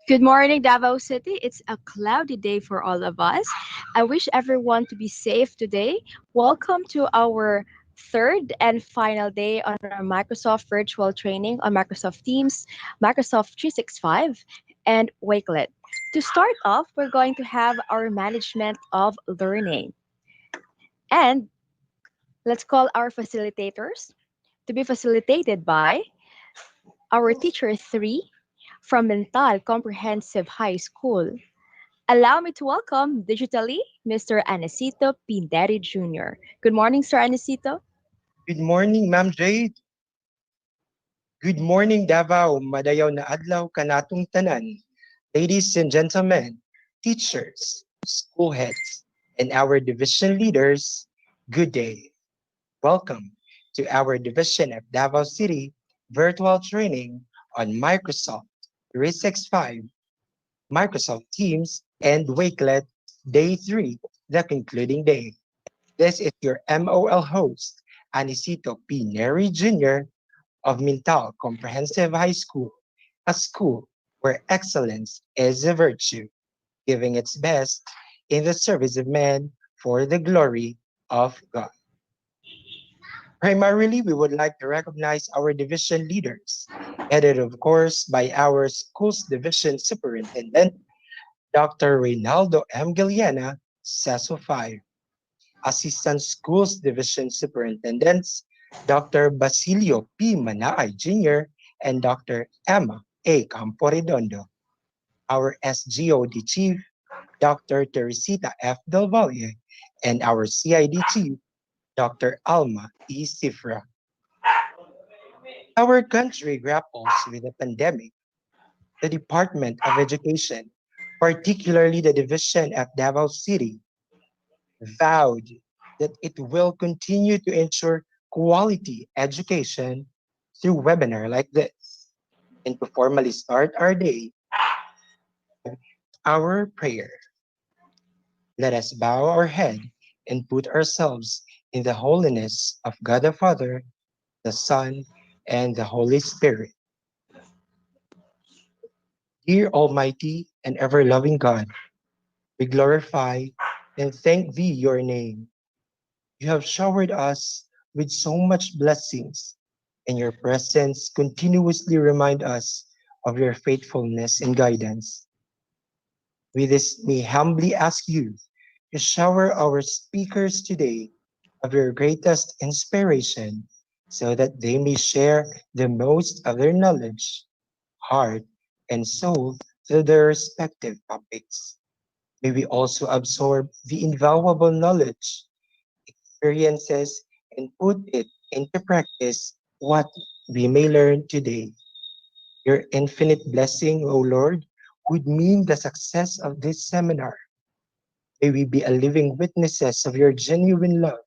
Good morning, Davao City. It's a cloudy day for all of us. I wish everyone to be safe today. Welcome to our third and final day on our Microsoft virtual training on Microsoft Teams, Microsoft 365, and Wakelet. To start off, we're going to have our management of learning. And let's call our facilitators to be facilitated by our teacher 3 from Mental Comprehensive High School. Allow me to welcome digitally Mr. Anacito Pinderi Jr. Good morning, Sir Anacito. Good morning, Ma'am Jade. Good morning, Davao. Madayaw na adlaw kanatong tanan. Ladies and gentlemen, teachers, school heads, and our division leaders, good day. Welcome to our division of Davao City virtual training on Microsoft 365, Microsoft Teams, and Wakelet Day 3, the concluding day. This is your MOL host, Anicito P. Neri Jr. of Mintal Comprehensive High School, a school where excellence is a virtue, giving its best in the service of man for the glory of God. Primarily, we would like to recognize our division leaders, headed, of course, by our school's division superintendent, Dr. Reynaldo M. Giliana, CESO 5. Assistant Schools Division Superintendents Dr. Basilio P. Manaay Jr. and Dr. Emma A. Camporedondo. Our SGOD Chief, Dr. Teresita F. Del Valle, and our CID Chief, Dr. Alma E. Cifra. Our country grapples with the pandemic. The Department of Education, particularly the Division of Davao City, vowed that it will continue to ensure quality education through webinar like this. And to formally start our day, our prayer. Let us bow our head and put ourselves in the holiness of God the Father, the Son, and the Holy Spirit. Dear Almighty and ever-loving God, we glorify and thank Thee, your name. You have showered us with so much blessings, and your presence continuously remind us of your faithfulness and guidance. With this, we humbly ask you to shower our speakers today of your greatest inspiration so that they may share the most of their knowledge, heart, and soul to their respective topics. May we also absorb the invaluable knowledge experiences and put it into practice what we may learn today. Your infinite blessing, O Lord, would mean the success of this seminar. May we be a living witnesses of your genuine love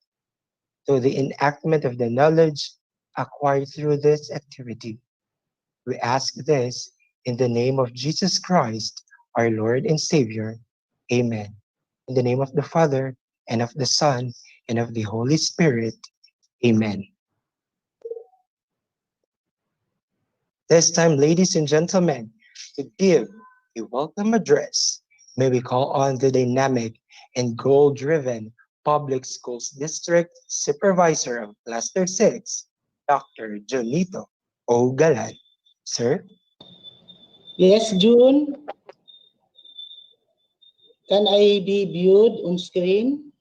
to the enactment of the knowledge acquired through this activity. We ask this in the name of Jesus Christ, our Lord and Savior. Amen. In the name of the Father, and of the Son, and of the Holy Spirit. Amen. This time, ladies and gentlemen, to give a welcome address, may we call on the dynamic and goal-driven Public Schools District Supervisor of Cluster 6, Dr. Jonito O. Galan. Sir? Yes, June. Can I be viewed on screen?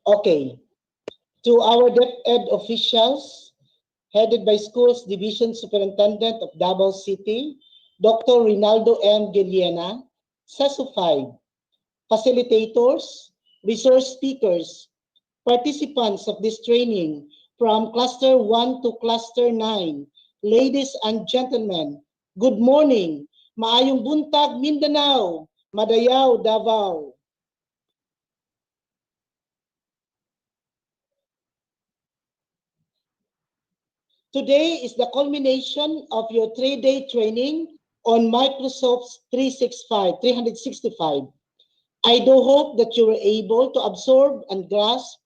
Okay. To our DepEd officials, headed by Schools Division Superintendent of Davao City, Dr. Rinaldo M. Giliena, CESO 5, facilitators, resource speakers, participants of this training from Cluster 1 to Cluster 9, ladies and gentlemen, good morning. Maayong buntag Mindanao, Madayaw, Davao. Today is the culmination of your 3-day training on Microsoft 365. I do hope that you were able to absorb and grasp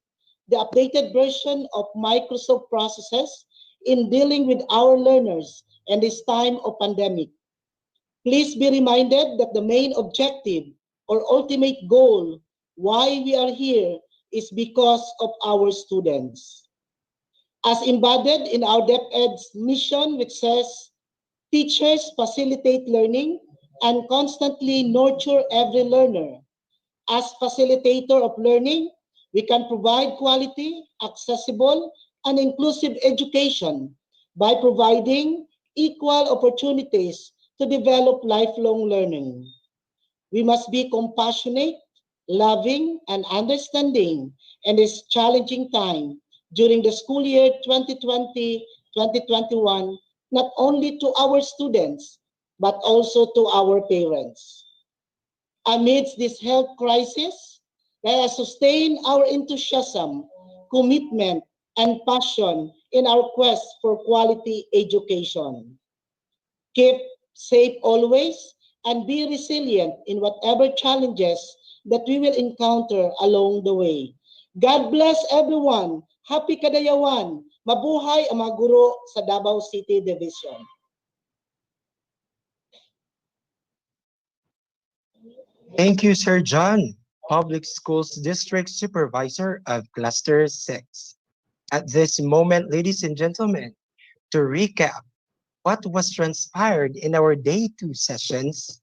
the updated version of Microsoft processes in dealing with our learners in this time of pandemic. Please be reminded that the main objective or ultimate goal why we are here is because of our students. As embodied in our DepEd's mission, which says, teachers facilitate learning and constantly nurture every learner. As facilitator of learning, we can provide quality, accessible, and inclusive education by providing equal opportunities to develop lifelong learning. We must be compassionate, loving, and understanding in this challenging time during the school year 2020-2021, not only to our students, but also to our parents. Amidst this health crisis, let us sustain our enthusiasm, commitment, and passion in our quest for quality education. Keep safe always and be resilient in whatever challenges that we will encounter along the way. God bless everyone. Happy Kadayawan. Mabuhay ang mga guro sa Davao City Division. Thank you, Sir John, Public Schools District Supervisor of Cluster 6. At this moment, ladies and gentlemen, to recap what was transpired in our day 2 sessions,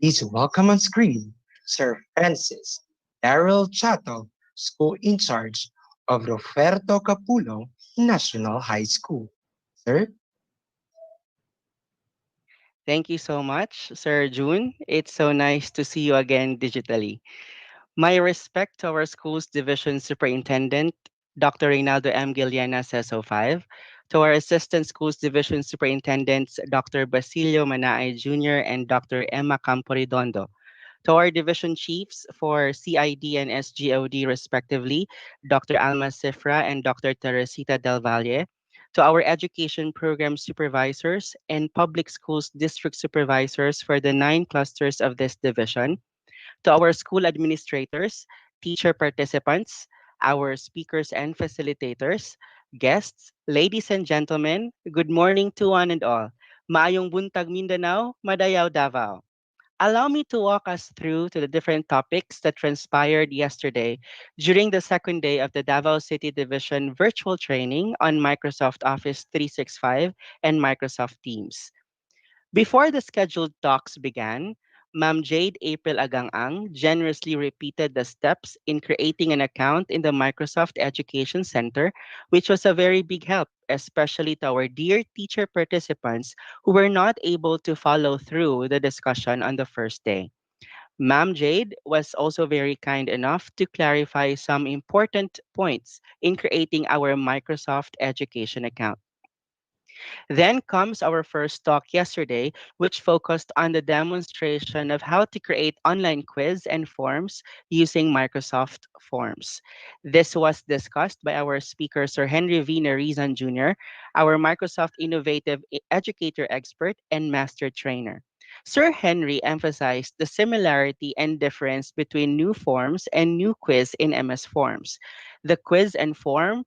please welcome on screen Sir Francis Daryl Chato, School in Charge of Roberto Capullo National High School. Sir? Thank you so much, Sir June. It's so nice to see you again digitally. My respect to our school's division superintendent, Dr. Reynaldo M. Giliana, SESO 5, to our assistant schools division superintendents, Dr. Basilio Manaay Jr. and Dr. Emma Camporidondo, to our division chiefs for CID and SGOD respectively, Dr. Alma Cifra and Dr. Teresita Del Valle, to our education program supervisors and public schools district supervisors for the 9 clusters of this division, to our school administrators, teacher participants, our speakers and facilitators, guests, ladies and gentlemen, good morning to one and all. Maayong buntag Mindanao, Madayaw Davao. Allow me to walk us through to the different topics that transpired yesterday during the second day of the Davao City Division virtual training on Microsoft Office 365 and Microsoft Teams. Before the scheduled talks began, Ma'am Jade April Agang-ang generously repeated the steps in creating an account in the Microsoft Education Center, which was a very big help, especially to our dear teacher participants who were not able to follow through the discussion on the first day. Ma'am Jade was also very kind enough to clarify some important points in creating our Microsoft Education account. Then comes our first talk yesterday, which focused on the demonstration of how to create online quiz and forms using Microsoft Forms. This was discussed by our speaker, Sir Henry V. Narizan Jr., our Microsoft Innovative Educator Expert and Master Trainer. Sir Henry emphasized the similarity and difference between new forms and new quiz in MS Forms. The quiz and form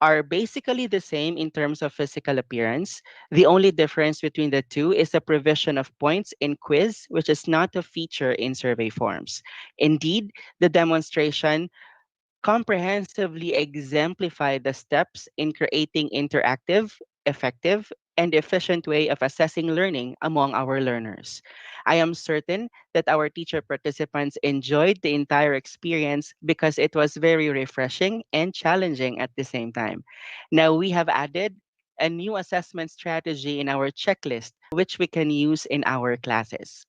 are basically the same in terms of physical appearance. The only difference between the two is the provision of points in quiz, which is not a feature in survey forms. Indeed, the demonstration comprehensively exemplify the steps in creating interactive, effective, and efficient way of assessing learning among our learners. I am certain that our teacher participants enjoyed the entire experience because it was very refreshing and challenging at the same time. Now we have added a new assessment strategy in our checklist, which we can use in our classes.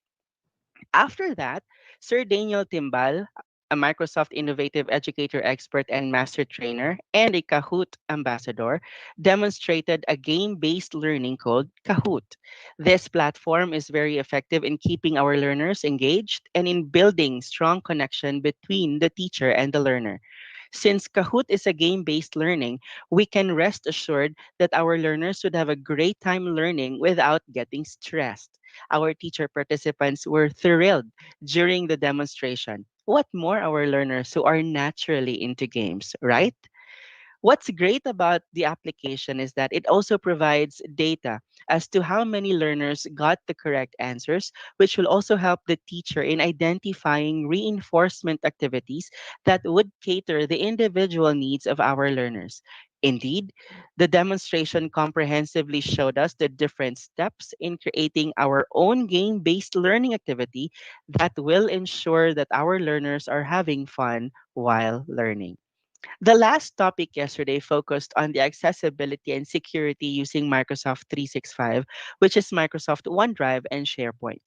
After that, Sir Daniel Timbal, a Microsoft Innovative Educator Expert and Master Trainer, and a Kahoot ambassador, demonstrated a game based learning called Kahoot. This platform is very effective in keeping our learners engaged and in building strong connection between the teacher and the learner. Since Kahoot is a game based learning, we can rest assured that our learners would have a great time learning without getting stressed. Our teacher participants were thrilled during the demonstration. What more our learners who are naturally into games, right? What's great about the application is that it also provides data as to how many learners got the correct answers, which will also help the teacher in identifying reinforcement activities that would cater the individual needs of our learners. Indeed, the demonstration comprehensively showed us the different steps in creating our own game based learning activity that will ensure that our learners are having fun while learning. The last topic yesterday focused on the accessibility and security using Microsoft 365, which is Microsoft OneDrive and SharePoint.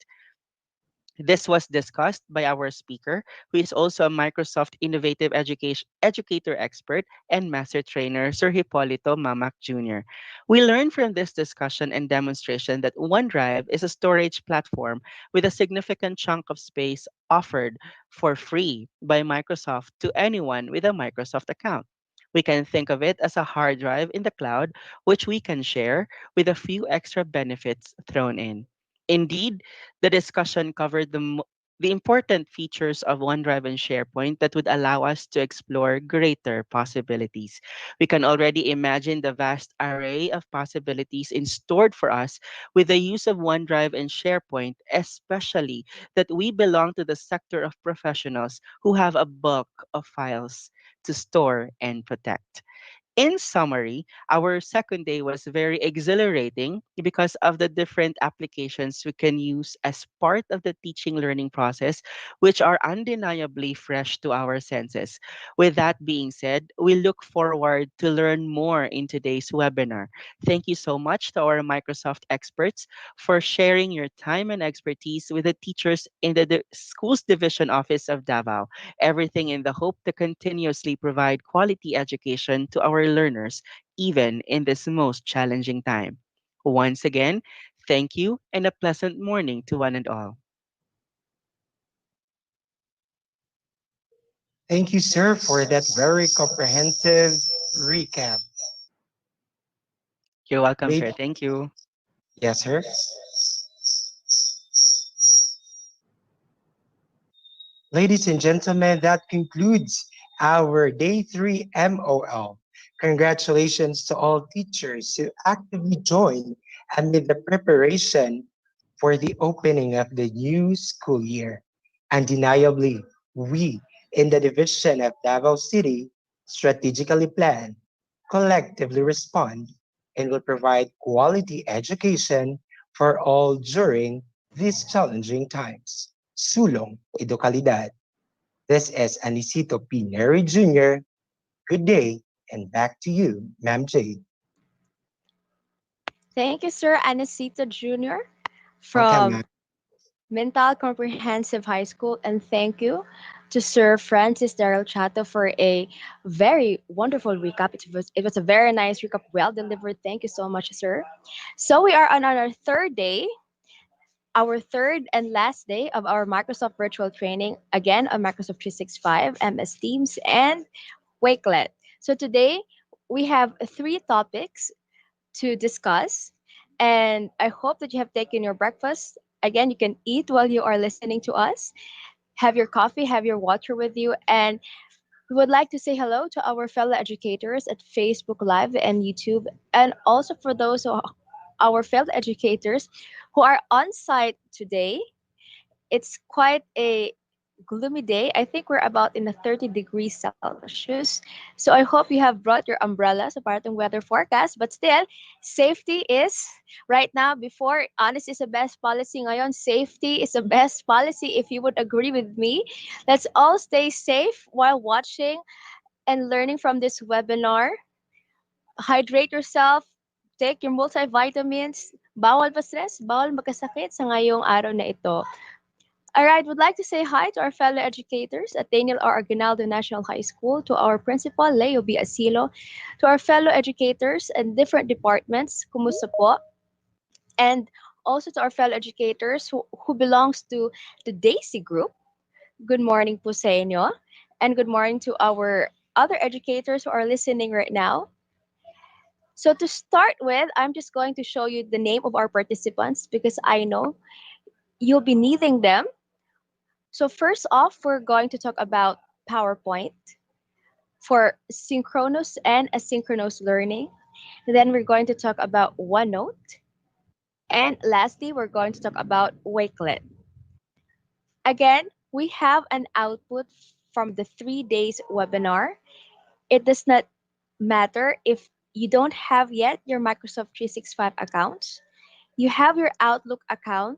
This was discussed by our speaker, who is also a Microsoft Innovative Education Educator Expert and Master Trainer, Sir Hipolito Mamak Jr. We learned from this discussion and demonstration that OneDrive is a storage platform with a significant chunk of space offered for free by Microsoft to anyone with a Microsoft account. We can think of it as a hard drive in the cloud, which we can share with a few extra benefits thrown in. Indeed, the discussion covered the important features of OneDrive and SharePoint that would allow us to explore greater possibilities. We can already imagine the vast array of possibilities in stored for us with the use of OneDrive and SharePoint, especially that we belong to the sector of professionals who have a bulk of files to store and protect. In summary, our second day was very exhilarating because of the different applications we can use as part of the teaching learning process, which are undeniably fresh to our senses. With that being said, we look forward to learn more in today's webinar. Thank you so much to our Microsoft experts for sharing your time and expertise with the teachers in the Schools Division Office of Davao. Everything in the hope to continuously provide quality education to our learners, even in this most challenging time. Once again, thank you and a pleasant morning to one and all. Thank you, sir, for that very comprehensive recap. You're welcome, Late, sir. Thank you. yes, sir. Ladies and gentlemen, that concludes our day three MOL. Congratulations to all teachers who actively joined amid the preparation for the opening of the new school year. Undeniably, we in the division of Davao City strategically plan, collectively respond, and will provide quality education for all during these challenging times. Sulong Educalidad. This is Anicito P. Neri Jr. Good day, and back to you, Ma'am Jade. Thank you, Sir Anacito Jr. Welcome, from ma'am. Mental Comprehensive High School, and thank you to Sir Francis Daryl Chato for a very wonderful recap. It was a very nice recap, well delivered. Thank you so much, sir. So we are on our third day, our third and last day of our Microsoft virtual training, again on Microsoft 365, MS Teams, and Wakelet. So today we have three topics to discuss. And I hope that you have taken your breakfast. Again, you can eat while you are listening to us. Have your coffee, have your water with you. And we would like to say hello to our fellow educators at Facebook Live and YouTube. And also for those who are our fellow educators who are on site today. It's quite a gloomy day. I think we're about in the 30 degrees Celsius. So I hope you have brought your umbrellas apart from weather forecast. But still, safety is right now, before honest is the best policy ngayon, safety is the best policy if you would agree with me. Let's all stay safe while watching and learning from this webinar. Hydrate yourself, take your multivitamins, bawal pa stress, bawal magkasakit sa ngayong araw na ito. Alright, would like to say hi to our fellow educators at Daniel R. Aguinaldo National High School, to our principal, Leo B. Asilo, to our fellow educators in different departments, kumusta po? And also to our fellow educators who belongs to the Daisy Group. Good morning po sa inyo. And good morning to our other educators who are listening right now. So to start with, I'm just going to show you the name of our participants because I know you'll be needing them. So first off, we're going to talk about PowerPoint for synchronous and asynchronous learning. Then we're going to talk about OneNote. And lastly, we're going to talk about Wakelet. Again, we have an output from the 3 days webinar. It does not matter if you don't have yet your Microsoft 365 accounts. You have your Outlook account,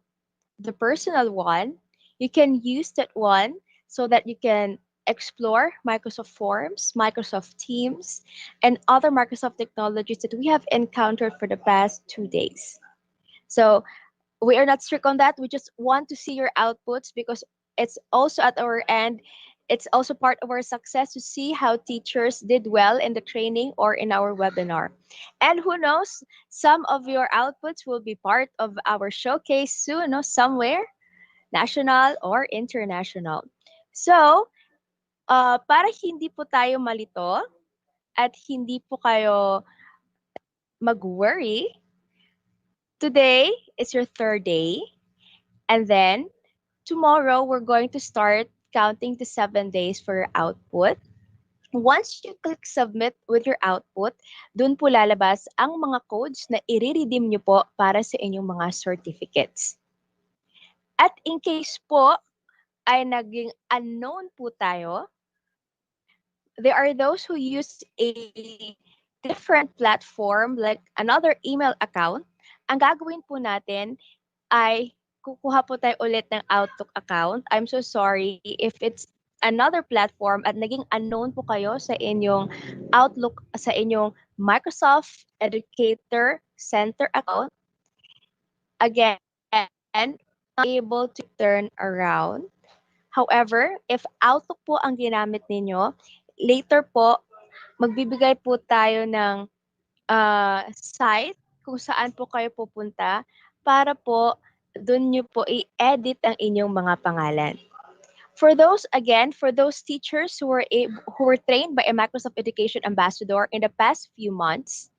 the personal one. You can use that one so that you can explore Microsoft Forms, Microsoft Teams, and other Microsoft technologies that we have encountered for the past 2 days. So we are not strict on that. We just want to see your outputs because it's also at our end. It's also part of our success to see how teachers did well in the training or in our webinar. And who knows, some of your outputs will be part of our showcase soon, no, somewhere, national or international. So, para hindi po tayo malito at hindi po kayo mag-worry, today is your third day. And then tomorrow, we're going to start counting to 7 days for your output. Once you click submit with your output, dun po lalabas ang mga codes na i-redeem nyo po para sa inyong mga certificates. At in case po ay naging unknown po tayo, there are those who use a different platform like another email account. Ang gagawin po natin ay kukuha po tayo ulit ng Outlook account. I'm so sorry if it's another platform at naging unknown po kayo sa inyong Outlook, sa inyong Microsoft Educator Center account. Again, able to turn around. However, if Outlook po ang ginamit ninyo, later po, magbibigay po tayo ng site kung saan po kayo pupunta para po doon nyo po i-edit ang inyong mga pangalan. For those, again, for those teachers who were trained by a Microsoft Education Ambassador in the past few months,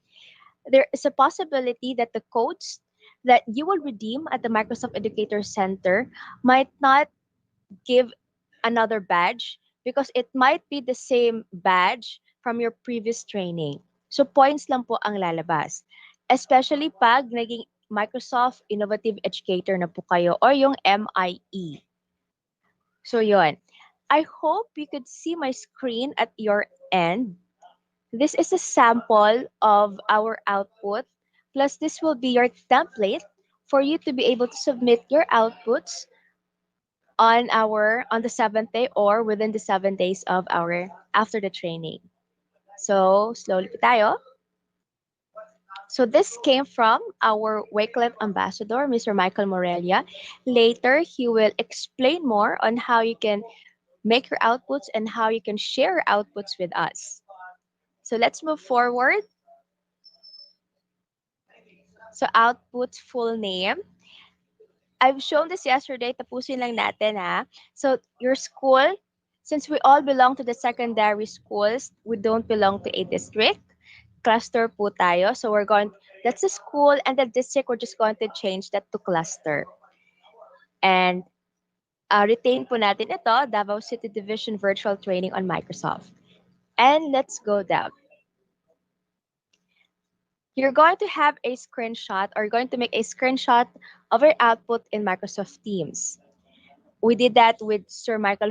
there is a possibility that the codes that you will redeem at the Microsoft Educator Center might not give another badge because it might be the same badge from your previous training. So points lang po ang lalabas. Especially pag naging Microsoft Innovative Educator na po kayo or yung MIE. So yon. I hope you could see my screen at your end. This is a sample of our output. Plus this will be your template for you to be able to submit your outputs on the 7th day or within the 7 days of our after the training. So slowly po tayo. So this came from our Wakelet ambassador, Mr. Michael Morelia. Later, he will explain more on how you can make your outputs and how you can share your outputs with us. So let's move forward. So output full name. I've shown this yesterday, tapusin lang natin ha. So your school, since we all belong to the secondary schools, we don't belong to a district. Cluster po tayo. So that's the school and the district, we're just going to change that to cluster. And retain po natin ito, Davao City Division Virtual Training on Microsoft. And let's go down. You're going to have a screenshot or you're going to make a screenshot of your output in Microsoft Teams. We did that with Sir Glenn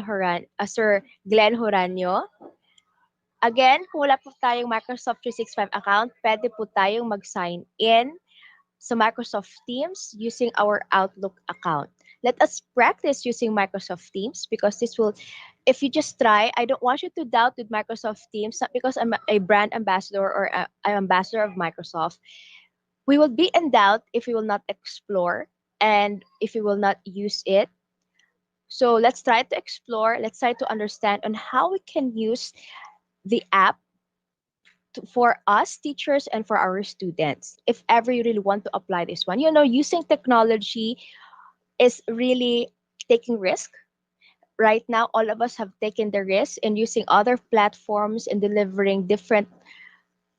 Horanio. Again, kung wala po tayong Microsoft 365 account, pwede po tayong mag-sign in sa Microsoft Teams using our Outlook account. Let us practice using Microsoft Teams because this will, if you just try, I don't want you to doubt with Microsoft Teams, not because I'm a brand ambassador or an ambassador of Microsoft. We will be in doubt if we will not explore and if we will not use it. So let's try to explore, let's try to understand on how we can use the app for us teachers and for our students if ever you really want to apply this one. You know, using technology is really taking risk right now, all of us have taken the risk in using other platforms and delivering different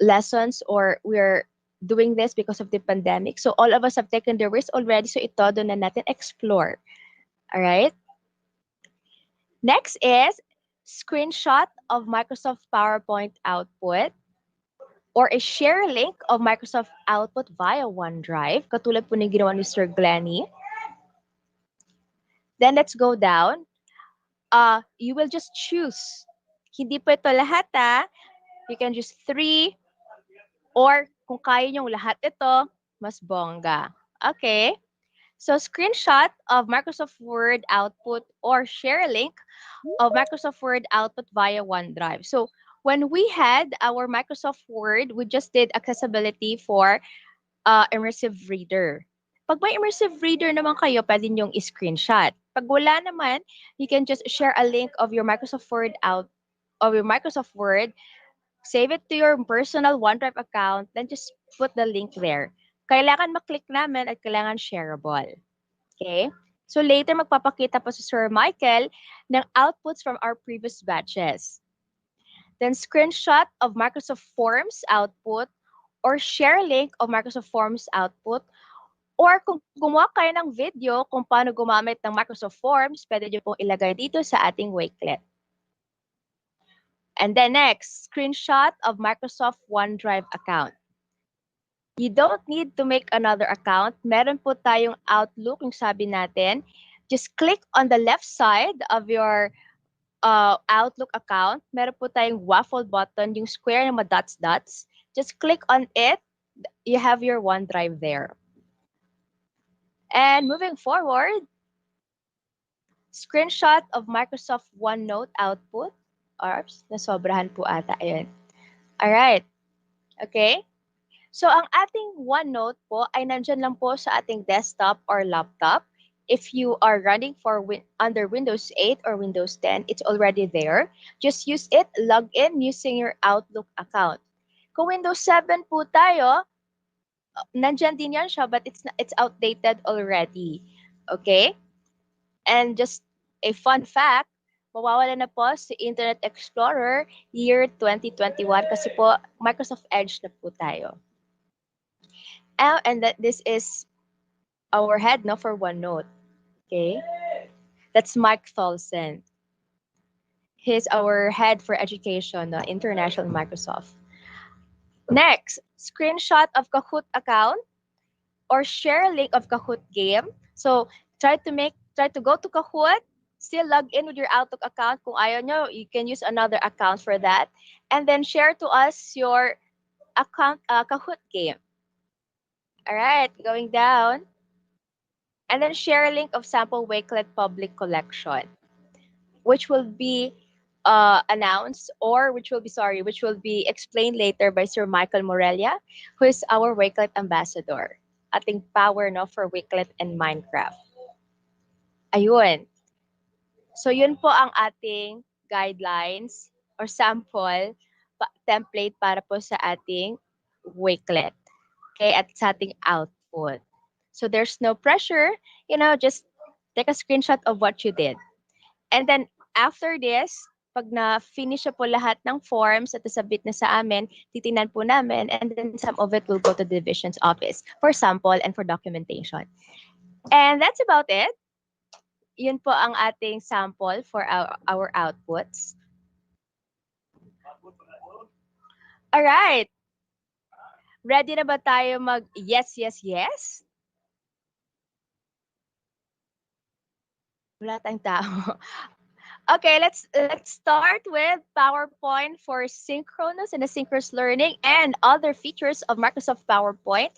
lessons, or we're doing this because of the pandemic. So all of us have taken the risk already. So ito, doon na natin explore. All right. Next is screenshot of Microsoft PowerPoint output or a share link of Microsoft output via OneDrive, katulad po ng ginawa ni Sir Glenny. Then let's go down. You will just choose. Hindi po ito lahat You can choose 3 or kung kaya nyong lahat ito, mas bongga. Okay? So screenshot of Microsoft Word output or share link of Microsoft Word output via OneDrive. So when we had our Microsoft Word, we just did accessibility for immersive reader. Pag may immersive reader naman kayo, pwede niyong i-screenshot. Pag wala naman, you can just share a link of your Microsoft Word save it to your personal OneDrive account, then just put the link there. Kailangan maklik namin at kailangan shareable. Okay? So later, magpapakita po si Sir Michael ng outputs from our previous batches. Then screenshot of Microsoft Forms output or share link of Microsoft Forms output. Or kung gumawa kayo ng video kung paano gumamit ng Microsoft Forms, pwede nyo pong ilagay dito sa ating Wakelet. And then next, screenshot of Microsoft OneDrive account. You don't need to make another account. Meron po tayong Outlook, yung sabi natin. Just click on the left side of your Outlook account. Meron po tayong waffle button, yung square na dots. Just click on it. You have your OneDrive there. And moving forward, screenshot of Microsoft OneNote output. Oops, nasobrahan po ata. Ayun. Alright. Okay. So, ang ating OneNote po ay nandyan lang po sa ating desktop or laptop. If you are running under Windows 8 or Windows 10, it's already there. Just use it, log in using your Outlook account. Kung Windows 7 po tayo, nandyan din yan siya, but it's outdated already. Okay? And just a fun fact, mawawala na po si Internet Explorer year 2021 kasi po Microsoft Edge na po tayo. And this is our head for OneNote. Okay? That's Mike Tholson. He's our head for education, International Microsoft. Next, screenshot of Kahoot account or share link of Kahoot game. So try to go to Kahoot, still log in with your Outlook account. Kung ayaw nyo, you can use another account for that. And then share to us your account Kahoot game. All right, going down. And then share a link of sample Wakelet public collection, which will be announced or which will be explained later by Sir Michael Morelia, who is our Wakelet ambassador. Ating power for Wakelet and Minecraft. Ayun. So yun po ang ating guidelines or sample template para po sa ating Wakelet. Okay, at sa ating output. So there's no pressure, just take a screenshot of what you did. And then after this, pag na-finish po lahat ng forms at nasabit na sa amin, titingnan po namin, and then some of it will go to the division's office for sample and for documentation. And that's about it. Yun po ang ating sample for our outputs. All right. Ready na ba tayo mag yes, yes, yes? Wala tayong tao. Okay, let's start with PowerPoint for synchronous and asynchronous learning and other features of Microsoft PowerPoint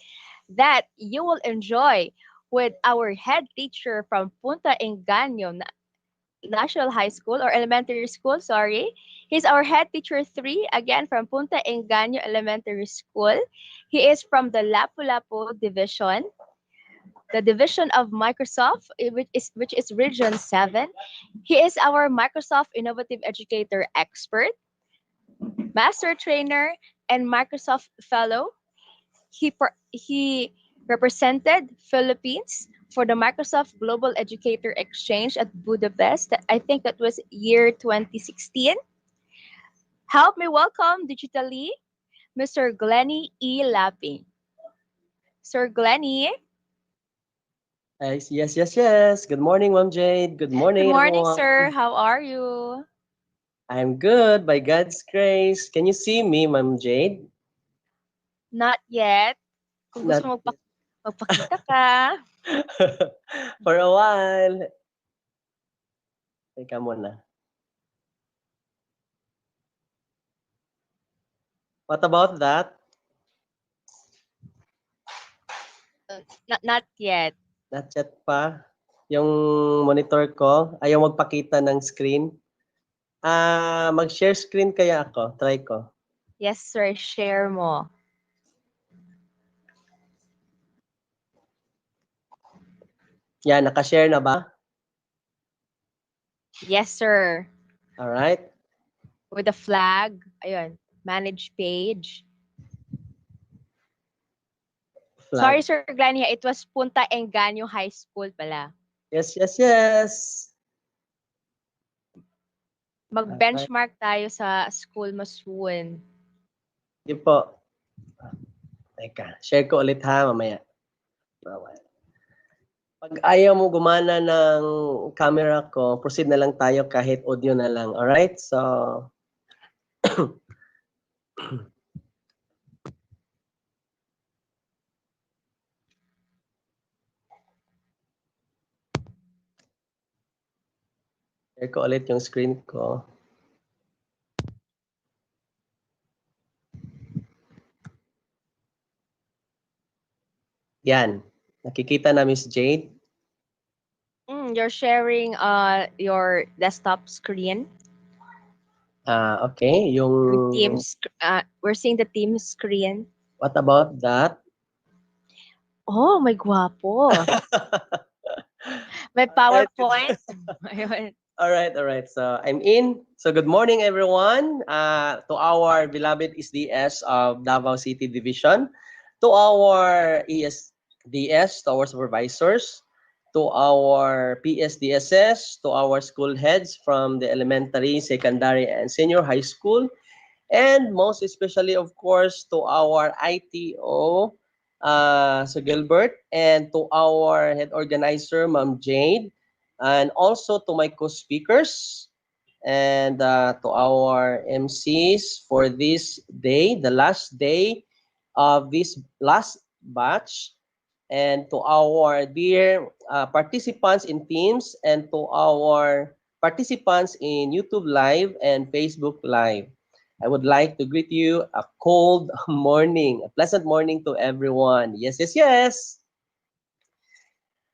that you will enjoy with our head teacher from Punta Engaño National High School or Elementary School, sorry. He's our head teacher 3, again from Punta Engaño Elementary School. He is from the Lapu-Lapu division, the division of Microsoft, which is Region 7. He is our Microsoft Innovative Educator Expert, Master Trainer, and Microsoft Fellow. He represented Philippines for the Microsoft Global Educator Exchange at Budapest. I think that was year 2016. Help me welcome digitally Mr. Glenny E. Lapping. Sir Glenny, Yes. Good morning, Ma'am Jade. Good good morning, morning, everyone. sir. How are you? I'm good by God's grace. Can you see me, Ma'am Jade? Not yet. Kung gusto Not mo yet. magpakita ka. For a while. Teka muna. What about that? Not yet. Not yet pa. Yung monitor ko, ayaw magpakita ng screen. Mag-share screen kaya ako. Try ko. Yes, sir. Share mo. Yan, nakashare na ba? Yes, sir. Alright. With the flag. Ayun. Manage page. Flag. Sorry, Sir Glenny. It was Punta Engaño High School pala. Yes. Alright. Mag-benchmark tayo sa school mo soon. Sige po. Teka, share ko ulit ha, mamaya. Pag ayaw mo gumana ng camera ko, proceed na lang tayo kahit audio na lang. Alright? So, share ko ulit yung screen ko. Yan. Nakikita na Miss Jade. You're sharing your desktop screen. Okay. Your Yung, Teams. We're seeing the team screen. what about that? Oh, may gwapo. May PowerPoint. Ayun. Alright. So, I'm in. So, good morning, everyone. To our beloved SDS of Davao City Division, to our ESDS, to our supervisors, to our PSDSS, to our school heads from the elementary, secondary, and senior high school, and most especially, of course, to our ITO, Sir Gilbert, and to our head organizer, Ma'am Jade, and also to my co-speakers, and to our MCs for this day, the last day of this last batch, and to our dear participants in Teams, and to our participants in YouTube Live and Facebook Live. I would like to greet you a cold morning, a pleasant morning to everyone. Yes.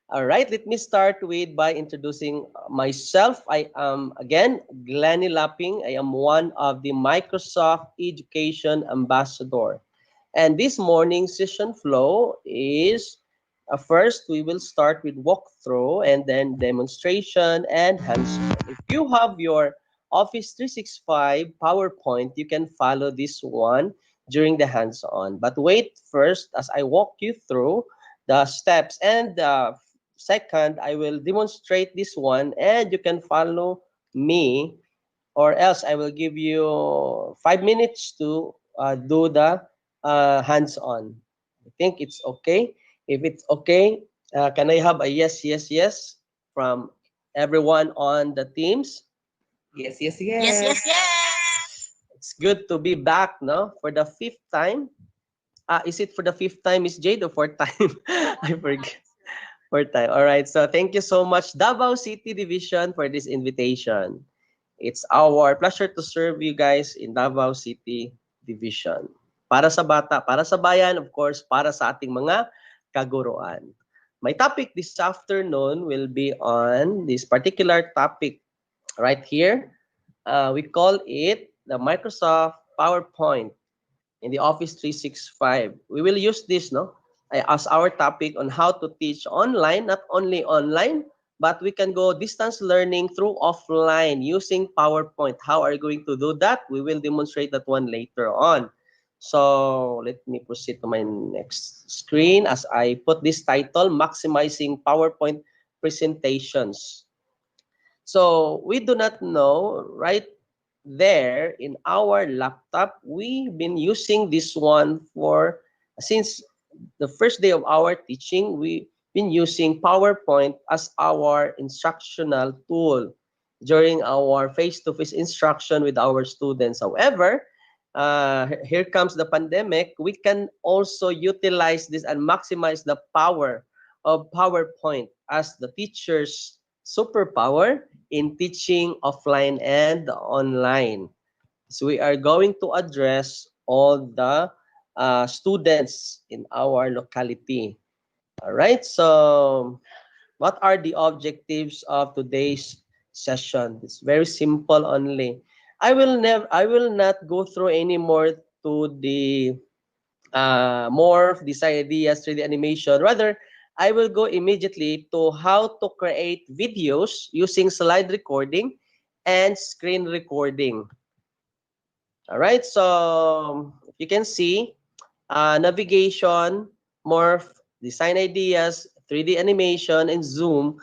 All right, let me start with by introducing myself. I am again Glenny Lapping. I am one of the Microsoft Education Ambassador. And this morning session flow is first we will start with walkthrough and then demonstration and hands-on. If you have your Office 365 PowerPoint, you can follow this one during the hands-on. But wait first as I walk you through the steps, and second, I will demonstrate this one and you can follow me, or else I will give you 5 minutes to do the hands-on. I think it's okay. If it's okay, can I have a yes from everyone on the teams? Yes. It's good to be back, no? For the fifth time. Is it for the fifth time, Miss Jade, or fourth time? I forget. Fourth time. All right. So thank you so much, Davao City Division, for this invitation. It's our pleasure to serve you guys in Davao City Division. Para sa bata, para sa bayan, of course, para sa ating mga kaguruan. My topic this afternoon will be on this particular topic right here. We call it the Microsoft PowerPoint in the Office 365. We will use this as our topic on how to teach online, not only online, but we can go distance learning through offline using PowerPoint. How are you going to do that? We will demonstrate that one later on. So let me proceed to my next screen as I put this title, Maximizing PowerPoint Presentations. So we do not know, right there in our laptop, we've been using this one for since the first day of our teaching. We've been using PowerPoint as our instructional tool during our face-to-face instruction with our students. However, here comes the pandemic. We can also utilize this and maximize the power of PowerPoint as the teacher's superpower in teaching offline and online. So we are going to address all the students in our locality. All right. So what are the objectives of today's session? It's very simple only. I will not go through any more to the more of design ideas, 3D animation. Rather, I will go immediately to how to create videos using slide recording and screen recording. All right, so you can see navigation, morph, design ideas, 3D animation, and zoom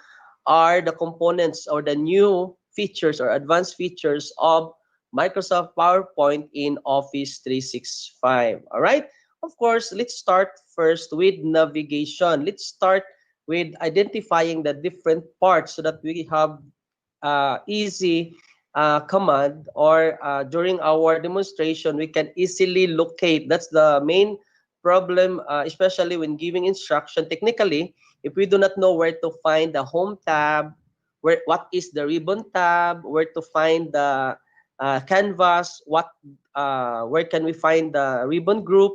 are the components or the new features or advanced features of Microsoft PowerPoint in Office 365. All right. Of course, let's start first with navigation. Let's start with identifying the different parts so that we have easy command, or during our demonstration we can easily locate. That's the main problem, especially when giving instruction technically. If we do not know where to find the home tab, what is the ribbon tab, where to find the canvas, where can we find the ribbon group,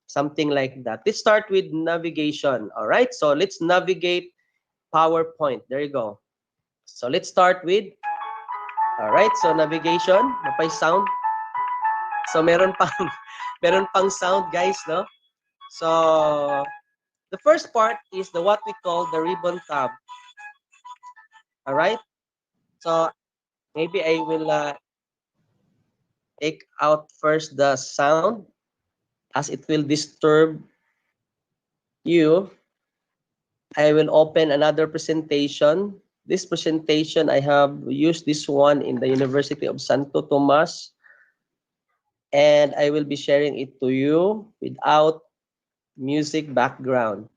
something like that. Let's start with navigation. All right, so let's navigate PowerPoint. There you go. So let's start with, all right, so navigation, napay sound. So meron pang meron pang sound, guys, no? So the first part is the what we call the ribbon tab. All right? So maybe I will take out first the sound as it will disturb you. I will open another presentation. This presentation, I have used this one in the University of Santo Tomas, and I will be sharing it to you without music background.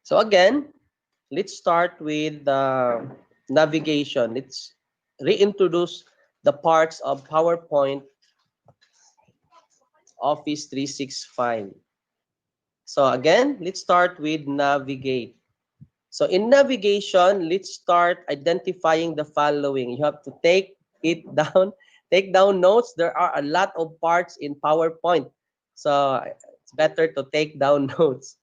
So again, let's start with the navigation. Let's reintroduce the parts of PowerPoint Office 365. So again, let's start with navigate. So in navigation, let's start identifying the following. You have to take it down, take down notes. There are a lot of parts in PowerPoint. So it's better to take down notes.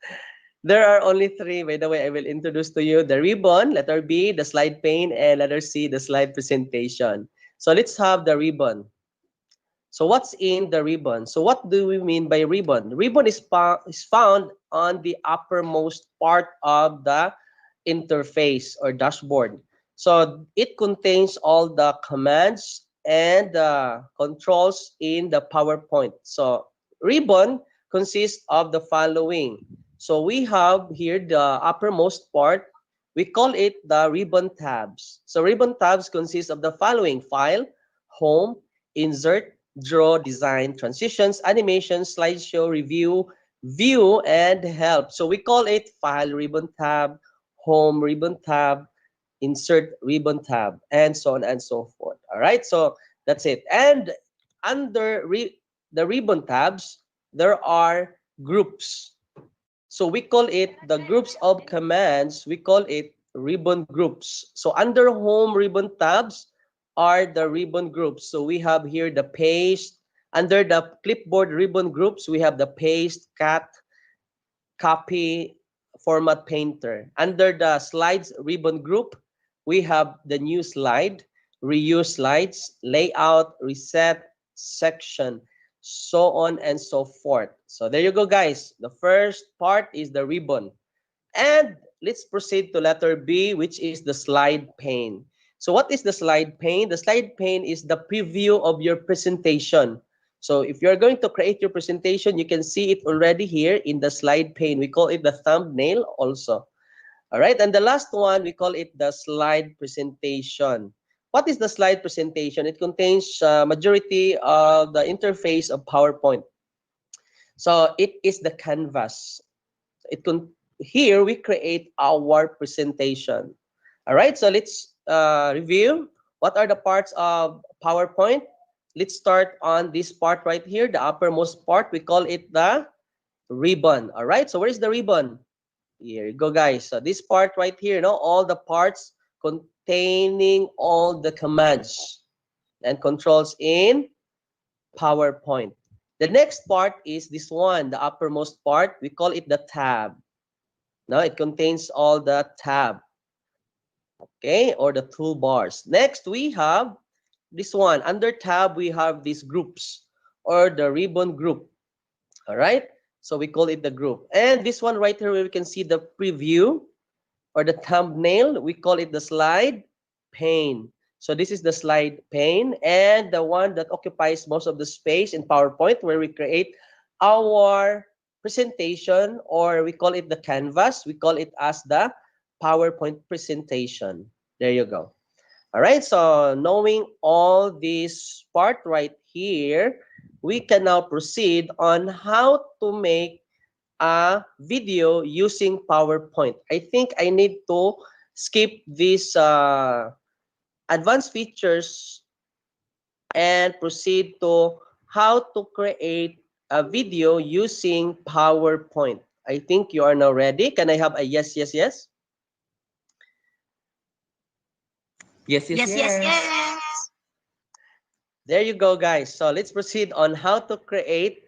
There are only three. By the way, I will introduce to you the ribbon, letter B, the slide pane, and letter C, the slide presentation. So let's have the ribbon. So what's in the ribbon? So what do we mean by ribbon? Ribbon is found on the uppermost part of the interface or dashboard. So it contains all the commands and controls in the PowerPoint. So ribbon consists of the following. So we have here the uppermost part. We call it the ribbon tabs. So ribbon tabs consist of the following: file, home, insert, draw, design, transitions, animation, slideshow, review, view, and help. So we call it file ribbon tab, home ribbon tab, insert ribbon tab, and so on and so forth. All right, so that's it. And under the ribbon tabs, there are groups. So we call it the groups of commands. We call it ribbon groups. So under home ribbon tabs are the ribbon groups. So we have here the paste. Under the clipboard ribbon groups, we have the paste, cut, copy, format painter. Under the slides ribbon group, we have the new slide, reuse slides, layout, reset, section, so on and so forth. So there you go, guys. The first part is the ribbon. And let's proceed to letter B, which is the slide pane. So what is the slide pane? The slide pane is the preview of your presentation. So if you're going to create your presentation, you can see it already here in the slide pane. We call it the thumbnail also. All right, and the last one, we call it the slide presentation. What is the slide presentation? It contains majority of the interface of PowerPoint. So it is the canvas. Here we create our presentation. All right, so let's review. What are the parts of PowerPoint? Let's start on this part right here, the uppermost part. We call it the ribbon. All right, so where is the ribbon? Here you go, guys. So this part right here, all the parts containing all the commands and controls in PowerPoint. The next part is this one, the uppermost part. We call it the tab. Now it contains all the tab, okay, or the toolbars. Next, we have this one. Under tab, we have these groups or the ribbon group. All right, so we call it the group. And this one right here, where we can see the preview or the thumbnail, we call it the slide pane. So this is the slide pane, and the one that occupies most of the space in PowerPoint, where we create our presentation, or we call it the canvas. We call it as the PowerPoint presentation. There you go. All right, so knowing all this part right here, we can now proceed on how to make a video using PowerPoint. I think I need to skip these advanced features and proceed to how to create a video using PowerPoint. I think you are now ready. Can I have a yes, yes, yes? Yes, yes, Yes, yes, yes. yes. There you go, guys. So let's proceed on how to create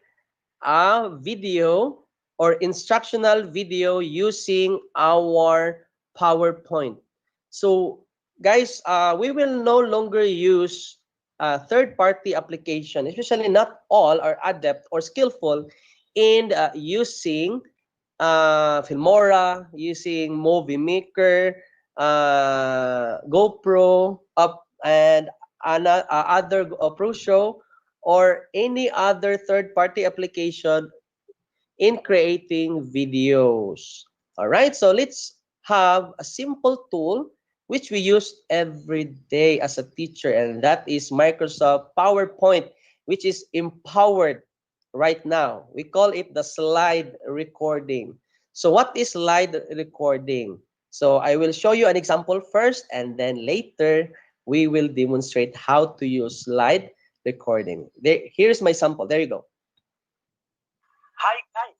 a video or instructional video using our PowerPoint. So, guys, we will no longer use third-party application, especially not all are adept or skillful in using Filmora, using Movie Maker, GoPro, and other Pro Show, or any other third-party application in creating videos. All right, so let's have a simple tool which we use every day as a teacher, and that is Microsoft PowerPoint, which is empowered right now. We call it the slide recording. So what is slide recording? So I will show you an example first, and then later we will demonstrate how to use slide recording. Here's my sample. There you go. Hi guys.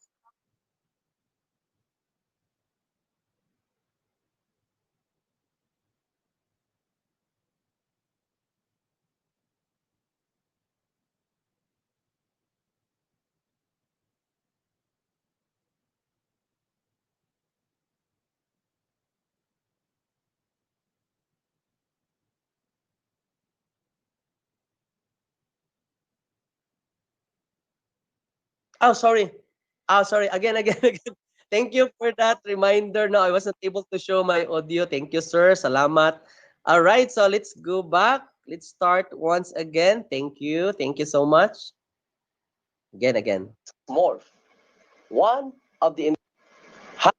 Oh, sorry. Oh, sorry. Again, again, again. Thank you for that reminder. No, I wasn't able to show my audio. Thank you, sir. Salamat. All right, so let's go back. Let's start once again. Thank you. Thank you so much. Again, again. More. One of the... Hi,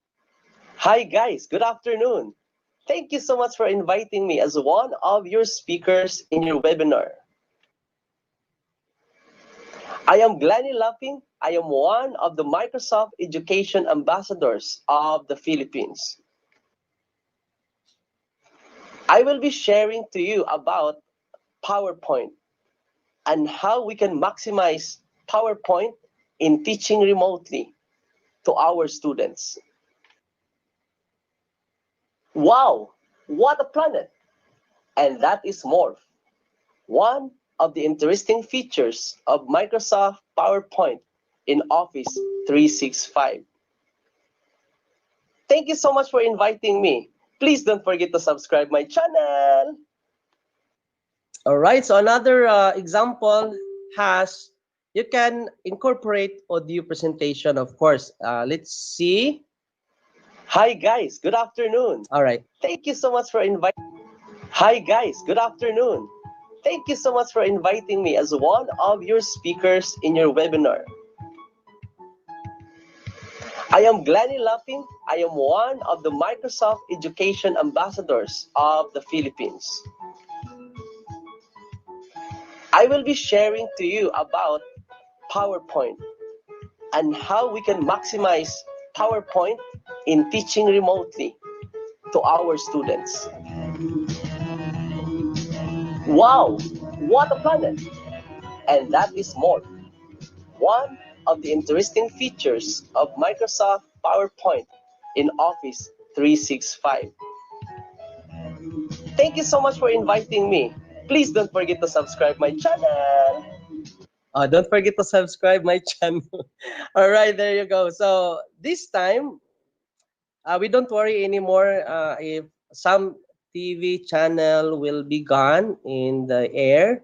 hi, guys. Good afternoon. Thank you so much for inviting me as one of your speakers in your webinar. I am Glenny Lapping. I am one of the Microsoft Education Ambassadors of the Philippines. I will be sharing to you about PowerPoint and how we can maximize PowerPoint in teaching remotely to our students. Wow, what a planet! And that is Morph, one of the interesting features of Microsoft PowerPoint in Office 365. Thank you so much for inviting me. Please don't forget to subscribe my channel. All right, so another example has, you can incorporate audio presentation, of course. Let's see. Hi guys, good afternoon. All right, thank you so much for inviting. Hi guys, good afternoon. Thank you so much for inviting me as one of your speakers in your webinar. I am Glenny Laughing. I am one of the Microsoft Education Ambassadors of the Philippines. I will be sharing to you about PowerPoint and how we can maximize PowerPoint in teaching remotely to our students. Wow, what a planet! And that is more. One of the interesting features of Microsoft PowerPoint in Office 365. Thank you so much for inviting me. Please don't forget to subscribe my channel. Don't forget to subscribe my channel. All right, there you go. So this time, we don't worry anymore if some TV channel will be gone in the air.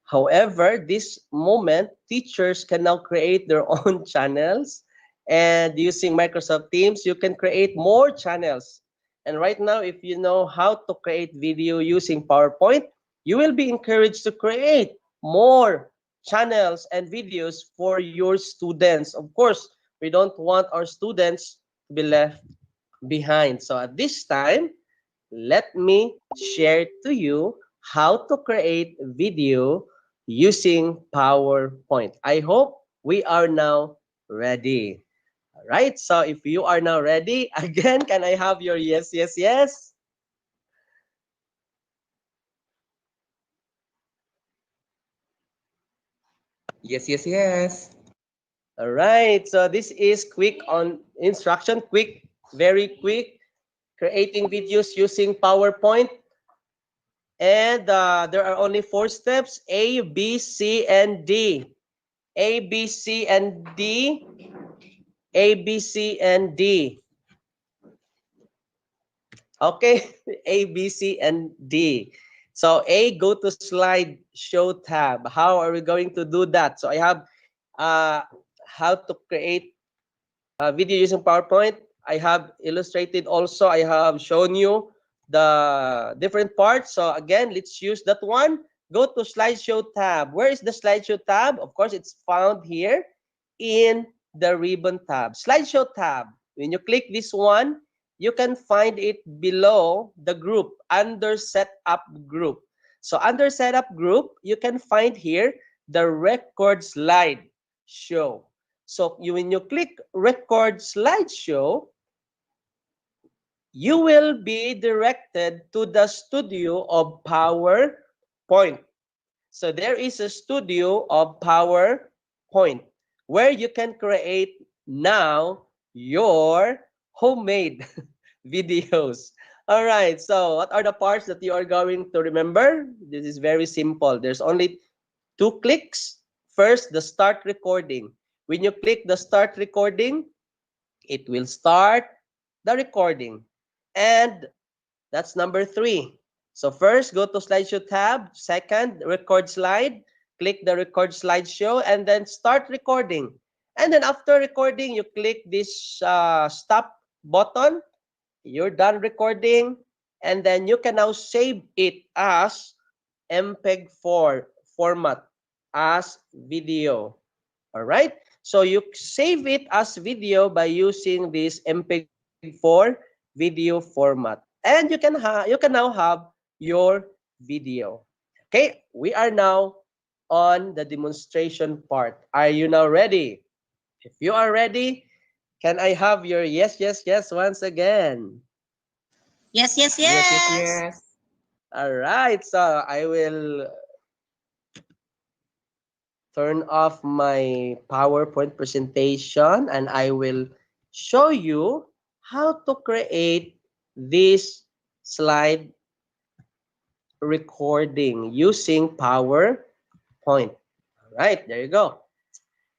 However, this moment, teachers can now create their own channels, and using Microsoft Teams, you can create more channels. And right now, if you know how to create video using PowerPoint, you will be encouraged to create more channels and videos for your students. Of course, we don't want our students to be left behind. So at this time, let me share to you how to create video using PowerPoint. I hope we are now ready. All right, so if you are now ready, again, can I have your yes, yes, yes? Yes, yes, yes. All right, so this is quick on instruction, quick, very quick, creating videos using PowerPoint. And there are only 4 steps, A, B, C, and D. A, B, C, and D. A, B, C, and D. Okay, A, B, C, and D. So A, go to slide show tab. How are we going to do that? So I have uh, how to create a video using PowerPoint. I have illustrated also. I have shown you the different parts. So again, let's use that one. Go to slideshow tab. Where is the slideshow tab? Of course, it's found here in the ribbon tab. Slideshow tab. When you click this one, you can find it below the group under setup group. So under setup group, you can find here the record slide show. So when you click record slideshow, you will be directed to the studio of PowerPoint. So there is a studio of PowerPoint where you can create now your homemade videos. All right, so what are the parts that you are going to remember? This is very simple. There's only 2 clicks. First, the start recording. When you click the start recording, it will start the recording. And that's number 3. So first, go to slideshow tab. Second, record slide. Click the record slideshow and then start recording. And then after recording, you click this stop button. You're done recording. And then you can now save it as MPEG-4 format as video. All right. So you save it as video by using this MPEG-4 video format, and you can now have your video. Okay, we are now on the demonstration part. Are you now ready? If you are ready, can I have your yes, yes, yes once again? Yes, yes, Yes, yes, yes. yes. All right. So I will turn off my PowerPoint presentation and I will show you how to create this slide recording using PowerPoint. All right, there you go.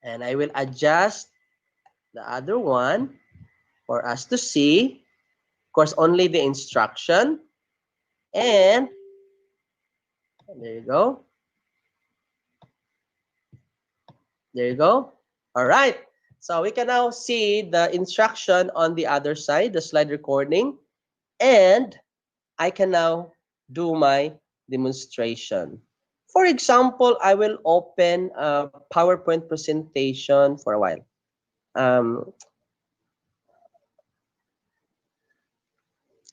And I will adjust the other one for us to see. Of course, only the instruction. And there you go. There you go. All right. So we can now see the instruction on the other side, the slide recording. And I can now do my demonstration. For example, I will open a PowerPoint presentation for a while. Um,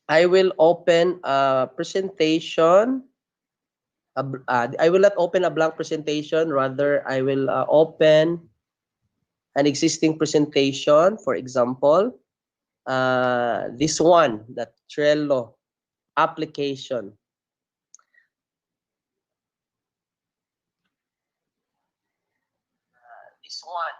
I will open a presentation. I will not open a blank presentation. Rather, I will open an existing presentation. For example, this one, the Trello application. This one.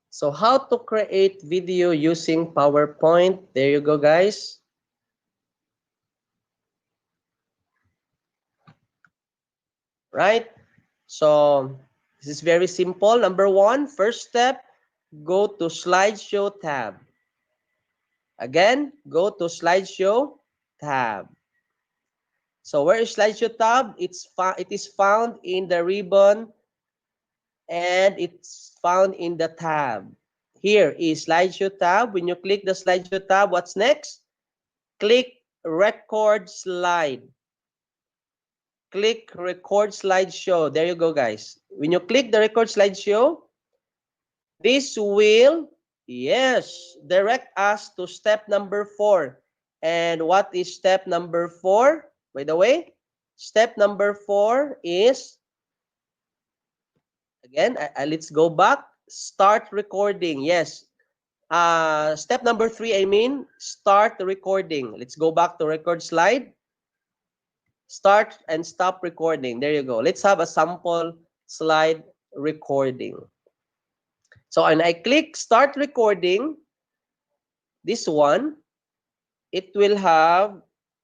So how to create video using PowerPoint. There you go, guys. Right? So this is very simple. Number one, first step, go to slideshow tab. Again, go to slideshow tab. So where is slideshow tab? It is found in the ribbon and it's found in the tab. Here is slideshow tab. When you click the slideshow tab, what's next? Click record slide. Click record slideshow. There you go, guys. When you click the record slideshow, this will, yes, direct us to step number 4. And what is step number 4? By the way, step number 4 is, again, let's go back. Start recording. Yes. Step number 3, I mean, start the recording. Let's go back to record slide. Start and stop recording. There you go. Let's have a sample slide recording. So, and I click start recording, this one, it will have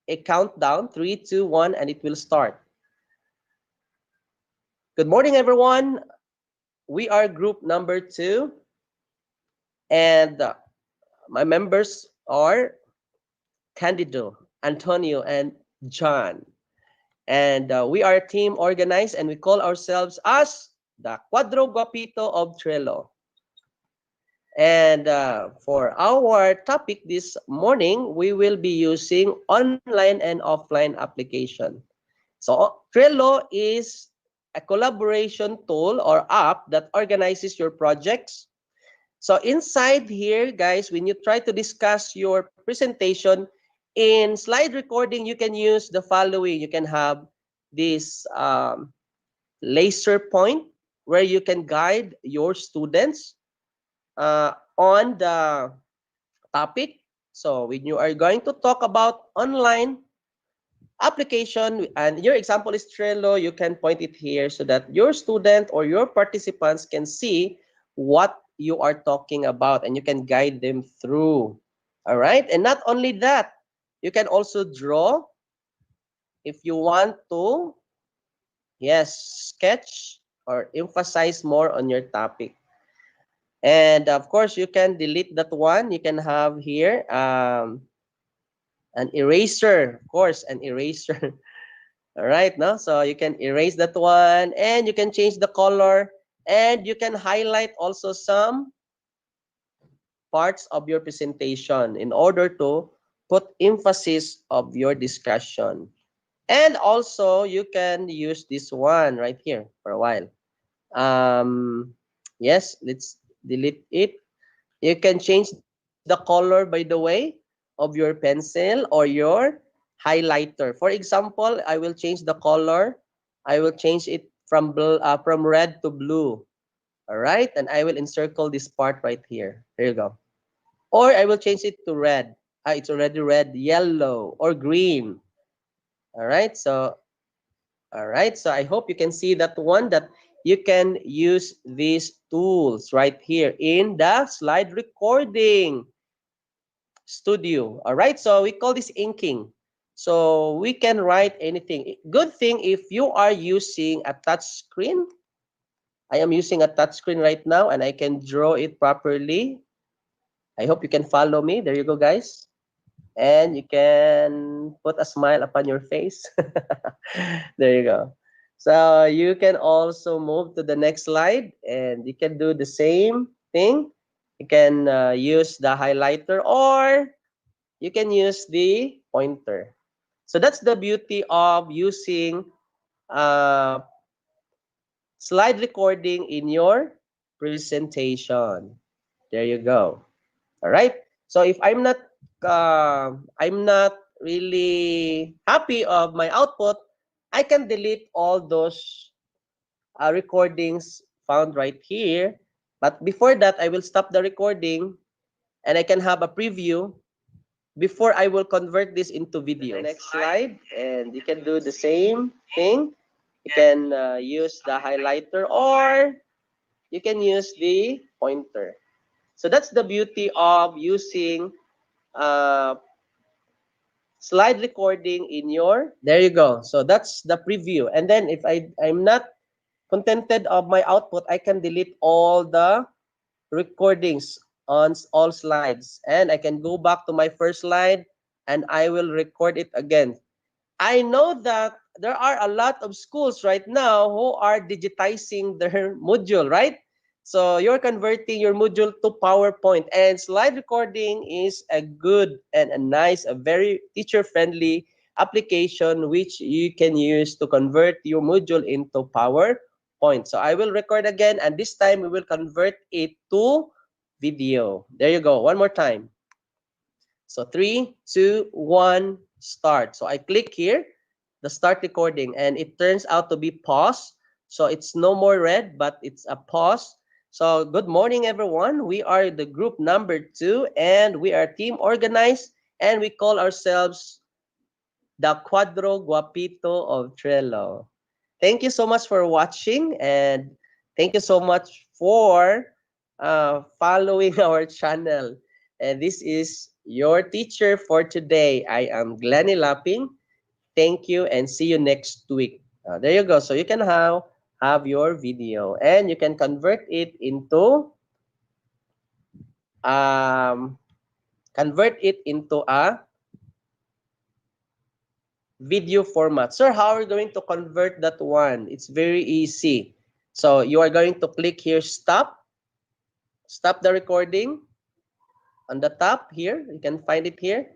a countdown, 3, 2, 1, and it will start. Good morning, everyone. We are group number 2, and my members are Candido, Antonio, and John. And we are team organized, and we call ourselves as the Cuadro Guapito of Trello. And for our topic this morning, we will be using online and offline application. So Trello is a collaboration tool or app that organizes your projects. So inside here, guys, when you try to discuss your presentation, in slide recording, you can use the following. You can have this laser point where you can guide your students on the topic. So when you are going to talk about online application, and your example is Trello, you can point it here so that your student or your participants can see what you are talking about and you can guide them through. All right. And not only that, you can also draw if you want to, yes, sketch or emphasize more on your topic. And of course, you can delete that one. You can have here an eraser, of course, an eraser. All right, no? So you can erase that one and you can change the color and you can highlight also some parts of your presentation in order to put emphasis of your discussion. And also you can use this one right here for a while. Yes, let's delete it. You can change the color, by the way, of your pencil or your highlighter. For example, I will change the color. I will change it from red to blue. All right, and I will encircle this part right here. There you go. Or I will change it to red. It's already red, yellow, or green. All right, so I hope you can see that one, that you can use these tools right here in the slide recording studio. All right, so we call this inking. So we can write anything. Good thing if you are using a touch screen. I am using a touch screen right now and I can draw it properly. I hope you can follow me. There you go, guys. And you can put a smile upon your face. There you go. So you can also move to the next slide and you can do the same thing. You can use the highlighter or you can use the pointer. So that's the beauty of using uh, slide recording in your presentation. There you go. All right. So if I'm not really happy of my output, I can delete all those recordings found right here. But before that, I will stop the recording and I can have a preview before I will convert this into video. The next slide, and you can do the same thing. You can use the highlighter or you can use the pointer. So that's the beauty of using uh, slide recording in your, there you go. So that's the preview. And then if I'm not contented of my output, I can delete all the recordings on all slides. And I can go back to my first slide and I will record it again. I know that there are a lot of schools right now who are digitizing their module, right? So you're converting your module to PowerPoint, and slide recording is a good and a nice, a very teacher-friendly application which you can use to convert your module into PowerPoint. So I will record again, and this time we will convert it to video. There you go. One more time. So 3, 2, 1, start. So I click here, the start recording, and it turns out to be pause. So it's no more red, but it's a pause. So good morning, everyone. We are the group number 2, and we are team organized, and we call ourselves the Cuadro Guapito of Trello. Thank you so much for watching, and thank you so much for following our channel. And this is your teacher for today. I am Glenny Lapping. Thank you, and see you next week. There you go. So you can have your video, and you can convert it into um, a video format. Sir, how are we going to convert that one? It's very easy. So you are going to click here, stop the recording on the top here. You can find it here.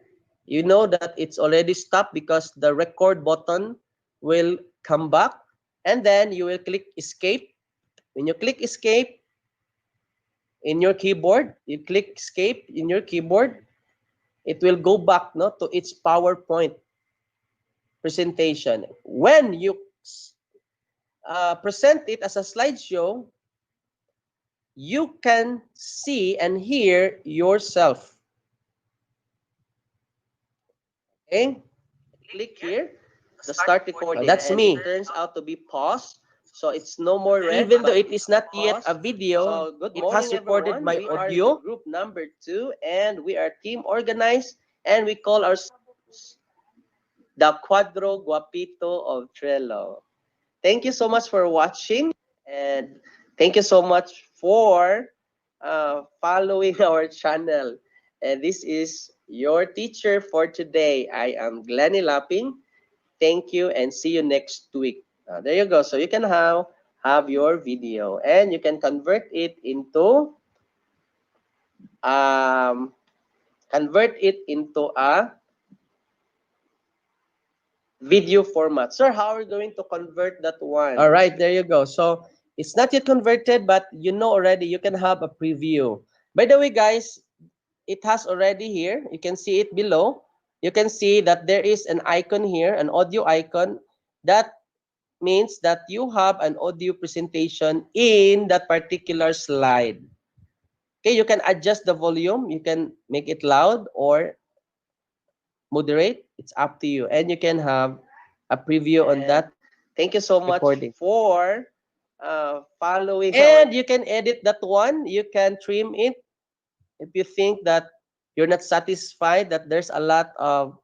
You know that it's already stopped because the record button will come back, and then you will click escape. When you click escape in your keyboard, you click escape in your keyboard, it will go back no, to its PowerPoint presentation. When you present it as a slideshow, you can see and hear yourself. Okay? Click here, the start recording. That's me. It turns out to be pause. So it's no more red. Even though it is not yet a video, so it has recorded my audio. Group number 2, and we are team organized, and we call ourselves the Cuadro Guapito of Trello. Thank you so much for watching, and thank you so much for following our channel. And this is your teacher for today. I am Glenny Lapping. Thank you, and see you next week. There you go. So you can have your video, and you can um, convert it into a video format. Sir, how are we going to convert that one? All right, there you go. So it's not yet converted, but you know already you can have a preview. By the way, guys, it has already here. You can see it below. You can see that there is an icon here, an audio icon. That means that you have an audio presentation in that particular slide. Okay, you can adjust the volume. You can make it loud or moderate. It's up to you. And you can have a preview on that. Thank you so much for following. And you can edit that one. You can trim it if you think that you're not satisfied, that there's a lot of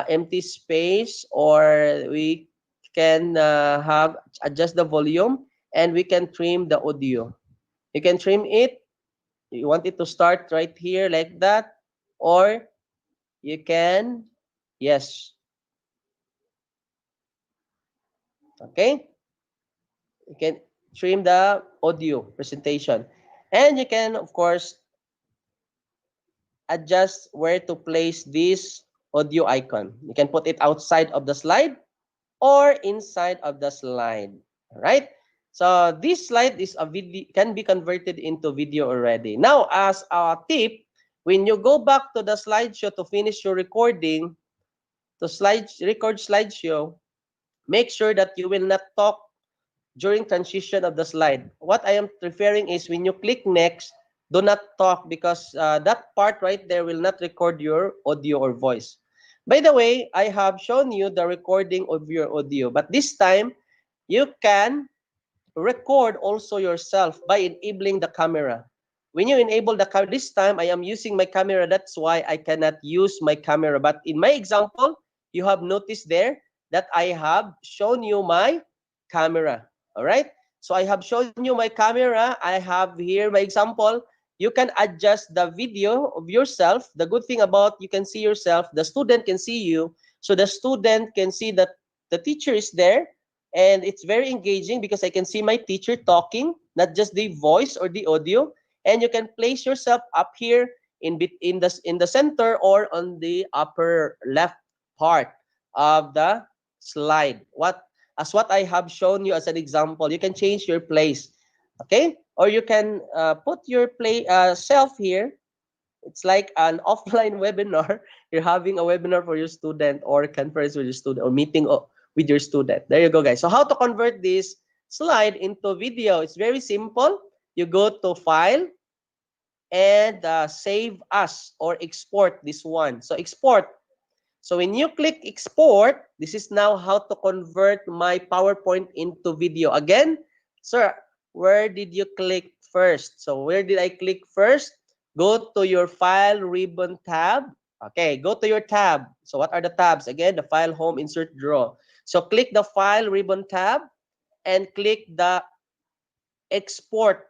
empty space, or we can have adjust the volume, and we can trim the audio. You can trim it. You want it to start right here like that, or you can, yes, okay, you can trim the audio presentation, and you can of course adjust where to place this audio icon. You can put it outside of the slide or inside of the slide. All right. So this slide is a video, can be converted into video already. Now, as a tip, when you go back to the slideshow to finish your recording, to record slideshow, make sure that you will not talk during transition of the slide. What I am referring is when you click next, do not talk because that part right there will not record your audio or voice. By the way, I have shown you the recording of your audio, but this time you can record also yourself by enabling the camera. When you enable the camera, this time I am using my camera, that's why I cannot use my camera. But in my example, you have noticed there that I have shown you my camera. All right? So I have shown you my camera. I have here my example. You can adjust the video of yourself. The good thing about you can see yourself, the student can see you. So the student can see that the teacher is there, and it's very engaging because I can see my teacher talking, not just the voice or the audio. And you can place yourself up here in the center or on the upper left part of the slide. What I have shown you as an example, you can change your place, okay? Or you can put your self here. It's like an offline webinar. You're having a webinar for your student or conference with your student or meeting with your student. There you go, guys. So how to convert this slide into video? It's very simple. You go to File and Save As or Export this one. So export. So when you click Export, this is now how to convert my PowerPoint into video. Again, sir, where did you click first? So where did I click first? Go to your File Ribbon tab. Okay, go to your tab. So what are the tabs? Again, the File, Home, Insert, Draw. So click the File Ribbon tab and click the Export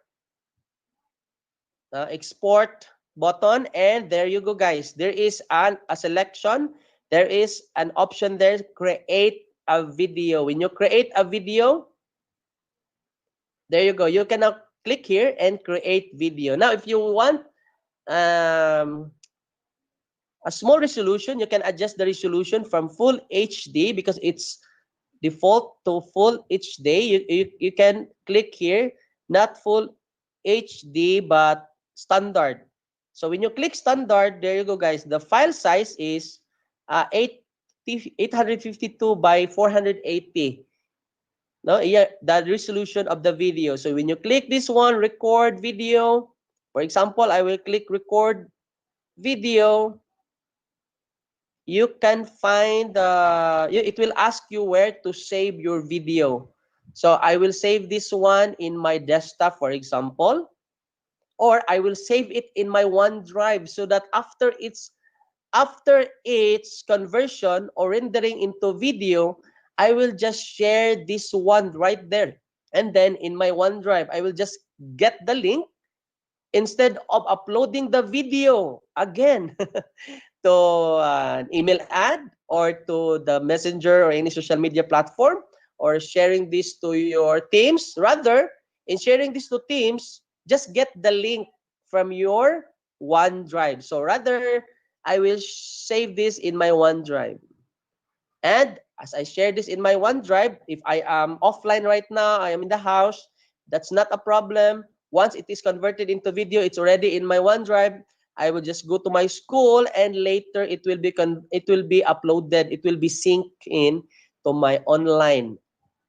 export button, and there you go, guys. There is a selection. There is an option there, create a video. When you create a video, there you go. You can now click here and create video. Now, if you want um, a small resolution, you can adjust the resolution from full HD because it's default to full HD. You can click here, not full HD, but standard. So when you click standard, there you go, guys. The file size is 852 by 480. No, yeah, the resolution of the video. So when you click this one, record video, for example, I will click record video. You can find it will ask you where to save your video. So I will save this one in my desktop, for example, or I will save it in my OneDrive so that after its conversion or rendering into video, I will just share this one right there. And then in my OneDrive, I will just get the link instead of uploading the video again to an email ad or to the messenger or any social media platform, or sharing this to your teams. Rather, in sharing this to teams, just get the link from your OneDrive. So rather, I will save this in my OneDrive. And as I share this in my OneDrive, if I am offline right now, I am in the house, that's not a problem. Once it is converted into video, it's already in my OneDrive. I will just go to my school, and later it will be uploaded. It will be synced in to my online,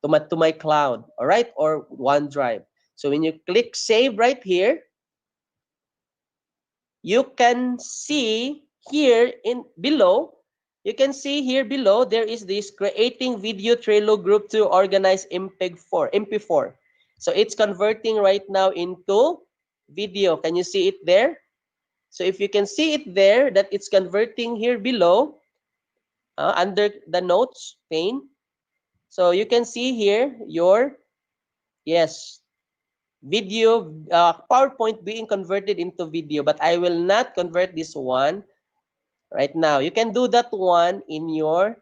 to my cloud, all right, or OneDrive. So when you click save right here, you can see here in below, you can see here below, there is this creating video Trello group to organize MP4. So it's converting right now into video. Can you see it there? So if you can see it there, that it's converting here below under the notes pane. So you can see here your, yes, video PowerPoint being converted into video, but I will not convert this one right now. You can do that one in your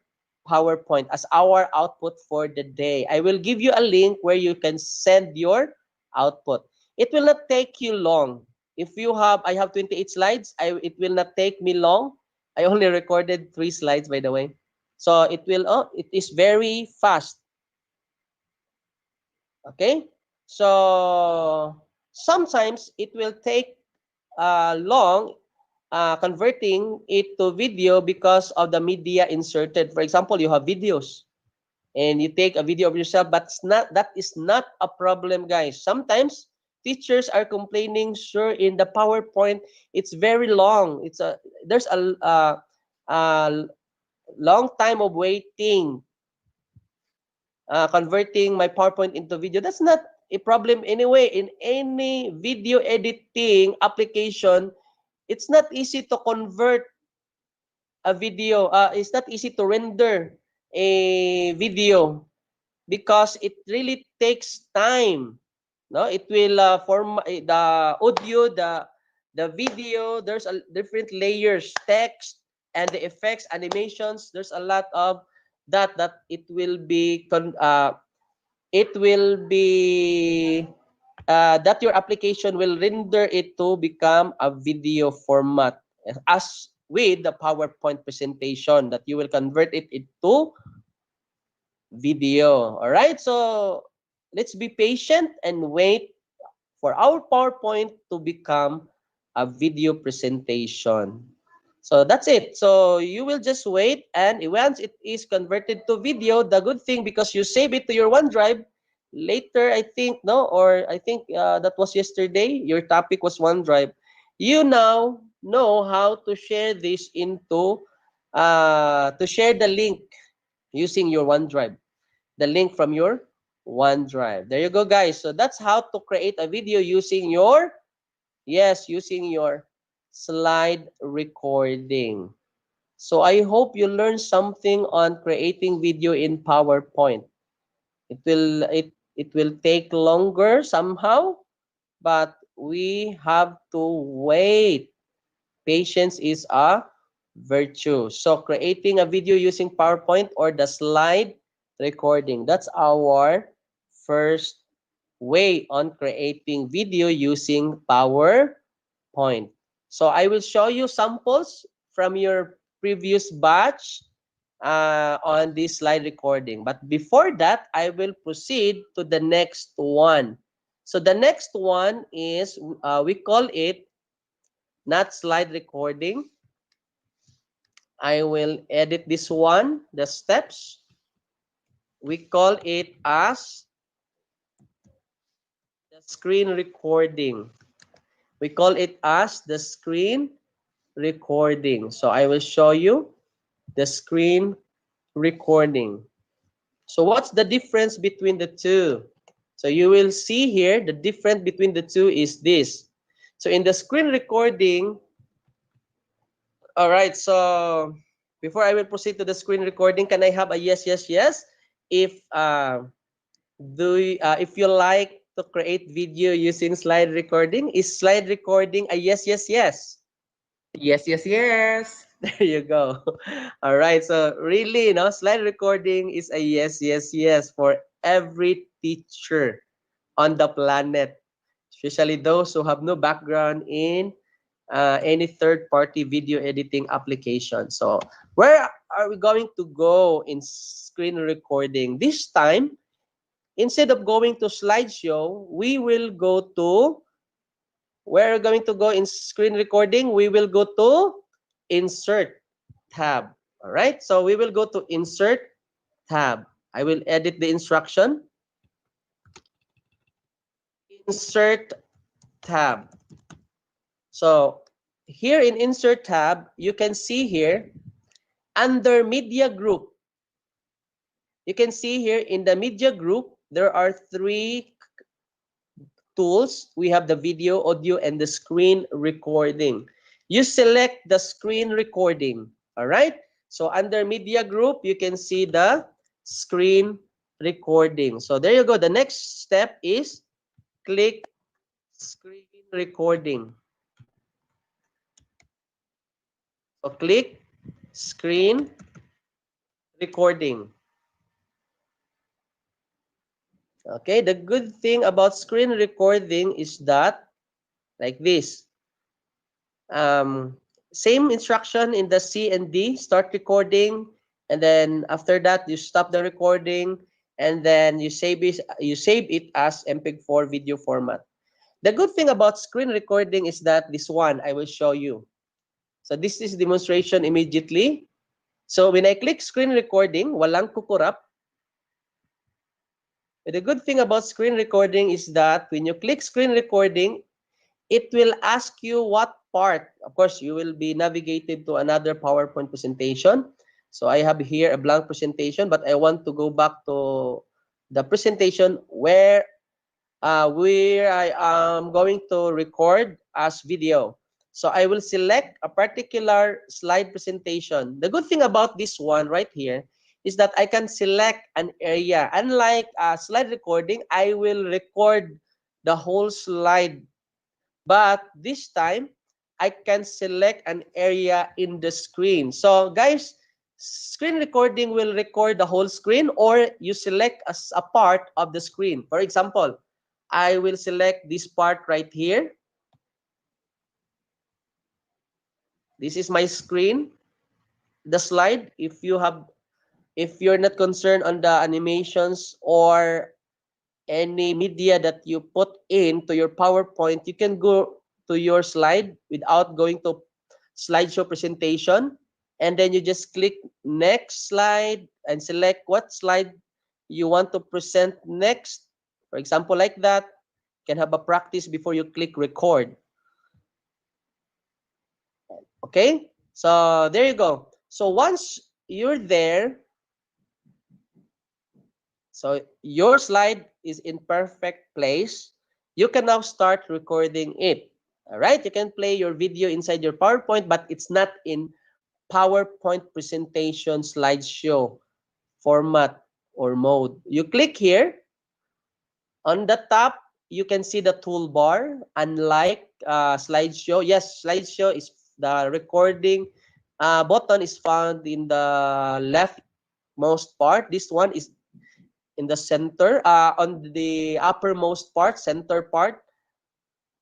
PowerPoint as our output for the day. I will give you a link where you can send your output. It will not take you long. If you have, I have 28 slides, it will not take me long. I only recorded 3 slides, by the way. So it will, oh, it is very fast. Okay? So sometimes it will take long converting it to video because of the media inserted. For example, you have videos and you take a video of yourself, but that is not a problem, guys. Sometimes teachers are complaining, sure, in the PowerPoint it's very long. There's a long time of waiting, converting my PowerPoint into video. That's not a problem anyway. In any video editing application, it's not easy to convert a video. It's not easy to render a video because it really takes time. No, it will form the audio, the video. There's a different layers, text, and the effects, animations. There's a lot of that it will be that your application will render it to become a video format, as with the PowerPoint presentation, that you will convert it into video. All right, so let's be patient and wait for our PowerPoint to become a video presentation. So that's it. So you will just wait, and once it is converted to video, the good thing, because you save it to your OneDrive, later, I think, no, or I think that was yesterday, your topic was OneDrive. You now know how to share this into, to share the link using your OneDrive, the link from your OneDrive. There you go, guys. So that's how to create a video using your, yes, using your slide recording. So I hope you learned something on creating video in PowerPoint. It will take longer somehow, but we have to wait. Patience is a virtue. So creating a video using PowerPoint or the slide recording, that's our first way on creating video using PowerPoint. So I will show you samples from your previous batch on this slide recording. But before that, I will proceed to the next one. So the next one is, we call it not slide recording. I will edit this one, the steps. We call it as the screen recording. We call it as the screen recording. So I will show you the screen recording. So what's the difference between the two? So you will see here, the difference between the two is this. So in the screen recording, all right, so before I will proceed to the screen recording, can I have a yes, yes, yes? If if you like to create video using slide recording, is slide recording a yes, yes, yes? Yes, yes, yes. There you go. All right, so really, slide recording is a yes, yes, yes for every teacher on the planet, especially those who have no background in any third-party video editing application. So where are we going to go in screen recording? This time, instead of going to slideshow, we will go to, where are we going to go in screen recording? We will go to insert tab. All right, so we will go to insert tab. I will edit the instruction. Insert tab. So here in insert tab, you can see here under media group. You can see here in the media group, there are 3 tools. We have the video, audio, and the screen recording. You select the screen recording. All right. So under media group, you can see the screen recording. So there you go. The next step is click screen recording. So click screen recording. Okay, the good thing about screen recording is that, like this, Same instruction in the C and D, start recording, and then after that you stop the recording, and then you save it as MPEG-4 video format. The good thing about screen recording is that this one I will show you. So this is demonstration immediately. So when I click screen recording, walang kukurap. The good thing about screen recording is that when you click screen recording, it will ask you what part. Of course, you will be navigated to another PowerPoint presentation. So I have here a blank presentation, but I want to go back to the presentation where I am going to record as video. So I will select a particular slide presentation. The good thing about this one right here is that I can select an area. Unlike slide recording, I will record the whole slide. But this time, I can select an area in the screen. So guys, screen recording will record the whole screen, or you select as a part of the screen. For example, I will select this part right here. This is my screen, the slide. If you're not concerned on the animations or any media that you put into your PowerPoint, you can go to your slide without going to slideshow presentation. And then you just click next slide and select what slide you want to present next. For example, like that. You can have a practice before you click record. Okay, so there you go. So once you're there, so your slide is in perfect place, you can now start recording it. All right, you can play your video inside your PowerPoint, but it's not in PowerPoint presentation slideshow format or mode. You click here. On the top, you can see the toolbar. Unlike slideshow, yes, slideshow is the recording button is found in the leftmost part. This one is in the center, on the uppermost part, center part.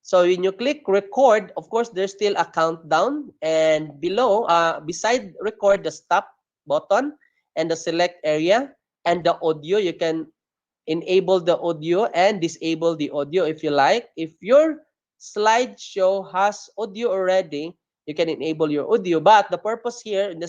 So when you click record, of course, there's still a countdown. And below, beside record, the stop button and the select area and the audio, you can enable the audio and disable the audio if you like. If your slideshow has audio already, you can enable your audio. But the purpose here in the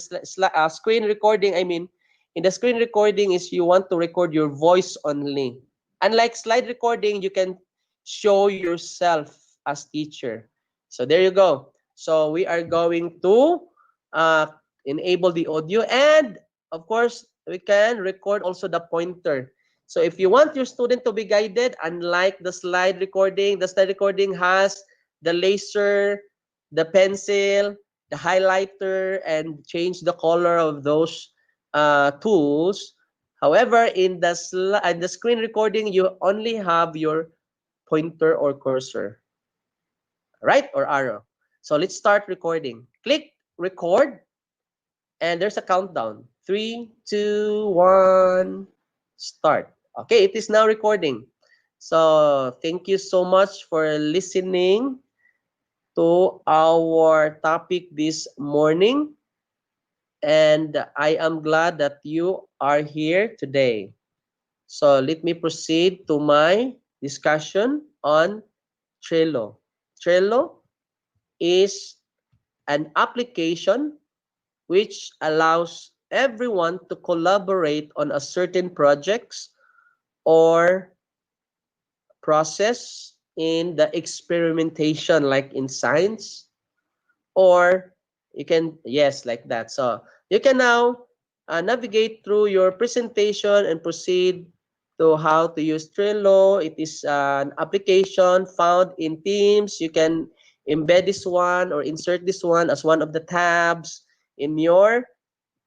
screen recording, in the screen recording is you want to record your voice only. Unlike slide recording, you can show yourself as teacher. So there you go. So we are going to uh, enable the audio, and of course, we can record also the pointer. So if you want your student to be guided, unlike the slide recording has the laser, the pencil, the highlighter, and change the color of those tools. However, in the screen recording, you only have your pointer or cursor, right? Or arrow. So let's start recording. Click record, and there's a countdown. 3, 2, 1, start. Okay, it is now recording. So thank you so much for listening to our topic this morning. And I am glad that you are here today. So let me proceed to my discussion on Trello. Trello is an application which allows everyone to collaborate on a certain projects or process in the experimentation, like in science, or you can, yes, like that. So you can now navigate through your presentation and proceed to how to use Trello. It is an application found in Teams. You can embed this one or insert this one as one of the tabs in your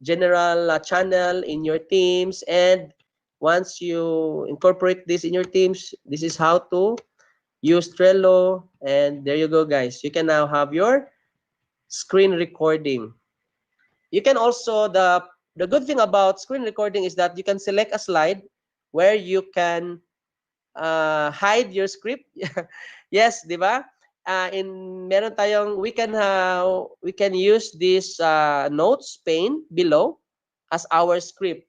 general channel in your Teams. And once you incorporate this in your Teams, this is how to use Trello. And there you go, guys. You can now have your screen recording. You can also, the good thing about screen recording is that you can select a slide where you can hide your script. Yes, di ba? meron tayong we can use this notes pane below as our script.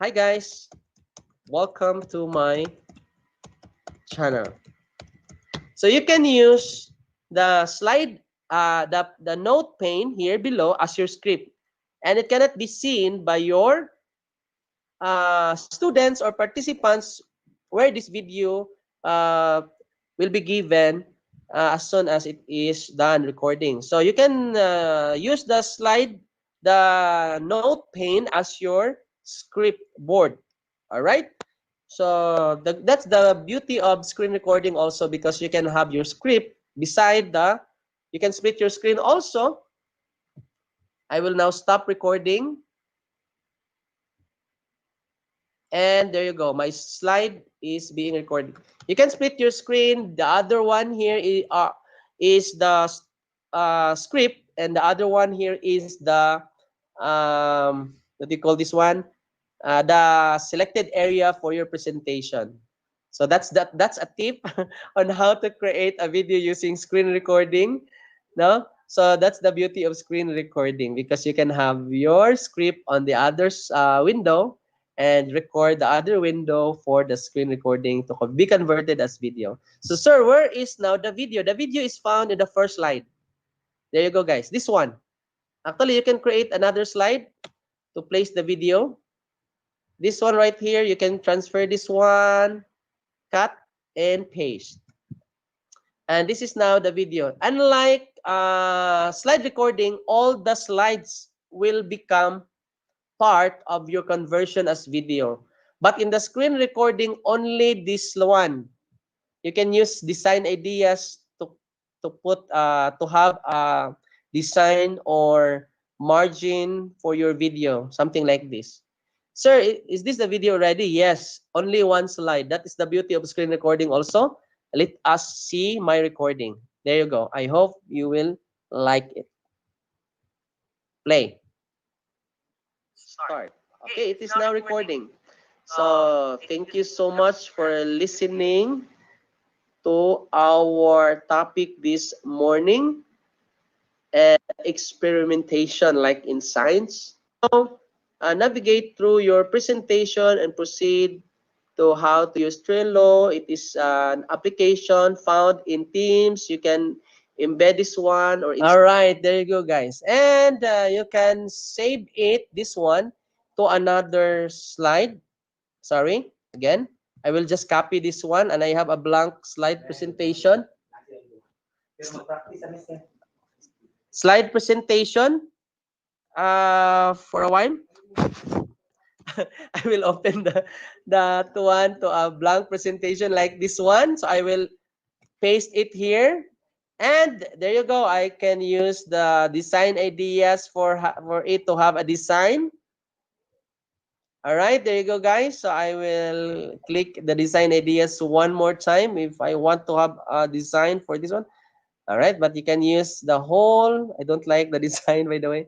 Hi guys, welcome to my channel. So you can use the slide, the note pane here below as your script, and it cannot be seen by your students or participants where this video uh, will be given as soon as it is done recording. So you can use the note pane as your script board. All right. So that's the beauty of screen recording also, because you can have your script beside you can split your screen also. I will now stop recording. And there you go. My slide is being recorded. You can split your screen. The other one here is the script, and the other one here is the what do you call this one? The selected area for your presentation. So that's a tip on how to create a video using screen recording. No? So that's the beauty of screen recording, because you can have your script on the other window and record the other window for the screen recording to be converted as video. So sir, where is now the video? The video is found in the first slide. There you go guys. This one. Actually, you can create another slide to place the video. This one right here, you can transfer this one, cut and paste. And this is now the video. Unlike slide recording, all the slides will become part of your conversion as video. But in the screen recording, only this one. You can use design ideas to have a design or margin for your video, something like this. Sir, is this the video ready? Yes, only one slide. That is the beauty of screen recording also. Let us see my recording. There you go. I hope you will like it. Play. Start. Okay, it is now recording. So thank you so much for listening to our topic this morning, and experimentation like in science. Now, navigate through your presentation and proceed to how to use Trello. It is an application found in Teams. You can embed this one or all right, there you go guys, and you can save this one to another slide. Sorry, again, I will just copy this one, and I have a blank slide presentation. Slide presentation for a while. I will open the one to a blank presentation like this one. So I will paste it here. And there you go. I can use the design ideas for it to have a design. All right, there you go, guys. So I will click the design ideas one more time if I want to have a design for this one. All right, but you can use the whole. I don't like the design, by the way.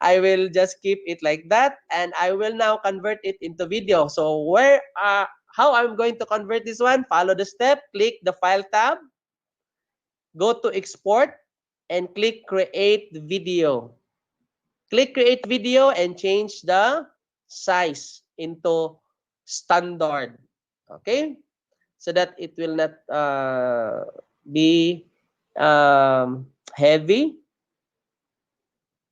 I will just keep it like that, and I will now convert it into video. So how I'm going to convert this one? Follow the step. Click the File tab. Go to Export, and click Create Video. Click Create Video and change the size into standard. Okay, so that it will not be heavy.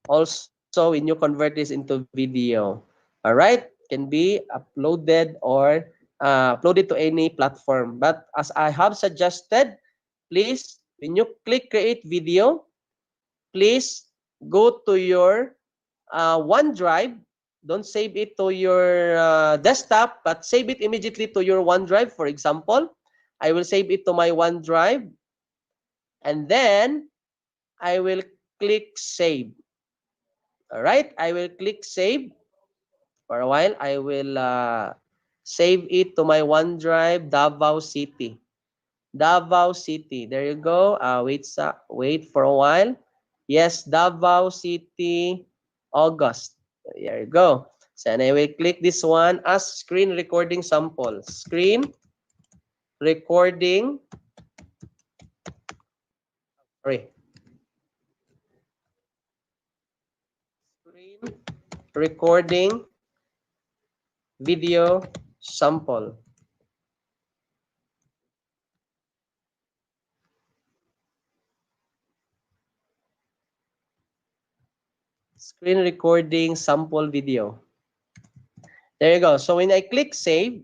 Also, when you convert this into video, all right, can be uploaded or uploaded to any platform. But as I have suggested, please, when you click create video, please go to your OneDrive. Don't save it to your desktop, but save it immediately to your OneDrive. For example, I will save it to my OneDrive, and then I will click save. All right, I will click save. For a while, I will save it to my OneDrive, Davao City. Davao City. There you go. Wait for a while. Yes, Davao City, August. There you go. So, and I will click this one as screen recording sample. Screen recording Screen recording video sample. Screen recording sample video. There you go. So when I click save,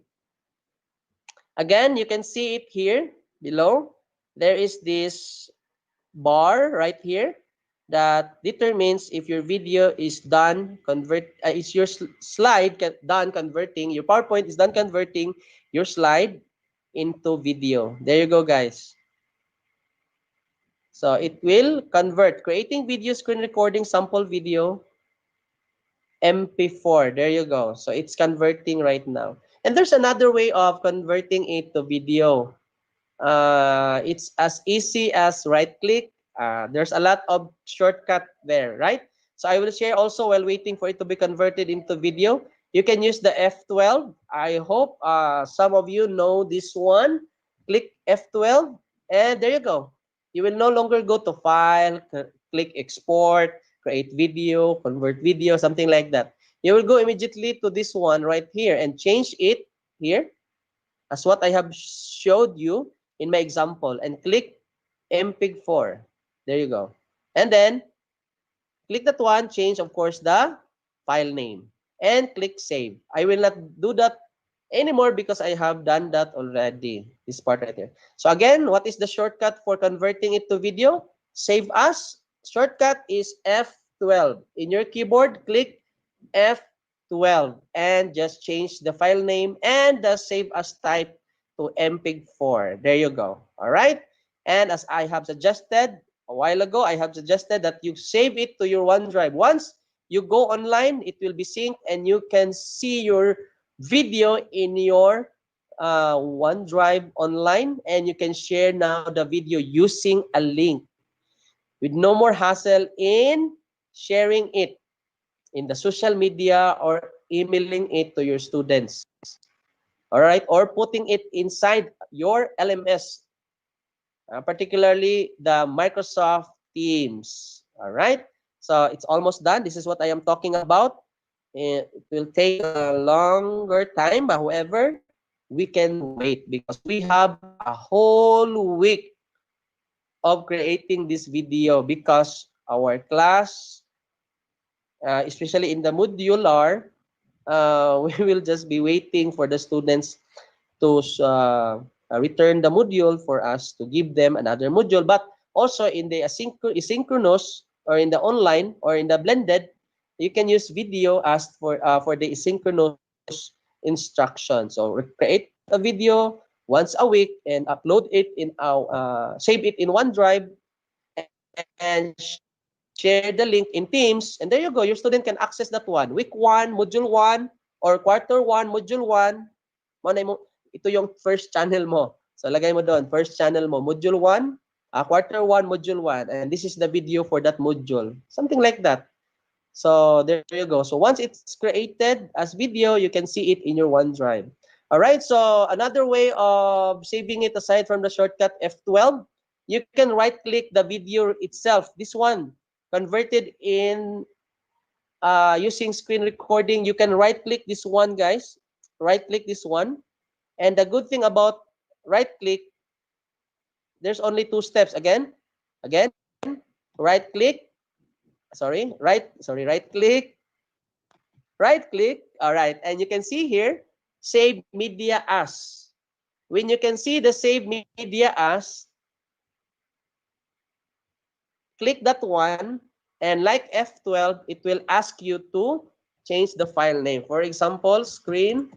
again, you can see it here below. There is this bar right here that determines if your video is done is your slide done converting, your PowerPoint is done converting your slide into video. There you go, guys. So it will convert creating video screen recording sample video MP4. There you go. So it's converting right now. And there's another way of converting it to video. It's as easy as right click. There's a lot of shortcut there, right? So I will share also while waiting for it to be converted into video. You can use the F12. I hope some of you know this one. Click F12 and there you go. You will no longer go to file, click export, create video, convert video, something like that. You will go immediately to this one right here and change it here as what I have showed you in my example and click MPEG-4. There you go. And then click that one, change of course the file name and click save. I will not do that anymore because I have done that already. This part right here. So again, what is the shortcut for converting it to video? Save as. Shortcut is F12. In your keyboard, click F12 and just change the file name and the save as type to MPEG-4. There you go. All right. And as I have suggested a while ago, I have suggested that you save it to your OneDrive. Once you go online, it will be synced and you can see your video in your OneDrive online, and you can share now the video using a link with no more hassle in sharing it in the social media or emailing it to your students. All right, or putting it inside your LMS, particularly the Microsoft Teams. All right, so it's almost done. This is what I am talking about. It will take a longer time, but however, we can wait because we have a whole week of creating this video because our class, especially in the modular, we will just be waiting for the students to return the module for us to give them another module. But also in the asynchronous or in the online or in the blended, you can use video as for the asynchronous instruction. So create a video once a week and upload it in our save it in OneDrive and share the link in Teams. And there you go. Your student can access that one. Week 1, Module 1, or Quarter 1, Module 1. Ito yung first channel mo. So, lagay mo doon. First channel mo. Module 1, Quarter 1, Module 1. And this is the video for that module. Something like that. So, there you go. So, once it's created as video, you can see it in your OneDrive. All right. So, another way of saving it aside from the shortcut F12, you can right-click the video itself. This one, converted in using screen recording. You can right-click this one, guys. Right-click this one. And the good thing about right-click, there's only 2 steps. Again, right-click. Right-click. All right. And you can see here, save media as. When you can see the save media as, click that one. And like F12, it will ask you to change the file name. For example, screen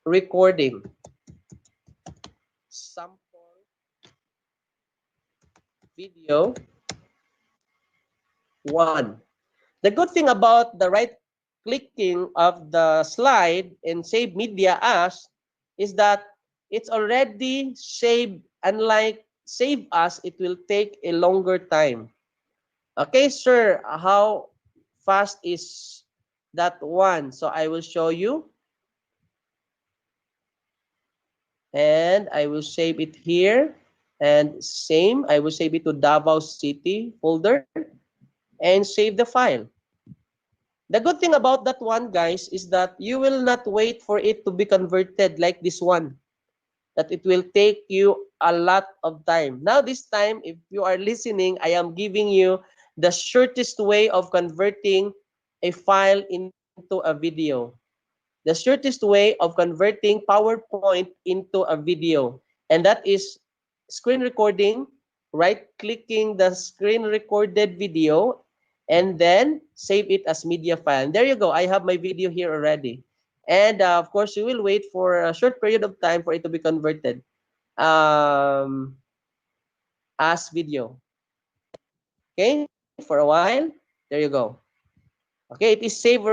recording. Sample video 1. The good thing about the right clicking of the slide and save media as is that it's already saved. Unlike save as, it will take a longer time. Okay, sir, how fast is that one? So I will show you. And I will save it here. And same, I will save it to Davao City folder and save the file. The good thing about that one, guys, is that you will not wait for it to be converted like this one, that it will take you a lot of time. Now, this time, if you are listening, I am giving you the shortest way of converting a file into a video. The shortest way of converting PowerPoint into a video, and that is screen recording, right-clicking the screen recorded video, and then save it as media file. And there you go. I have my video here already. And of course, you will wait for a short period of time for it to be converted as video. Okay, for a while. There you go. Okay, it is saved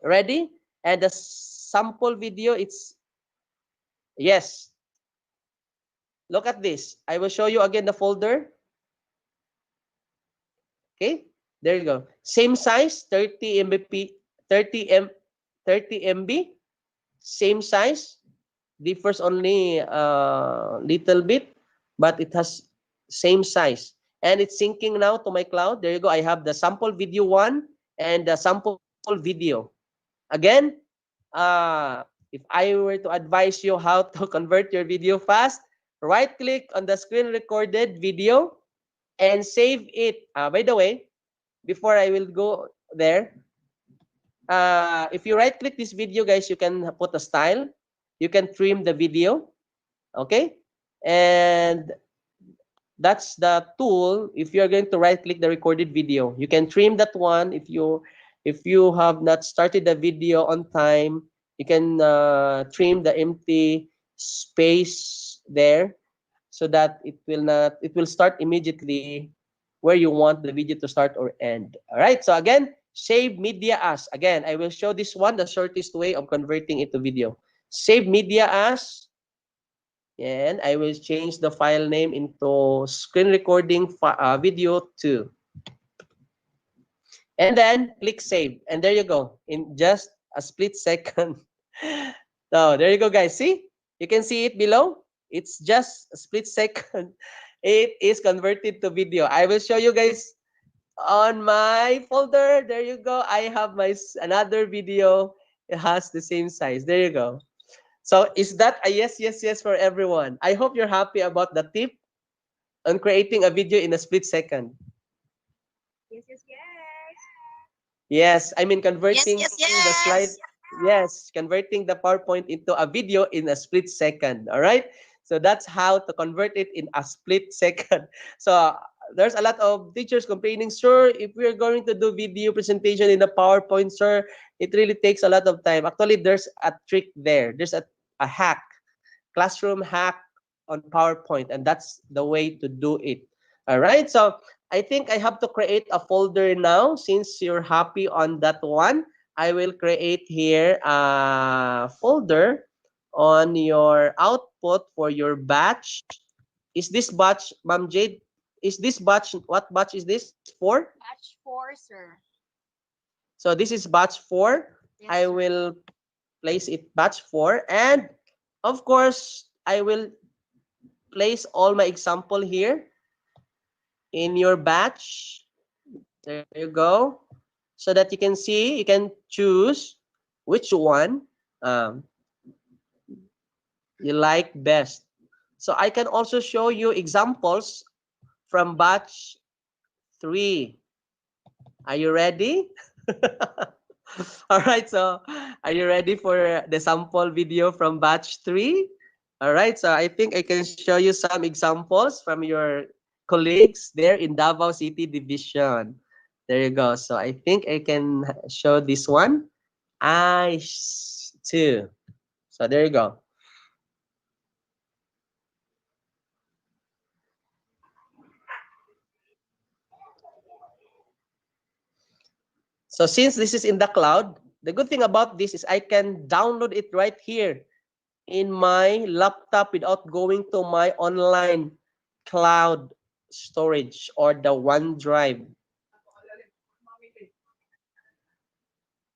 ready. And the sample video, it's, yes, look at this. I will show you again the folder. Okay, there you go. Same size, 30 MB, 30 M, 30 MB, same size. Differs only a little bit, but it has same size. And it's syncing now to my cloud. There you go. I have the sample video one and the sample video. Again, if I were to advise you how to convert your video fast, right click on the screen recorded video and save it. By the way, before I will go there, if you right click this video, guys, you can put a style. You can trim the video. Okay. And that's the tool. If you're going to right click the recorded video, you can trim that one. If you have not started the video on time, you can trim the empty space there, so that it will start immediately where you want the video to start or end. All right, so again, save media as. Again, I will show this one, the shortest way of converting it to video. Save media as, and I will change the file name into screen recording video 2. And then click save. And there you go, in just a split second. So there you go, guys. See? You can see it below. It's just a split second. It is converted to video. I will show you guys on my folder. There you go. I have my another video. It has the same size. There you go. So is that a yes, yes, yes for everyone? I hope you're happy about the tip on creating a video in a split second. Yes, yes, yes. Yes, I mean Yes, converting yes, the slide. yes. Yes, converting the PowerPoint into a video in a split second. All right. So that's how to convert it in a split second. So there's a lot of teachers complaining, sir, if we're going to do video presentation in the PowerPoint, sir, it really takes a lot of time. Actually, there's a trick there. There's a hack, classroom hack on PowerPoint, and that's the way to do it. All right. So I think I have to create a folder now since you're happy on that one. I will create here a folder on your output for your batch. Is this batch, Ma'am Jade? Is this batch, what batch is this for? Batch 4, sir. So this is batch 4. Yes, I sir. will place it batch 4. And of course, I will place all my example here in your batch. There you go. So that you can see, you can choose which one um, you like best. So I can also show you examples from batch 3. Are you ready? All right, so are you ready for the sample video from batch 3? All right, so I think I can show you some examples from your colleagues there in Davao City Division. There you go. So I think I can show this one. I too. So there you go. So since this is in the cloud, the good thing about this is I can download it right here in my laptop without going to my online cloud storage or the OneDrive.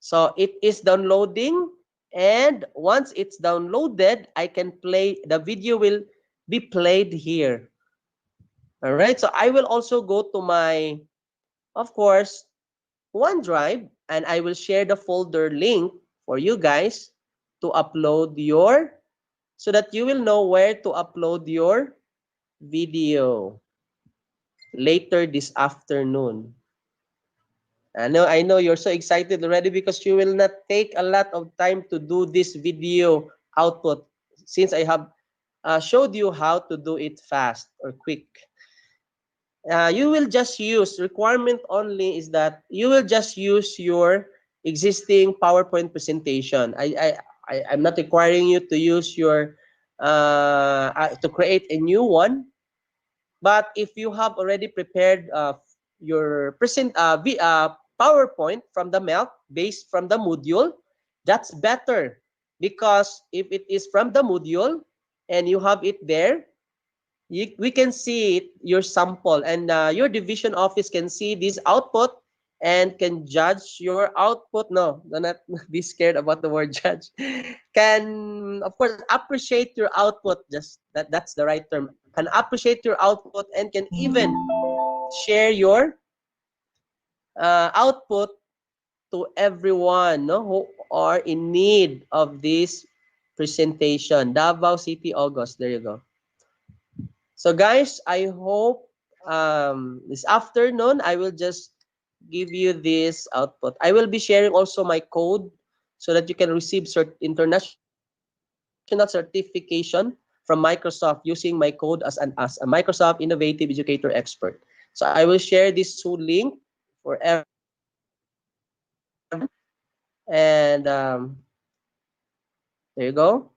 So it is downloading, and once it's downloaded, I can play, the video will be played here. All right, so I will also go to my, of course, OneDrive, and I will share the folder link for you guys to upload your, so that you will know where to upload your video later this afternoon. I know you're so excited already because you will not take a lot of time to do this video output since I have showed you how to do it fast or quick. You will just use, requirement only is that you will just use your existing PowerPoint presentation. I'm not requiring you to use your to create a new one. But if you have already prepared your PowerPoint from the MELC based from the module, that's better, because if it is from the module and you have it there, we can see it, your sample, and your division office can see this output and can judge your output. No, do not be scared about the word judge. Can, of course, appreciate your output. Just that's the right term. Can appreciate your output and can even share your output to everyone, no, who are in need of this presentation. Davao City, August. There you go. So guys, I hope this afternoon I will just give you this output. I will be sharing also my code so that you can receive international certification from Microsoft using my code as a Microsoft Innovative Educator Expert. So I will share this Zoom link for everyone, and there you go.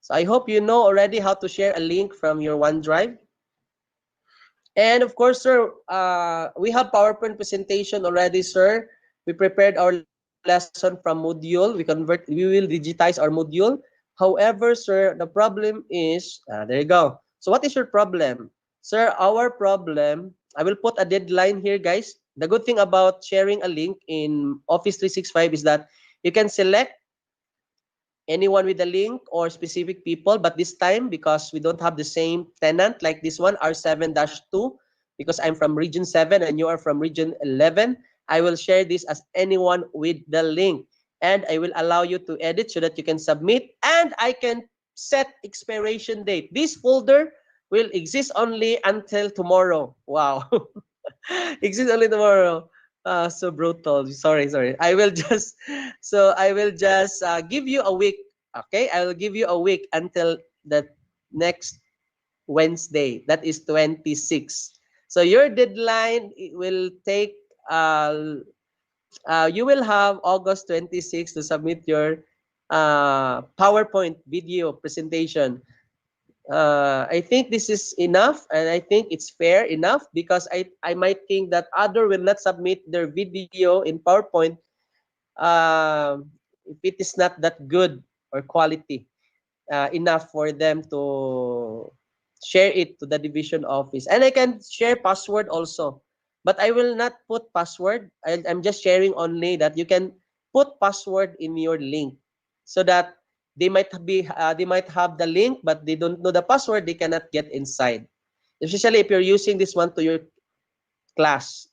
So I hope you know already how to share a link from your OneDrive. And of course, sir, we have PowerPoint presentation already, sir. We prepared our lesson from module. We will digitize our module. However, sir, the problem is, there you go. So what is your problem? Sir, our problem, I will put a deadline here, guys. The good thing about sharing a link in Office 365 is that you can select anyone with a link or specific people, but this time, because we don't have the same tenant like this one, R7-2, because I'm from region 7 and you are from region 11, I will share this as anyone with the link, and I will allow you to edit so that you can submit, and I can set expiration date. This folder will exist only until tomorrow. Wow. Exist only tomorrow. So brutal. Sorry. I will just give you a week. Okay, I will give you a week until the next Wednesday. That is 26. So your deadline will take. You will have August 26 to submit your PowerPoint video presentation. I think this is enough, and I think it's fair enough, because I might think that other will not submit their video in PowerPoint if it is not that good or quality enough for them to share it to the division office. And I can share password also, but I will not put password. I'm just sharing only that you can put password in your link, so that they might have the link, but they don't know the password. They cannot get inside. Especially if you're using this one to your class.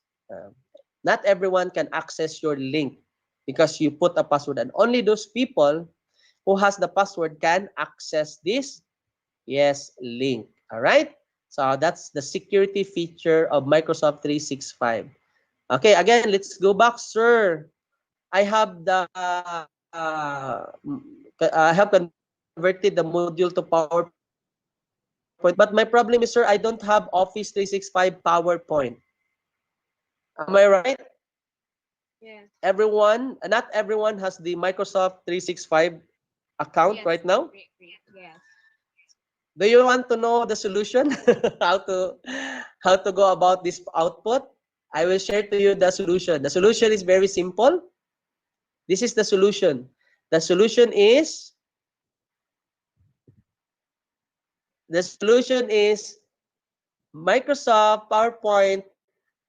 Not everyone can access your link because you put a password, and only those people who has the password can access this link. All right. So that's the security feature of Microsoft 365. Okay, again, let's go back, sir. I have I have converted the module to PowerPoint, but my problem is, sir, I don't have Office 365 PowerPoint. Am I right? Yes. Not everyone has the Microsoft 365 account Yes. right now. Yes. Do you want to know the solution? how to how to go about this output? I will share to you the solution. The solution is very simple. This is the solution. The solution is Microsoft PowerPoint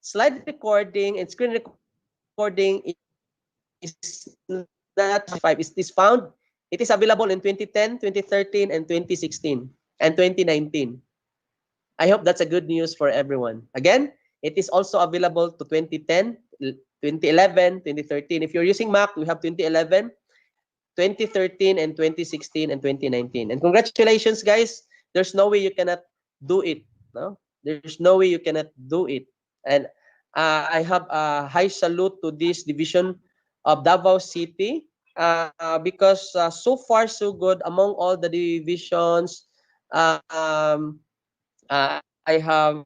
slide recording and screen recording is not Office 365. It is found. It is available in 2010, 2013, and 2016, and 2019. I hope that's a good news for everyone. Again, it is also available to 2010, 2011, 2013. If you're using Mac, we have 2011, 2013, and 2016, and 2019. And congratulations, guys. There's no way you cannot do it. No, there's no way you cannot do it. And I have a high salute to this division of Davao City because so far so good among all the divisions. Um, I have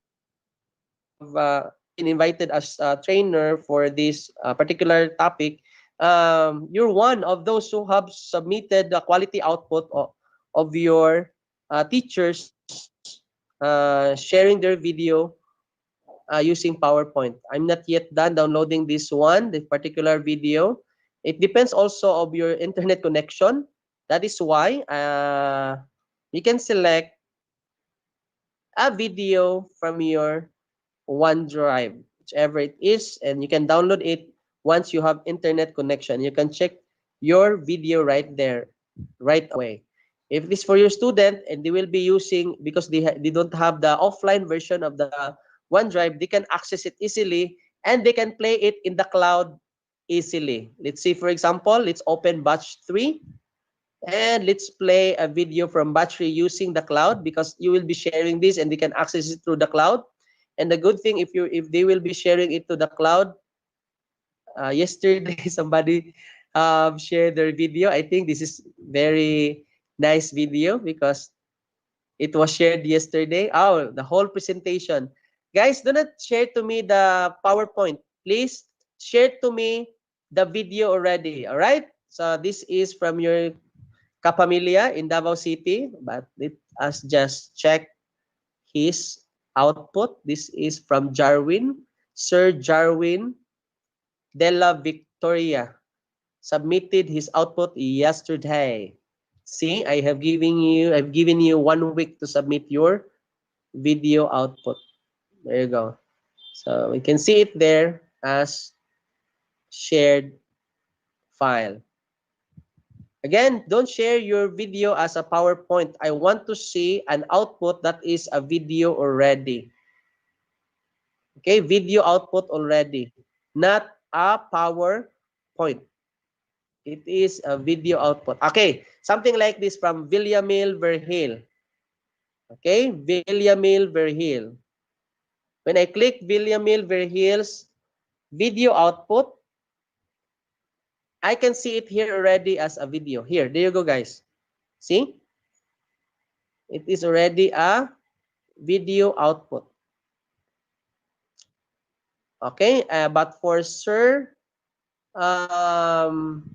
been invited as a trainer for this particular topic. You're one of those who have submitted the quality output of your teachers sharing their video using PowerPoint. I'm not yet done downloading this one, the particular video. It depends also of your internet connection. That is why you can select a video from your OneDrive, whichever it is, and you can download it once you have internet connection. You can check your video right there, right away. If it is for your student and they will be using, because they don't have the offline version of the OneDrive, they can access it easily and they can play it in the cloud easily. Let's see, for example, let's open batch 3 and let's play a video from battery using the cloud, because you will be sharing this and they can access it through the cloud. And the good thing, if they will be sharing it to the cloud, yesterday somebody shared their video. I think this is very nice video because it was shared yesterday. Oh, the whole presentation. Guys, do not share to me the PowerPoint. Please share to me the video already. All right. So this is from your Kapamilya in Davao City, but let us just check his output. This is from Jarwin, Sir Jarwin Della Victoria. Submitted his output yesterday. See, I've given you 1 week to submit your video output. There you go. So we can see it there as shared file. Again, don't share your video as a PowerPoint. I want to see an output that is a video already. Okay, video output already, not a PowerPoint. It is a video output. Okay, something like this from Villamil Verhil. Okay, Villamil Verhil. When I click Villamil Verhil's video output, I can see it here already as a video. Here, there you go, guys. See? It is already a video output. Okay, but for Sir, um,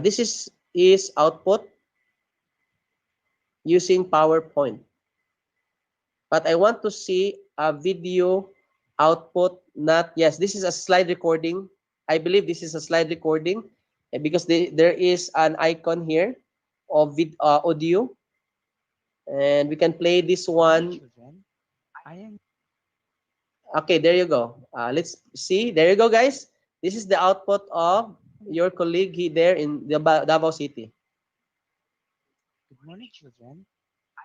this is output using PowerPoint. But I want to see a video output, not, yes, this is a slide recording. I believe this is a slide recording because there is an icon here of audio, and we can play this one. Okay, there you go. Let's see. There you go, guys. This is the output of your colleague there in Davao City. Good morning, children.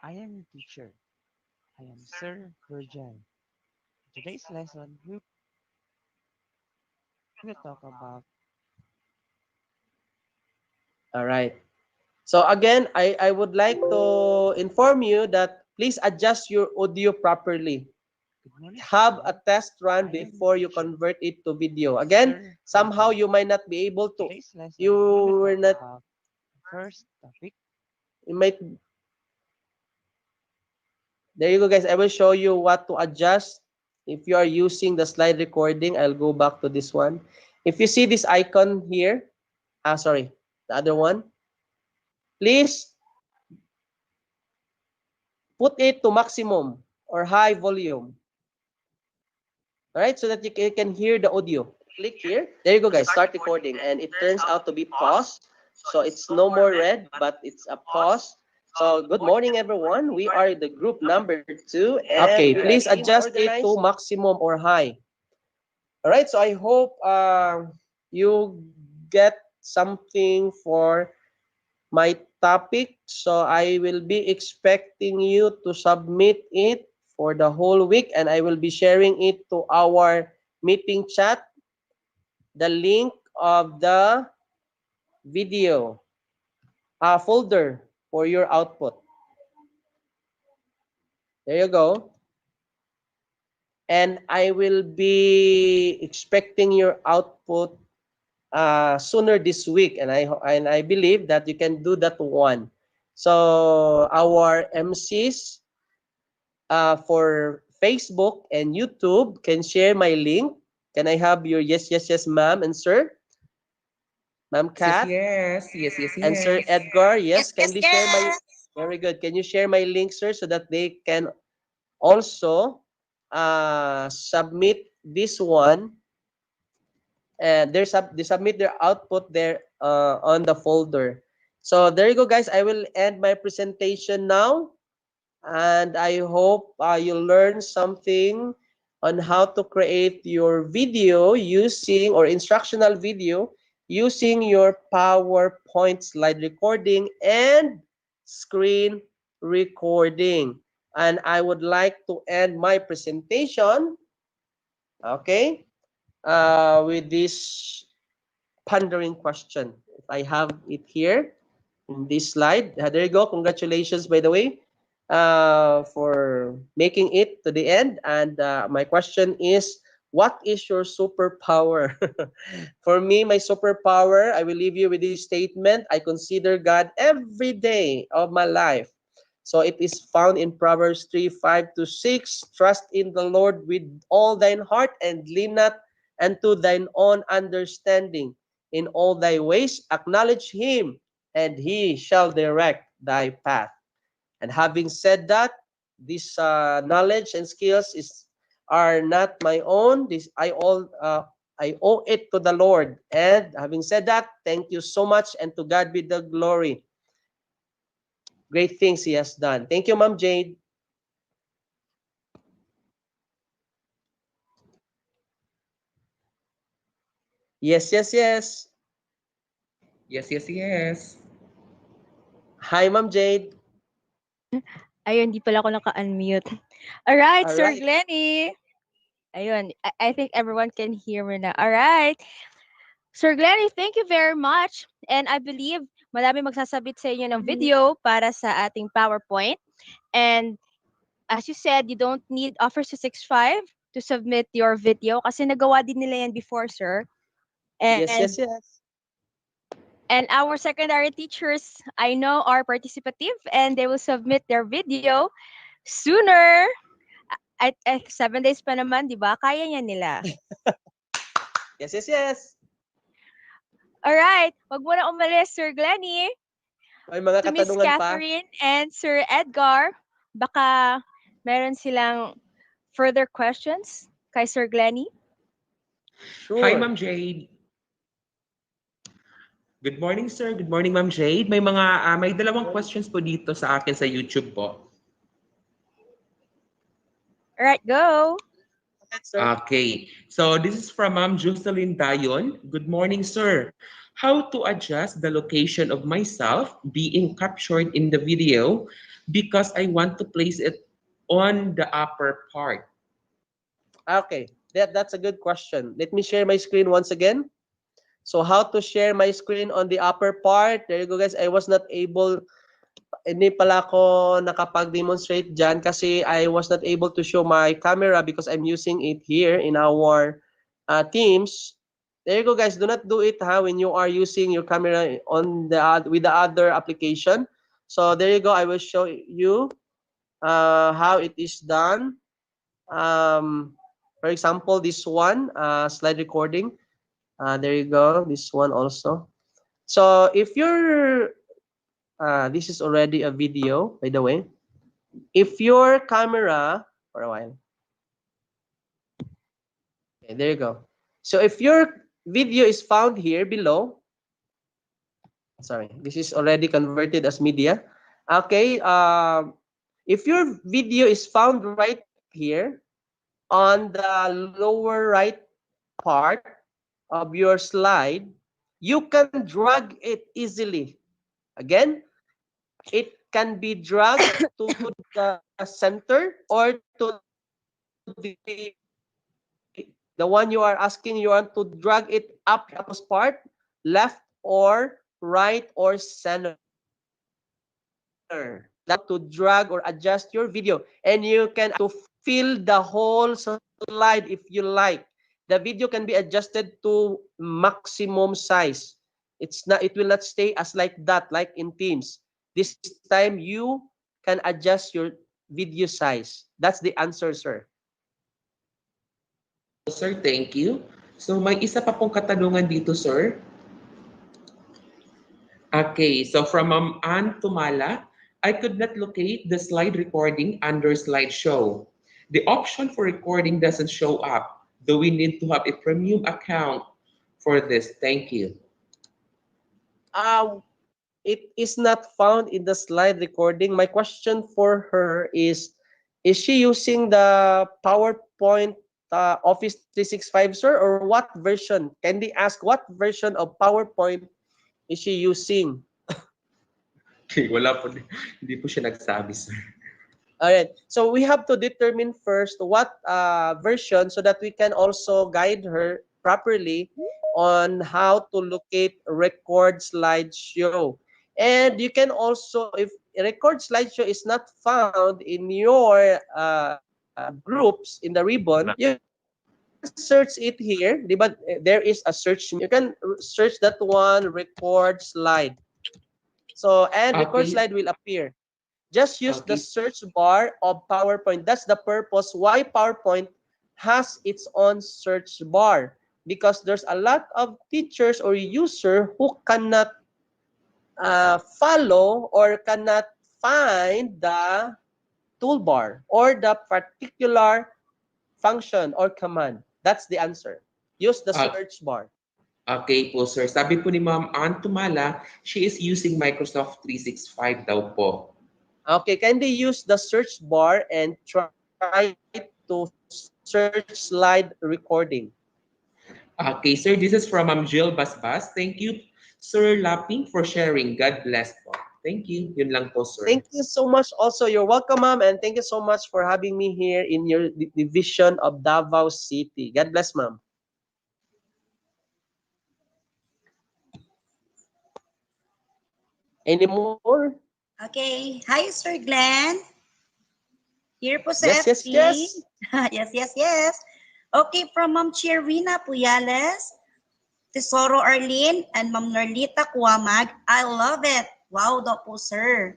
I am your teacher. I am Sir Virgin. Today's lesson, we will talk about All right. So again, I would like to inform you that please adjust your audio properly. good morning, Have a children. test run I am your before you teacher. convert it to video. I am Again, Sir somehow Virgin. you might not be able to. Today's You lesson, we will were talk not. about the first topic. You might. There you go, guys. I will show you what to adjust. If you are using the slide recording, I'll go back to this one. If you see this icon here, sorry, the other one, please put it to maximum or high volume. All right, so that you can hear the audio. Click here. There you go, guys. Start recording. And it turns out to be pause. So it's no more red, but it's a pause. So good morning, everyone. We are the group number 2. Okay, please adjust it to maximum or high. All right, so I hope you get something for my topic. So I will be expecting you to submit it for the whole week, and I will be sharing it to our meeting chat, the link of the video folder for your output. There you go. And I will be expecting your output sooner this week, and I believe that you can do that one. So our MCs for Facebook and YouTube can share my link. Can I have your yes, yes, yes, ma'am and sir, ma'am Yes, yes, Kat yes. Yes, yes, and Sir yes. Edgar? Yes, Yes, yes, kindly share my. yes. Very good. Can you share my link, sir, so that they can also submit this one, and they submit their output there on the folder. So there you go, guys. I will end my presentation now, and I hope you learn something on how to create your video using, or instructional video using, your PowerPoint slide recording and screen recording. And I would like to end my presentation, okay, with this pondering question. If I have it here in this slide. There you go. Congratulations, by the way, for making it to the end. And my question is, what is your superpower? For me, my superpower, I will leave you with this statement. I consider God every day of my life. So it is found in Proverbs 3:5-6. Trust in the Lord with all thine heart and lean not unto thine own understanding. In all thy ways acknowledge him, and he shall direct thy path. And having said that, this knowledge and skills are not my own. I owe it to the Lord. And having said that, thank you so much, and to God be the glory. Great things He has done. Thank you, Ma'am Jade. Yes, yes, yes. Yes, yes, yes. Hi, Ma'am Jade. Ayun, di pala ako naka-unmute. Alright, All Sir right. Glenny. Ayun, I think everyone can hear me na. Alright. Sir Glenny, thank you very much. And I believe madami magsasabit sa inyo ng video para sa ating PowerPoint. And as you said, you don't need Office 365 to submit your video kasi nagawa din nila yan before, sir. Yes, And yes, yes. our secondary teachers, I know, are participative and they will submit their video sooner. At 7 days pa naman, di ba? Kaya niya nila. Yes, yes, yes. Alright, wag mo na umalis, Sir Glenny. May mga To Miss katanungan pa? Catherine and Sir Edgar, baka meron silang further questions kay Sir Glenny? Hi, Sure. Ma'am Jade. Good morning, sir. Good morning, Ma'am Jade. May dalawang questions po dito sa akin sa YouTube po. Alright, go! Sir. Okay. So this is from Ma'am Jocelyn Dayon. Good morning, sir. How to adjust the location of myself being captured in the video because I want to place it on the upper part. Okay, that's a good question. Let me share my screen once again. So how to share my screen on the upper part? There you go, guys. I was not able, hindi pala ako nakapag-demonstrate dyan kasi I was not able to show my camera because I'm using it here in our Teams. There you go, guys. Do not do it when you are using your camera on the with the other application. So there you go. I will show you how it is done. For example, this one, slide recording. There you go. This one also. So if you're, this is already a video, by the way. If your camera, for a while. Okay, there you go. So if your video is found here below, sorry, this is already converted as media. Okay, if your video is found right here on the lower right part of your slide, you can drag it easily. Again, it can be dragged to the center or to the one you are asking, you want to drag it up uppermost part, left or right or center. That allow to drag or adjust your video, and you can to fill the whole slide if you like. The video can be adjusted to maximum size. It will not stay as like that, like in Teams. This time you can adjust your video size. That's the answer, sir. Sir, thank you. So may isa pa pong katanungan dito, sir. Okay, so from Ann Tumala, I could not locate the slide recording under slideshow. The option for recording doesn't show up. Do we need to have a premium account for this? Thank you. Uh, it is not found in the slide recording. My question for her is she using the PowerPoint Office 365, sir, or what version? Can they ask what version of PowerPoint is she using? Okay, wala po, hindi po siya nagsabi, sir. All right. So we have to determine first what version so that we can also guide her properly on how to locate record slideshow. And you can also, if record slideshow is not found in your groups in the ribbon, you can search it here. But there is a search menu. You can search that one, record slide. So, and record slide Okay. will appear. Just use the Okay. search bar of PowerPoint. That's the purpose why PowerPoint has its own search bar, because there's a lot of teachers or user who cannot follow or cannot find the toolbar or the particular function or command. That's the answer. Use the Uh, search bar. okay po, sir. Sabi po ni Ma'am Ann Tumala, she is using Microsoft 365 daw po. Okay, can they use the search bar and try to search slide recording? Okay, sir, this is from Jill Basbas. Thank you, Sir Lapping, for sharing. God bless po. Thank you. Yun lang po, sir. Thank you so much also. You're welcome, ma'am, and thank you so much for having me here in your division of Davao City. God bless, ma'am. Any more? Okay. Hi, Sir Glenn. Here po sa Yes, yes, FB. yes. Yes, yes, yes. Okay, from Ma'am Chervina Puyales, Tesoro Arlene, and Ma'am Norlita Kuamag. I love it. Wow daw po, sir.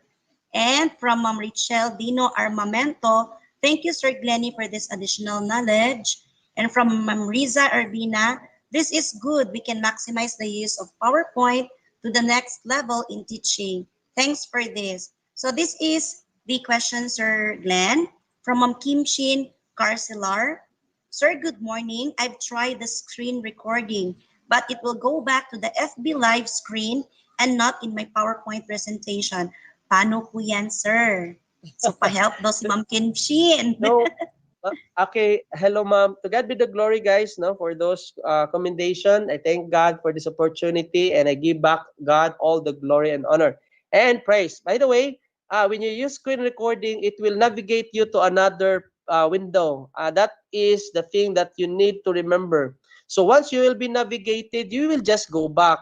And from Ma'am Richelle Dino Armamento, thank you, Sir Glenny, for this additional knowledge. And from Ma'am Riza Arbina, this is good. We can maximize the use of PowerPoint to the next level in teaching. Thanks for this. So this is the question, Sir Glenn, from Ma'am Kim Shin Carcelar. Sir, good morning. I've tried the screen recording, but it will go back to the FB Live screen and not in my PowerPoint presentation. Paano po yan, sir? So, pa-help daw si Ma'am Kim Shin. No. Okay. Hello, ma'am. To God be the glory, guys, no, for those commendation. I thank God for this opportunity, and I give back God all the glory and honor and praise. By the way, when you use screen recording, it will navigate you to another window. That is the thing that you need to remember. So once you will be navigated, you will just go back.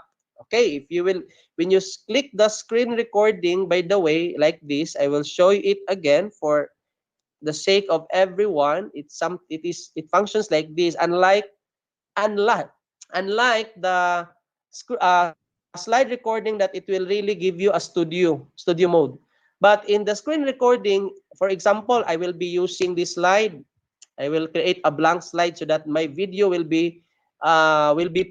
Okay, if you will, when you click the screen recording, by the way, like this, I will show you it again for the sake of everyone. It functions like this. Unlike the slide recording, that it will really give you a studio mode. But in the screen recording, for example, I will be using this slide. I will create a blank slide so that my video will be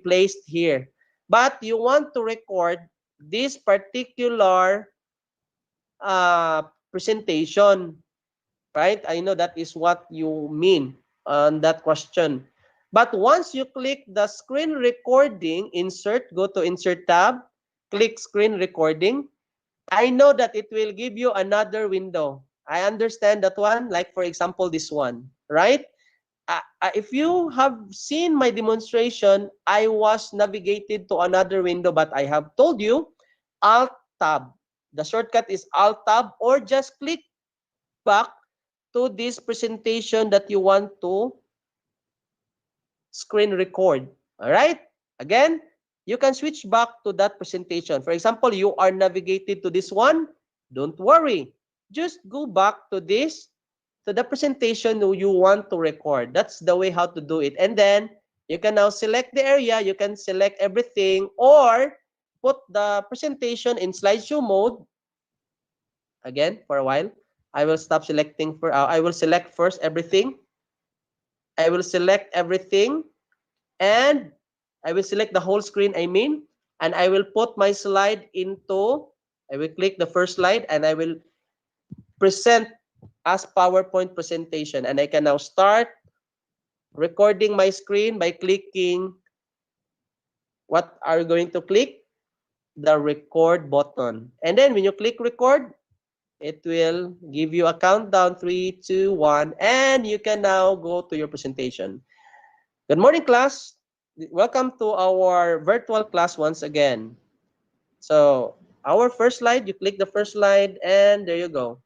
placed here. But you want to record this particular presentation, right? I know that is what you mean on that question. But once you click the screen recording, go to insert tab, click screen recording. I know that it will give you another window. I understand that one, like for example, this one, right? If you have seen my demonstration, I was navigated to another window, but I have told you, Alt Tab. The shortcut is Alt-Tab, or just click back to this presentation that you want to screen record. All right? Again, you can switch back to that presentation. For example, you are navigated to this one. Don't worry. Just go back to this, to the presentation you want to record. That's the way how to do it. And then you can now select the area. You can select everything, or put the presentation in slideshow mode. Again, for a while, I will stop selecting. I will select first everything. I will select everything, and I will select the whole screen, and I will put my slide into, I will click the first slide, and I will present as PowerPoint presentation. And I can now start recording my screen by clicking, what are you going to click? The record button. And then when you click record, it will give you a countdown, 3, 2, 1, and you can now go to your presentation. Good morning, class. Welcome to our virtual class once again. So our first slide, you click the first slide, and there you go.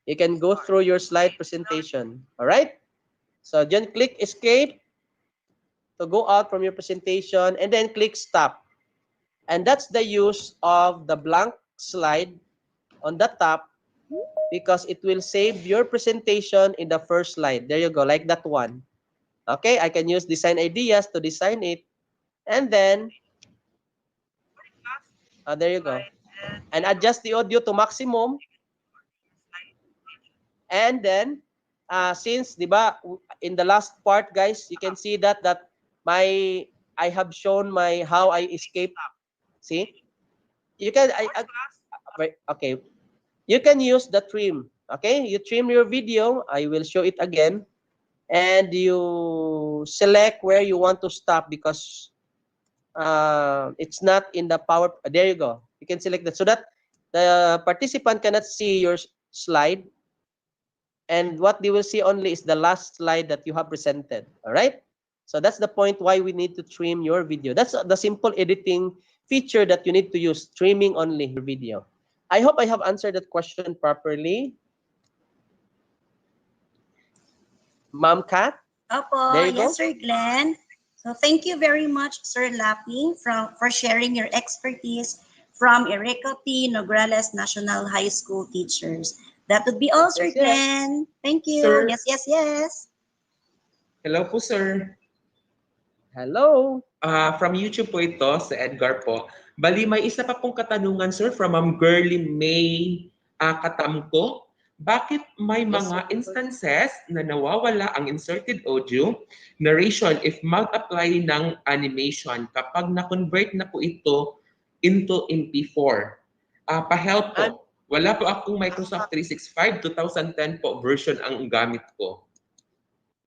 You can go through your slide presentation. All right? So then click escape to go out from your presentation, and then click stop. And that's the use of the blank slide on the top, because it will save your presentation in the first slide. There you go, like that one. Okay, I can use design ideas to design it. And then, there you go. And adjust the audio to maximum. And then, since, di ba, in the last part, guys, you can see that I have shown how I escape. See? You can, okay. You can use the trim. Okay, you trim your video. I will show it again. And you select where you want to stop, because it's not in the power. There you go. You can select that so that the participant cannot see your slide, and what they will see only is the last slide that you have presented. All right? So that's the point why we need to trim your video. That's the simple editing feature that you need to use, trimming only your video. I hope I have answered that question properly. Ma'am Kat? Opo, There you go. yes, Sir Glenn. So thank you very much, Sir Lapi, for sharing your expertise from Eureka P. Nograles National High School teachers. That would be all, Yes, Sir yes, yes. Glenn. Thank you. Sir, Yes, yes, yes. hello po, sir. Hello. From YouTube po ito, sa Edgar po. Bali, may isa pa pong katanungan, sir, from Girly May Katamko. Bakit may Yes, mga sir. instances na nawawala ang inserted audio narration if mag-apply ng animation kapag na-convert na po ito into MP4? Pa-help po. Wala po akong Microsoft 365 2010 po version ang gamit ko.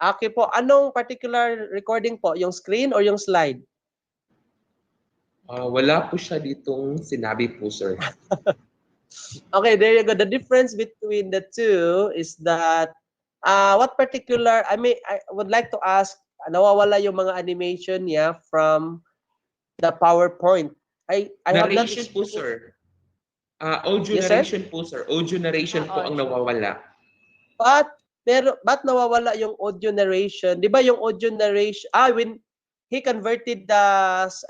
Okay po. Anong particular recording po? Yung screen or yung slide? Wala po siya ditong sinabi po, sir. Okay, there you go. The difference between the two is that what particular, I would like to ask, nawawala yung mga animation niya from the PowerPoint. I have not Narration po, sir. Audio Yes, sir? narration po, sir. Audio narration po ang nawawala. But nawawala yung audio narration? Di ba yung audio narration, when he converted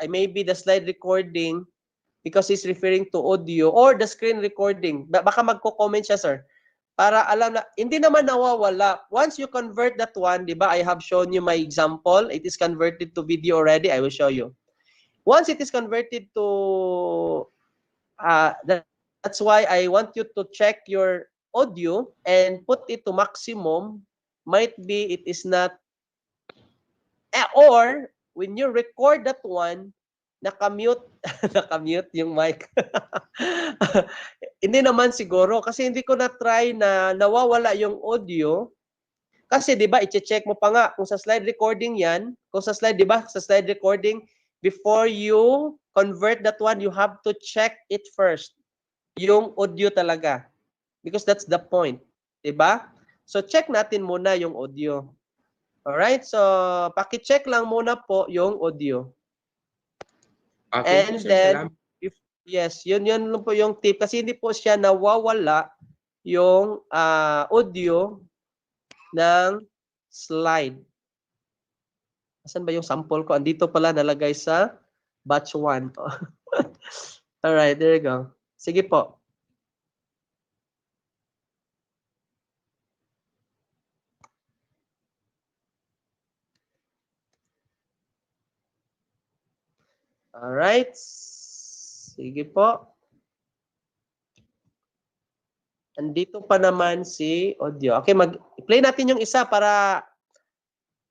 maybe the slide recording, because he's referring to audio or the screen recording. Baka magko-comment siya, sir. Para alam na, hindi naman nawawala. Once you convert that one, di ba, I have shown you my example. It is converted to video already. I will show you. Once it is converted to, that's why I want you to check your audio and put it to maximum. Might be it is not, or when you record that one, nakamute, nakamute yung mic. Hindi naman siguro, kasi hindi ko na-try na nawawala yung audio. Kasi di ba, i-check mo pa nga kung sa slide recording yan, kung sa slide, di ba, sa slide recording, before you convert that one, you have to check it first. Yung audio talaga. Because that's the point. Di ba? So, check natin muna yung audio. Alright? So, paki-check lang muna po yung audio. Thank you, And sir. then, Salamat. Yes, yun lang po yung tip kasi hindi po siya nawawala yung audio ng slide. Asan ba yung sample ko? Andito pala nalagay sa batch 1. Alright, there you go. Sige po. Alright. Sige po. Andito pa naman si audio. Okay, play natin yung isa para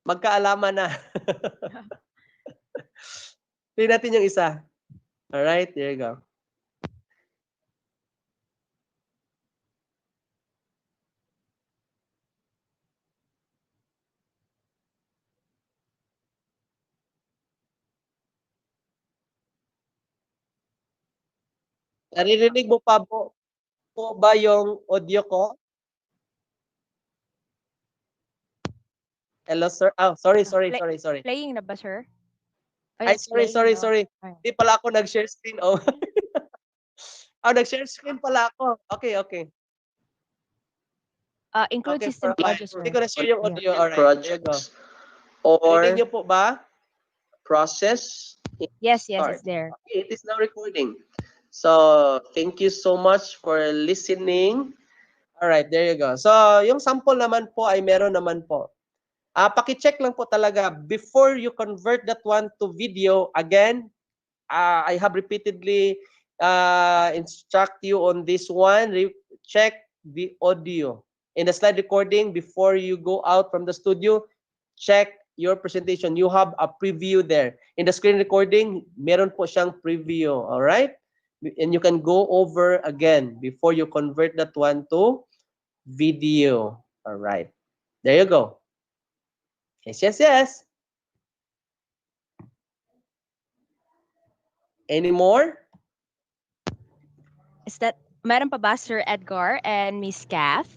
magkaalaman na. Play natin yung isa. Alright, there you go. Naririnig mo pa po ba yung audio ko? Hello, sir. Oh, sorry. Playing na ba, sir? Oh, Ay, it's playing, no? sorry. Ay. Hindi pala ako nag-share screen. Oh. Nag-share screen pala ako. Okay. Include Okay, system audio, hindi sir. ko na-share yung Yeah. audio. Alright, there you go. Rinig niyo po ba? Process. Yes, Start. it's there. Okay, it is now recording. So, thank you so much for listening. Alright, there you go. So, yung sample naman po ay meron naman po. Paki-check lang po talaga before you convert that one to video. Again, I have repeatedly instruct you on this one. Check the audio. In the slide recording, before you go out from the studio, check your presentation. You have a preview there. In the screen recording, meron po siyang preview. All right? And you can go over again before you convert that one to video. All right. There you go. Yes. Any more? Is that Madam pa ba, Sir Edgar and Miss Kath?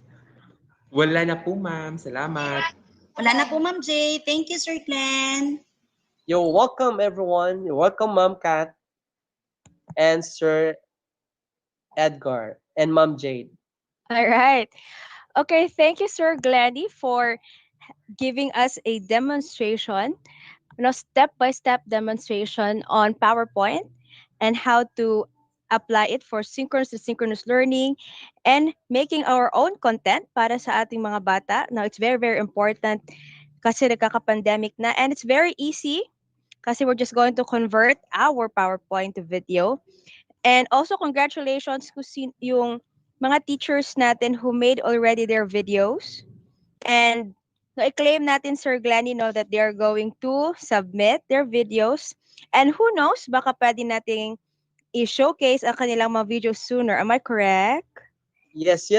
Wala na po, ma'am. Salamat. Wala na po, Ma'am Jay. Thank you, Sir Glenn. You're welcome, everyone. You're welcome, Ma'am Kat and Sir Edgar and Ma'am Jade. All right. Okay, thank you, Sir Glenny, for giving us a demonstration, step-by-step demonstration on PowerPoint and how to apply it for synchronous to synchronous learning and making our own content para sa ating mga bata. Now, it's very, very important kasi nagkaka-pandemic na, and it's very easy kasi we're just going to convert our PowerPoint to video. And also, congratulations kung yung mga teachers natin who made already their videos. And i-claim natin, Sir Glenn, that they are going to submit their videos. And who knows, baka pwede nating i-showcase ang kanilang mga videos sooner. Am I correct? Yes.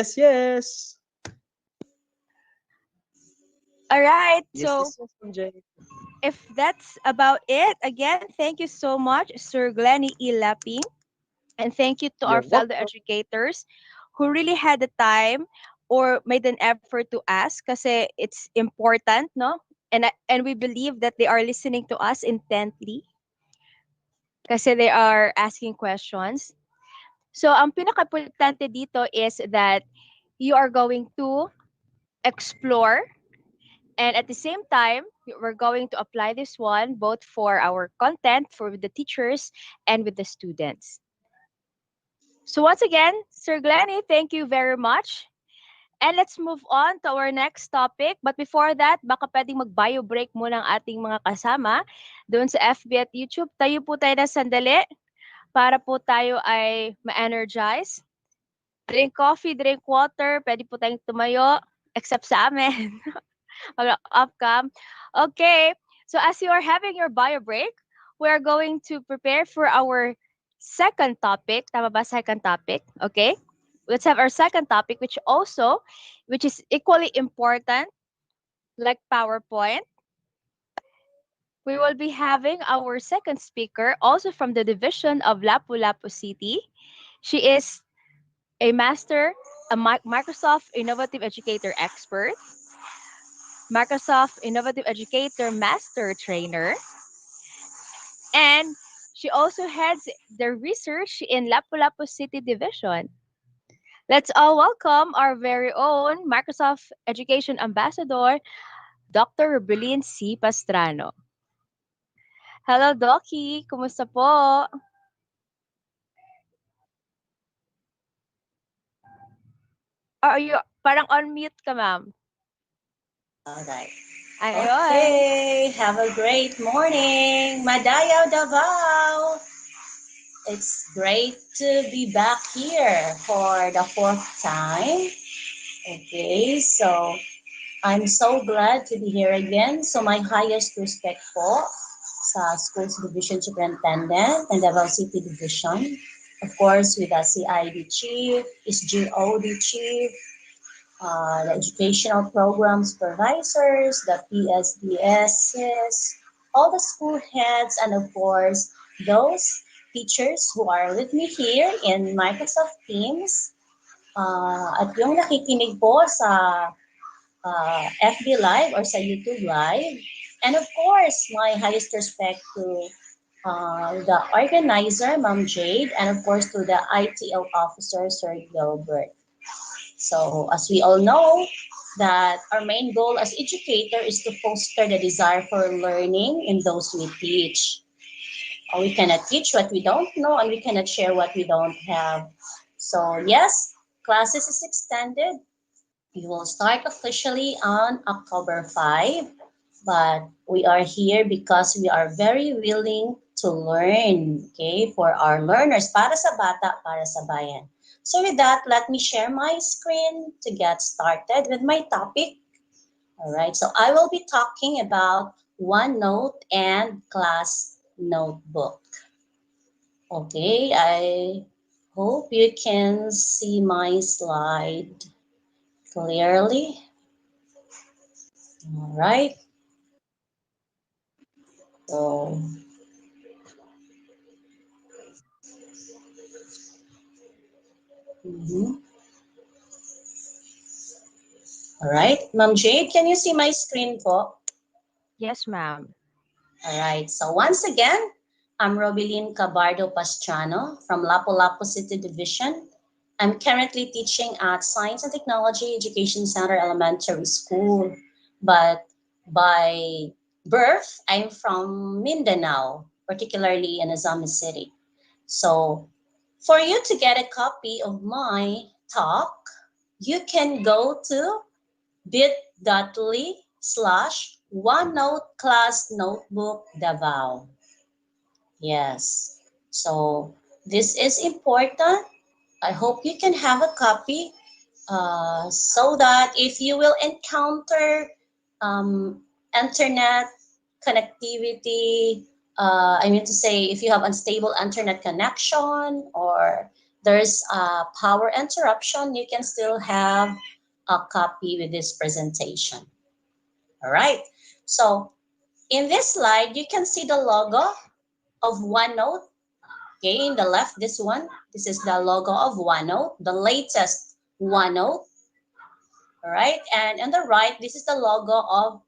All right. Yes, So, Ma'am Jade. if that's about it, again, thank you so much, Sir Glenny Ilaping. And thank you to our You're fellow welcome. educators who really had the time or made an effort to ask kasi it's important, no? And we believe that they are listening to us intently kasi they are asking questions. So, ang pinaka-importante dito is that you are going to explore, and at the same time, we're going to apply this one both for our content, for the teachers, and with the students. So once again, Sir Glenny, thank you very much. And let's move on to our next topic. But before that, baka pwedeng mag-bio break muna ang ating mga kasama doon sa FB at YouTube. Tayo po tayo na sandali para po tayo ay ma-energize. Drink coffee, drink water, pwede po tayong tumayo, except sa amin. Upcom. Okay, so as you are having your bio break, we are going to prepare for our second topic. Tama ba, second topic? Okay. Let's have our second topic, which is equally important, like PowerPoint. We will be having our second speaker, also from the division of Lapu-Lapu City. She is a master, a Microsoft Innovative Educator expert, Microsoft Innovative Educator Master Trainer, and She also heads the research in Lapu-Lapu City Division. Let's all welcome our very own Microsoft Education Ambassador, Dr. Rubilin C. Pastrano. Hello, Doki. Kumusta po? Are you parang on mute ka, ma'am? All right. Ayun. Okay, have a great morning. Madayaw Davao. It's great to be back here for the fourth time. Okay, so I'm so glad to be here again. So my highest respect po sa Schools Division Superintendent and Davao City Division. Of course, with the CID Chief, SGOD Chief, the educational program supervisors, the PSDSs, all the school heads, and of course, those teachers who are with me here in Microsoft Teams. At yung nakikinig po sa FB Live or sa YouTube Live. And of course, my highest respect to the organizer, Ma'am Jade, and of course to the ITL officer, Sir Gilbert. So as we all know, that our main goal as educator is to foster the desire for learning in those we teach. We cannot teach what we don't know and we cannot share what we don't have. So yes, classes is extended. We will start officially on October 5, but we are here because we are very willing to learn, okay, for our learners, para sa bata, para sa bayan. So with that, let me share my screen to get started with my topic. All right, so I will be talking about OneNote and class notebook. Okay, I hope you can see my slide clearly. All right, so mhm. All right, Ma'am Jade, can you see my screen po? Yes, ma'am. All right, so once again, I'm Robilin Cabardo Pastrano from Lapu-Lapu City Division. I'm currently teaching at Science and Technology Education Center Elementary School, but by birth, I'm from Mindanao, particularly in Azami City. So for you to get a copy of my talk, you can go to bit.ly/OneNote class notebook Davao. Yes. So this is important. I hope you can have a copy so that if you will encounter internet connectivity, I mean to say, if you have unstable internet connection or there's a power interruption, you can still have a copy with this presentation. All right. So in this slide, you can see the logo of OneNote. Okay, in the left, this one, this is the logo of OneNote, the latest OneNote. All right, and on the right, this is the logo of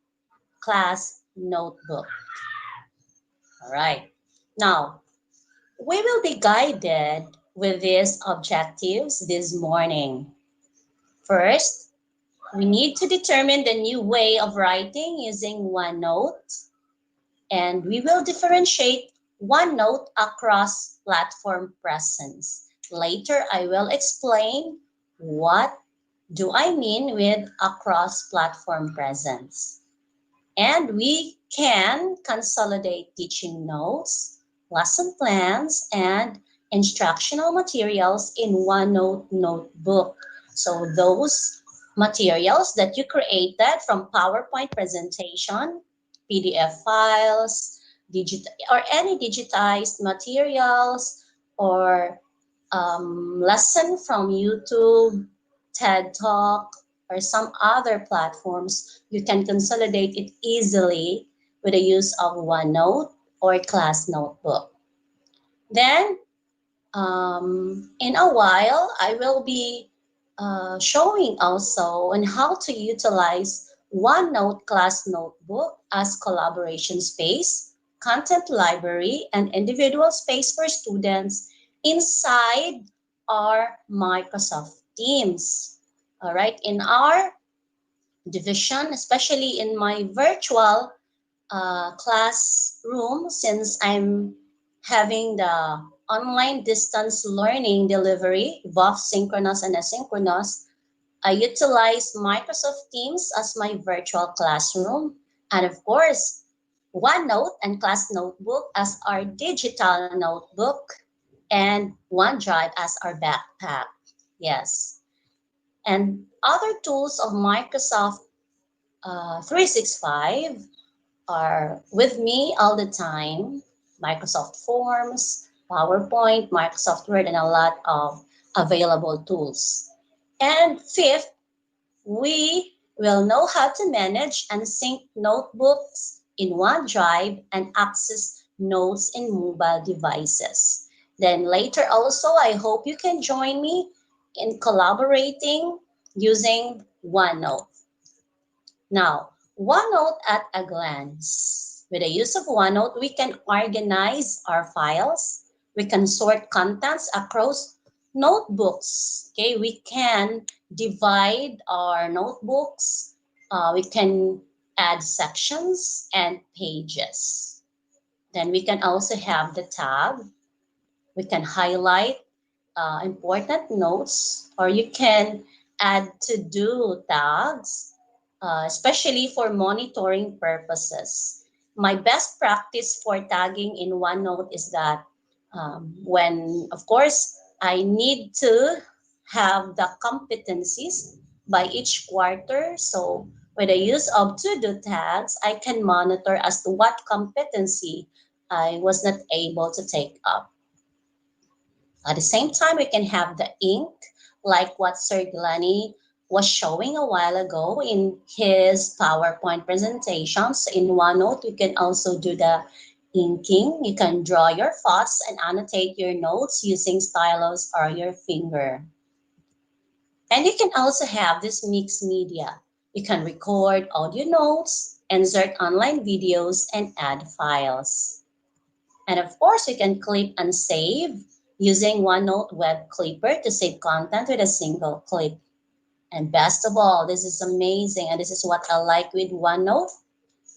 class notebook. All right, now we will be guided with these objectives this morning. First, we need to determine the new way of writing using OneNote, and we will differentiate OneNote across platform presence. Later, I will explain what do I mean with across platform presence. And we can consolidate teaching notes, lesson plans, and instructional materials in OneNote notebook. So those materials that you created from PowerPoint presentation, PDF files, or any digitized materials, or lesson from YouTube, TED Talk, or some other platforms, you can consolidate it easily with the use of OneNote or Class Notebook. Then, in a while, I will be showing also on how to utilize OneNote Class Notebook as collaboration space content library, and individual space for students inside our Microsoft Teams. All right, in our division, especially in my virtual classroom, since I'm having the online distance learning delivery, both synchronous and asynchronous, I utilize Microsoft Teams as my virtual classroom. And of course, OneNote and Class Notebook as our digital notebook, and OneDrive as our backpack. Yes. And other tools of Microsoft 365 are with me all the time. Microsoft Forms, PowerPoint, Microsoft Word, and a lot of available tools. And fifth, we will know how to manage and sync notebooks in OneDrive and access notes in mobile devices. Then later also, I hope you can join me in collaborating using OneNote. Now, OneNote at a glance. With the use of OneNote, we can organize our files. We can sort contents across notebooks. Okay, we can divide our notebooks. We can add sections and pages. Then we can also have the tab. We can highlight important notes, or you can add to-do tags, especially for monitoring purposes. My best practice for tagging in OneNote is that when, of course, I need to have the competencies by each quarter. So with the use of to-do tags, I can monitor as to what competency I was not able to take up. At the same time, we can have the ink, like what Sir Glennie was showing a while ago in his PowerPoint presentations. In OneNote, you can also do the inking. You can draw your thoughts and annotate your notes using stylus or your finger. And you can also have this mixed media. You can record audio notes, insert online videos, and add files. And of course, you can clip and save using OneNote Web Clipper to save content with a single clip. And best of all, this is amazing, and this is what I like with OneNote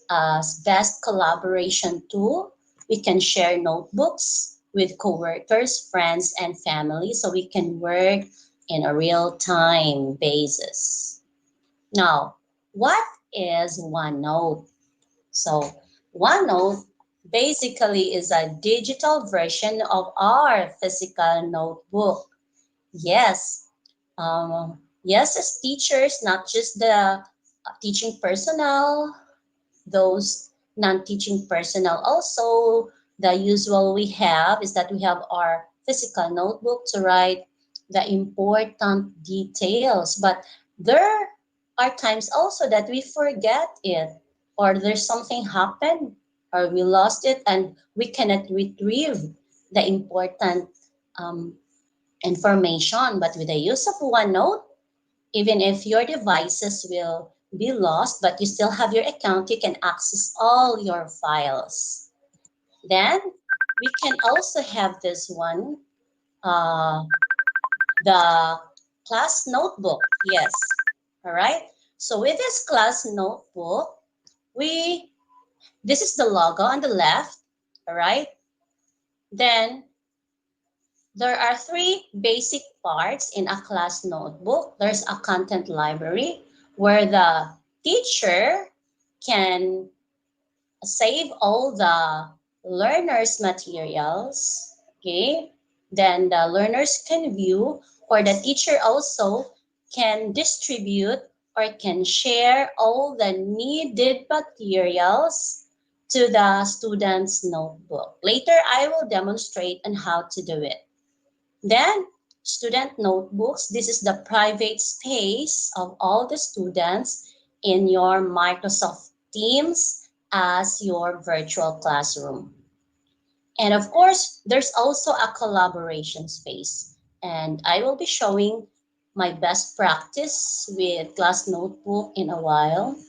as best collaboration tool. We can share notebooks with coworkers, friends, and family so we can work in a real-time basis. Now, what is OneNote? So OneNote basically is a digital version of our physical notebook. Yes, yes, as teachers, not just the teaching personnel, those non-teaching personnel also, the usual we have is that we have our physical notebook to write the important details, but there are times also that we forget it, or there's something happened, or we lost it and we cannot retrieve the important um, information. But with the use of OneNote, even if your devices will be lost, but you still have your account, you can access all your files. Then we can also have this one, uh, the class notebook. Yes. All right. So with this class notebook, we this is the logo on the left. All right. Then there are three basic parts in a class notebook. There's a content library where the teacher can save all the learners' materials. Okay. Then the learners can view, or the teacher also can distribute or can share all the needed materials to the student's notebook. Later, I will demonstrate on how to do it. Then, student notebooks. This is the private space of all the students in your Microsoft Teams as your virtual classroom. And of course, there's also a collaboration space. And I will be showing my best practice with Class Notebook in a while.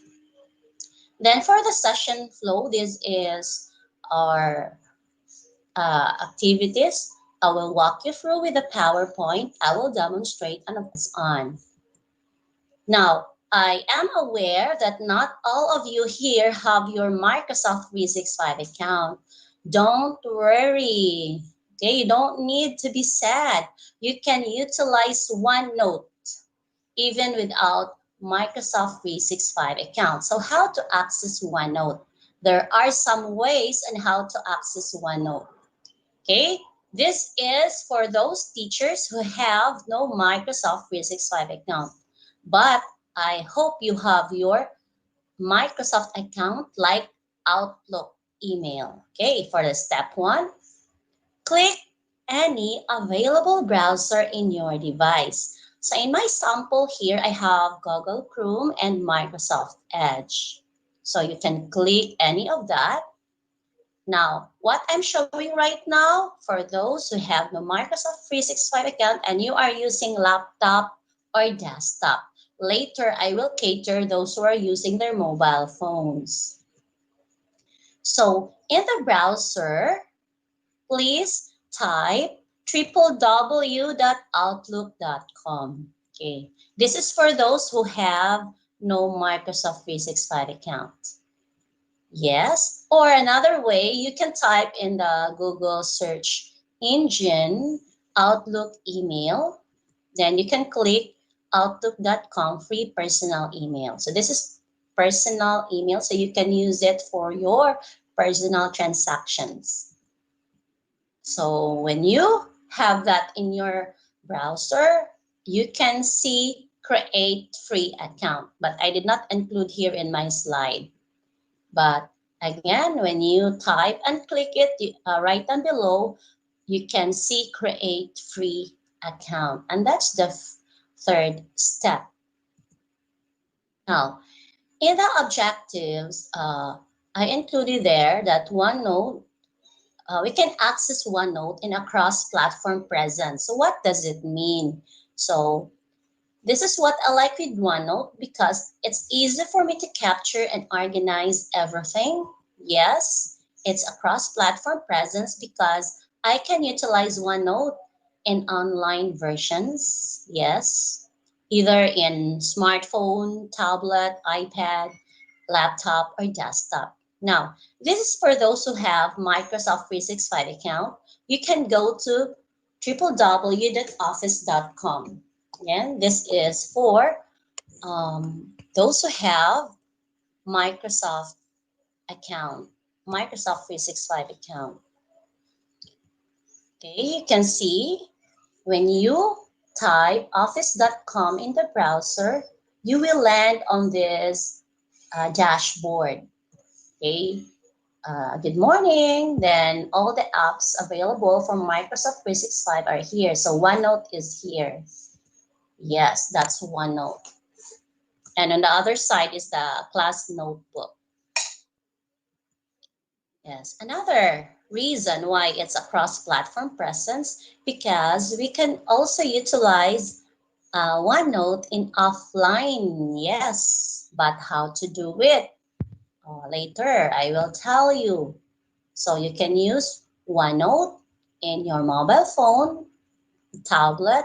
Then for the session flow, this is our activities. I will walk you through with a PowerPoint. I will demonstrate and on. Now, I am aware that not all of you here have your Microsoft 365 account. Don't worry. Okay, you don't need to be sad. You can utilize OneNote even without Microsoft 365 account. So how to access OneNote? There are some ways on how to access OneNote. Okay, this is for those teachers who have no Microsoft 365 account. But I hope you have your Microsoft account like Outlook email. Okay, for the step one, click any available browser in your device. So in my sample here, I have Google Chrome and Microsoft Edge. So you can click any of that. Now, what I'm showing right now, for those who have no Microsoft 365 account and you are using laptop or desktop, later I will cater those who are using their mobile phones. So in the browser, please type www.outlook.com. Okay, this is for those who have no Microsoft 365 account. Yes, or another way, you can type in the Google search engine Outlook email. Then you can click outlook.com free personal email. So this is personal email, so you can use it for your personal transactions. So when you have that in your browser, you can see create free account, but I did not include here in my slide. But again, when you type and click it right down below, you can see create free account. And that's the third step. Now, in the objectives, I included there that OneNote, we can access OneNote in a cross-platform presence. So what does it mean? So this is what I like with OneNote because it's easy for me to capture and organize everything. Yes, it's a cross-platform presence because I can utilize OneNote in online versions. Yes, either in smartphone, tablet, iPad, laptop, or desktop. Now, this is for those who have Microsoft 365 account. You can go to www.office.com. Again, this is for those who have Microsoft account, Microsoft 365 account. Okay, you can see when you type office.com in the browser, you will land on this dashboard. Okay, good morning. Then all the apps available from Microsoft 365 are here. So OneNote is here. Yes, that's OneNote. And on the other side is the class notebook. Yes, another reason why it's a cross-platform presence because we can also utilize OneNote in offline. Yes, but how to do it? Later, I will tell you. So you can use OneNote in your mobile phone, tablet,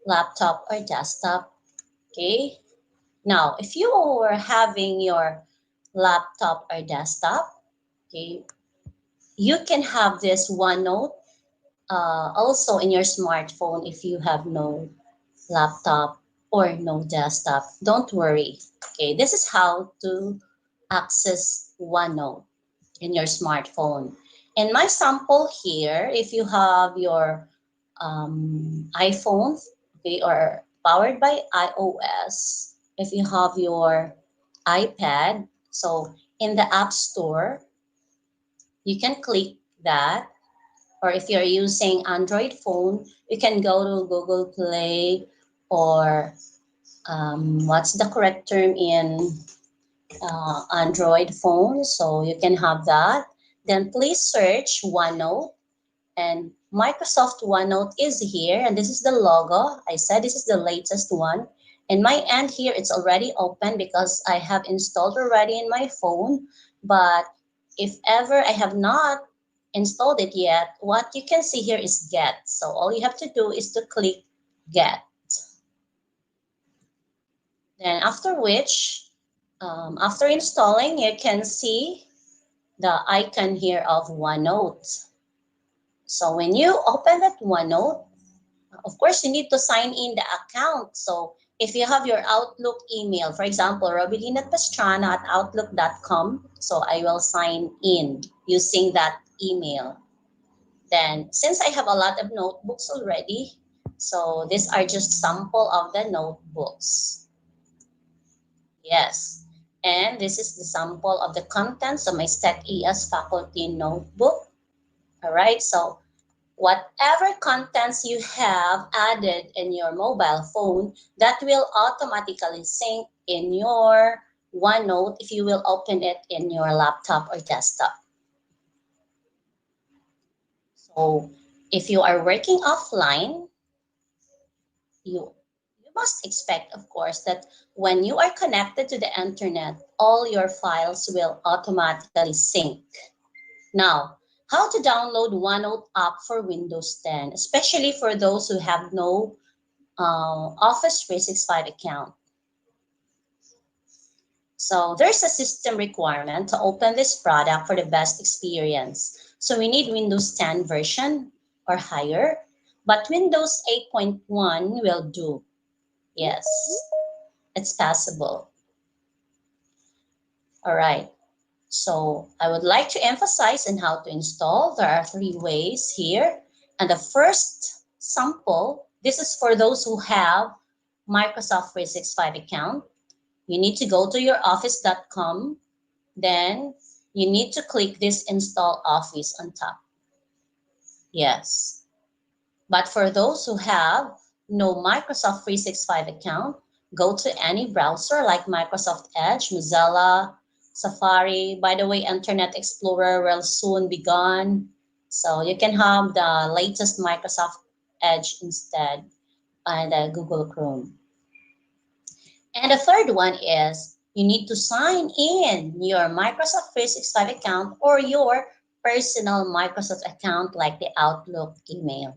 laptop, or desktop. Okay. Now, if you are having your laptop or desktop, okay, you can have this OneNote also in your smartphone if you have no laptop or no desktop. Don't worry. Okay, this is how to access OneNote in your smartphone. In my sample here, if you have your iPhone, okay, or powered by iOS, if you have your iPad, so in the App Store, you can click that. Or if you're using Android phone, you can go to Google Play or what's the correct term in Android phone. So you can have that. Then please search OneNote and Microsoft OneNote is here. And this is the logo. I said this is the latest one. And my end here, it's already open because I have installed already in my phone. But if ever I have not installed it yet, what you can see here is get. So all you have to do is to click get. Then after which, after installing, you can see the icon here of OneNote. So when you open that OneNote, of course, you need to sign in the account. So if you have your Outlook email, for example, robilina.pastrana@outlook.com, so I will sign in using that email. Then, since I have a lot of notebooks already, so these are just sample of the notebooks. Yes, and this is the sample of the contents of my STEC ES faculty notebook. All right, so whatever contents you have added in your mobile phone, that will automatically sync in your OneNote if you will open it in your laptop or desktop. So if you are working offline, you must expect, of course, that when you are connected to the internet, all your files will automatically sync. Now, how to download OneNote app for Windows 10, especially for those who have no Office 365 account. So there's a system requirement to open this product for the best experience. So we need Windows 10 version or higher, but Windows 8.1 will do. Yes, it's possible. All right. So I would like to emphasize on how to install. There are 3 ways here. And the first sample, this is for those who have Microsoft 365 account. You need to go to your office.com. Then you need to click this install Office on top. Yes. But for those who have no Microsoft 365 account, go to any browser like Microsoft Edge, Mozilla, Safari. By the way, Internet Explorer will soon be gone. So you can have the latest Microsoft Edge instead and Google Chrome. And the third one is you need to sign in your Microsoft 365 account or your personal Microsoft account like the Outlook email.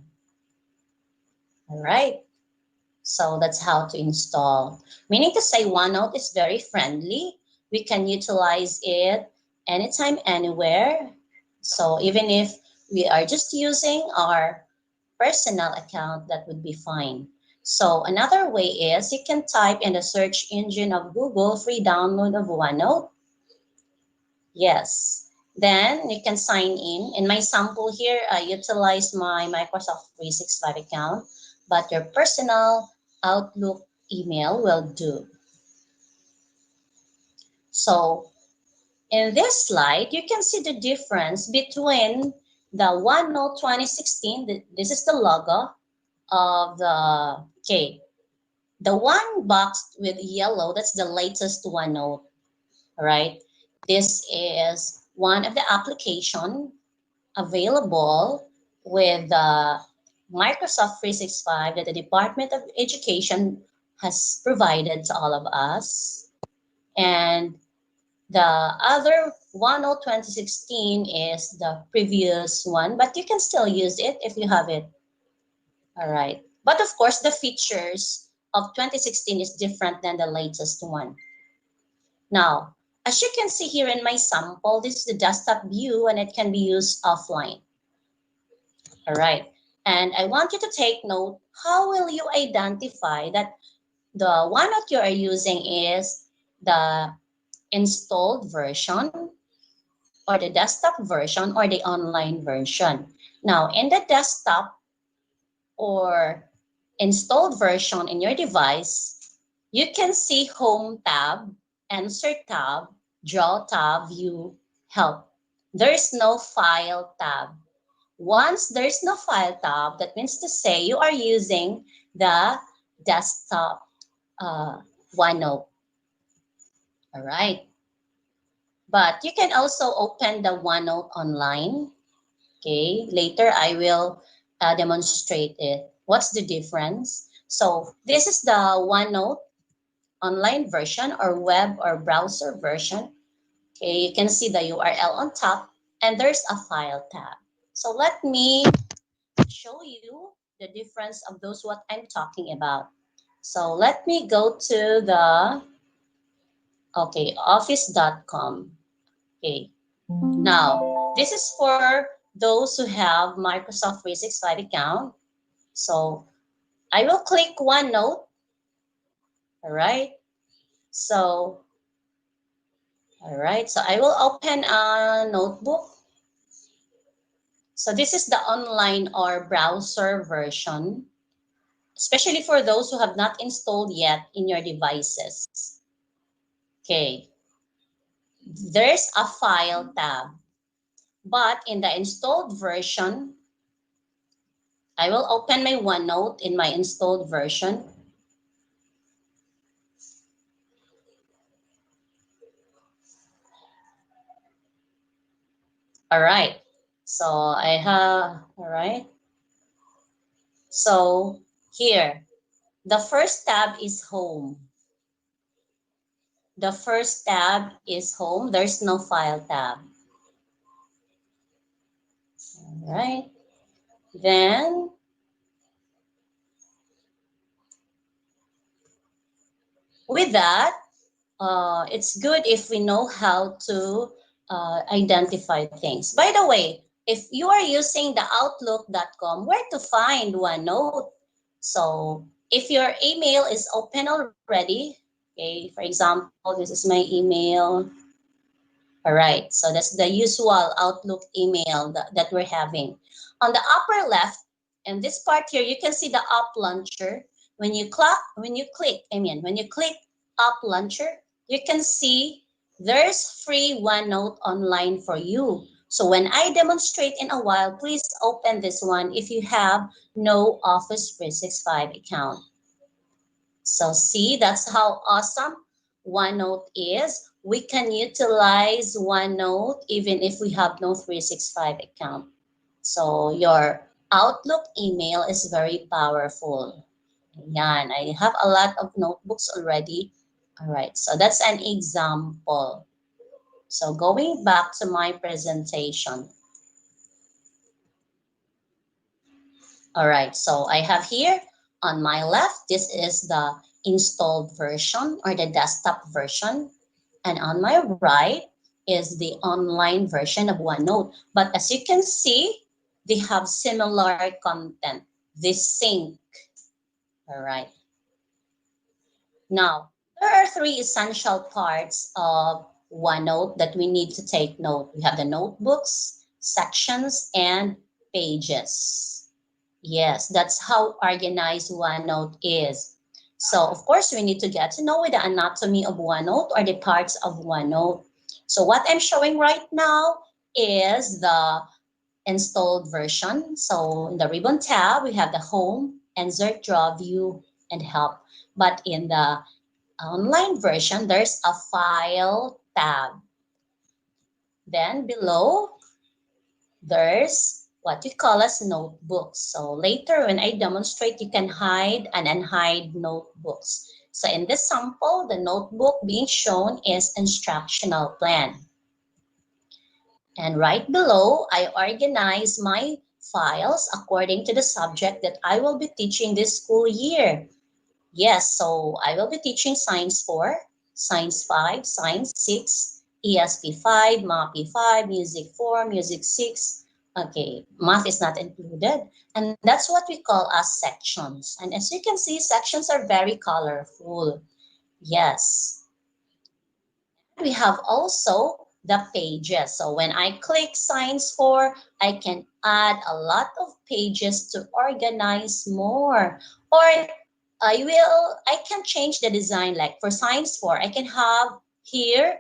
All right. So that's how to install. Meaning to say OneNote is very friendly. We can utilize it anytime, anywhere. So even if we are just using our personal account, that would be fine. So another way is you can type in the search engine of Google free download of OneNote. Yes. Then you can sign in. In my sample here, I utilize my Microsoft 365 account, but your personal Outlook email will do. So in this slide, you can see the difference between the OneNote 2016, this is the logo of the, okay, the one box with yellow, that's the latest OneNote, right? This is one of the application available with Microsoft 365 that the Department of Education has provided to all of us. And the other OneNote 2016 is the previous one, but you can still use it if you have it. All right. But of course, the features of 2016 is different than the latest one. Now, as you can see here in my sample, this is the desktop view and it can be used offline. All right. And I want you to take note, how will you identify that the one that you are using is the installed version or the desktop version or the online version? Now, in the desktop or installed version in your device, you can see Home tab, Insert tab, Draw tab, View, Help. There is no File tab. Once there's no File tab, that means to say you are using the desktop OneNote. All right. But you can also open the OneNote online. Okay, later I will demonstrate it. What's the difference? So this is the OneNote online version or web or browser version. Okay, you can see the URL on top and there's a file tab. So let me show you the difference of those what I'm talking about. So let me go to the, okay, office.com. Okay, now this is for those who have Microsoft 365 account. So I will click OneNote. All right. So, all right. So I will open a notebook. So this is the online or browser version, especially for those who have not installed yet in your devices. Okay. There's a file tab, but in the installed version, I will open my OneNote in my installed version. All right. So I have, all right. So here, the first tab is home. The first tab is home. There's no file tab. All right. Then with that, it's good if we know how to identify things. By the way, if you are using the outlook.com, where to find OneNote? So if your email is open already, okay, for example, this is my email. All right, so that's the usual Outlook email that we're having. On the upper left, and this part here, you can see the Up Launcher. When you click Up Launcher, you can see there's free OneNote online for you. So when I demonstrate in a while, please open this one if you have no Office 365 account. So see, that's how awesome OneNote is. We can utilize OneNote even if we have no 365 account. So your Outlook email is very powerful. Yan, I have a lot of notebooks already. All right, so that's an example. So going back to my presentation. All right, so I have here on my left, this is the installed version or the desktop version. And on my right is the online version of OneNote. But as you can see, they have similar content. They sync. All right. Now, there are three essential parts of OneNote that we need to take note. We have the notebooks, sections, and pages. Yes, that's how organized OneNote is. So, of course, we need to get to know the anatomy of OneNote or the parts of OneNote. So what I'm showing right now is the installed version. So in the ribbon tab, we have the home, insert, draw, view, and help. But in the online version, there's a file tab. Then below, there's what we call as notebooks. So later when I demonstrate, you can hide and unhide notebooks. So in this sample, the notebook being shown is instructional plan. And right below, I organize my files according to the subject that I will be teaching this school year. Yes, so I will be teaching Science 4, Science 5, Science 6, ESP 5, MAPI 5, Music 4, Music 6. Okay, math is not included. And that's what we call as sections. And as you can see, sections are very colorful. Yes. We have also the pages. So when I click Science 4, I can add a lot of pages to organize more. Or I can change the design. Like for Science 4, I can have here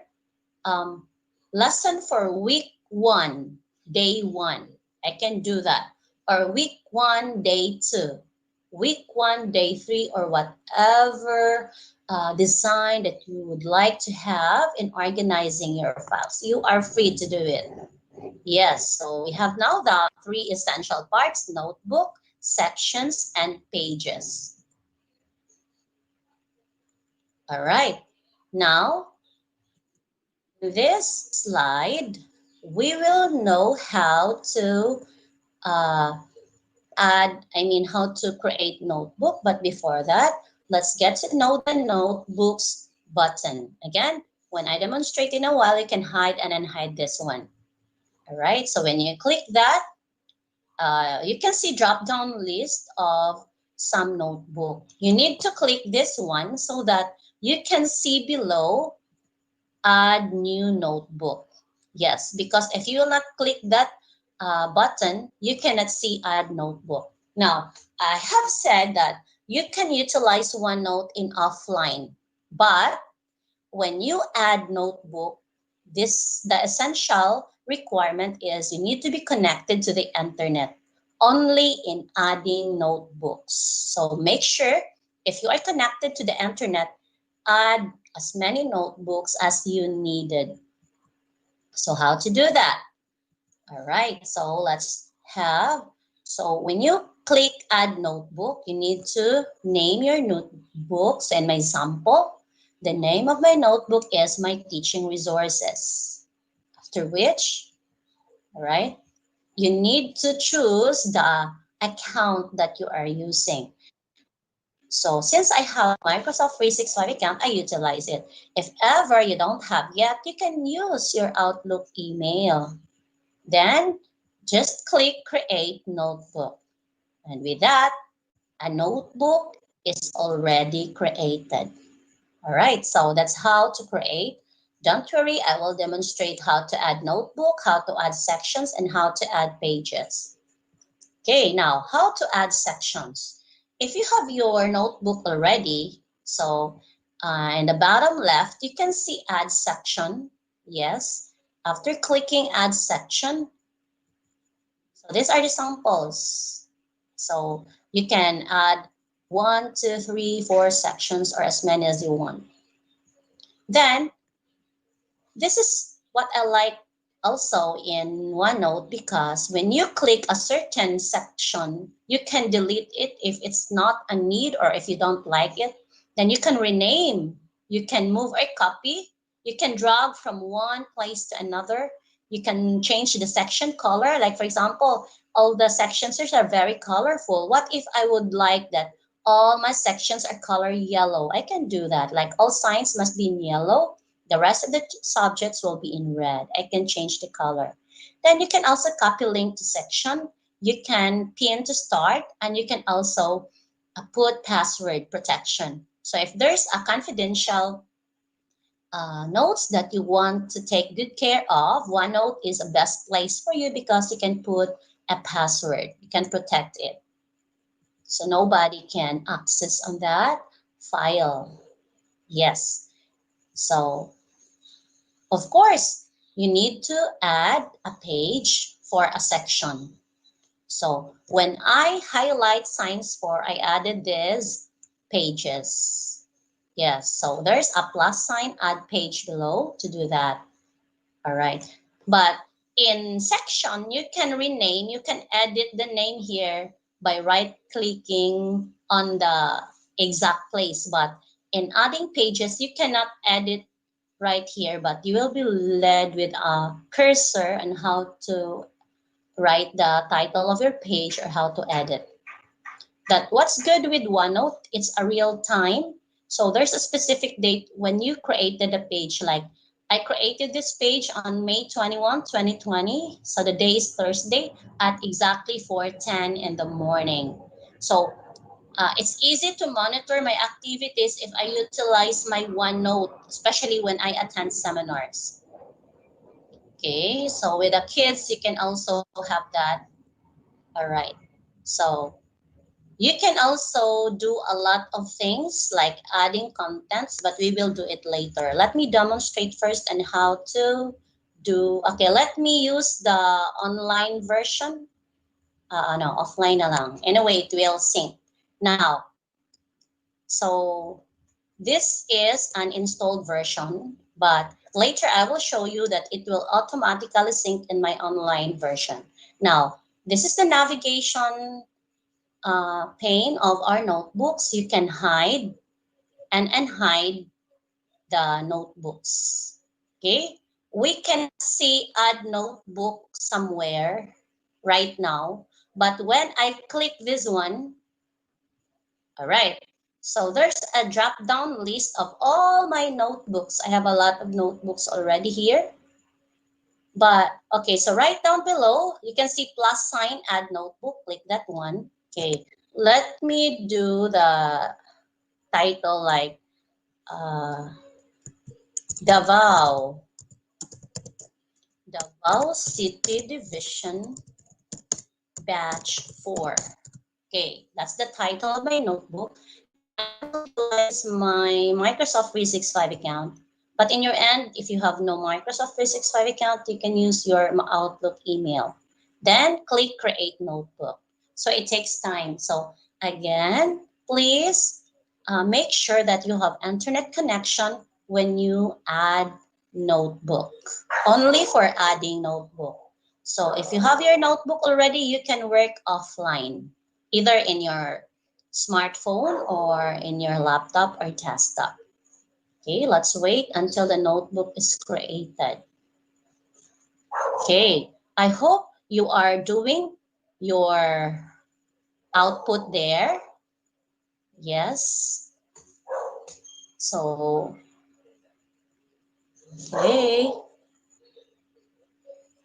lesson for week 1, day 1. I can do that. Or week 1, day 2. Week 1, day 3, or whatever design that you would like to have in organizing your files. You are free to do it. Yes, so we have now the three essential parts: notebook, sections, and pages. All right. Now, this slide, we will know how to uh, how to create notebook. But before that, let's get to know the notebooks button. Again, when I demonstrate in a while, you can hide and unhide this one. All right, so when you click that, you can see drop down list of some notebook. You need to click this one so that you can see below add new notebook. Yes, because if you will not click that button, you cannot see add notebook. Now, I have said that you can utilize OneNote in offline, but when you add notebook, the essential requirement is you need to be connected to the internet only in adding notebooks. So make sure if you are connected to the internet, add as many notebooks as you needed. So how to do that? All right, so so when you click add notebook, you need to name your notebooks. And my example, the name of my notebook is my teaching resources. After which, all right, you need to choose the account that you are using. So since I have Microsoft 365 account, I utilize it. If ever you don't have yet, you can use your Outlook email. Then just click create notebook. And with that, a notebook is already created. All right, so that's how to create. Don't worry, I will demonstrate how to add notebook, how to add sections, and how to add pages. Okay, now how to add sections. If you have your notebook already, so in the bottom left, you can see add section. Yes, after clicking add section, so these are the samples. So you can add 1, 2, 3, 4 sections or as many as you want. Then this is what I like also in OneNote, because when you click a certain section, you can delete it if it's not a need or if you don't like it. Then you can rename, you can move a copy, you can drag from one place to another. You can change the section color. Like for example, all the sections are very colorful. What if I would like that all my sections are color yellow? I can do that. Like all signs must be in yellow, the rest of the subjects will be in red. I can change the color. Then you can also copy link to section. You can pin to start, and you can also put password protection. So if there's a confidential notes that you want to take good care of, OneNote is the best place for you because you can put a password. You can protect it. So nobody can access on that file. Yes. So of course, you need to add a page for a section. So when I highlight science 4, I added these pages. Yes, so there's a plus sign, add page below to do that. All right. But in section, you can rename, you can edit the name here by right clicking on the exact place. But in adding pages, you cannot edit right here, but you will be led with a cursor on how to write the title of your page or how to edit. That what's good with OneNote, it's a real time. So there's a specific date when you created a page. Like I created this page on May 21, 2020. So the day is Thursday at exactly 4:10 in the morning. So it's easy to monitor my activities if I utilize my OneNote, especially when I attend seminars. Okay, so with the kids, you can also have that. All right. So you can also do a lot of things like adding contents, but we will do it later. Let me demonstrate first on how to do. Okay, let me use the online version. No, offline na lang. Anyway, it will sync. Now, so this is an installed version, but later I will show you that it will automatically sync in my online version. Now, this is the navigation pane of our notebooks. You can hide and unhide the notebooks. Okay, we can see add notebook somewhere right now. But when I click this one, all right, so there's a drop down list of all my notebooks. I have a lot of notebooks already here. But okay, so right down below, you can see plus sign, add notebook, click that one. Okay, let me do the title like uh, Davao, Davao City Division Batch 4. Okay, that's the title of my notebook. And I will utilize my Microsoft 365 account. But in your end, if you have no Microsoft 365 account, you can use your Outlook email. Then click Create Notebook. So it takes time. So again, please make sure that you have internet connection when you add notebook. Only for adding notebook. So if you have your notebook already, you can work offline, either in your smartphone or in your laptop or desktop. Okay, let's wait until the notebook is created. Okay, I hope you are doing your output there. Yes. So, okay.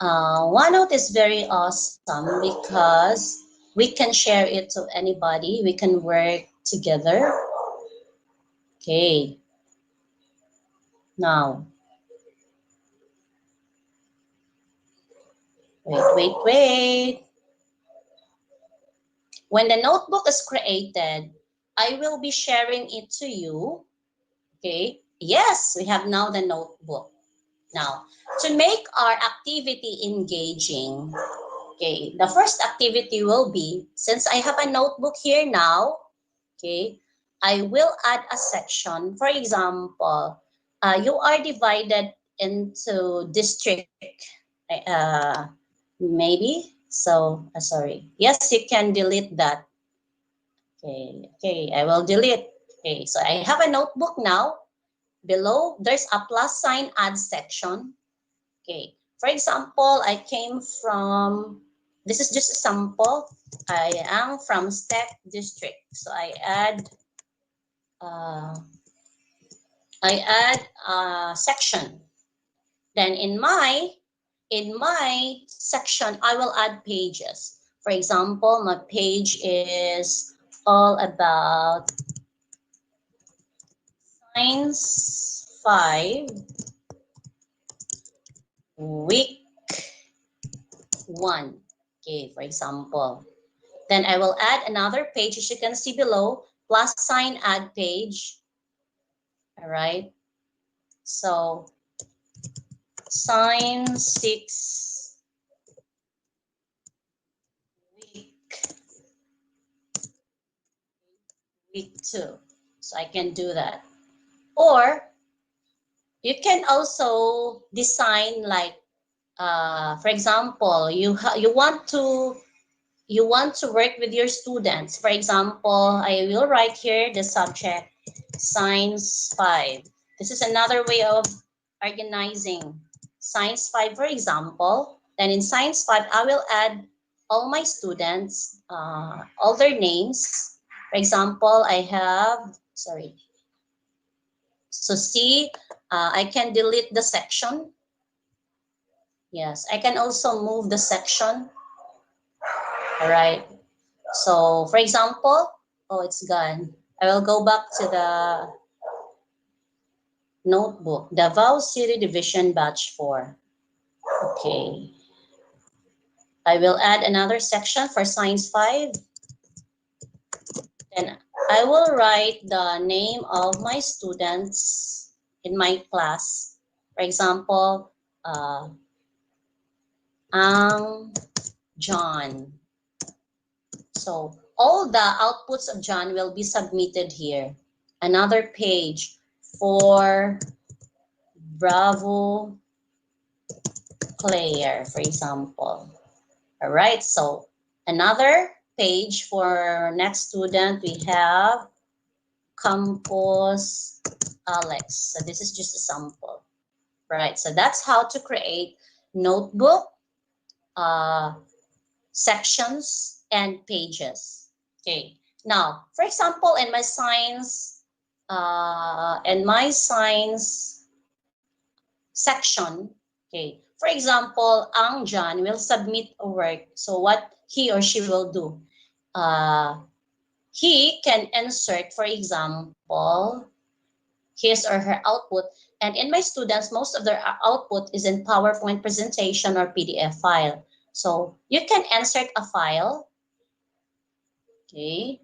OneNote is very awesome because we can share it to anybody. We can work together. Okay. Now, wait. When the notebook is created, I will be sharing it to you. Okay. Yes, we have now the notebook. Now, to make our activity engaging, okay, the first activity will be, since I have a notebook here now, okay, I will add a section. For example, you are divided into district, maybe. So, sorry. Yes, you can delete that. Okay, I will delete. Okay, so I have a notebook now. Below, there's a plus sign add section. Okay, for example, I came from, this is just a sample. I am from Step District. So uh, I add a section. Then in my section, I will add pages. For example, my page is all about Science 5, week 1. Okay, for example. Then I will add another page, as you can see below, plus sign add page. All right. So Science 6, week, week 2. So I can do that. Or you can also design like, for example, you want to work with your students. For example, I will write here the subject Science 5. This is another way of organizing Science 5, for example. Then in Science 5, I will add all my students, all their names. For example, I have, sorry. So see, I can delete the section. Yes, I can also move the section. All right. So, for example, oh, it's gone. I will go back to the notebook, Davao City Division Batch 4. Okay. I will add another section for Science 5. Then I will write the name of my students in my class. For example, Ang John. So all the outputs of John will be submitted here. Another page for Bravo player, for example. All right, so another page for next student, we have Campos Alex. So this is just a sample. right? So that's how to create notebook, sections, and pages. Okay. Now, for example, in my science section, okay. For example, Ang John will submit a work. So what he or she will do, he can insert, for example, his or her output. And in my students, most of their output is in PowerPoint presentation or PDF file. So you can insert a file, okay,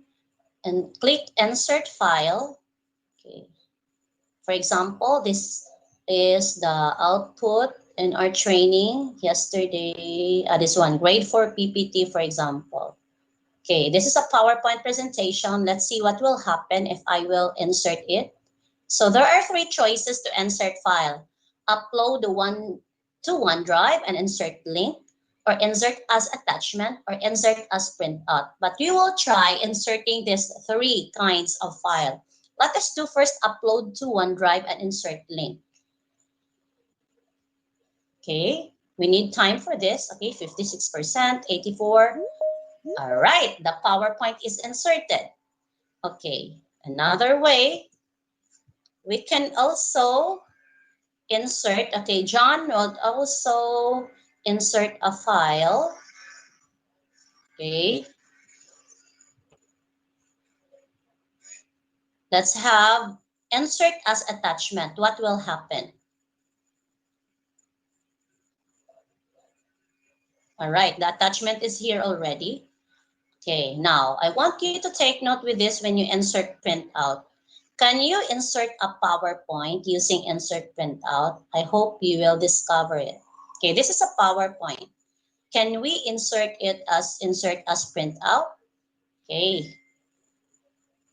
and click insert file. Okay. For example, this is the output in our training yesterday. This one, grade 4 PPT, for example. Okay, this is a PowerPoint presentation. Let's see what will happen if I will insert it. So there are three choices to insert file. Upload the one to OneDrive and insert link, or insert as attachment, or insert as printout. But we will try inserting these three kinds of file. Let us do first upload to OneDrive and insert link. Okay, we need time for this. Okay, 56%, 84. All right, the PowerPoint is inserted. Okay, another way, we can also insert, okay, John will also insert a file. Okay, let's have insert as attachment. What will happen? All right, the attachment is here already. Okay, now I want you to take note with this when you insert printout. Can you insert a PowerPoint using insert printout? I hope you will discover it. Okay, this is a PowerPoint. Can we insert as printout? Okay,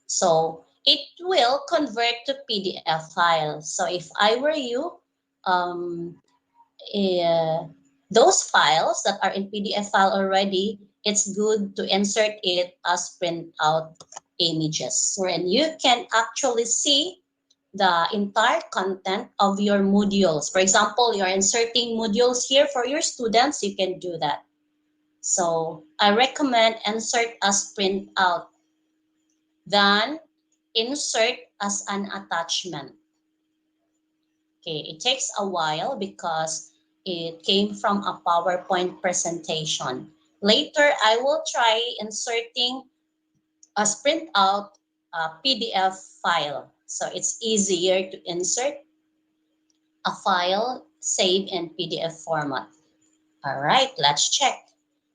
so it will convert to PDF file. So if I were you, um, those files that are in PDF file already, it's good to insert it as printout images, wherein you can actually see the entire content of your modules. For example, you're inserting modules here for your students, you can do that. So I recommend insert as printout, then insert as an attachment. Okay, it takes a while because it came from a PowerPoint presentation. Later, I will try inserting as printout a PDF file. So it's easier to insert a file saved in PDF format. All right, let's check.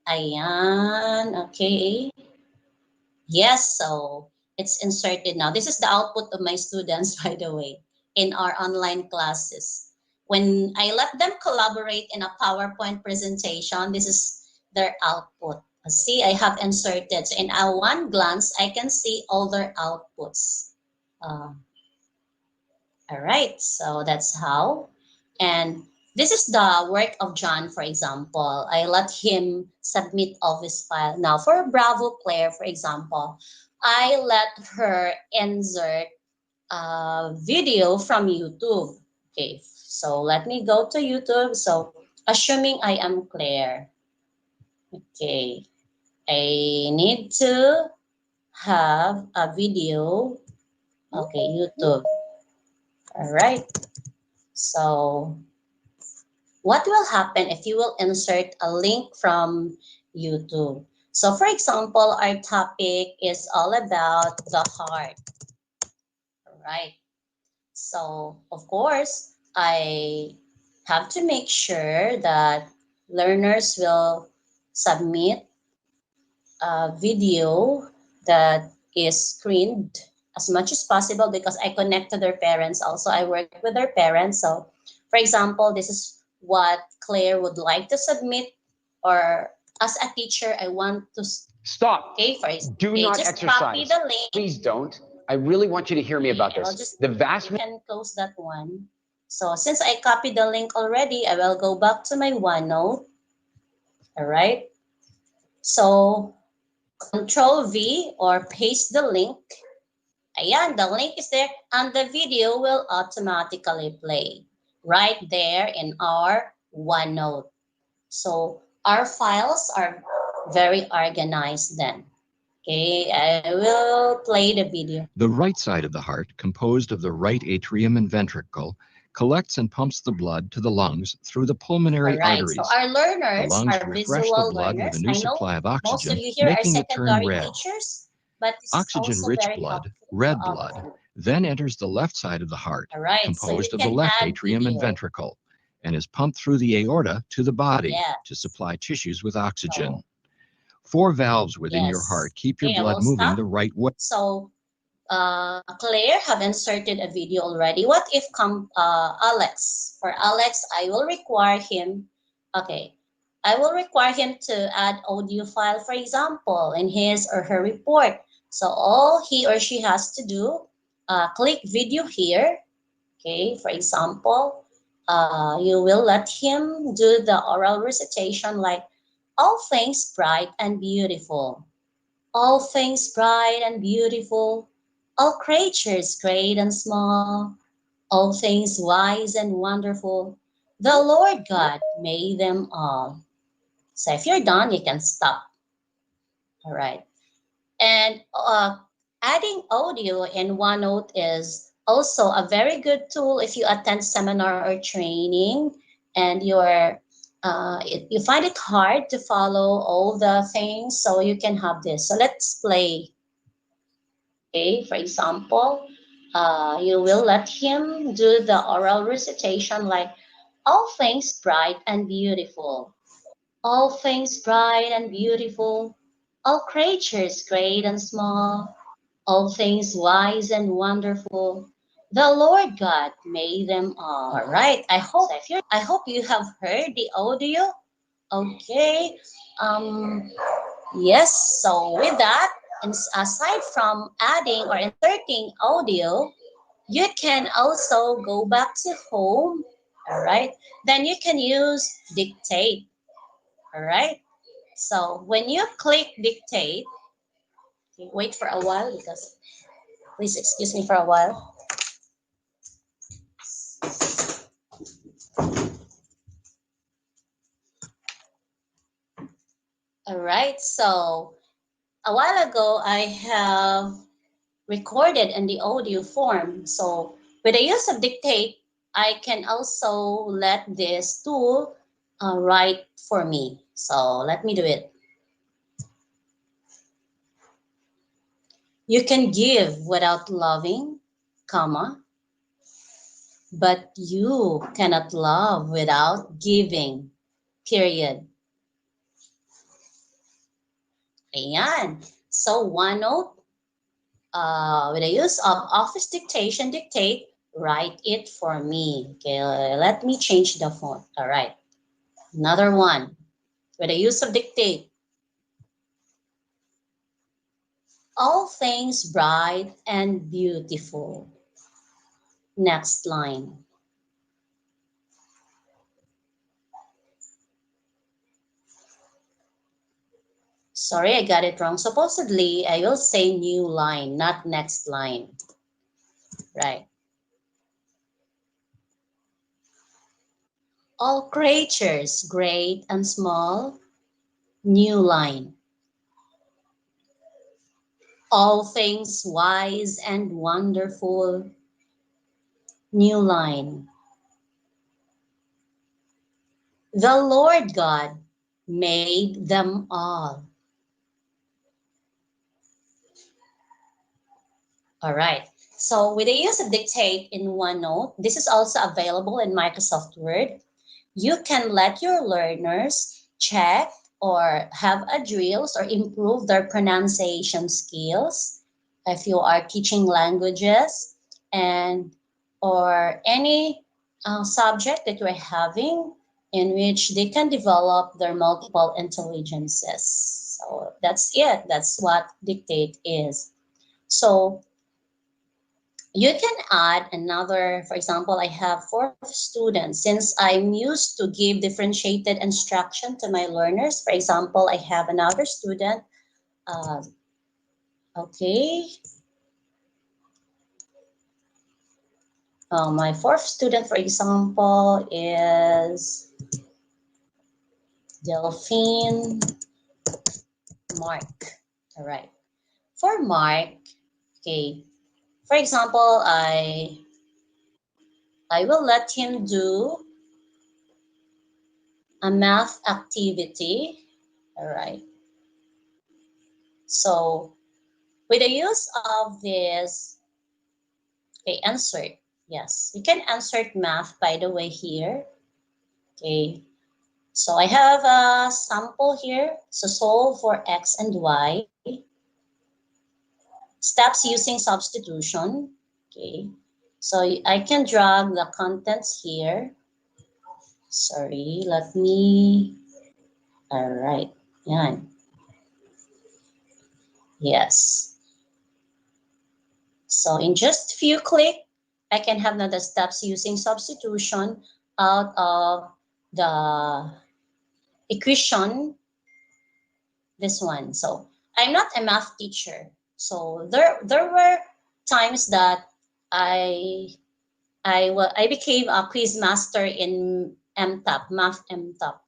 Ayan, okay. Yes, so it's inserted now. This is the output of my students, by the way, in our online classes. When I let them collaborate in a PowerPoint presentation, this is their output. See, I have inserted. So in a one glance, I can see all their outputs. Uh, all right, so that's how. And this is the work of John, for example. I let him submit all his file. Now, for Bravo Claire, for example, I let her insert a video from YouTube. Okay, so let me go to YouTube. So, assuming I am Claire, okay, I need to have a video. Okay, YouTube. All right. So, what will happen if you will insert a link from YouTube? So for example, our topic is all about the heart, right? So of course, I have to make sure that learners will submit a video that is screened as much as possible because I connect to their parents. Also, I work with their parents. So for example, this is what Claire would like to submit, or as a teacher, I want to Stop. okay, Do okay, not just copy exercise. the link. Please don't. I really want you to hear me about I'll this. just The vast you can close that one. So since I copied the link already, I will go back to my OneNote. All right. So Control V or paste the link. Ayan, the link is there and the video will automatically play. right there in our OneNote. So our files are very organized then. Okay, I will play the video. The right side of the heart, composed of the right atrium and ventricle, collects and pumps the blood to the lungs through the pulmonary All right, so arteries. our The learners lungs are refresh the visual blood with a learners. new I know supply of most of oxygen, you here are making it turn secondary red. teachers, but this is also Oxygen-rich very blood, helpful to red all of blood, you. then enters the left side of the heart, All right, so you composed of the can left add atrium and video. ventricle, and is pumped through the aorta to the body Yes. to supply tissues with oxygen. So, 4 valves within your yes. heart keep your Okay, I blood will moving stop. the right way. So, Claire have inserted a video already. What if Alex? For Alex, I will require him. Okay, I will require him to add audio file, for example, in his or her report. So all he or she has to do, click video here. Okay, for example, you will let him do the oral recitation like all things bright and beautiful. All things bright and beautiful, all creatures great and small, all things wise and wonderful, the Lord God made them all. So if you're done, you can stop. All right. And adding audio in OneNote is also a very good tool if you attend seminar or training and you find it hard to follow all the things, so you can have this. So let's play. Okay, for example, you will let him do the oral recitation like all things bright and beautiful. All things bright and beautiful, all creatures great and small, all things wise and wonderful, the Lord God made them all. All right, I hope you have heard the audio. Okay. Yes, so with that, and aside from adding or inserting audio, you can also go back to home, all right? Then you can use dictate, all right? So when you click dictate, okay, wait for a while because, please excuse me for a while. All right, so a while ago I have recorded in the audio form. So with the use of dictate, I can also let this tool write for me. So let me do it. You can give without loving, comma, but you cannot love without giving, period. Ayan. So OneNote, with the use of Office Dictation Dictate, write it for me. Okay, let me change the font. All right. Another one. With the use of dictate, all things bright and beautiful. Next line. Sorry, I got it wrong. Supposedly, I will say new line, not next line. Right. All creatures, great and small, new line. All things wise and wonderful, new line. The Lord God made them all. All right. So with the use of dictate in OneNote, this is also available in Microsoft Word. You can let your learners check or have a drills or improve their pronunciation skills if you are teaching languages and or any subject that you're having in which they can develop their multiple intelligences. So that's it. That's what dictate is. So you can add another, for example, I have 4 students. Since I'm used to give differentiated instruction to my learners, for example, I have another student. Uh, okay. My fourth student, for example, is Delphine Mark. All right. For Mark, okay. For example, I will let him do a math activity. All right. So with the use of this, okay, insert. Yes, you can insert math, by the way, here. Okay. So I have a sample here. So solve for x and y. Steps using substitution. Okay. So I can drag the contents here. Sorry, let me. All right. Yeah. Yes. So in just few click, I can have now the steps using substitution out of the equation, this one. So I'm not a math teacher. So there were times that I I became a quiz master in MTAP, math MTAP.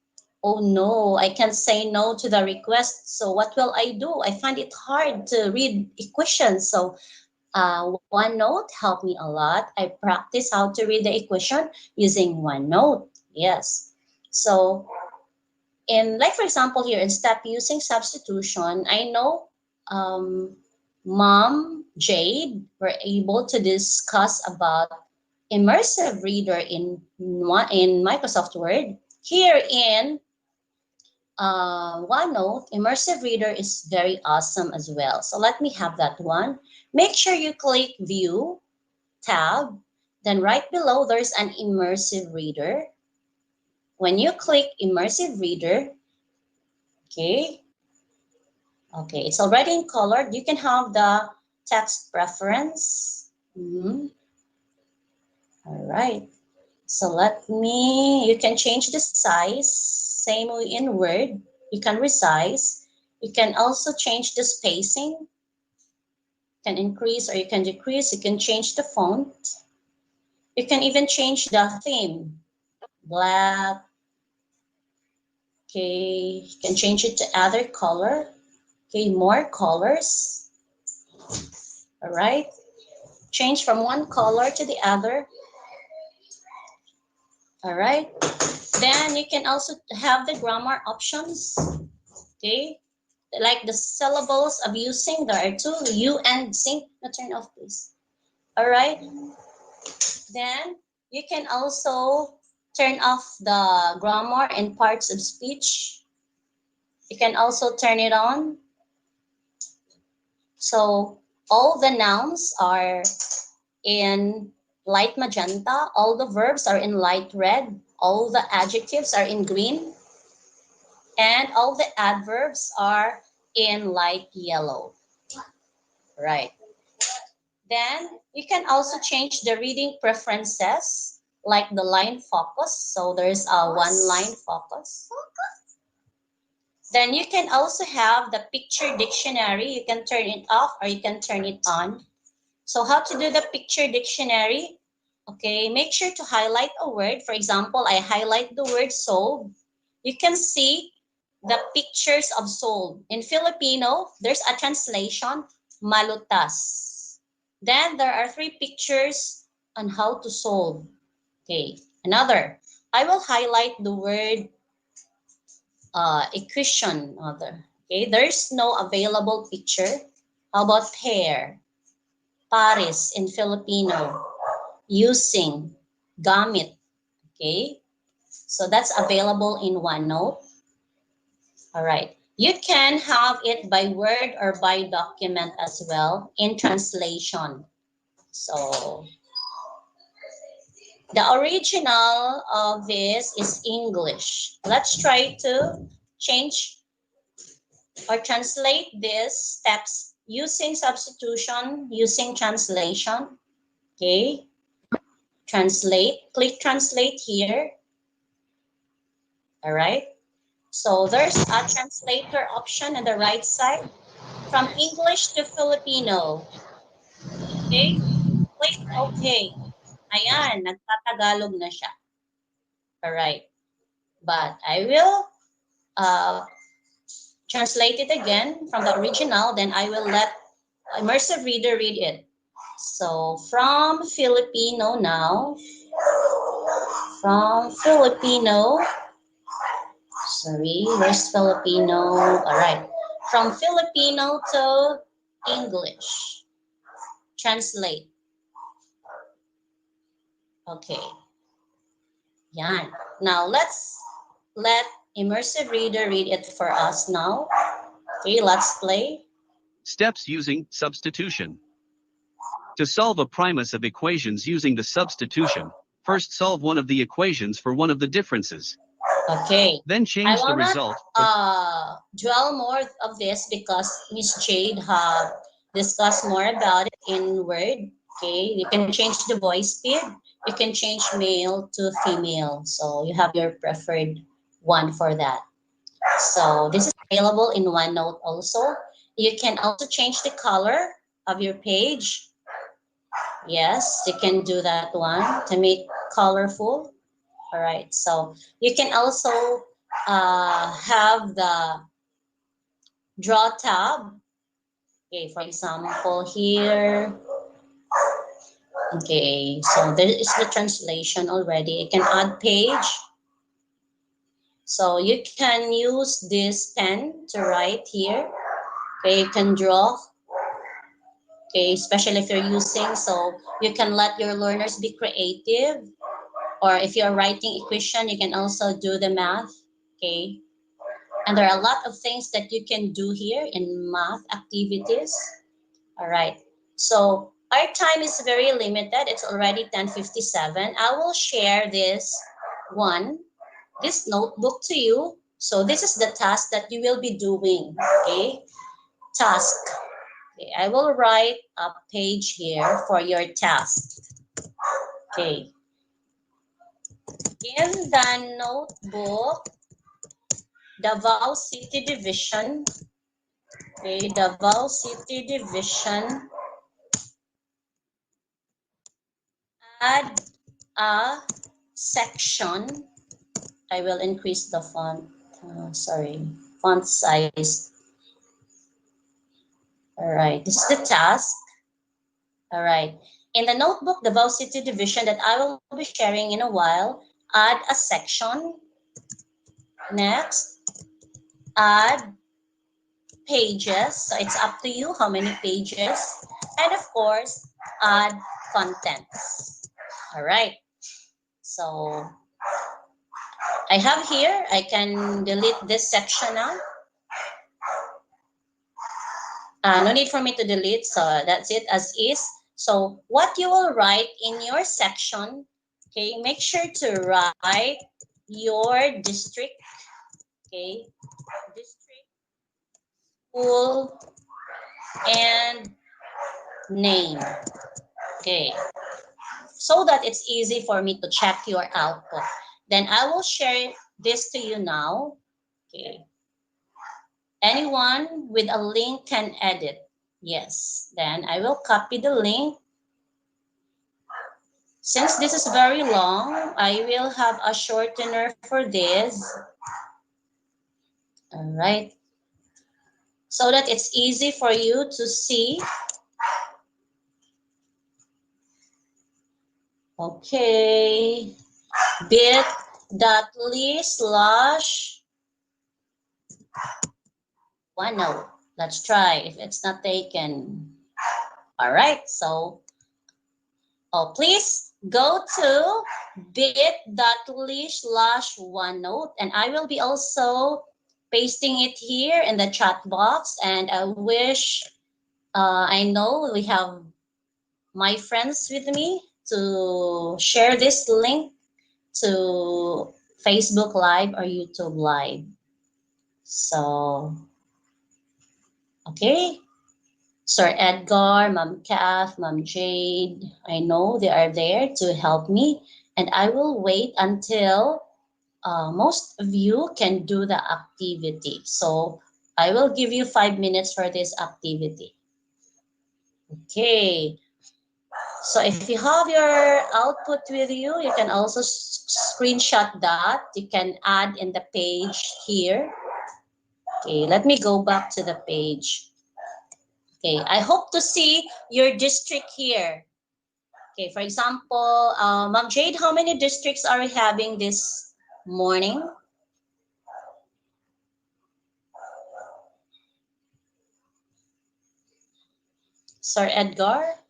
Oh no, I can't say no to the request. So what will I do? I find it hard to read equations. So OneNote helped me a lot. I practice how to read the equation using OneNote. Yes. So in, like for example here in step using substitution, I know Mom Jade were able to discuss about immersive reader in Microsoft Word. Here in OneNote, immersive reader is very awesome as well. So let me have that one. Make sure you click view tab. Then right below there's an immersive reader. When you click immersive reader, okay, okay, it's already in colored. You can have the text preference. All right. So let me, you can change the size, same way in Word. You can resize. You can also change the spacing. You can increase or you can decrease. You can change the font. You can even change the theme. Black. Okay, you can change it to other color. Okay, more colors. All right. Change from one color to the other. All right. Then you can also have the grammar options. Okay. Like the syllables of using, there are two, you and sing. No, turn off, please. All right. Then you can also turn off the grammar and parts of speech. You can also turn it on. So all the nouns are in light magenta. All the verbs are in light red. All the adjectives are in green. And all the adverbs are in light yellow. Right. Then you can also change the reading preferences, like the line focus. So there's a one line focus. Then you can also have the picture dictionary. You can turn it off or you can turn it on. So how to do the picture dictionary? Okay, make sure to highlight a word. For example, I highlight the word solve. You can see the pictures of solve. In Filipino, there's a translation, malutas. Then there are three pictures on how to solve. Okay, another. I will highlight the word equation. Okay, there's no available picture. How about pair? Pares in Filipino. Using, gamit. Okay, so that's available in OneNote. All right. You can have it by word or by document as well in translation. So the original of this is English. Let's try to change or translate these steps using substitution, using translation. Okay. Translate. Click translate here. All right. So there's a translator option on the right side from English to Filipino. Okay, click OK. Ayan, nagtatagalog na siya. Alright. But I will translate it again from the original, then I will let immersive reader read it. So from Filipino now, from Filipino, sorry, where's Filipino? All right, from Filipino to English. Translate. Okay. Yan. Now let immersive reader read it for us now. Okay, let's play. Steps using substitution. To solve a primus of equations using the substitution, first solve one of the equations for one of the differences. Okay. Then I change the will not result. dwell more of this because Miss Jade have discussed more about it in Word. Okay, you can change the voice speed. You can change male to female. So you have your preferred one for that. So this is available in OneNote also. You can also change the color of your page. Yes, you can do that one to make colorful. All right, so you can also have the draw tab. Okay, for example, here. Okay, so there is the translation already. You can add page. So you can use this pen to write here. Okay, you can draw. Okay, especially if you're using, so you can let your learners be creative. Or if you're writing equation, you can also do the math. Okay, and there are a lot of things that you can do here in math activities. All right. So our time is very limited. It's already 10:57. I will share this notebook to you. So this is the task that you will be doing. Okay. Task. Okay. I will write a page here for your task. Okay. In the notebook, Davao City Division. Okay, Davao City Division. Add a section. I will increase the font size. All right, this is the task. All right, in the notebook, the Davao City Division that I will be sharing in a while, add a section. Next, add pages. So it's up to you how many pages. And of course, add contents. All right, so I have here, I can delete this section now. No need for me to delete, so that's it as is. So what you will write in your section, okay, make sure to write your district, okay, district, school, and name, okay, so that it's easy for me to check your output. Then I will share this to you now, okay. Anyone with a link can edit. Yes, then I will copy the link. Since this is very long, I will have a shortener for this. All right. So that it's easy for you to see. Okay. bit.ly/OneNote. Let's try if it's not taken. All right. So, please go to bit.ly/OneNote, and I will be also pasting it here in the chat box. And I know we have my friends with me to share this link to Facebook Live or YouTube Live. So, okay. Sir Edgar, Ma'am Kath, Ma'am Jade, I know they are there to help me, and I will wait until most of you can do the activity. So I will give you 5 minutes for this activity. Okay. So if you have your output with you, you can also screenshot that. You can add in the page here. Okay, let me go back to the page. Okay, I hope to see your district here. Okay, for example, Ma'am Jade, how many districts are we having this morning? Sir Edgar?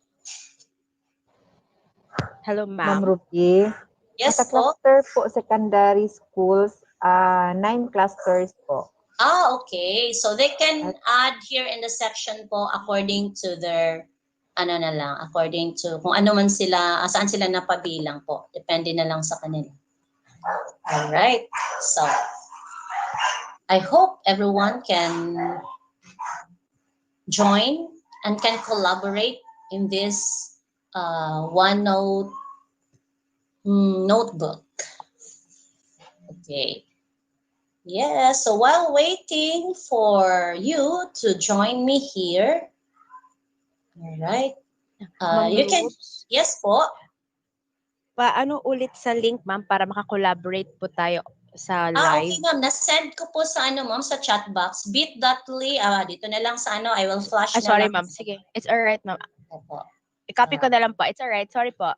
Hello, Ma'am ma'am. Ruby. Sa Yes po. cluster po, secondary schools, 9 clusters po. Okay. So they can add here in the section po according to their, ano na lang, according to kung ano man sila, saan sila napabilang po. Depende na lang sa kanila. Alright. So, I hope everyone can join and can collaborate in this OneNote notebook. Okay. Yeah, so while waiting for you to join me here, all right, Ma'am you can, Rubes, yes po. paano ulit sa link, ma'am, para makakollaborate po tayo sa Okay live? ma'am, nasend ko po sa ano ma'am, sa chat box, bit.ly, dito na lang sa ano, I will flash na Sorry, lang. ma'am. Sige. It's alright, ma'am. Opo. I-copy ko na lang po. It's alright. Sorry po.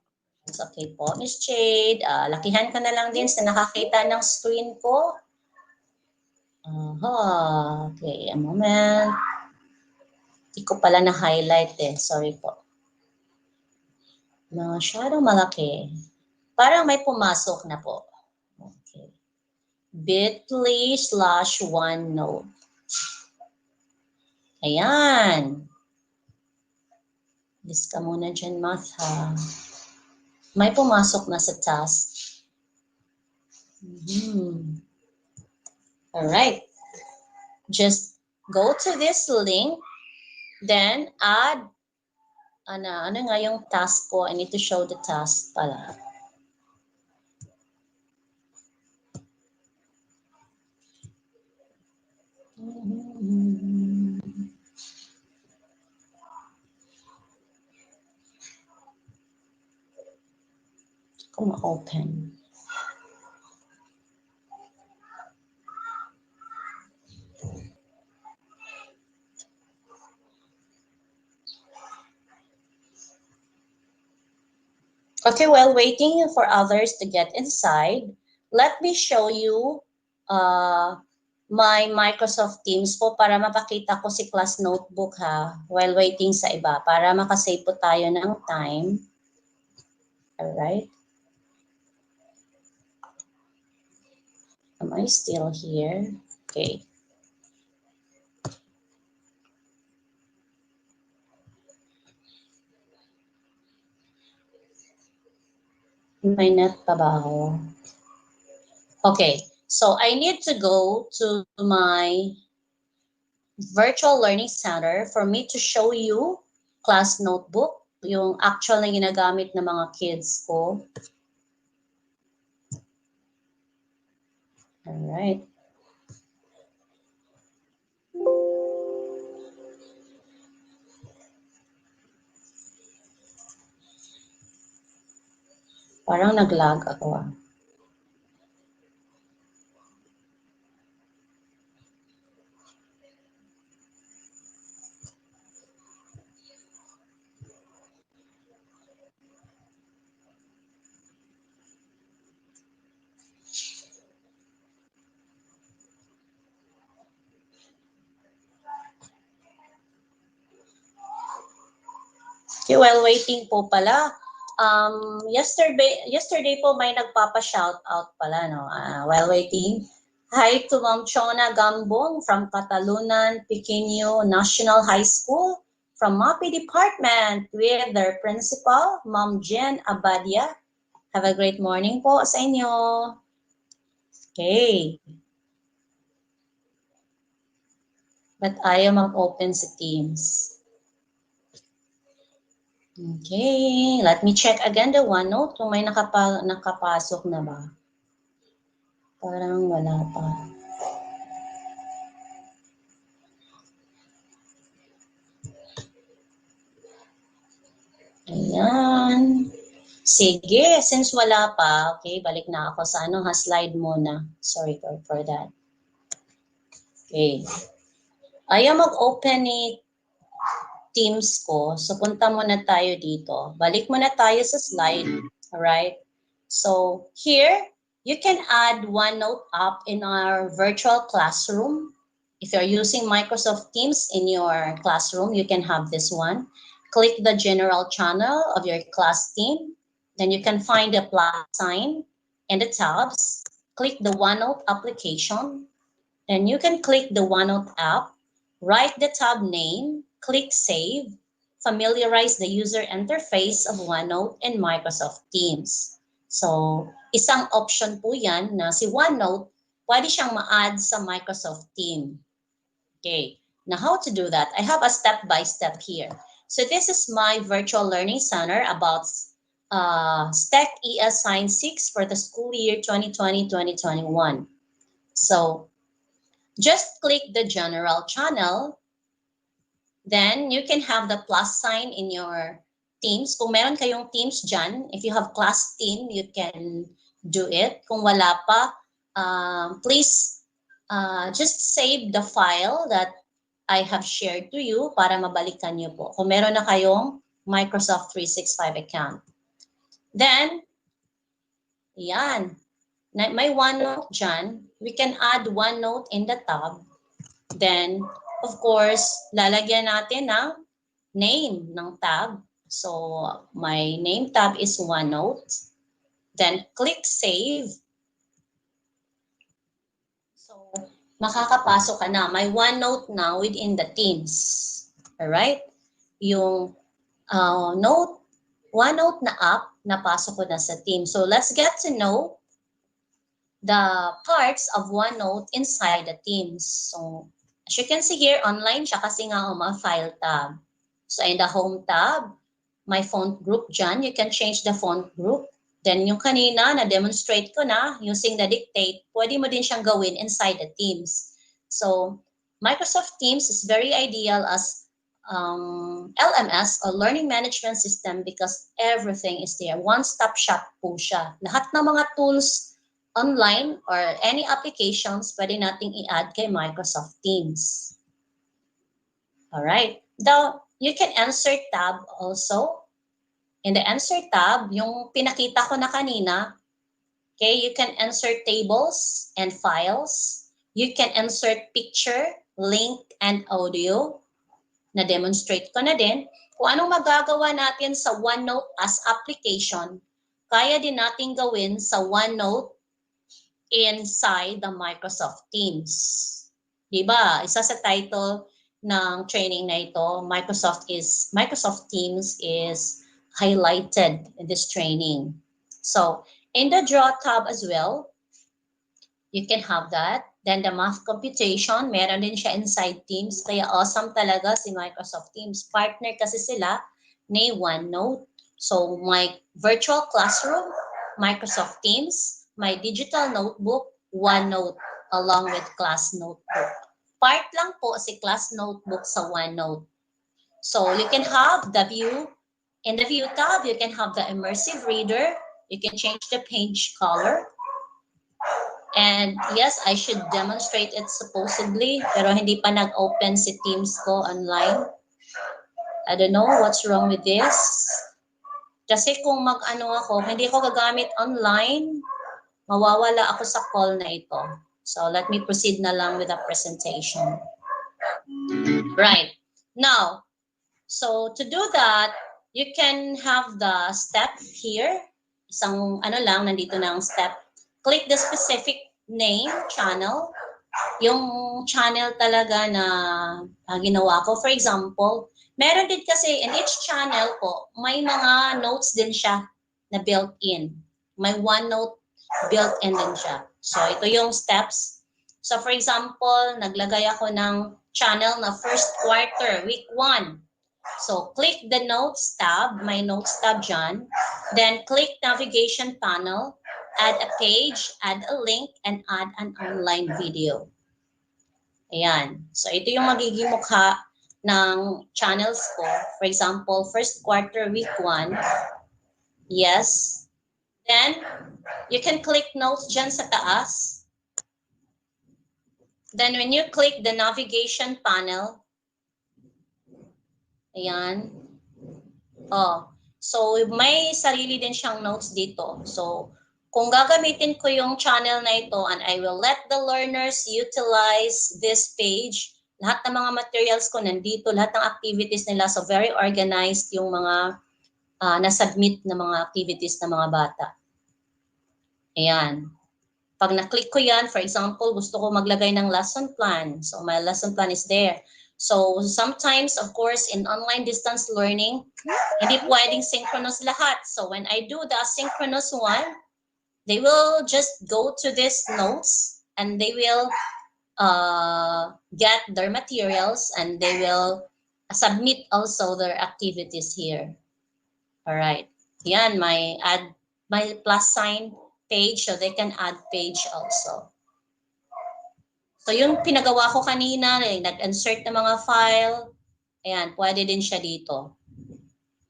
It's okay po, Miss Jade. Lakihan ka na lang din sa nakakita ng screen ko. Okay, a moment. Hindi ko pala na-highlight eh. Sorry po. Masyadong malaki. Parang may pumasok na po. Okay. bit.ly/OneNote. Ayan. List ka muna dyan, math ha. May pumasok na sa task. Alright. Just go to this link, then add, ano nga yung task ko? I need to show the task pala. Come open. Okay, while waiting for others to get inside, let me show you my Microsoft Teams po para mapakita ko si class notebook ha, while waiting sa iba, para makasave po tayo ng time. Alright. Am I still here? Okay. May net pa ba ako? Okay, so I need to go to my virtual learning center for me to show you class notebook, yung actual na ginagamit ng mga kids ko. Alright. Parang nag-lag ako ah. Okay, while waiting po pala, yesterday po may nagpapa-shoutout pala, no? While waiting, hi to Ma'am Chona Gambong from Catalunan Pequeño National High School from MAPI Department with their principal, Ma'am Jen Abadia. Have a great morning po sa inyo. Okay. But ayaw mag-open sa Teams. Okay, let me check again the OneNote kung may nakapasok na ba. Parang wala pa. Ayan. Sige, since wala pa, okay, balik na ako sa ano ha, slide muna. Sorry for that. Okay. Ayaw mag-open ni Teams ko. So, punta muna tayo dito. Balik muna tayo sa slide. Alright? So, here, you can add OneNote app in our virtual classroom. If you're using Microsoft Teams in your classroom, you can have this one. Click the general channel of your class team. Then you can find the plus sign in the tabs. Click the OneNote application. Then you can click the OneNote app. Write the tab name. Click Save. Familiarize the user interface of OneNote and Microsoft Teams. So, isang option po yan na si OneNote, pwede siyang ma-add sa Microsoft Team. Okay, now how to do that? I have a step-by-step here. So this is my virtual learning center about STEC ES Science 6 for the school year 2020-2021. So, just click the general channel. Then, you can have the plus sign in your teams. Kung meron kayong teams dyan, if you have class team, you can do it. Kung wala pa, please just save the file that I have shared to you para mabalikan nyo po. Kung meron na kayong Microsoft 365 account. Then, yan. May OneNote dyan. We can add OneNote in the tab. Then, of course, lalagyan natin ng name ng tab. So, my name tab is OneNote. Then, click Save. So, makakapasok ka na. May OneNote now within the Teams. Alright? Yung OneNote na app, napasok ko na sa Teams. So, let's get to know the parts of OneNote inside the Teams. So, as you can see here, online siya kasi nga mga file tab. So, in the home tab, my font group dyan, you can change the font group. Then, yung kanina, na-demonstrate ko na, using the dictate, pwede mo din siyang gawin inside the Teams. So, Microsoft Teams is very ideal as LMS or Learning Management System because everything is there. One-stop shop po siya. Lahat ng mga tools online or any applications, pwede nating i-add kay Microsoft Teams. Alright. Now, you can insert tab also. In the insert tab, yung pinakita ko na kanina, okay, you can insert tables and files. You can insert picture, link, and audio. Na-demonstrate ko na din. Kung anong magagawa natin sa OneNote as application, kaya din natin gawin sa OneNote inside the Microsoft Teams. Diba? Isa sa title ng training na ito, Microsoft Teams is highlighted in this training. So, in the Draw tab as well, you can have that. Then the math computation, meron din siya inside Teams. Kaya awesome talaga si Microsoft Teams. Partner kasi sila ni OneNote. So, my virtual classroom, Microsoft Teams, my digital notebook, OneNote, along with class notebook. Part lang po si class notebook sa OneNote. So, you can have the view. In the view tab, you can have the immersive reader. You can change the page color. And yes, I should demonstrate it supposedly, pero hindi pa nag-open si Teams ko online. I don't know what's wrong with this. Kasi kung mag-ano ako, hindi ko gagamit online, mawawala ako sa call na ito. So let me proceed na lang with the presentation. Right. Now, so to do that, you can have the step here. Isang ano lang, nandito na ang step. Click the specific name, channel. Yung channel talaga na ginawa ko. For example, meron din kasi in each channel po, may mga notes din siya na built-in. May OneNote built-in din siya. So, ito yung steps. So, for example, naglagay ako ng channel na first quarter, week 1. So, click the Notes tab, may Notes tab dyan. Then, click Navigation panel, add a page, add a link, and add an online video. Ayan. So, ito yung magiging mukha ng channels ko. For example, first quarter, week 1. Yes. Then, you can click notes dyan sa taas. Then, when you click the navigation panel, ayan. Oh, so may sarili din siyang notes dito. So, kung gagamitin ko yung channel na ito and I will let the learners utilize this page, lahat ng mga materials ko nandito, lahat ng activities nila. So, very organized yung mga na-submit na mga activities ng mga bata. Ayan. Pag na-click ko yan, for example, gusto ko maglagay ng lesson plan. So, my lesson plan is there. So, sometimes, of course, in online distance learning, hindi pwedeng synchronous lahat. So, when I do the asynchronous one, they will just go to these notes and they will get their materials and they will submit also their activities here. All right. Yan, my plus sign page, so they can add page also. So yung pinagawa ko kanina, nag-insert ng mga file, ayan, pwede din siya dito.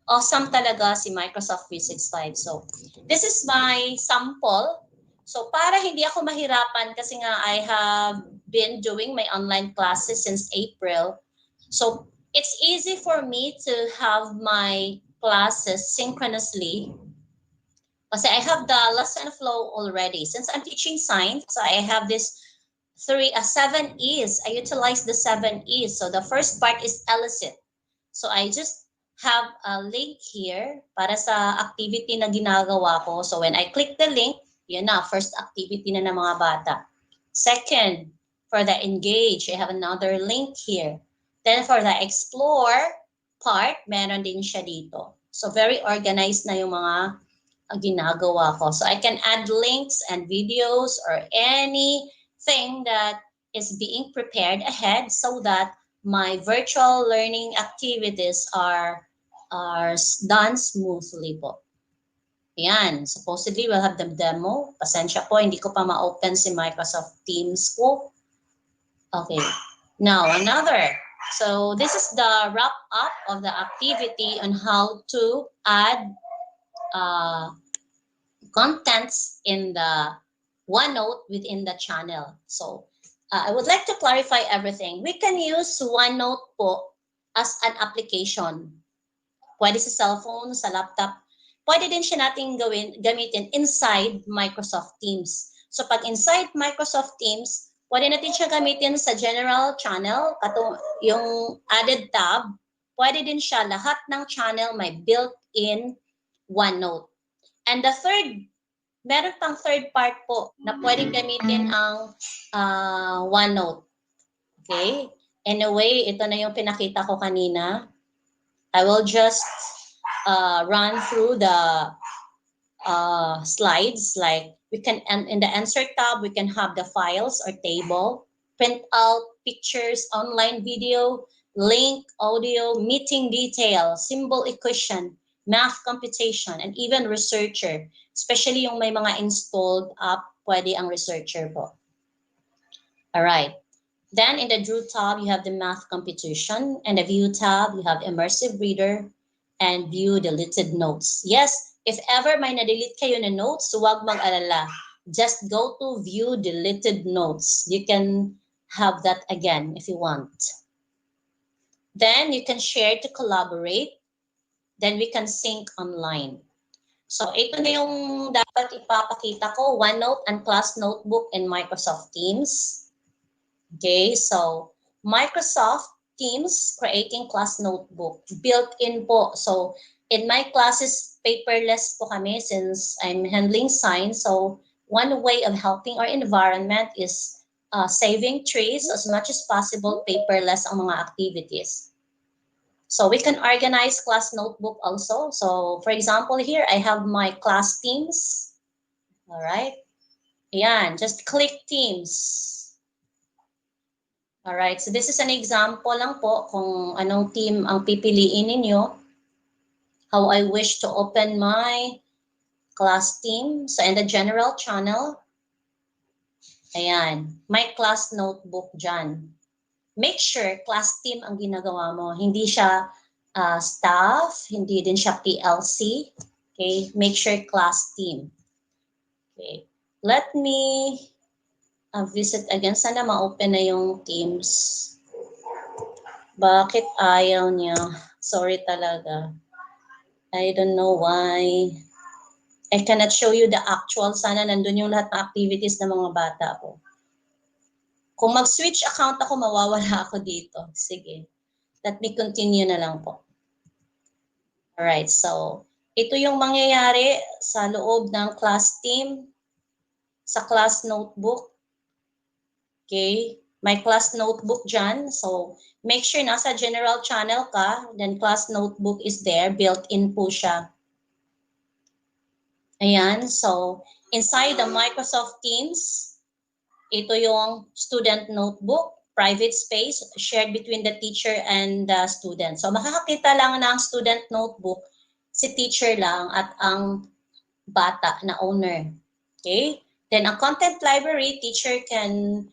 Awesome talaga si Microsoft 365. So this is my sample. So para hindi ako mahirapan kasi nga I have been doing my online classes since April. So it's easy for me to have my classes synchronously kasi I have the lesson flow already. Since I'm teaching science, so I have this 7 E's. I utilize the 7 E's. So the first part is elicit. So I just have a link here para sa activity na ginagawa ko. So when I click the link, yun na, first activity na ng mga bata. Second, for the engage, I have another link here. Then for the explore part, meron din siya dito. So very organized na yung mga ginagawa ko. So I can add links and videos or anything that is being prepared ahead so that my virtual learning activities are done smoothly po. Yan. Supposedly, we'll have the demo. Pasensya po, hindi ko pa ma-open si Microsoft Teams ko. Okay. Now, another. So, this is the wrap-up of the activity on how to add contents in the OneNote within the channel. So, I would like to clarify everything. We can use OneNote po as an application. Pwede sa cellphone, sa laptop. Pwede din siya natin gamitin inside Microsoft Teams. So pag inside Microsoft Teams, pwede natin siya gamitin sa general channel, yung added tab. Pwede din siya, lahat ng channel may built-in OneNote. And the third, meron pang third part po na pwedeng gamitin ang OneNote. Okay? Anyway, ito na yung pinakita ko kanina. I will just run through the slides. Like we can, in the answer tab, we can have the files or table, print out pictures, online video, link, audio, meeting detail, symbol equation, math computation, and even researcher. Especially yung may mga installed app, pwede ang researcher po. All right. Then in the Drew tab, you have the math computation, and the view tab, you have immersive reader and view deleted notes. Yes, if ever may na-delete kayo na notes, huwag mag-alala. Just go to view deleted notes. You can have that again if you want. Then you can share to collaborate. Then we can sync online. So ito na yung dapat ipapakita ko, OneNote and Class Notebook in Microsoft Teams. Okay, so Microsoft Teams creating class notebook built-in po. So in my classes, paperless po kami since I'm handling science. So one way of helping our environment is saving trees as much as possible, paperless ang mga activities. So we can organize class notebook also. So for example, here I have my class teams. All right. Ayan, just click teams. Alright, so this is an example lang po kung anong team ang pipiliin ninyo. How I wish to open my class team. So in the general channel, ayan, my class notebook dyan. Make sure class team ang ginagawa mo. Hindi siya staff, hindi din siya PLC. Okay, make sure class team. Okay, let me visit again. Sana ma-open na yung Teams. Bakit ayaw niya? Sorry talaga. I don't know why. I cannot show you the actual. Sana nandun yung lahat ng activities ng mga bata ko. Kung mag-switch account ako, mawawala ako dito. Sige. Let me continue na lang po. Alright, so ito yung mangyayari sa loob ng class team, sa class notebook. Okay, may class notebook dyan. So make sure nasa general channel ka, then class notebook is there, built-in po siya. Ayan, so inside the Microsoft Teams, ito yung student notebook, private space, shared between the teacher and the student. So makakakita lang ng student notebook, si teacher lang at ang bata na owner. Okay? Then a content library, teacher can,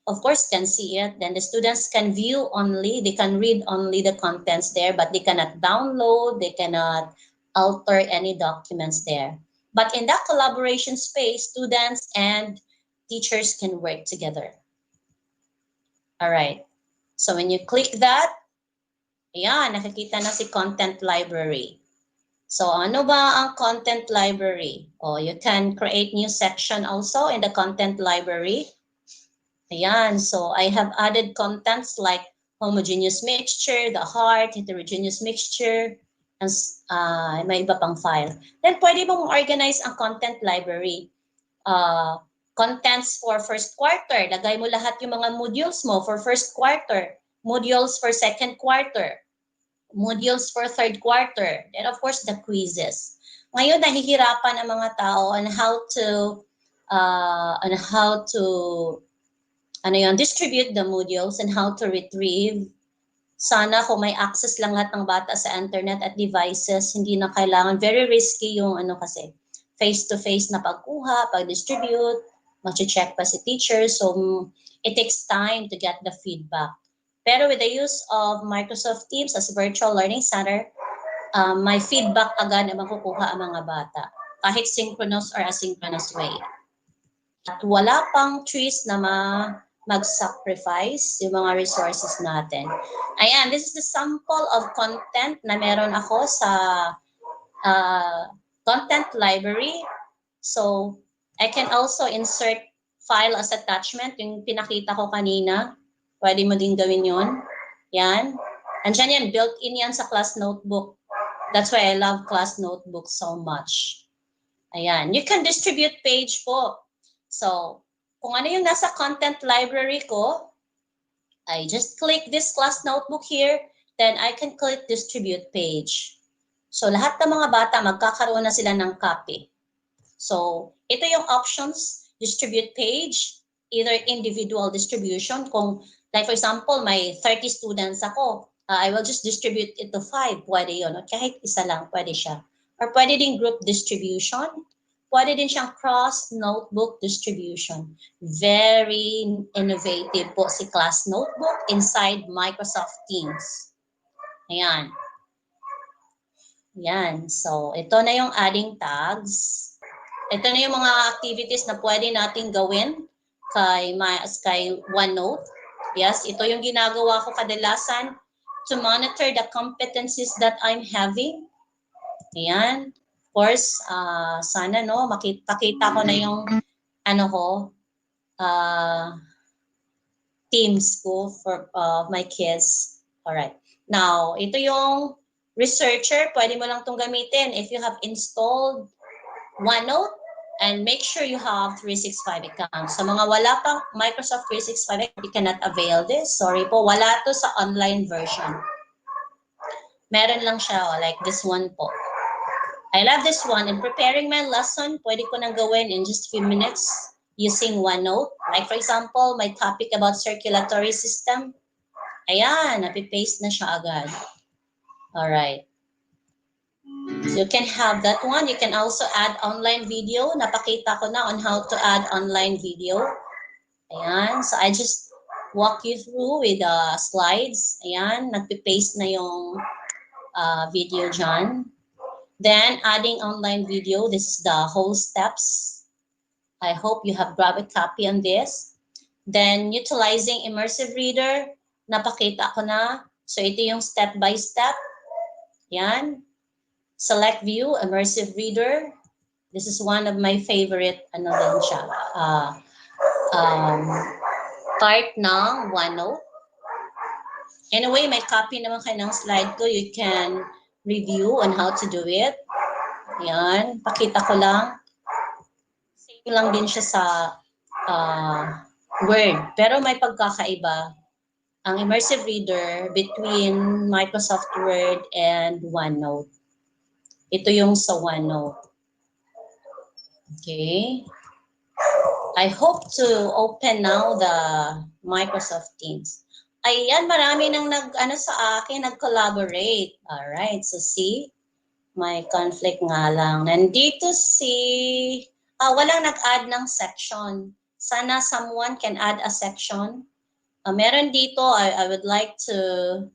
of course, can see it. Then the students can view only, they can read only the contents there, but they cannot download, they cannot alter any documents there. But in that collaboration space, students and teachers can work together. All right. So when you click that, ayan, nakikita na si content library. So ano ba ang content library? Oh, you can create new section also in the content library. Ayan, so I have added contents like homogeneous mixture, the heart, heterogeneous mixture, and may iba pang file. Then pwede mong organize ang content library. Contents for first quarter, lagay mo lahat yung mga modules mo for first quarter, modules for second quarter, modules for third quarter, and of course the quizzes. Ngayon nahihirapan ang mga tao on how to distribute the modules and how to retrieve. Sana kung may access lang lahat ng bata sa internet at devices, hindi na kailangan, very risky yung kasi face-to-face na pagkuha, pag-distribute, mag-check pa si teacher, so it takes time to get the feedback. Pero with the use of Microsoft Teams as a virtual learning center, may feedback agad na makukuha ang mga bata, kahit synchronous or asynchronous way. At wala pang trees na mag-sacrifice yung mga resources natin. Ayan, this is the sample of content na meron ako sa content library. So, I can also insert file as attachment, yung pinakita ko kanina. Pwede mo din gawin yun. Yan. Andyan yan, built-in yan sa class notebook. That's why I love class notebook so much. Ayan. You can distribute page po. So, kung ano yung nasa content library ko, I just click this class notebook here, then I can click distribute page. So, lahat ng mga bata, magkakaroon na sila ng copy. So, ito yung options, distribute page, either individual distribution. Kung, like for example, may 30 students ako, I will just distribute it to 5. Pwede yun. O kahit isa lang, pwede siya. Or pwede din group distribution. Pwede din siyang cross-notebook distribution. Very innovative po si Class Notebook inside Microsoft Teams. Ayan. Ayan. So, ito na yung adding tags. Ito na yung mga activities na pwede natin gawin kay OneNote. Yes, ito yung ginagawa ko kadalasan to monitor the competencies that I'm having. Ayan. Of course, sana makita ko na yung teams ko for my kids. Alright. Now, ito yung researcher. Pwede mo lang itong gamitin if you have installed OneNote and make sure you have 365 account. Sa mga wala pang Microsoft 365 account, you cannot avail this. Sorry po, wala to sa online version. Meron lang siya, like this one po. I love this one. In preparing my lesson, pwede ko nang gawin in just a few minutes using OneNote. Like for example, my topic about circulatory system. Ayan, napipaste na siya agad. Alright. So you can have that one. You can also add online video. Napakita ko na on how to add online video. Ayan. So I just walk you through with the slides. Ayan. Nagpipaste na yung video dyan. Then adding online video, this is the whole steps. I hope you have grabbed a copy on this. Then utilizing immersive reader, napakita ko na. So ito yung step by step. Yan. Select view, immersive reader. This is one of my favorite, ano din siya, part ng OneNote. Anyway, may copy naman kayo ng slide ko. You can review on how to do it. Yan, pakita ko lang. Same lang din siya sa Word. Pero may pagkakaiba ang immersive reader between Microsoft Word and OneNote. Ito yung sa OneNote. Okay. I hope to open now the Microsoft Teams. Ayan, marami nang sa akin, nag-collaborate. Alright, so see, may conflict nga lang. Nandito si, walang nag-add ng section. Sana someone can add a section. Meron dito, I would like to,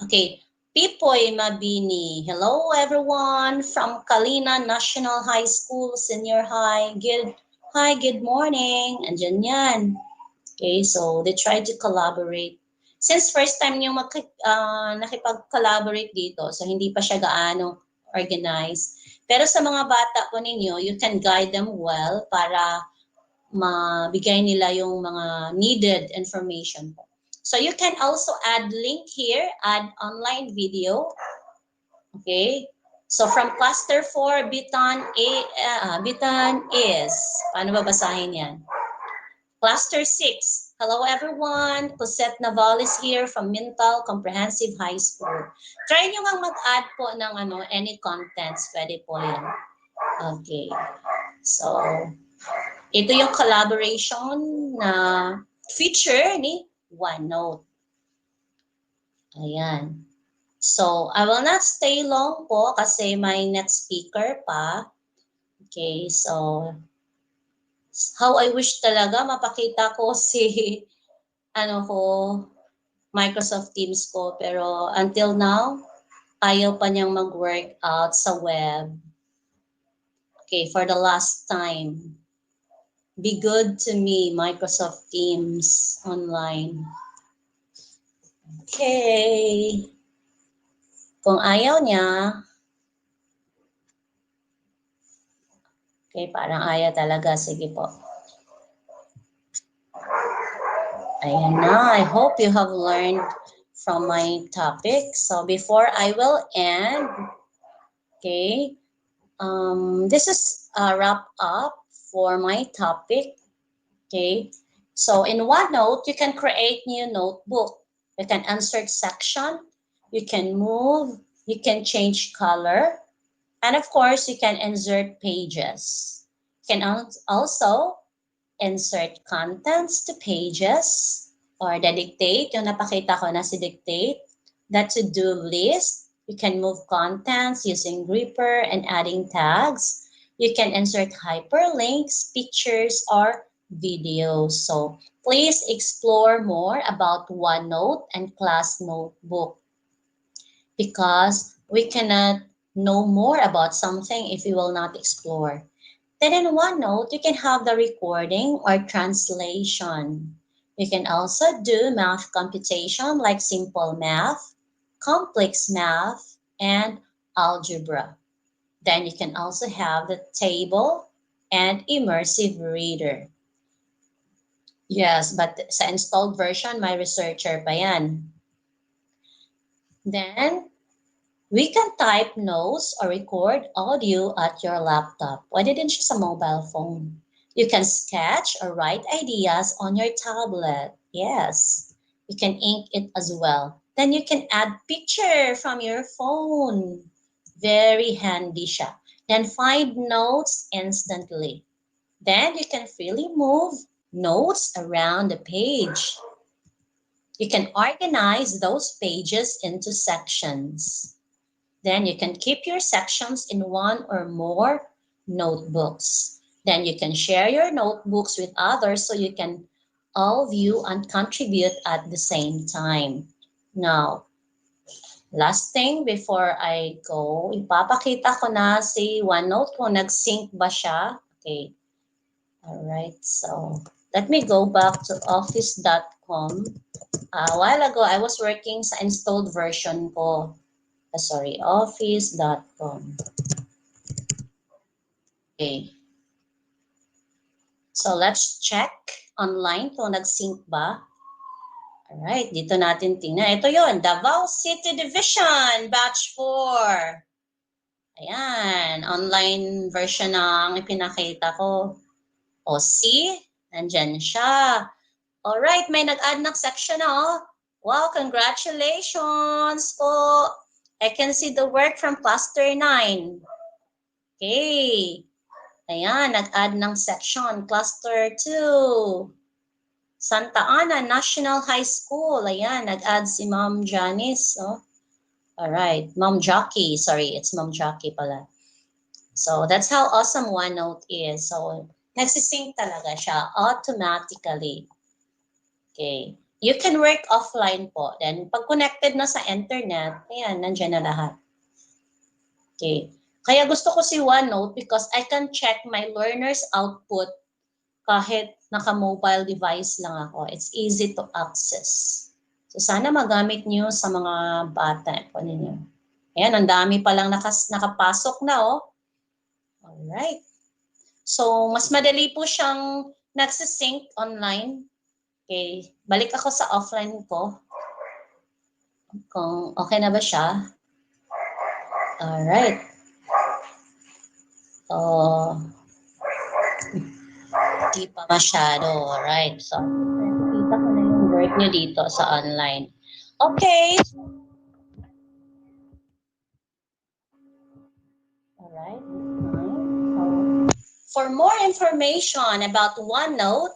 okay, Pipoy Mabini. Hello everyone from Kalina National High School, Senior High. Good morning. Andyan yan. Okay, so they try to collaborate. Since first time niyo nakipag-collaborate dito, so hindi pa siya gaano organized. Pero sa mga bata po ninyo, you can guide them well para mabigay nila yung mga needed information po. So you can also add link here, add online video. Okay, so from cluster 4, Bitan is, paano babasahin yan? Cluster 6, hello everyone, Cosette Naval is here from Mintal Comprehensive High School. Try nyo nga mag-add po ng any contents, pwede po yan. Okay, so ito yung collaboration na feature ni OneNote. Ayan. So, I will not stay long po kasi my next speaker pa. Okay, so how I wish talaga mapakita ko si Microsoft Teams ko, pero until now ayaw pa niyang mag-work out sa web. Okay, for the last time. Be good to me, Microsoft Teams online. Okay. Kung ayaw niya, okay, parang ayaw talaga. Sige po. Ayan na. I hope you have learned from my topic. So before I will end, okay, this is a wrap up for my topic. Okay, so in OneNote, you can create new notebook. You can insert section, you can move, you can change color, and of course, you can insert pages. You can also insert contents to pages or the dictate, yung napakita ko na si dictate, the to-do list. You can move contents using gripper and adding tags. You can insert hyperlinks, pictures, or videos. So please explore more about OneNote and Class Notebook because we cannot know more about something if we will not explore. Then in OneNote, you can have the recording or translation. You can also do math computation like simple math, complex math, and algebra. Then you can also have the table and immersive reader. Yes, but sa installed version, may researcher pa yan. Then, we can type notes or record audio at your laptop. Pwede din siya sa mobile phone. You can sketch or write ideas on your tablet. Yes, you can ink it as well. Then you can add picture from your phone. Very handy siya. Then find notes instantly. Then you can freely move notes around the page. You can organize those pages into sections. Then you can keep your sections in one or more notebooks. Then you can share your notebooks with others so you can all view and contribute at the same time. Now, Last thing before I go, ipapakita ko na si OneNote kung nag-sync ba siya. Okay. Alright, so let me go back to office.com. A while ago, I was working sa installed version ko. Sorry, office.com. Okay. So let's check online kung nag-sync ba. Alright, dito natin tingnan. Ito yon, Davao City Division, Batch 4. Ayan, online version ng ipinakita ko. O see, nandyan siya. Alright, may nag-add ng section na. Wow, congratulations po. I can see the work from cluster 9. Okay. Ayan, nag-add ng section. Cluster 2. Santa Ana National High School. Ayan, nag-add si Ma'am Janice. Oh. Alright, Ma'am Jockey. Sorry, it's Ma'am Jockey pala. So, that's how awesome OneNote is. So, nagsisync talaga siya automatically. Okay. You can work offline po. Then, pag connected na sa internet, ayan, nandiyan na lahat. Okay. Kaya gusto ko si OneNote because I can check my learner's output kahit naka-mobile device lang ako. It's easy to access. So, sana magamit nyo sa mga bata po ninyo. Ayan, ang dami palang nakapasok na, oh. Alright. So, mas madali po siyang nagsisync online. Okay. Balik ako sa offline ko. Kung okay na ba siya. Alright. Di pa masyado. Alright. So, nakikita ko na yung work nyo dito sa online. Okay. Alright. So, for more information about OneNote,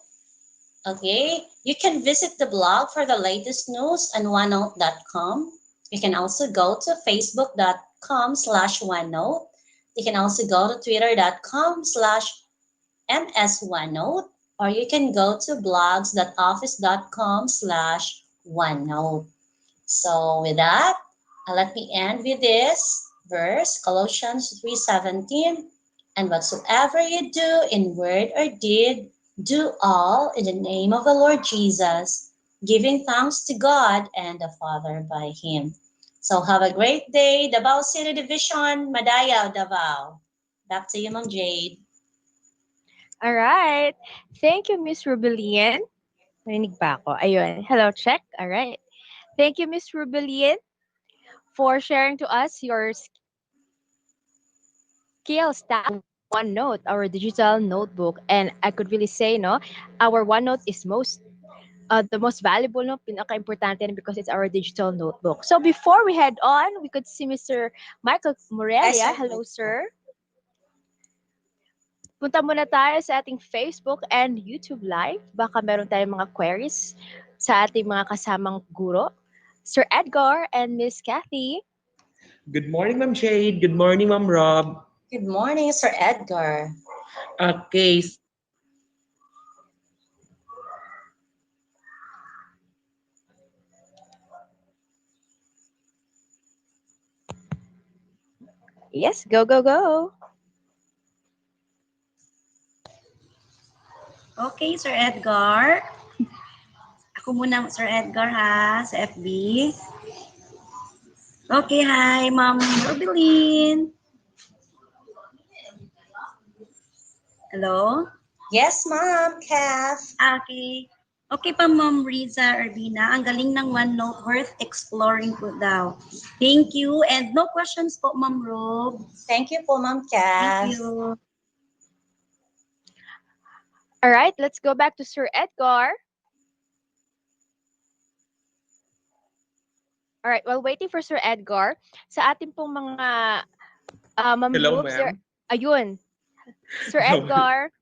okay, you can visit the blog for the latest news on OneNote.com. You can also go to Facebook.com/OneNote. You can also go to Twitter.com/MS1Note, or you can go to blogs.office.com/OneNote. So with that, let me end with this verse, Colossians 3:17. And whatsoever you do in word or deed, do all in the name of the Lord Jesus, giving thanks to God and the Father by Him. So have a great day, Davao City Division, Madayaw, Davao. Back to you, Ma'am Jade. All right. Thank you, Miss Rubelian. Narinig ba ako? Ayun. Hello, check. All right. Thank you, Miss Rubelian, for sharing to us your skills that OneNote, our digital notebook. And I could really say, no, our OneNote is the most valuable, no, pinaka-importante because it's our digital notebook. So before we head on, we could see Mr. Michael Morelia. Hello, sir. Punta muna tayo sa ating Facebook and YouTube Live. Baka meron tayong mga queries sa ating mga kasamang guro. Sir Edgar and Miss Kathy. Good morning, Ma'am Jade. Good morning, Ma'am Rob. Good morning, Sir Edgar. Okay. Yes, go, go, go. Okay, Sir Edgar. Ako muna, Sir Edgar, ha, sa FB. Okay, hi, Ma'am Robeline. Hello? Yes, Ma'am, Kath. Okay. Okay pa, Ma'am Riza Urbina. Ang galing ng OneNote, worth exploring po daw. Thank you. And no questions po, Ma'am Rob. Thank you po, Ma'am Kath. Thank you. All right, let's go back to Sir Edgar. All right, while waiting for Sir Edgar, sa ating pong mga ma'am Hello, groups, ma'am. Ayun. Sir Edgar.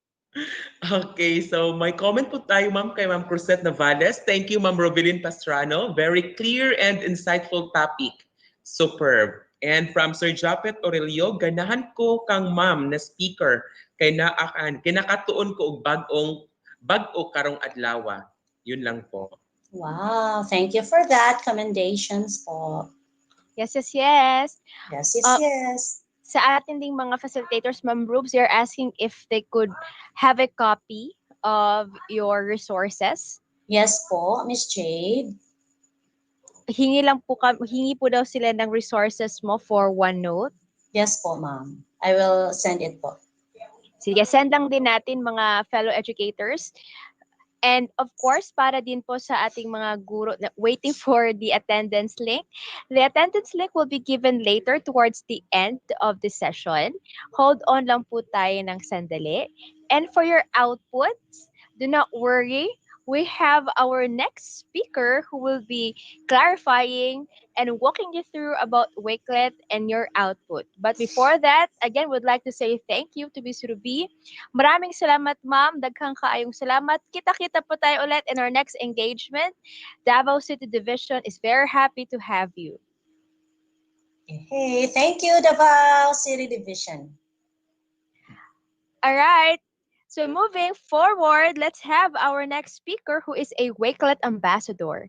Okay, so may comment po tayo, ma'am, kay Ma'am Cruzette Navales. Thank you, Ma'am Robilin Pastrano. Very clear and insightful topic. Superb. And from Sir Japet Aurelio, ganahan ko kang ma'am na speaker kay naakan kinakatuon ko og bag-o karong adlaw. Yun lang po. Wow, thank you for that. Commendations po. Yes, yes, yes. Yes, yes, Uh, yes. sa ating ding mga facilitators, Ma'am Rubes, they're asking if they could have a copy of your resources. Yes po, Miss Jade. Hingi po daw sila ng resources mo for OneNote. Yes po, ma'am. I will send it po. Sige, send lang din natin mga fellow educators. And of course, para din po sa ating mga guro na waiting for the attendance link. The attendance link will be given later towards the end of the session. Hold on lang po tayo ng sandali. And for your outputs, do not worry. We have our next speaker who will be clarifying and walking you through about Wakelet and your output. But before that, again, would like to say thank you to Miss Ruby. Maraming salamat, ma'am. Daghang kaayong salamat. Kita-kita po tayo ulit in our next engagement. Davao City Division is very happy to have you. Hey, thank you, Davao City Division. All right. So moving forward, let's have our next speaker who is a Wakelet ambassador,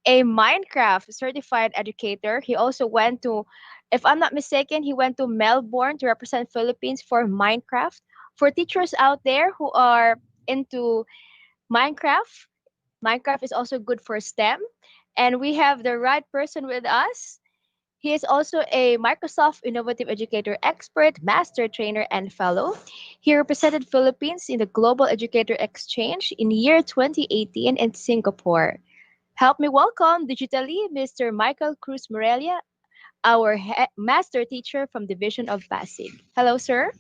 a Minecraft certified educator. He also went to, if I'm not mistaken, he went to Melbourne to represent Philippines for Minecraft. For teachers out there who are into Minecraft, Minecraft is also good for STEM. And we have the right person with us. He is also a Microsoft Innovative Educator Expert, Master Trainer, and Fellow. He represented Philippines in the Global Educator Exchange in year 2018 in Singapore. Help me welcome digitally Mr. Michael Cruz Morelia, our Master Teacher from Division of Pasig. Hello, sir.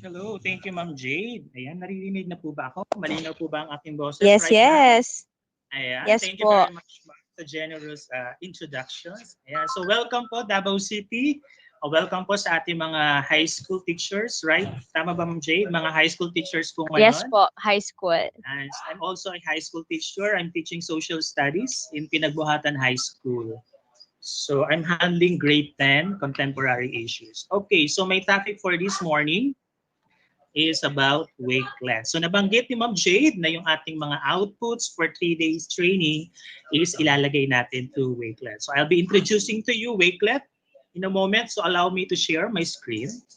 Hello, thank you, Ma'am Jade. Ayan, naririnig na po ba ako? Malinaw po ba ang aking boses Yes, right now? yes. Ayan, Yes thank you po. very much, ma'am, sa generous introductions. Ayan, so welcome po, Davao City. Welcome po sa ating mga high school teachers, right? Tama ba, Ma'am Jade? Mga high school teachers po ngayon. Yes po, high school. And I'm also a high school teacher. I'm teaching social studies in Pinagbuhatan High School. So I'm handling grade 10 contemporary issues. Okay, so my topic for this morning is about Wakelet. So nabanggit ni Ma'am Jade na yung ating mga outputs for 3 days training is ilalagay natin to Wakelet. So I'll be introducing to you Wakelet in a moment. So allow me to share my screen. Oops.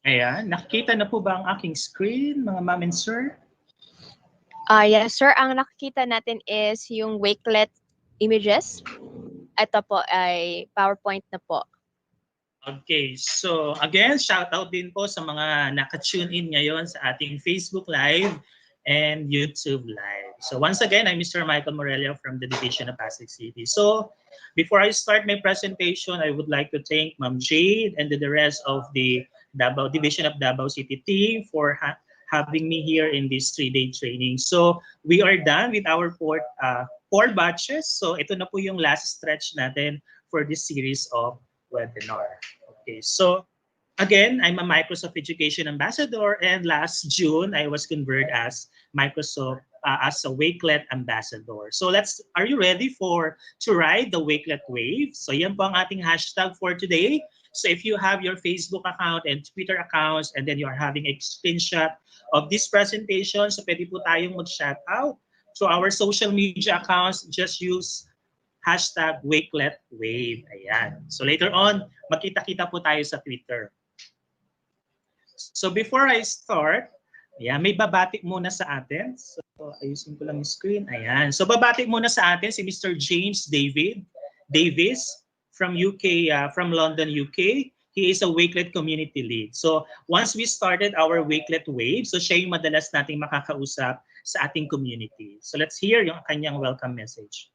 Ayan, nakikita na po ba ang aking screen, mga ma'am and sir? Yes, sir. Ang nakikita natin is yung Wakelet images. Ito po ay PowerPoint na po. Okay, so again, shout out din po sa mga naka-tune in ngayon sa ating Facebook Live and YouTube Live. So once again, I'm Mr. Michael Morelia from the Division of Pasig City. So before I start my presentation, I would like to thank Ma'am Jade and the rest of the Division of Davao City team for having me here in this 3-day training. So we are done with our four batches. So ito na po yung last stretch natin for this series of webinar. Okay, so again, I'm a Microsoft Education Ambassador, and last June I was converted as Microsoft as a Wakelet Ambassador. So are you ready to ride the Wakelet wave? So yan po ang ating hashtag for today. So if you have your Facebook account and Twitter accounts, and then you are having a screenshot of this presentation, so pwede po tayong mag-shout out to our social media accounts. Just use hashtag Wakelet Wave. Ayan. So later on, magkita-kita po tayo sa Twitter. So before I start, ayan, may babati muna sa atin. So ayusin ko lang yung screen. Ayan. So babati muna sa atin si Mr. James Davis from UK, from London, UK. He is a Wakelet community lead. So once we started our Wakelet Wave, so siya yung madalas nating makakausap sa ating community. So let's hear yung kanyang welcome message.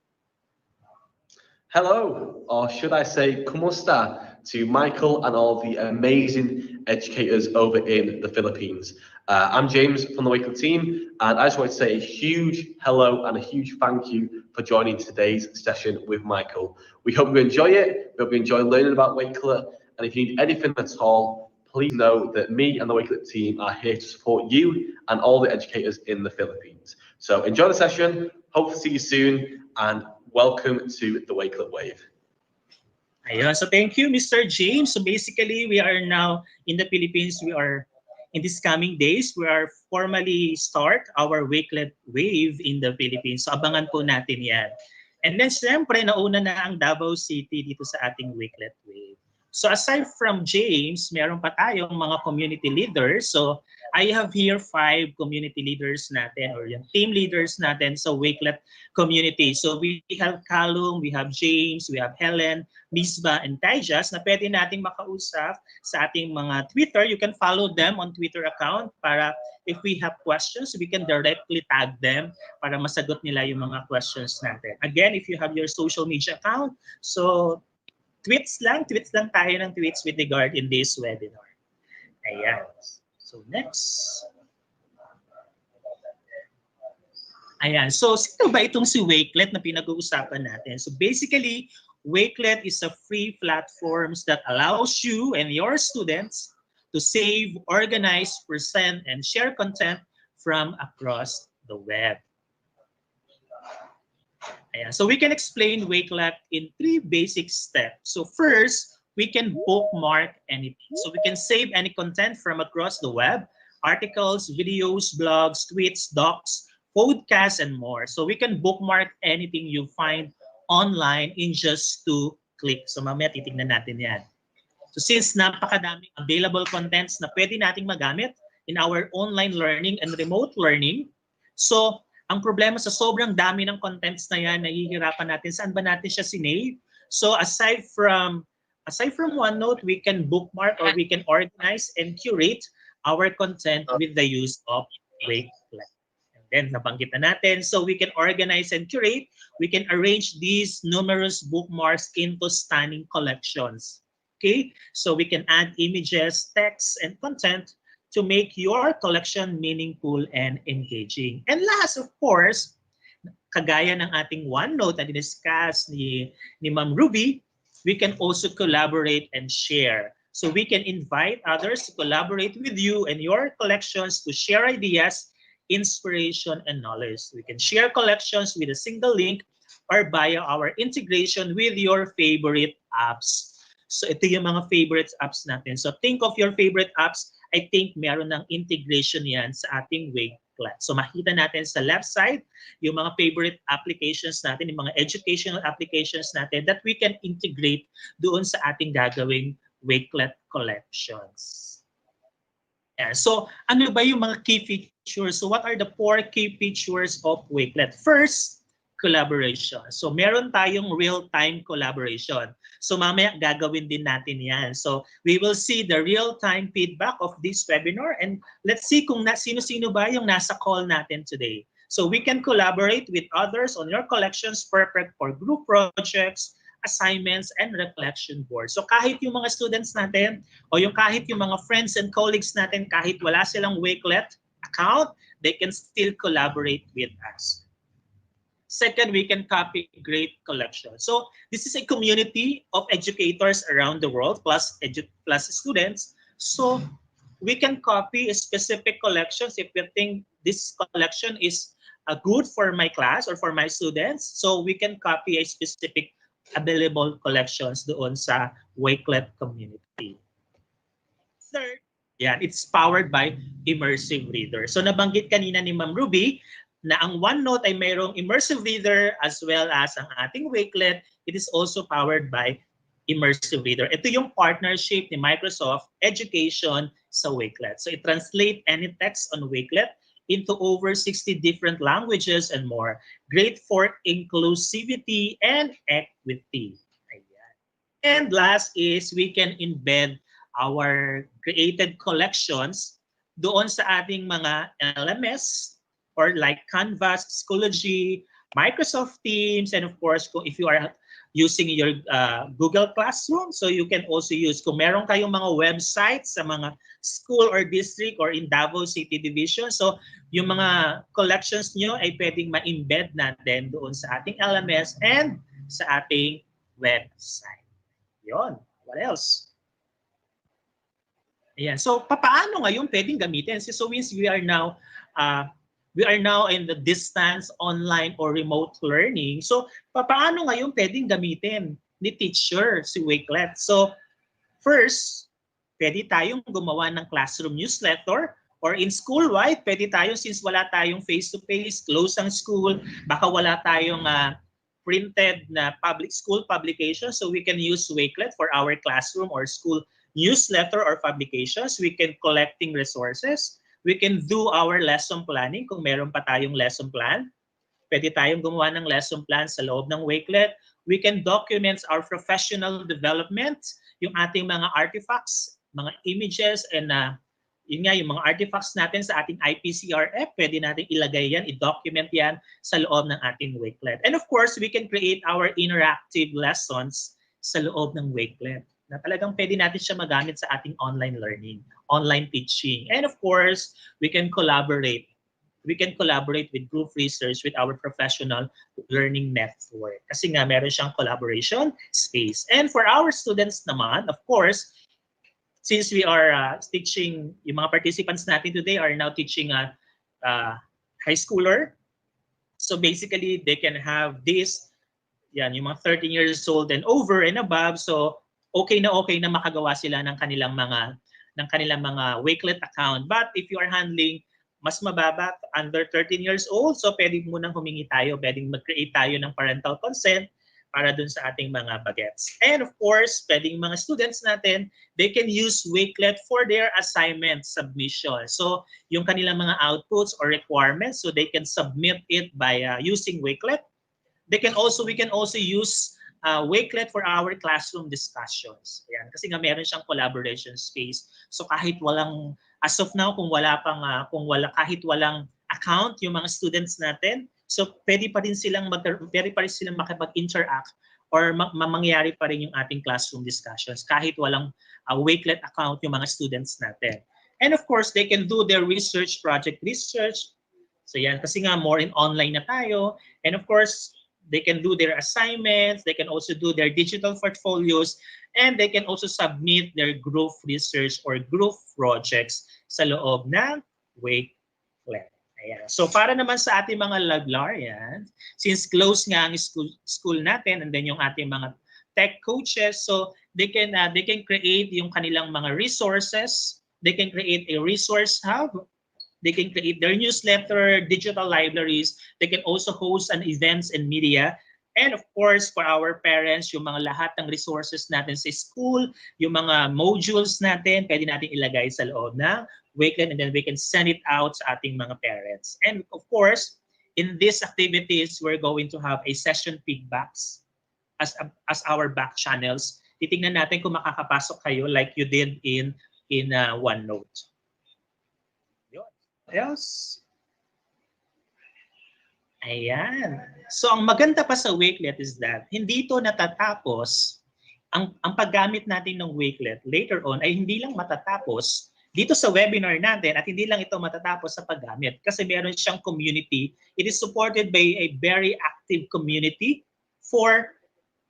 Hello, or should I say kumusta, to Michael and all the amazing educators over in the Philippines. I'm James from the Wakelet team, and I just want to say a huge hello and a huge thank you for joining today's session with Michael. We hope you enjoy it, we hope you enjoy learning about Wakelet, and if you need anything at all, please know that me and the Wakelet team are here to support you and all the educators in the Philippines. So enjoy the session, hope to see you soon, and welcome to the Wakelet Wave. Ayun. So thank you, Mr. James. So basically, we are now in the Philippines. We are in these coming days, we are formally start our Wakelet Wave in the Philippines. So abangan po natin yan. And then siyempre, nauna na ang Davao City dito sa ating Wakelet Wave. So aside from James, meron pa tayong mga community leaders. So I have here 5 community leaders natin or yung team leaders natin sa Wakelet community. So we have Calum, we have James, we have Helen, Misba, and Taijas na pwede nating makausap sa ating mga Twitter. You can follow them on Twitter account para if we have questions, we can directly tag them para masagot nila yung mga questions natin. Again, if you have your social media account, so tweets lang tayo ng tweets with regard in this webinar. Ayan. So next. Ayan. So sino ba itong si Wakelet na pinag-uusapan natin? So basically, Wakelet is a free platform that allows you and your students to save, organize, present, and share content from across the web. Ayan. So we can explain Wakelet in 3 basic steps. So first, we can bookmark anything. So we can save any content from across the web, articles, videos, blogs, tweets, docs, podcasts, and more. So we can bookmark anything you find online in just 2 clicks. So mamaya titignan natin yan. So since napakadaming available contents na pwede nating magamit in our online learning and remote learning, so ang problema sa sobrang dami ng contents na yan, nahihirapan natin, saan ba natin siya sinave? So aside from OneNote, we can bookmark or we can organize and curate our content with the use of Wakelet. And then nabanggit na natin, so we can organize and curate, we can arrange these numerous bookmarks into stunning collections. Okay, so we can add images, text, and content to make your collection meaningful and engaging. And last, of course, kagaya ng ating OneNote na diniscuss ni Ma'am Ruby, we can also collaborate and share. So we can invite others to collaborate with you and your collections to share ideas, inspiration, and knowledge. We can share collections with a single link or via our integration with your favorite apps. So ito yung mga favorite apps natin. So think of your favorite apps. I think meron ng integration yan sa ating Wakelet. So makita natin sa left side yung mga favorite applications natin, yung mga educational applications natin that we can integrate doon sa ating gagawing Wakelet collections. Yeah. So ano ba yung mga key features? So what are the 4 key features of Wakelet? First, collaboration. So meron tayong real-time collaboration. So mamaya gagawin din natin yan. So we will see the real-time feedback of this webinar and let's see kung sino-sino ba yung nasa call natin today. So we can collaborate with others on your collections, perfect for group projects, assignments, and reflection boards. So kahit yung mga students natin o kahit yung mga friends and colleagues natin, kahit wala silang Wakelet account, they can still collaborate with us. Second, we can copy great collections. So this is a community of educators around the world plus students. So we can copy specific collections if we think this collection is good for my class or for my students. So we can copy a specific available collections doon sa Wakelet community. Third, yeah, it's powered by immersive reader. So nabanggit kanina ni Ma'am Ruby na ang OneNote ay mayroong immersive reader as well as ang ating Wakelet, it is also powered by immersive reader. Ito yung partnership ni Microsoft Education sa Wakelet. So it translates any text on Wakelet into over 60 different languages and more. Great for inclusivity and equity. Ayan. And last is we can embed our created collections doon sa ating mga LMS or like Canvas, Schoology, Microsoft Teams, and of course, if you are using your Google Classroom. So you can also use, kung meron kayong mga websites sa mga school or district or in Davao City Division, so yung mga collections nyo ay pwedeng ma-embed natin doon sa ating LMS and sa ating website. Yon. What else? Ayan. So, paano ngayon pwedeng gamitin? So, since we are now in the distance, online, or remote learning, so, paano ngayon pwedeng gamitin ni teacher si Wakelet? So, first, pwede tayong gumawa ng classroom newsletter or in school-wide, pwede tayo, since wala tayong face-to-face, close ang school, baka wala tayong printed na public school publication, so we can use Wakelet for our classroom or school newsletter or publications. We can collecting resources. We can do our lesson planning kung meron pa tayong lesson plan. Pwede tayong gumawa ng lesson plan sa loob ng Wakelet. We can document our professional development, yung ating mga artifacts, mga images, and yun nga, yung mga artifacts natin sa ating IPCRF, pwede natin ilagay yan, i-document yan sa loob ng ating Wakelet. And of course, we can create our interactive lessons sa loob ng Wakelet, na talagang pwede natin siya magamit sa ating online learning, online teaching. And of course, we can collaborate. We can collaborate with group research with our professional learning network. Kasi nga, meron siyang collaboration space. And for our students naman, of course, since we are teaching, yung mga participants natin today are now teaching high schooler. So basically, they can have this, yan, yung mga 13 years old and over and above. So okay na makagawa sila ng kanilang mga Wakelet account. But if you are handling mas mababa, under 13 years old, so pwede munang humingi tayo, pwedeng mag-create tayo ng parental consent para dun sa ating mga bagets. And of course, pwedeng mga students natin, they can use Wakelet for their assignment submission. So yung kanilang mga outputs or requirements, so they can submit it by using Wakelet. We can also use Wakelet for our classroom discussions. Ayan, kasi nga meron siyang collaboration space. So kahit walang, as of now, kahit walang account yung mga students natin, so pwede pa rin silang makipag-interact or mangyari pa rin yung ating classroom discussions kahit walang Wakelet account yung mga students natin. And of course, they can do their project research. So yan, kasi nga more in online na tayo. And of course, they can do their assignments, they can also do their digital portfolios, and they can also submit their group research or group projects sa loob ng Wakelet. Ayan. So para naman sa ating mga librarians, since close nga ang school natin and then yung ating mga tech coaches, so they can create yung kanilang mga resources, they can create a resource hub, they can create their newsletter, digital libraries, they can also host an events and media. And of course, for our parents, yung mga lahat ng resources natin sa school, yung mga modules natin, pwede natin ilagay sa loob ng Wakelet, and then we can send it out sa ating mga parents. And of course, in these activities, we're going to have a session feedbacks as our back channels. Titingnan natin kung makakapasok kayo like you did in OneNote. Else? Ayan. So ang maganda pa sa Wakelet is that hindi ito natatapos, ang paggamit natin ng Wakelet later on ay hindi lang matatapos dito sa webinar natin at hindi lang ito matatapos sa paggamit kasi meron siyang community. It is supported by a very active community for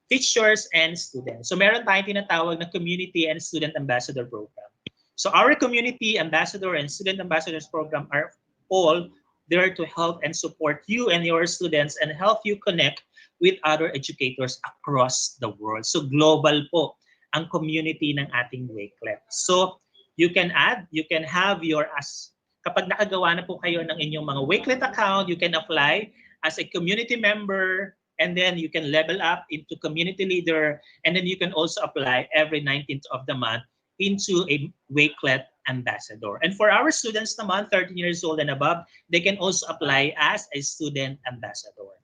teachers and students. So meron tayong tinatawag na Community and Student Ambassador Program. So our Community Ambassador and Student Ambassadors Program are all there to help and support you and your students and help you connect with other educators across the world. So global po ang community ng ating Wakelet. So you can have kapag nakagawa na po kayo ng inyong mga Wakelet account, you can apply as a community member, and then you can level up into community leader, and then you can also apply every 19th of the month into a Wakelet ambassador. And for our students naman, 13 years old and above, they can also apply as a student ambassador.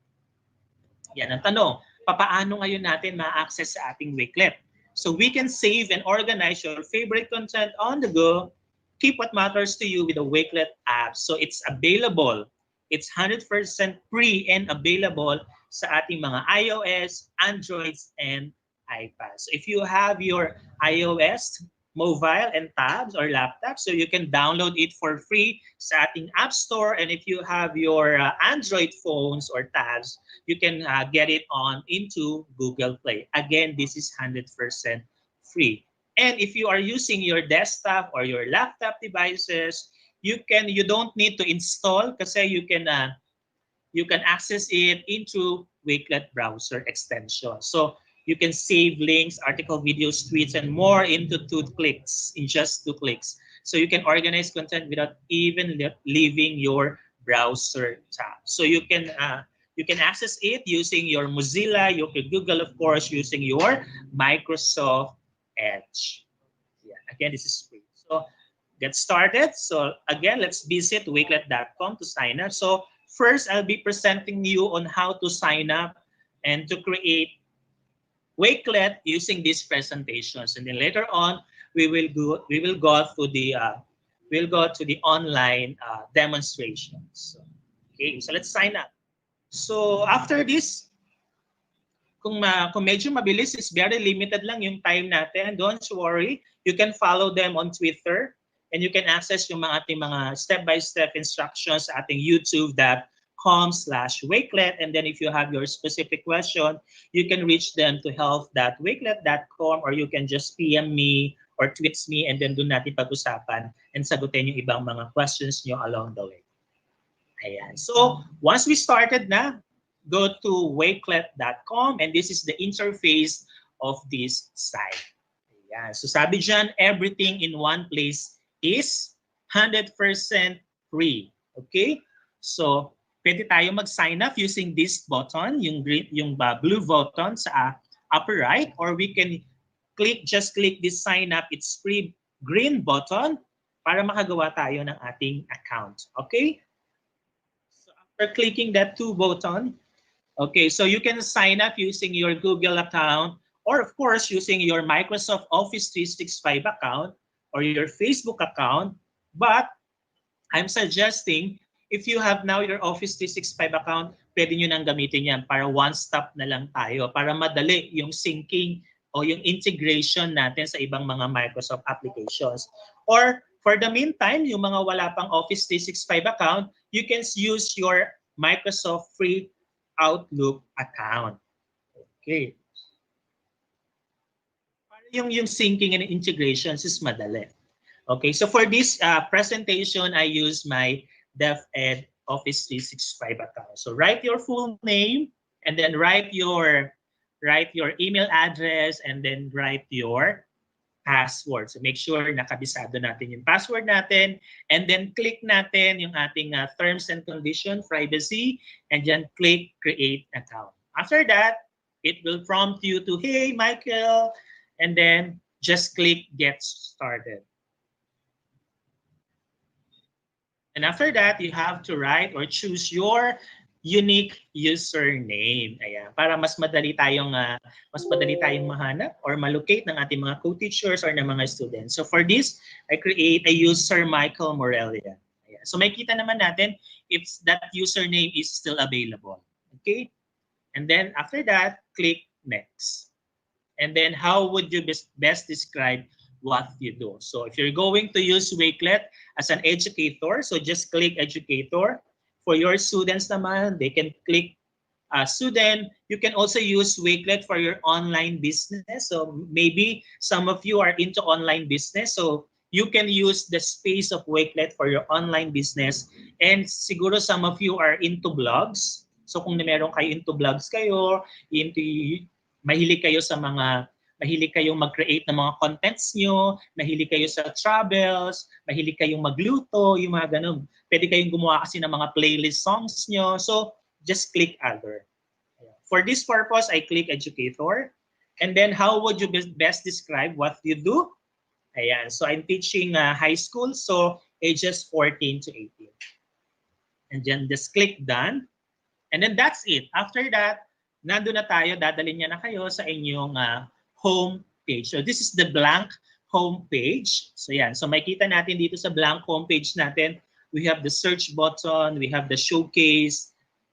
Yan ang tanong, papaano ngayon natin ma-access sa ating Wakelet? So we can save and organize your favorite content on the go. Keep what matters to you with the Wakelet app. So it's available. It's 100% free and available sa ating mga iOS, Androids, and iPads. So if you have your iOS mobile and tabs or laptop, so you can download it for free sa ating App Store. And if you have your Android phones or tabs, you can get it on into Google Play. Again, this is 100% free. And if you are using your desktop or your laptop devices, you don't need to install kasi you can access it into Wakelet browser extension. So you can save links, article, videos, tweets, and more into in just 2 clicks. So you can organize content without even leaving your browser tab. So you can access it using your Mozilla, you can Google, of course, using your Microsoft Edge. Yeah, again, this is free. So get started. So again, let's visit wakelet.com to sign up. So first, I'll be presenting you on how to sign up and to create Wakelet using these presentations. And then later on, we will go to the online demonstrations. Okay, so let's sign up. So after this, kung medyo mabilis, is very limited lang yung time natin. Don't worry. You can follow them on Twitter and you can access yung ating mga step-by-step instructions sa ating youtube.com/wakelet. And then if you have your specific question, you can reach them to health.wakelet.com, or you can just PM me or tweets me, and then doon natin pag-usapan and sagutin yung ibang mga questions nyo along the way. Ayan. So once we started na, go to wakelet.com, and this is the interface of this site. Ayan. So sabi dyan, everything in one place is 100% free. Okay? So pwede tayo mag-sign up using this button, yung blue button sa upper right, or we can just click this sign up, it's free green button para makagawa tayo ng ating account. Okay? So after clicking that 2 button, okay, so you can sign up using your Google account, or of course using your Microsoft Office 365 account or your Facebook account. But I'm suggesting, if you have now your Office 365 account, pwede nyo nang gamitin yan para one-stop na lang tayo, para madali yung syncing o yung integration natin sa ibang mga Microsoft applications. Or for the meantime, yung mga wala pang Office 365 account, you can use your Microsoft free Outlook account. Okay. Para yung syncing and integrations is madali. Okay, so for this presentation, I use my DepEd Office 365 account. So write your full name, and then write your email address, and then write your password. So make sure nakabisado natin yung password natin, and then click natin yung ating terms and condition, privacy, and then click create account. After that, it will prompt you to, hey, Michael, and then just click get started. And after that, you have to write or choose your unique username. Ayan, para mas madali tayong mahanap or malocate ng ating mga co-teachers or ng mga students. So for this, I use Sir Michael Morelia. Ayan. So makita naman natin if that username is still available. Okay? And then after that, click next. And then how would you best describe what you do? So if you're going to use Wakelet as an educator, so just click educator. For your students naman, they can click student. You can also use Wakelet for your online business. So maybe some of you are into online business. So you can use the space of Wakelet for your online business. And siguro some of you are into blogs. So kung meron kayo into blogs kayo, mahilig kayong mag-create ng mga contents nyo, mahilig kayo sa travels, mahilig kayong magluto, yung mga ganun. Pwede kayong gumawa kasi ng mga playlist songs nyo. So, just click other. For this purpose, I click educator. And then, how would you best describe what you do? Ayan. So, I'm teaching high school, so ages 14 to 18. And then, just click done. And then, that's it. After that, nandun na tayo, dadalhin niya na kayo sa inyong home page. So this is the blank home page. So yan. So makita natin dito sa blank home page natin, we have the search button, we have the showcase,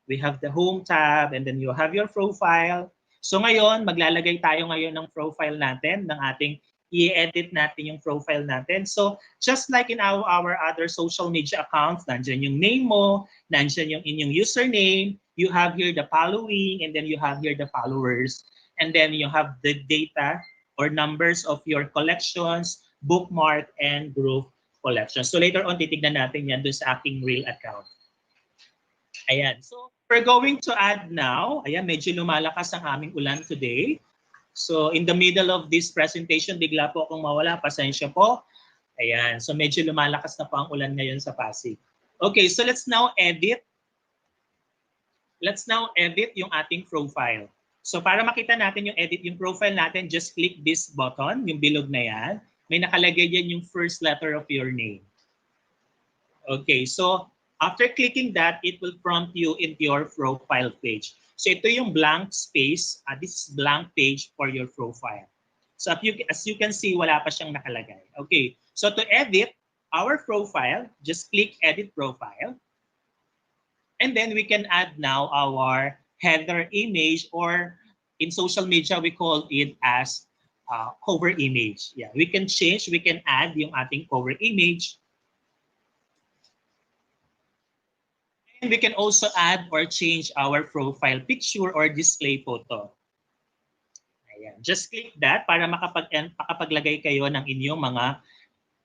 we have the home tab, and then you have your profile. So ngayon, maglalagay tayo ngayon ng profile natin, ng ating i-edit natin yung profile natin. So just like in our other social media accounts, nandiyan yung name mo, nandiyan yung inyong username, you have here the following, and then you have here the followers. And then you have the data or numbers of your collections, bookmark, and group collections. So later on, titignan natin yan doon sa aking real account. Ayan. So we're going to add now. Ayan, medyo lumalakas ang aming ulan today. So in the middle of this presentation, bigla po akong mawala. Pasensya po. Ayan. So medyo lumalakas na po ang ulan ngayon sa Pasig. Okay, so let's now edit. Let's now edit yung ating profile. So para makita natin yung edit yung profile natin, just click this button, yung bilog na yan. May nakalagay yan yung first letter of your name. Okay, so after clicking that, it will prompt you into your profile page. So ito yung blank space. This is blank page for your profile. So as you can see, wala pa siyang nakalagay. Okay, so to edit our profile, just click Edit Profile. And then we can add now our header image, or in social media, we call it as cover image. Yeah, we can change, we can add yung ating cover image. And we can also add or change our profile picture or display photo. Ayan. Just click that para makapaglagay kayo ng inyong mga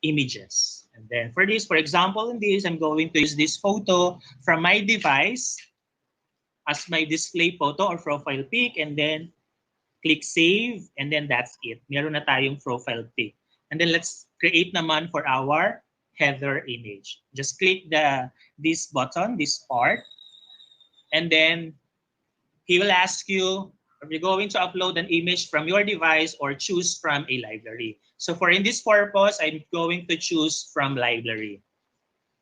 images. And then for this, for example, in this, I'm going to use this photo from my device as my display photo or profile pic, and then click Save, and then that's it. Meron na tayong profile pic. And then let's create naman for our header image. Just click this button, this part, and then he will ask you, are you going to upload an image from your device or choose from a library? So for in this purpose, I'm going to choose from library.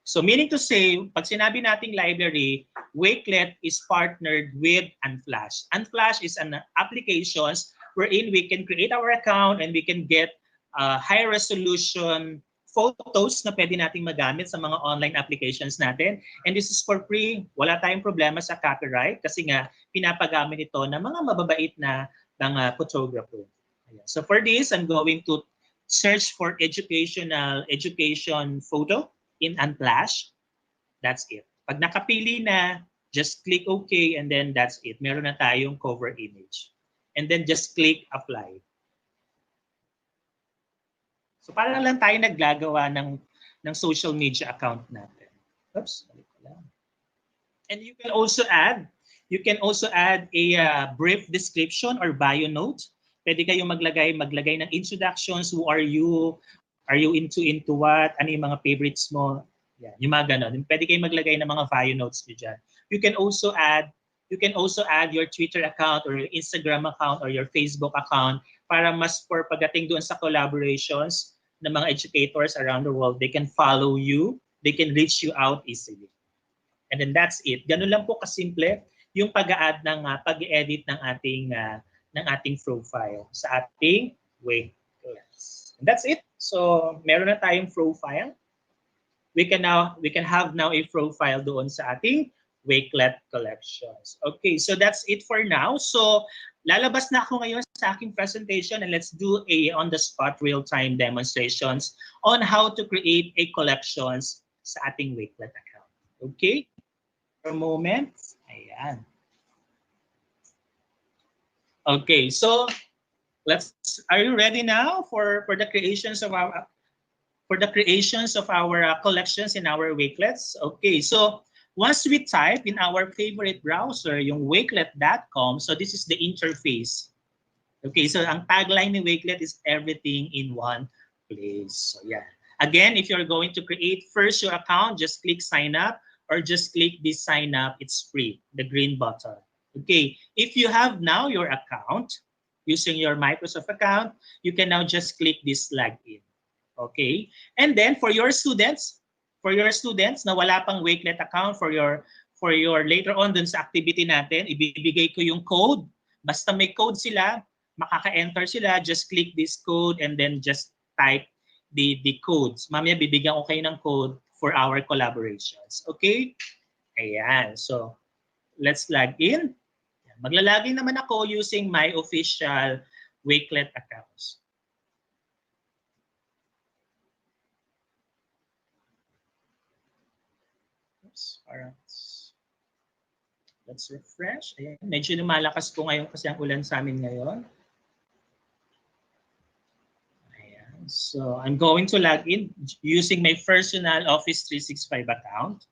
So meaning to say, pag sinabi nating library, Wakelet is partnered with Unflash. Unflash is an application wherein we can create our account and we can get high resolution photos na pwede nating magamit sa mga online applications natin. And this is for free. Wala tayong problema sa copyright kasi nga pinapagamit ito ng mga mababait na photographer. Ayan. So for this, I'm going to search for education photo in Unflash. That's it. Pag nakapili na, just click OK, and then that's it. Meron na tayong cover image. And then just click Apply. So parang lang tayo naglagawa ng social media account natin. Oops, balik ko lang. And you can also add a brief description or bio note. Pwede kayong maglagay ng introductions. Who are you? Are you into what? Ano yung mga favorites mo? Yeah, yung mga ganon. Pwede kayong maglagay ng mga bio notes nyo dyan. You can also add your Twitter account or your Instagram account or your Facebook account para mas for pagdating doon sa collaborations ng mga educators around the world, they can follow you, they can reach you out easily. And then that's it. Ganun lang po kasimple yung pag-add ng pag-edit ng ating profile sa ating Wakelet. And that's it. So, meron na tayong profile. We can have now a profile doon sa ating Wakelet collections. Okay, so that's it for now. So, lalabas na ako ngayon sa aking presentation, and let's do a on-the-spot real-time demonstrations on how to create a collections sa ating Wakelet account. Okay? For a moment. Ayan. Okay, so are you ready now for the creations of our collections in our Wakelets? Okay, so once we type in our favorite browser, yung wakelet.com, so this is the interface. Okay, so ang tagline ni Wakelet is everything in one place. So yeah. Again, if you're going to create first your account, just click sign up or just click this sign up. It's free, the green button. Okay, if you have now your account using your Microsoft account, you can now just click this login. Okay, and then for your students na wala pang Wakelet account, for your later on dun sa activity natin, ibibigay ko yung code. Basta may code sila, makaka-enter sila, just click this code and then just type the codes. Mamaya bibigyan ko kayo ng code for our collaborations. Okay? Ayan. So, let's log in. Maglalagin naman ako using my official Wakelet accounts. Oops, parang let's refresh. Ayan, medyo lumalakas po ngayon kasi ang ulan sa amin ngayon. Ayan. So I'm going to log in using my personal Office 365 account.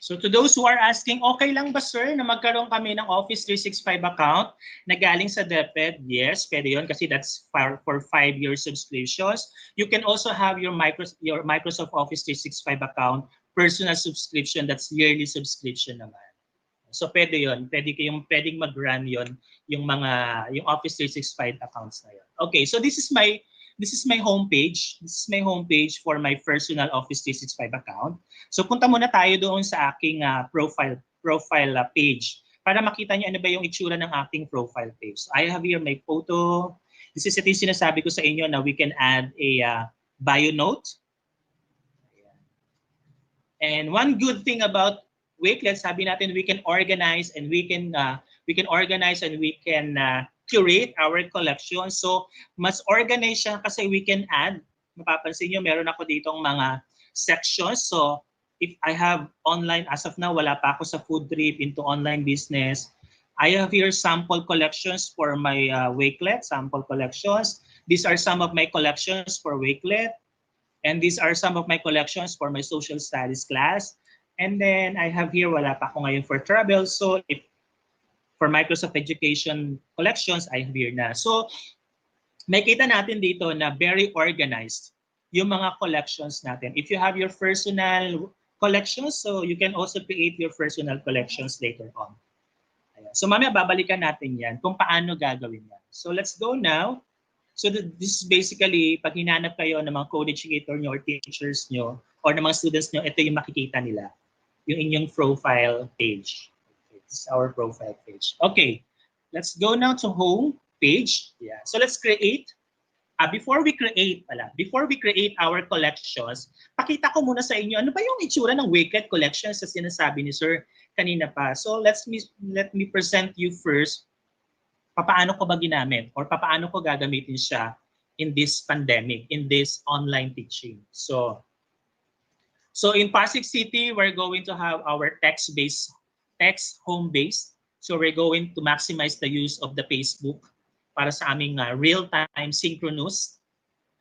So to those who are asking, okay lang ba sir na magkaroon kami ng Office 365 account na galing sa DepEd? Yes, pwede yun kasi that's for 5-year subscriptions. You can also have your Microsoft Office 365 account personal subscription, that's yearly subscription naman. So pwede yun, pwedeng mag-run yun yung Office 365 accounts na yun. Okay, so this is my homepage. This is my homepage for my personal Office 365 account. So punta muna tayo doon sa aking profile page para makita niyo ano ba yung itsura ng aking profile page. So I have here my photo. This is ito yung sinasabi ko sa inyo na we can add a bio note. And one good thing about Wakelet, sabi natin we can organize and we can curate our collection. So mas organized siya kasi we can add. Mapapansin niyo meron ako ditong mga sections. So if I have online, as of now wala pa ako sa food trip, into online business. I have here sample collections for my Wakelet, sample collections. These are some of my collections for Wakelet. And these are some of my collections for my social studies class. And then I have here, wala pa ako ngayon for travel. So if for Microsoft Education collections, I have here na. So makita natin dito na very organized yung mga collections natin. If you have your personal collections, so you can also create your personal collections later on. Ayan. So mamaya babalikan natin yan kung paano gagawin yan. So let's go now. So this is basically, pag hinanap kayo ng mga co-educator nyo or teachers nyo or ng mga students nyo, ito yung makikita nila, yung inyong profile page. Okay, this is our profile page. Okay, let's go now to home page. Yeah. So let's create. Before we create our collections, pakita ko muna sa inyo, ano ba yung itsura ng Wakelet collections sa sinasabi ni Sir kanina pa. So let me present you first paano ko ba ginamit or paano ko gagamitin siya in this pandemic, in this online teaching. So in Pasig City, we're going to have our text home-based. So we're going to maximize the use of the Facebook para sa aming real-time synchronous.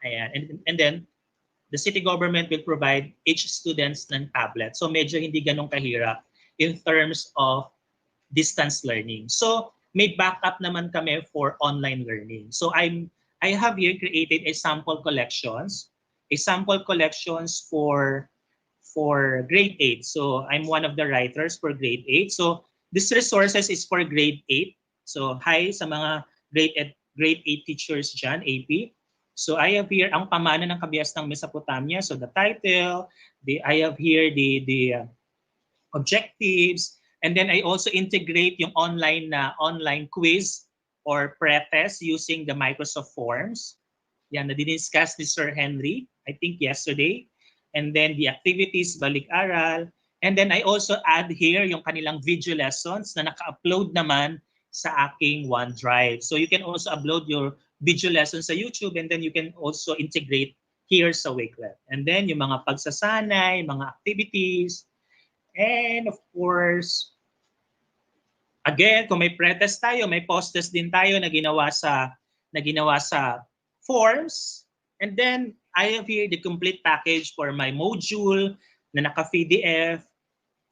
Ayan. And then, the city government will provide each students ng tablet. So medyo hindi ganun kahirap in terms of distance learning. So may backup naman kami for online learning. So I have here created a sample collections for grade 8. So I'm one of the writers for grade 8. So this resources is for grade 8. So hi sa mga grade 8 teachers dyan, AP. So I have here ang pamana ng kabias ng Mesopotamia. So the title, I have here the objectives. And then I also integrate yung online quiz or pretest using the Microsoft Forms. Yan, na diniscuss ni Sir Henry, I think yesterday. And then the activities, balik-aral. And then I also add here yung kanilang video lessons na naka-upload naman sa aking OneDrive. So you can also upload your video lessons sa YouTube and then you can also integrate here sa Wakelet. And then yung mga pagsasanay, mga activities, and of course, again, kung may pretest tayo, may post-test din tayo na ginawa sa forms. And then I have here the complete package for my module na naka-PDF,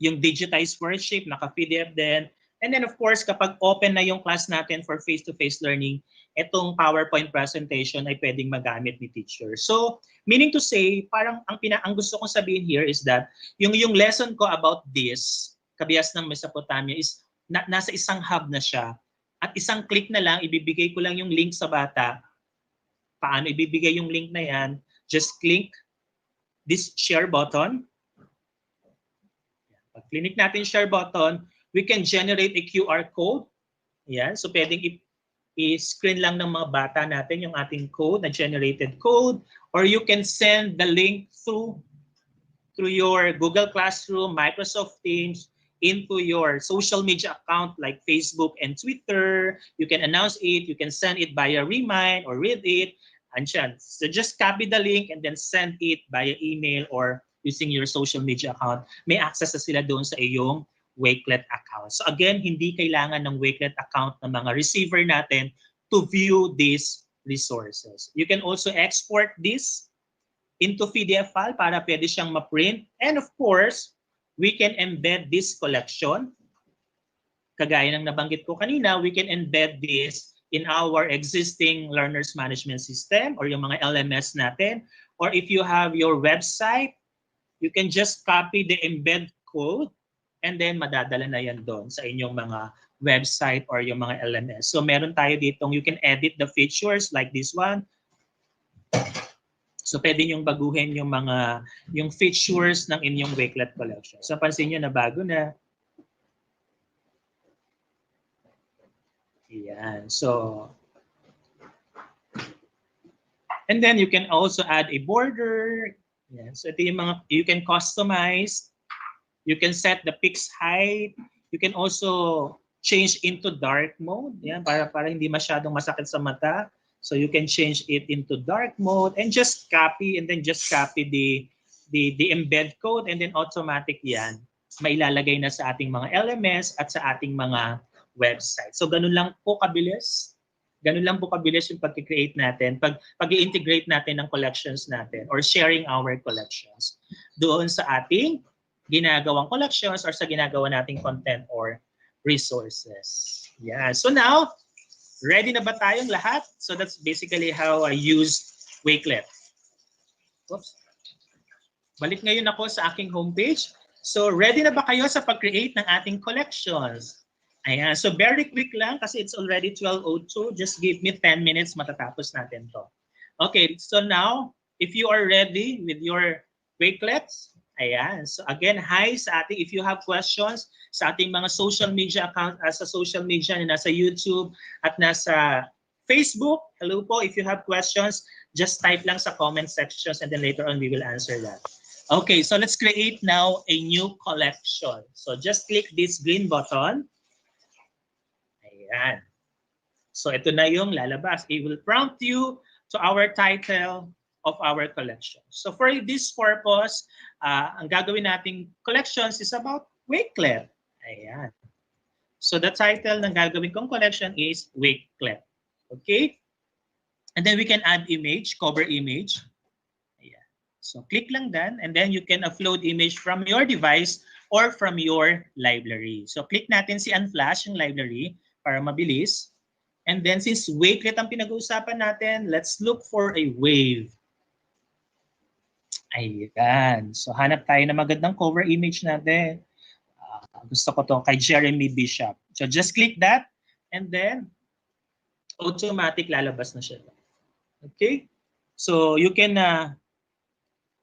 yung digitized worksheet, naka-PDF din. And then of course, kapag open na yung class natin for face-to-face learning, itong PowerPoint presentation ay pwedeng magamit ni teacher. So, meaning to say, parang ang gusto kong sabihin here is that yung lesson ko about this, kabias ng Mesopotamia, is nasa isang hub na siya. At isang click na lang, ibibigay ko lang yung link sa bata. Paano ibibigay yung link na yan? Just click this share button. Pag click natin share button, we can generate a QR code. Yan. So pwedeng i-screen lang ng mga bata natin yung ating code, na generated code, or you can send the link through your Google Classroom, Microsoft Teams, into your social media account like Facebook and Twitter. You can announce it, you can send it via Remind or read it. Andyan. So just copy the link and then send it via email or using your social media account. May access na sila doon sa iyong Wakelet account. So again, hindi kailangan ng Wakelet account ng mga receiver natin to view these resources. You can also export this into PDF file para pwede siyang ma-print. And of course, we can embed this collection. Kagaya ng nabanggit ko kanina, we can embed this in our existing learners management system or yung mga LMS natin. Or if you have your website, you can just copy the embed code and then madadala na yan doon sa inyong mga website or yung mga LMS. So meron tayo ditong, you can edit the features like this one. So pwede niyong baguhin yung features ng inyong Wakelet collection. So pansin niyo na bago na. Ayan. So and then you can also add a border. Ayan. So ito yung mga you can customize. You can set the pixel height. You can also change into dark mode. Ayan, para hindi masyadong masakit sa mata. So you can change it into dark mode and just copy the embed code and then automatic yan. Mailalagay na sa ating mga LMS at sa ating mga website. So ganun lang po kabilis. Ganun lang po kabilis yung pag-create natin, pag-i-integrate natin ng collections natin or sharing our collections doon sa ating ginagawang collections or sa ginagawa nating content or resources. Yeah. So now, ready na ba tayong lahat? So that's basically how I use Wakelet. Oops. Balik ngayon ako sa aking homepage. So ready na ba kayo sa pag-create ng ating collections? Ayan. So very quick lang kasi it's already 12:02. Just give me 10 minutes matatapos natin to. Okay. So now, if you are ready with your Wakelets, ayan. So again, hi sa ating, if you have questions sa ating mga social media account, sa social media na nasa YouTube at nasa Facebook, hello po. If you have questions, just type lang sa comment sections and then later on we will answer that. Okay, so let's create now a new collection. So just click this green button. Ayan. So ito na yung lalabas. It will prompt you to our title of our collection. So for this purpose, ang gagawin nating collections is about Wakelet. Ayan. So the title ng gagawin kong collection is Wakelet. Okay? And then we can add image, cover image. Ayan. So click lang dan and then you can upload image from your device or from your library. So click natin si Unflash, yung library, para mabilis. And then since Wakelet ang pinag-uusapan natin, let's look for a wave. Ayan. So hanap tayo ng magandang cover image natin. Gusto ko to kay Jeremy Bishop. So just click that and then automatic lalabas na siya. Okay? So you can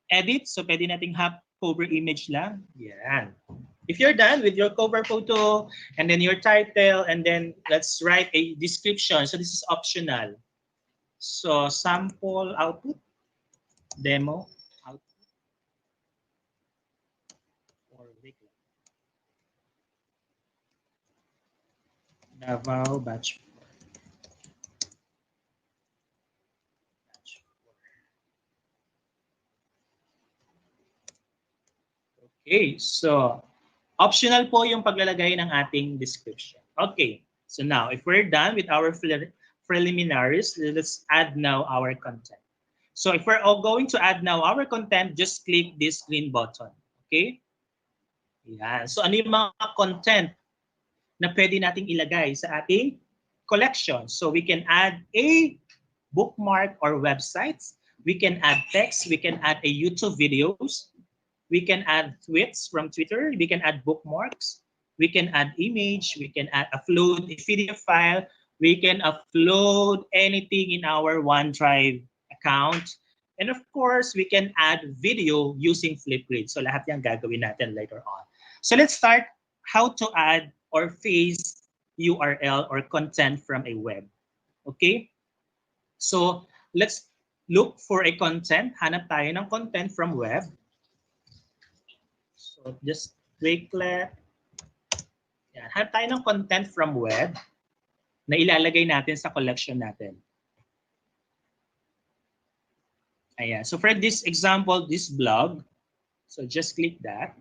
edit. So pwede nating cover image lang. Yan. If you're done with your cover photo and then your title and then let's write a description. So this is optional. So sample output, demo output, or Davao batch. Okay, so optional po yung paglalagay ng ating description. Okay, so now if we're done with our preliminaries, let's add now our content. So if we're all going to add now our content, just click this green button. Okay? Yan. So ano yung mga content na pwede nating ilagay sa ating collection? So we can add a bookmark or websites. We can add text. We can add a YouTube videos. We can add tweets from Twitter. We can add bookmarks. We can add image. We can upload a PDF file. We can upload anything in our OneDrive account. And of course, we can add video using Flipgrid. So lahat yan gagawin natin later on. So let's start how to add or paste URL or content from a web. Okay? So, let's look for a content. Hanap tayo ng content from web. So, just Wakelet. Yan. Hanap tayo ng content from web na ilalagay natin sa collection natin. Ayan. So, for this example, this blog. So, just click that.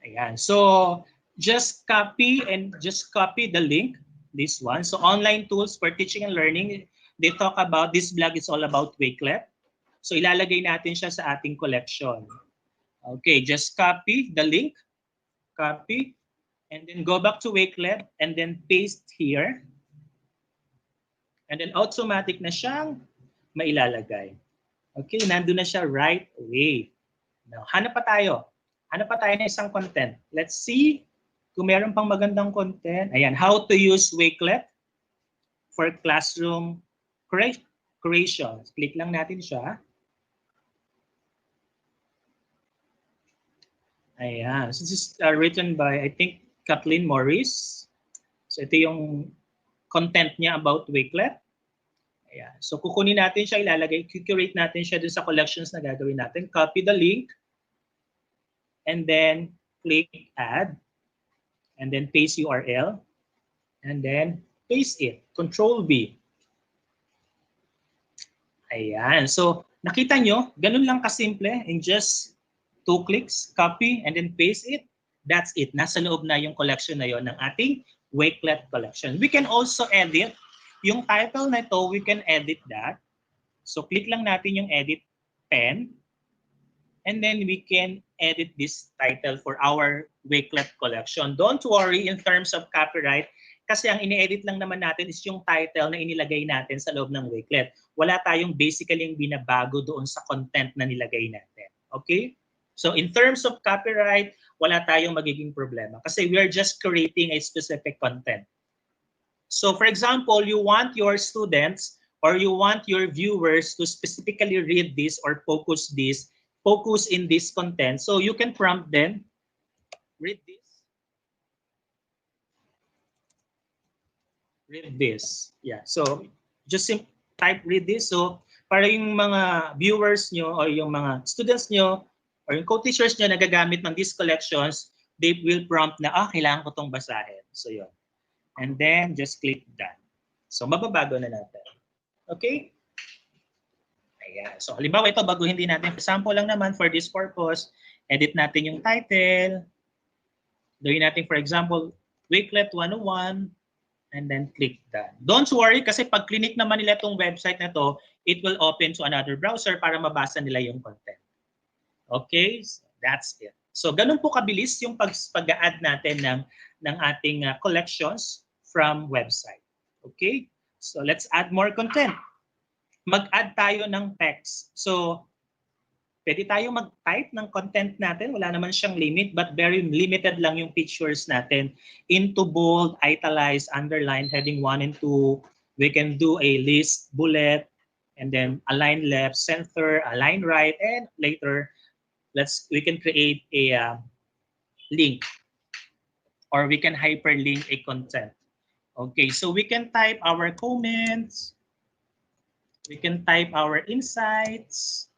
Ayan. So, just copy the link, this one. So, online tools for teaching and learning. They talk about, this blog is all about Wakelet. So, ilalagay natin siya sa ating collection. Okay, just copy the link, copy, and then go back to Wakelet, and then paste here. And then automatic na siyang mailalagay. Okay, nandun na siya right away. Now, hanap pa tayo. Hanap pa tayo ng isang content. Let's see kung meron pang magandang content. Ayan, how to use Wakelet for classroom creation. Click lang natin siya. Ayan. So this is written by, I think, Kathleen Morris. So ito yung content niya about Wakelet. Ayan. So kukunin natin siya, ilalagay, curate natin siya dun sa collections na gagawin natin. Copy the link. And then click add. And then paste URL. And then paste it. Control V. Ayan. So nakita nyo, ganun lang kasimple. In just 2 clicks, copy, and then paste it. That's it. Nasa loob na yung collection na yon ng ating Wakelet collection. We can also edit. Yung title na ito, we can edit that. So click lang natin yung edit pen. And then we can edit this title for our Wakelet collection. Don't worry in terms of copyright kasi ang ini-edit lang naman natin is yung title na inilagay natin sa loob ng Wakelet. Wala tayong basically yung binabago doon sa content na nilagay natin. Okay? So in terms of copyright, wala tayong magiging problema kasi we are just creating a specific content. So for example, you want your students or you want your viewers to specifically read this or focus in this content. So you can prompt them, read this. Read this. Yeah. So just type read this. So para yung mga viewers nyo or yung mga students nyo or yung co-teachers nyo na gagamit ng these collections, they will prompt na, kailangan ko itong basahin. So yun. And then just click that. So mababago na natin. Okay? Ayan. So halimbawa ito, baguhin din natin. For example lang naman for this purpose, edit natin yung title. Gawin natin for example, Wakelet 101. And then click that. Don't worry kasi pag click naman nila itong website na to, it will open to another browser para mabasa nila yung content. Okay? So that's it. So ganun po kabilis yung pag-add natin ng ating collections from website. Okay? So let's add more content. Mag-add tayo ng text. So pwede tayo mag-type ng content natin. Wala naman siyang limit but very limited lang yung pictures natin. Into bold, italize, underline, heading 1 and 2. We can do a list, bullet, and then align left, center, align right, and later we can create a link or we can hyperlink a content. Okay, so we can type our comments, we can type our insights,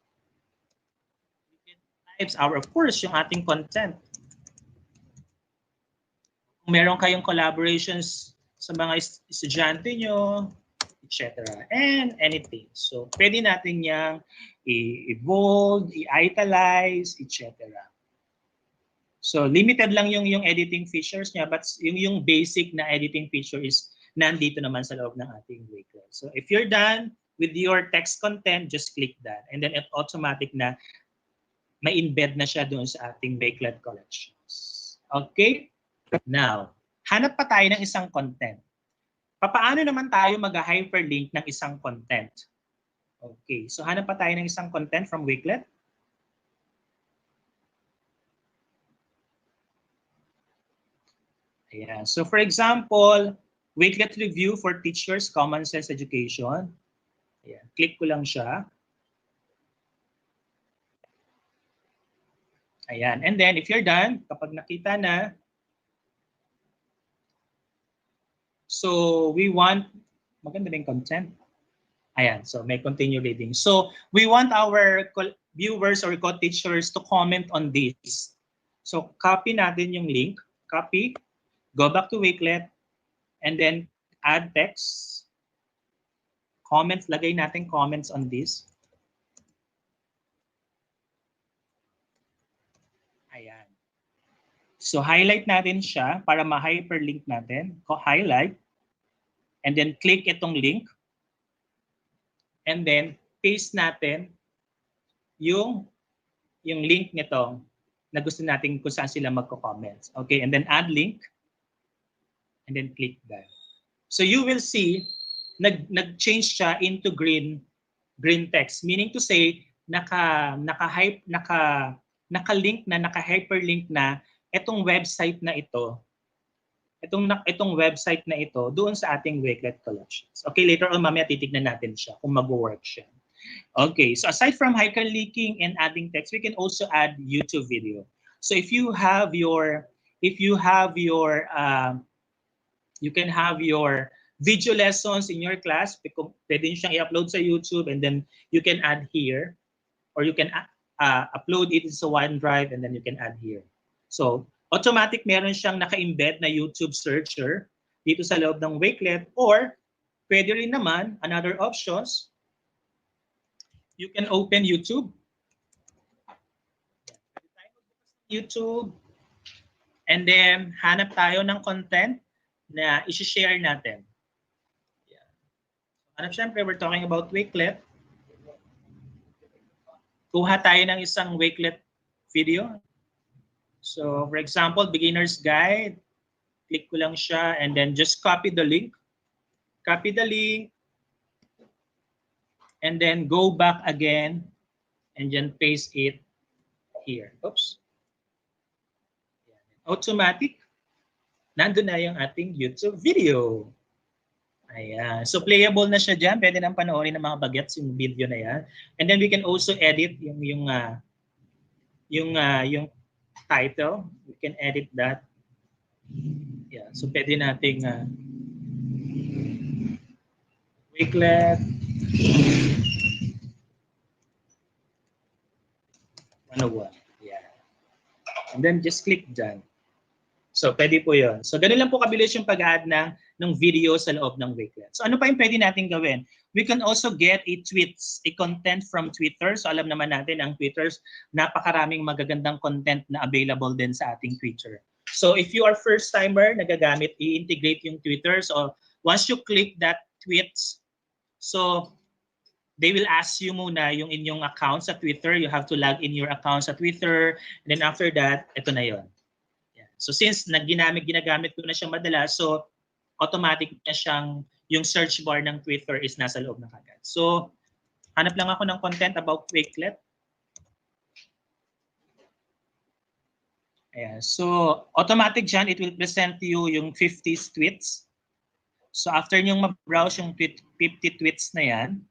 we can type of course, yung ating content. Kung meron kayong collaborations sa mga estudyante nyo, etc. And anything. So, pwede natin yang i-bold, i-italize, etc. So, limited lang yung editing features niya, but yung basic na editing feature is nandito naman sa loob ng ating Wakelet. So, if you're done with your text content, just click that. And then, it automatic na ma-embed na siya doon sa ating Wakelet collections. Okay? Now, hanap pa tayo ng isang content. Paano naman tayo mag-hyperlink ng isang content? Okay, so hanap pa tayo ng isang content from Wakelet. Ayan. So for example, Wakelet review for teachers, common sense education. Ayan. Click ko lang siya. Ayan. And then if you're done, kapag nakita na, So we want, maganda na yung content. Ayan, so may continue reading. So we want our viewers or co-teachers to comment on this. So copy natin yung link, copy, go back to Wakelet, and then add text, comments, lagay natin comments on this. Ayan. So highlight natin siya para ma-hyperlink natin. Highlight, and then click itong link, and then paste natin yung link nito na gusto natin kung saan sila magko-comments. Okay, and then add link, and then click that. So you will see nag-change siya into green text, meaning to say naka-hyperlink na itong website na ito. Itong website na ito doon sa ating Wakelet collections. Okay, later on mamaya titignan natin siya kung mag-work siya. Okay, so aside from hyperlinking and adding text, we can also add YouTube video. So if you have your you can have your video lessons in your class, pwede nyo siyang i-upload sa YouTube, and then you can add here, or you can upload it sa OneDrive, and then you can add here. So automatic meron siyang naka-embed na YouTube searcher dito sa loob ng Wakelet, or pwede rin naman, another options, you can open YouTube. YouTube, and then hanap tayo ng content na i-share natin. Hanap, syempre, we're talking about Wakelet. Kuha tayo ng isang Wakelet video. So, for example, beginner's guide. Click ko lang siya, and then just copy the link. Copy the link, and then go back again, and then paste it here. Oops. Automatic. Nandun na yung ating YouTube video. Ayan. So playable na siya dyan. Pwede nang panoorin ng mga bagets yung video na yan. And then we can also edit yung title. We can edit that. Yeah. So pwede nating Wakelet 101. Yeah. And then just click dyan. So, pwede po yun. So, ganun lang po kabilis yung pag-add ng video sa loob ng Wakelet. So, ano pa yung pwede natin gawin? We can also get a content from Twitter. So, alam naman natin ang Twitters, napakaraming magagandang content na available din sa ating Twitter. So, if you are first-timer, nagagamit, i-integrate yung Twitter. So, once you click that tweets, so, they will ask you muna yung inyong account sa Twitter. You have to log in your account sa Twitter. And then after that, ito na yon. So since ginagamit ko na siyang madalas, so automatic na siyang yung search bar ng Twitter is nasa loob na kagad. So hanap lang ako ng content about Wakelet. Ayan. So automatic dyan, it will present you yung 50 tweets. So after nyong ma-browse yung 50 tweets na yan,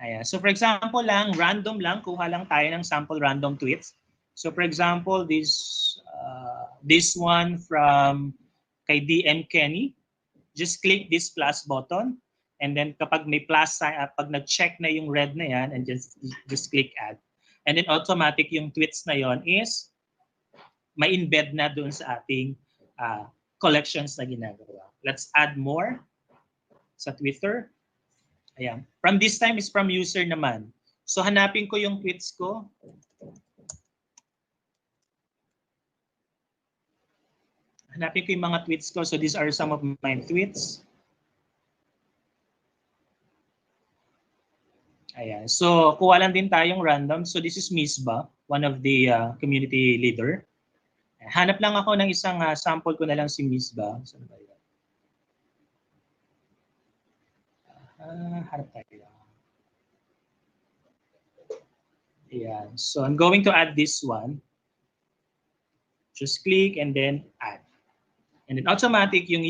ayan. So for example lang, random lang, kuha lang tayo ng sample random tweets. So for example, this one from kay DM Kenny, just click this plus button, and then kapag may plus sign, pag nag-check na yung red na yan, and just click add. And then automatic yung tweets na yon is may embed na doon sa ating collections na ginagawa. Let's add more sa Twitter. Ayan. From this time is from user naman. So hanapin ko yung tweets ko. Hanapin ko yung mga tweets ko. So these are some of my tweets. Ayan. So kuha lang din tayong random. So this is Misba, one of the community leader. Hanap lang ako ng isang sample ko na lang si Misba. Saan ba yan? Hanap tayo. Ayan. So I'm going to add this one. Just click and then add. And then automatic yung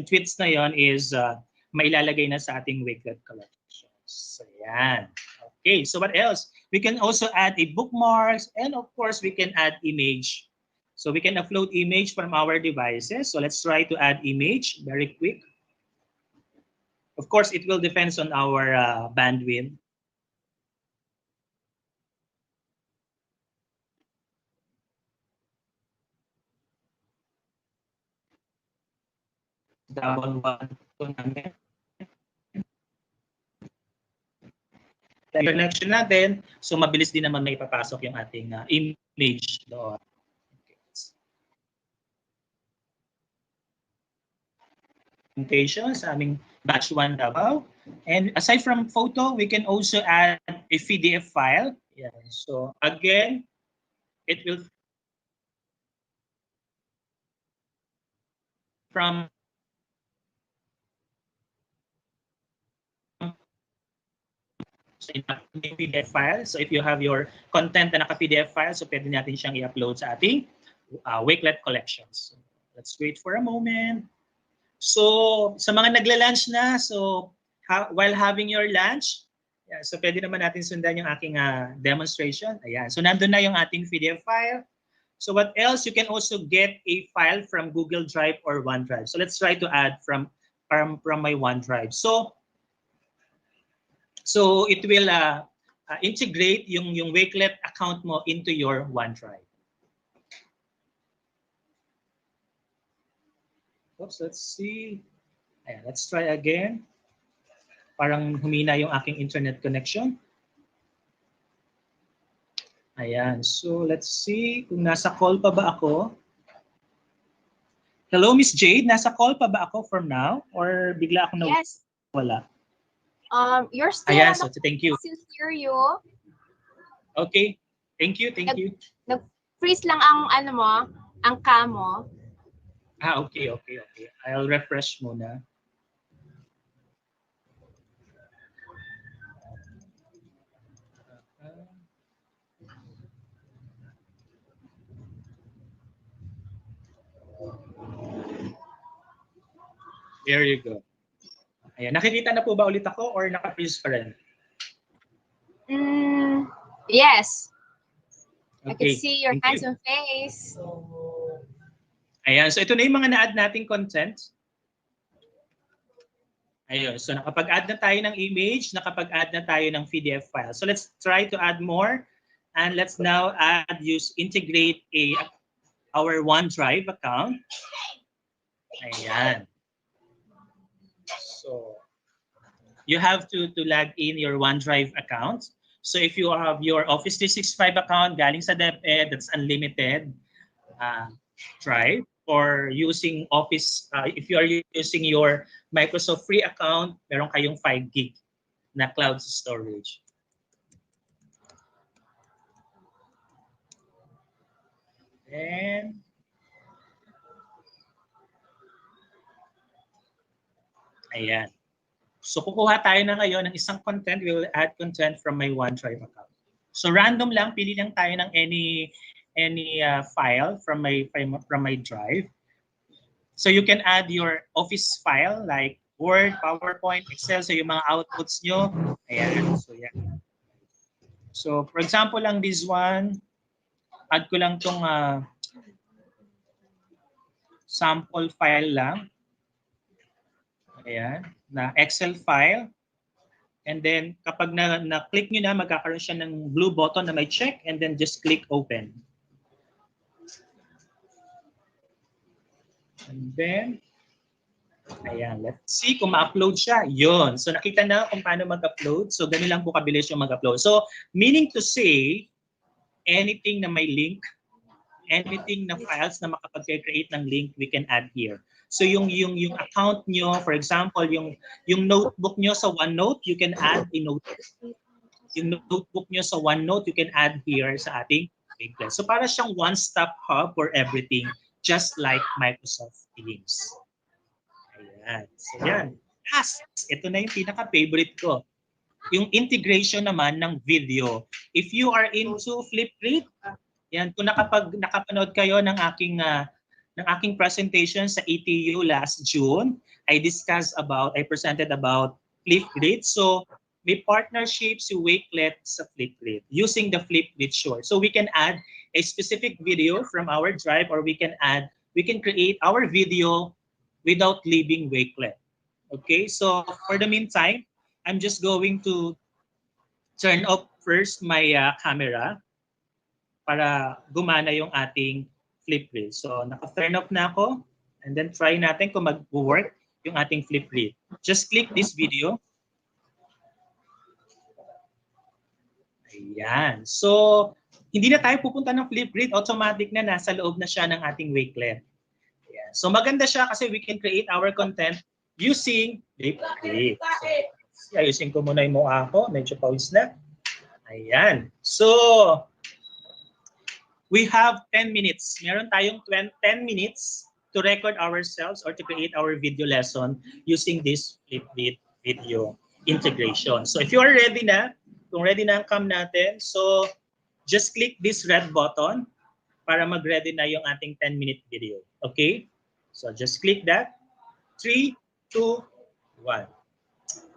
tweets na yon is mailalagay na sa ating Wakelet collections. So yan. Okay, so what else? We can also add a bookmarks, and of course we can add image. So we can upload image from our devices. So let's try to add image very quick. Of course, it will depend on our bandwidth. Double one to namin. Connection natin, so mabilis din naman may ipapasok yung ating image doon. Presentation sa aming batch 1 Davao. And aside from photo, we can also add a PDF file. Yeah. So again, it will from PDF file. So if you have your content na naka-PDF file, so pwede natin siyang i-upload sa ating Wakelet collections. So let's wait for a moment. So sa mga nagla-lunch na, so while having your lunch, yeah, so pwede naman natin sundan yung aking demonstration. Ayan. So nandun na yung ating PDF file. So what else? You can also get a file from Google Drive or OneDrive. So let's try to add from my OneDrive. So it will integrate yung Wakelet account mo into your OneDrive. Oops, let's see. Ayan, let's try again. Parang humina yung aking internet connection. Ayan, so let's see kung nasa call pa ba ako. Hello, Miss Jade, nasa call pa ba ako from now? Or bigla ako na Yes. wala? You're still Ayan, on so thank you. still hear you. Okay, thank you, thank you. Nag-freeze lang ang ano mo, ang cam mo. Okay. I'll refresh muna. There you go. Ayan, nakikita na po ba ulit ako or naka-freeze pa rin? Yes. I can Okay, see your thank you. handsome face. Ayan, so ito na yung mga na-add nating content. Ayun, so nakapag-add na tayo ng image, nakapag-add na tayo ng PDF file. So let's try to add more. And let's now integrate our OneDrive account. Ayan. So you have to log in your OneDrive account. So if you have your Office 365 account galing sa DepEd, that's unlimited drive, or using Office, if you are using your Microsoft free account, meron kayong 5 gig na cloud storage. And ayan. So kukuha tayo na ngayon ng isang content. We will add content from my OneDrive account. So random lang, pili lang tayo ng any file from my drive. So you can add your Office file like Word, PowerPoint, Excel, so yung mga outputs nyo. Ayan. So yeah. So for example lang this one, add ko lang tong sample file lang. Ayan, na Excel file. And then kapag na-click nyo na, magkakaroon siya ng blue button na may check, and then just click open. And then, ayan, let's see kung ma-upload siya. Yun. So nakita na kung paano mag-upload. So ganun lang po kabilis yung mag-upload. So meaning to say, anything na may link, anything na files na makapag-create ng link, we can add here. So yung account nyo, for example, yung notebook nyo sa OneNote, you can add a notebook. Yung notebook nyo sa OneNote, you can add here sa ating Wakelet. So para siyang one-stop hub for everything, just like Microsoft Teams. Ayan. So yan. Last, ito na yung pinaka-favorite ko. Yung integration naman ng video. If you are into Flipgrid, yan, kung nakapanood kayo ng aking presentation sa ETU last June, I presented about Flipgrid. So may partnership si Wakelet sa Flipgrid using the Flipgrid short. So we can add a specific video from our drive, or we can create our video without leaving Wakelet. Okay, so for the meantime, I'm just going to turn off first my camera para gumana yung ating flip grid. So naka-turn off na ako, and then try natin kung mag-work yung ating flip grid. Just click this video. Ayan. So hindi na tayo pupunta ng flip grid, automatic na nasa loob na siya ng ating Wakelet. Ayan. So maganda siya kasi we can create our content using flip grid. So, ayusin ko muna yung mukha ko, medyo pawis na. Ayan. So we have 10 minutes. Meron tayong 10 minutes to record ourselves or to create our video lesson using this Flipgrid video integration. So if you are ready na, kung ready na ang cam natin, so just click this red button para mag-ready na yung ating 10-minute video. Okay? So just click that. 3, 2, 1.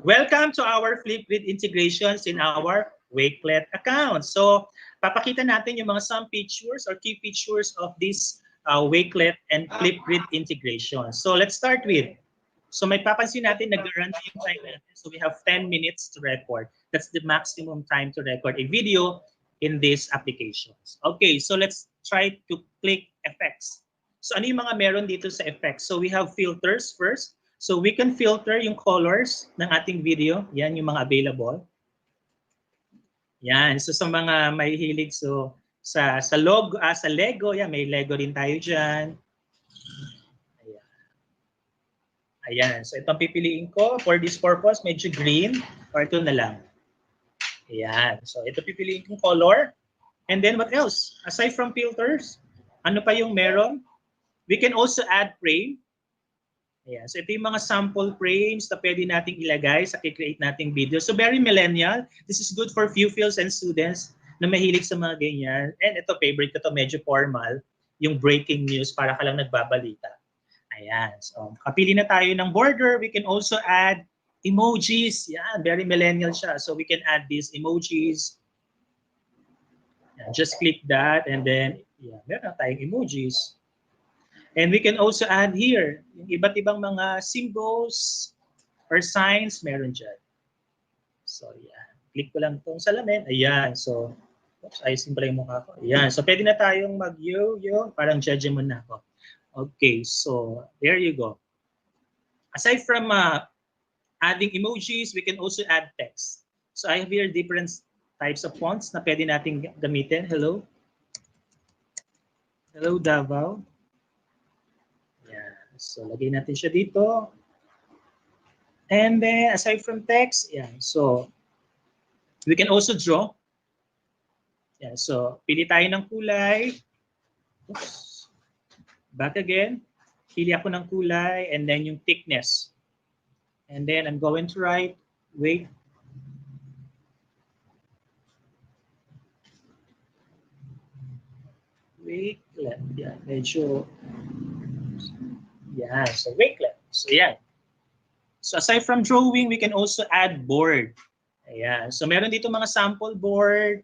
Welcome to our Flipgrid integrations in our Wakelet account. So papakita natin yung mga some features or key features of this Wakelet and Flipgrid integration. So let's start with, so may papansin natin nag-run na yung time natin. So we have 10 minutes to record. That's the maximum time to record a video in these applications. Okay, so let's try to click effects. So ano yung mga meron dito sa effects? So we have filters first. So we can filter yung colors ng ating video. Yan yung mga available. Yan, so sa mga may hilig, so sa logo, sa Lego, yan, may Lego din tayo diyan. Ayan. Ayan, so itong pipiliin ko for this purpose, medyo green, or ito na lang. Ayan, so ito pipiliin kong color. And then what else? Aside from filters, ano pa yung meron? We can also add frame. Ayan. So ito yung mga sample frames na pwede nating ilagay sa create nating video. So very millennial. This is good for pupils and students na mahilig sa mga ganyan. And ito, favorite ko to, medyo formal. Yung breaking news para ka lang nagbabalita. Ayan. So kapili na tayo ng border. We can also add emojis. Yan, very millennial siya. So we can add these emojis. Yan, just click that and then, yeah, meron na tayong emojis. And we can also add here, yung iba't ibang mga symbols or signs, meron dyan. So, yeah. Click ko lang itong salamin. Ayan. So, oops, ayusin pala yung mukha ko. Ayan. So, pwede na tayong mag-yo-yo. Parang judge mo na ako. Okay. So, there you go. Aside from adding emojis, we can also add text. So, I have here different types of fonts na pwede nating gamitin. Hello. Hello, Davao. So, lagay natin siya dito. And then, aside from text, yan. So, we can also draw. Yan. So, pili tayo ng kulay. Oops. Back again. Pili ako ng kulay. And then, yung thickness. And then, I'm going to write, wait. Wakelet. Yan. Medyo... Yeah, so Wakelet. So yeah. So aside from drawing, we can also add board. Ayan. So meron dito mga sample board.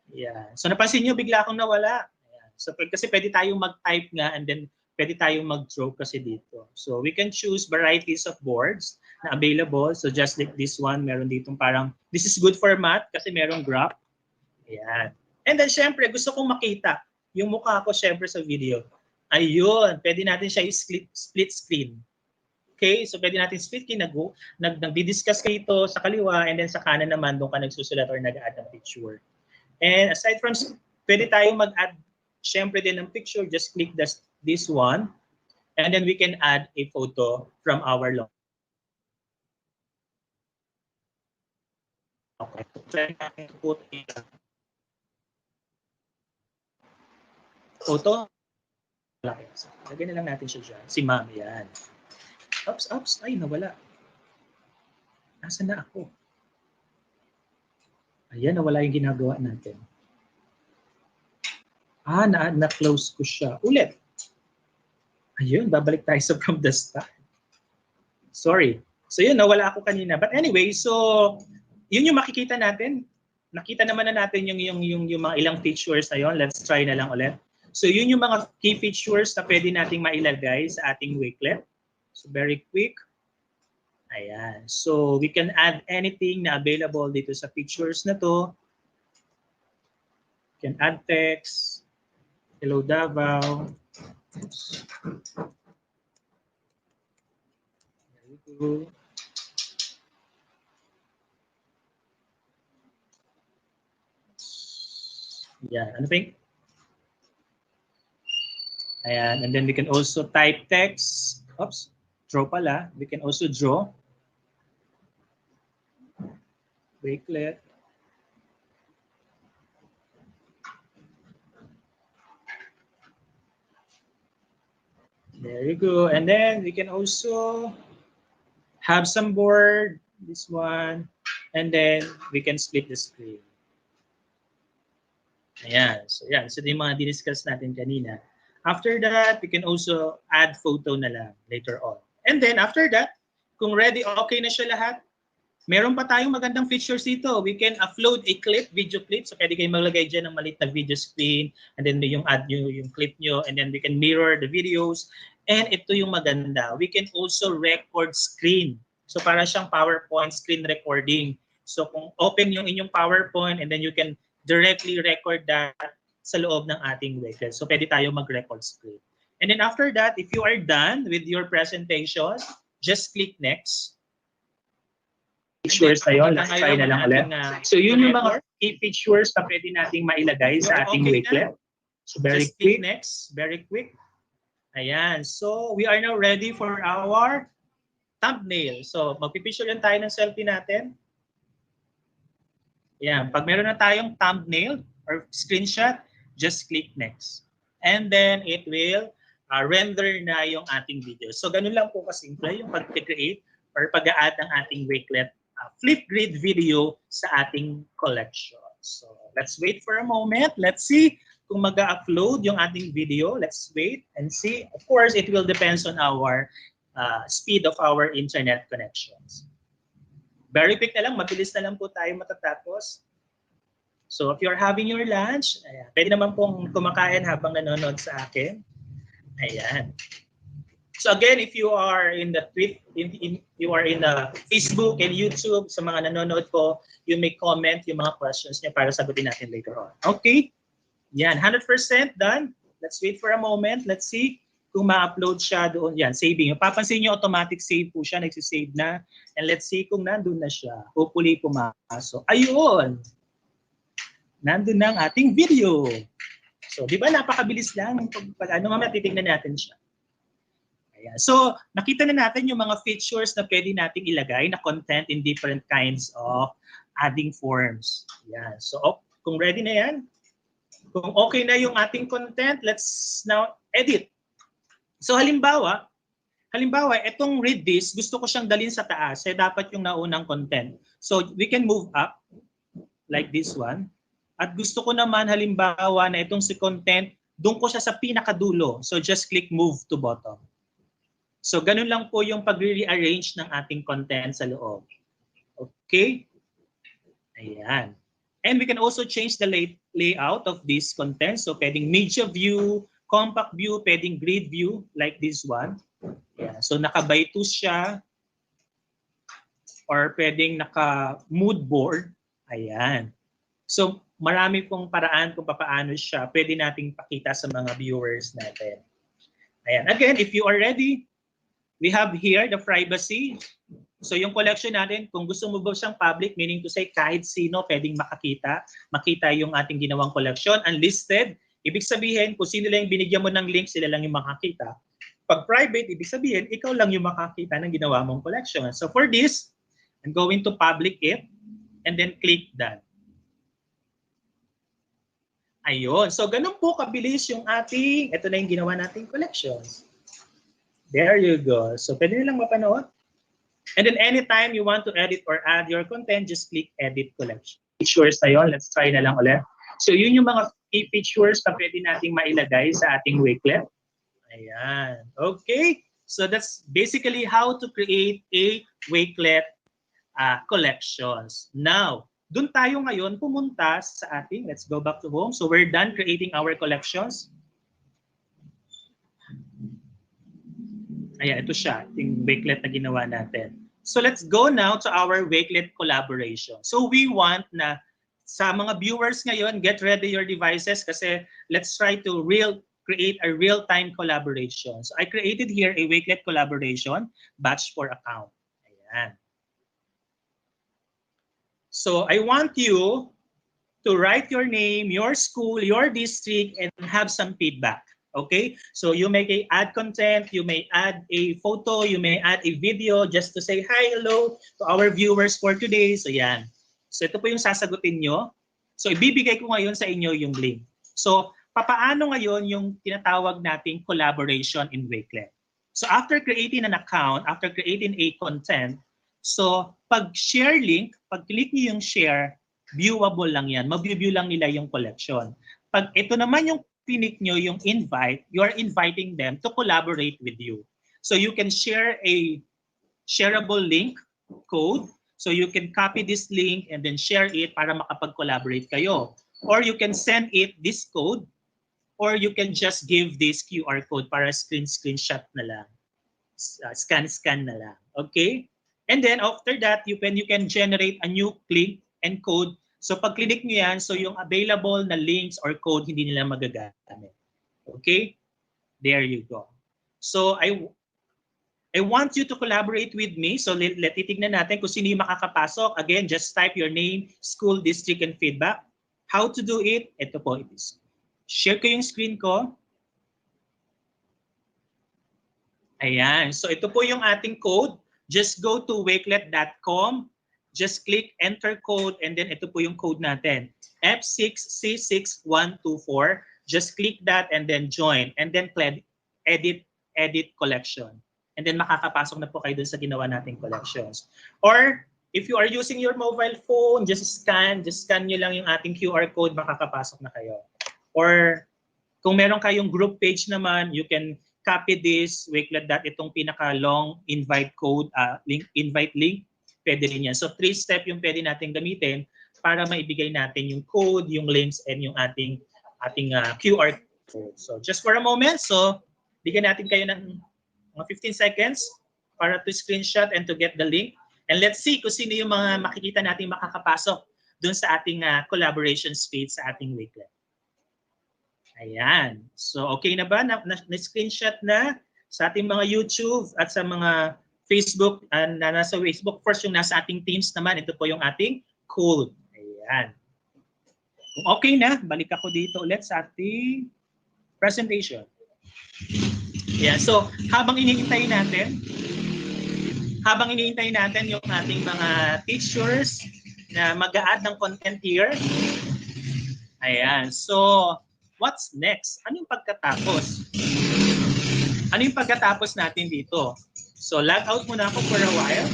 Yeah. So napansin niyo bigla akong nawala. Ayan. So kasi pwede tayong mag-type nga and then pwede tayong mag-draw kasi dito. So we can choose varieties of boards na available. So just like this one, meron ditong parang this is good for math kasi merong graph. Ayan. And then syempre gusto kong makita yung mukha ko syempre sa video. Ayun, pwede natin siya split screen. Okay, so pwede natin split screen, nag-discuss kayo ito sa kaliwa and then sa kanan naman doon ka nagsusulat or nag-add ng picture. And aside from, pwede tayong mag-add syempre din ng picture, just click this one and then we can add a photo from our log. Okay, try natin to put a photo. Lagyan na lang natin siya dyan. Si ma'am, yan. Oops. Ay, nawala. Nasaan na ako? Ayan, nawala yung ginagawa natin. Na-close ko siya. Ulit. Ayun, babalik tayo sa from the start. Sorry. So yun, nawala ako kanina. But anyway, so yun yung makikita natin. nakita naman na natin yung mga ilang features na yon. Let's try na lang ulit. So yun yung mga key features na pwede nating mailagay sa ating Wakelet. So very quick. Ayan. So we can add anything na available dito sa features na to. You can add text. Hello Davao. There we go. Yeah, ano pa yung? Ayan, and then we can also type text. Oops, draw pala. We can also draw. Wakelet. There you go. And then we can also have some board, this one, and then we can split the screen. Ayan. So, yan. So, yung mga diniscuss natin kanina. After that, we can also add photo na lang later on. And then, after that, kung ready, okay na siya lahat, meron pa tayong magandang features dito. We can upload a clip, video clip. So, pwede kayong maglagay dyan ng maliit na video screen. And then, yung add nyo, yung clip nyo. And then, we can mirror the videos. And ito yung maganda. We can also record screen. So, para siyang PowerPoint screen recording. So, kung open yung inyong PowerPoint and then you can directly record that sa loob ng ating Wakelet. So, pwede tayo mag-record screen. And then after that, if you are done with your presentation, just click next. Features tayo, let's try na lang ulit. So, yun yung mga key features na pwede nating mailagay sa ating Wakelet. So, very quick. Next, very quick. Ayan. So, we are now ready for our thumbnail. So, magpipicture lang tayo ng selfie natin. Yan. Pag meron na tayong thumbnail or screenshot, just click next. And then it will render na yung ating video. So ganun lang po kasimple yung pag-create or pag-add ng ating Wakelet Flipgrid video sa ating collection. So let's wait for a moment. Let's see kung mag-upload yung ating video. Let's wait and see. Of course, it will depend on our speed of our internet connections. Very quick na lang, mabilis na lang po tayo matatapos. So if you're having your lunch, ayan, pwede naman pong kumakain habang nanonood sa akin. Ayan. So again, if you are in the you are in the Facebook and YouTube, sa mga nanonood ko, you may comment yung mga questions niya para sagutin natin later on. Okay? Yan, 100% done. Let's wait for a moment. Let's see kung ma-upload siya doon. Yan, saving. Papansin niyo automatic save po siya, nagsisave na. And let's see kung nandun na siya. Hopefully pumasok. Ayun! Nandun na ang ating video. So, di ba napakabilis lang. Pag ano, mamaya titignan natin siya. Ayan. So, nakita na natin yung mga features na pwede nating ilagay na content in different kinds of adding forms. Ayan. So, kung ready na yan, kung okay na yung ating content, let's now edit. So halimbawa, itong read this, gusto ko siyang dalhin sa taas, eh dapat yung naunang content. So we can move up like this one. At gusto ko naman halimbawa na itong si content, doon ko siya sa pinakadulo. So just click move to bottom. So ganun lang po yung pag-rearrange ng ating content sa loob. Okay? Ayan. And we can also change the layout of this content. So pwedeng media view, compact view, pwedeng grid view like this one. Yeah. So naka-by 2 siya or pwedeng naka-mood board. Ayan. So marami pong paraan kung paano siya pwede nating pakita sa mga viewers natin. Ayan. Again, if you are ready, we have here the privacy. So yung collection natin, kung gusto mo ba siyang public, meaning to say kahit sino pwedeng makita yung ating ginawang collection, unlisted. Ibig sabihin, kung sino lang yung binigyan mo ng link, sila lang yung makakita. Pag private, ibig sabihin, ikaw lang yung makakita ng ginawa mong collection. So for this, I'm going to public it and then click done. Ayun. So ganun po kabilis yung ating, ito na yung ginawa nating collections. There you go. So pwede nilang mapanood. And then anytime you want to edit or add your content, just click edit collection. Features tayo. Let's try na lang ulit. So yun yung mga key features na pwede nating mailagay sa ating Wakelet. Ayan. Okay. So that's basically how to create a Wakelet collections. Now, Doon tayo ngayon pumunta sa ating, let's go back to home. So we're done creating our collections. Ayan, ito siya, yung Wakelet na ginawa natin. So let's go now to our Wakelet collaboration. So we want na sa mga viewers ngayon, get ready your devices kasi let's try to create a real-time collaboration. So I created here a Wakelet collaboration batch for account. Ayan. So I want you to write your name, your school, your district, and have some feedback. Okay, so you may add content, you may add a photo, you may add a video just to say hi, hello to our viewers for today. So yan. So ito po yung sasagutin nyo. So ibibigay ko ngayon sa inyo yung link. So papaano ngayon yung tinatawag nating collaboration in Wakelet? So after creating an account, after creating a content, so pag share link, pag click nyo yung share, viewable lang yan. Mag-view lang nila yung collection. Pag ito naman yung pinik nyo yung invite, you are inviting them to collaborate with you. So you can share a shareable link code. So you can copy this link and then share it para makapag-collaborate kayo. Or you can send it this code, or you can just give this QR code para screenshot na lang. Scan na lang. Okay? And then after that, you can generate a new link and code. So pag click nyo yan, so yung available na links or code, hindi nila magagamit. Okay? There you go. So I want you to collaborate with me. So titignan natin kung sino yung makakapasok. Again, just type your name, school, district, and feedback. How to do it? Ito po. It is. Share ko yung screen ko. Ayan. So ito po yung ating code. Just go to wakelet.com. Just click enter code and then ito po yung code natin. F6C6124. Just click that and then join. And then edit collection. And then makakapasok na po kayo dun sa ginawa nating collections. Or if you are using your mobile phone, just scan nyo lang yung ating QR code, makakapasok na kayo. Or kung meron kayong group page naman, you can copy this Wakelet itong pinaka-long invite code, invite link. Pwede rin yan. So 3-step yung pwede natin gamitin para maibigay natin yung code, yung links, and yung ating QR code. So just for a moment, so bigyan natin kayo ng mga 15 seconds para to screenshot and to get the link. And let's see kung sino yung mga makikita natin makakapasok dun sa ating collaboration space sa ating Wakelet. Ayan. So okay na ba? Na-screenshot na sa ating mga YouTube at sa mga Facebook, na nasa Facebook. First, yung nasa ating Teams naman, ito po yung ating code. Ayan. Kung okay na, balik ako dito ulit sa ating presentation. Ayan. So, habang iniintay natin yung ating mga teachers na mag-a-add ng content here. Ayan. So, what's next? Ano yung pagkatapos? Ano yung pagkatapos natin dito? So, log out muna ako for a while.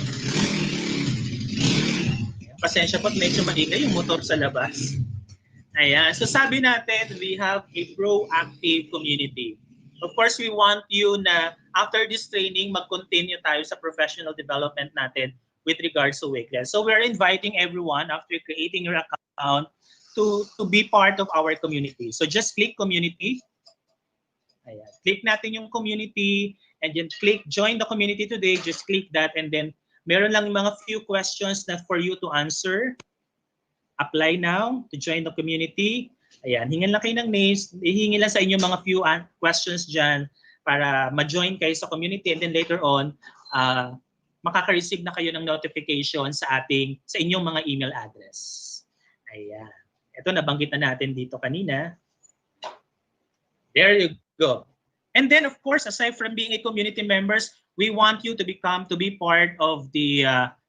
Pasensya po, medyo maingay yung motor sa labas. Ayan. So, sabi natin, we have a proactive community. Of course, we want you na after this training, mag-continue tayo sa professional development natin with regards to Wakelet. So, we're inviting everyone after creating your account to be part of our community. So, just click community. Ayan. Click natin yung community and then click join the community today. Just click that and then meron lang mga few questions na for you to answer. Apply now to join the community. Ayan, hingan lang kayo ng names. Ihingi lang sa inyo mga few questions dyan para ma-join kayo sa community and then later on, makaka-receive na kayo ng notification sa inyong mga email address. Ayan. Ito, nabanggit na natin dito kanina. There you go. And then, of course, aside from being a community members, we want you to be part of the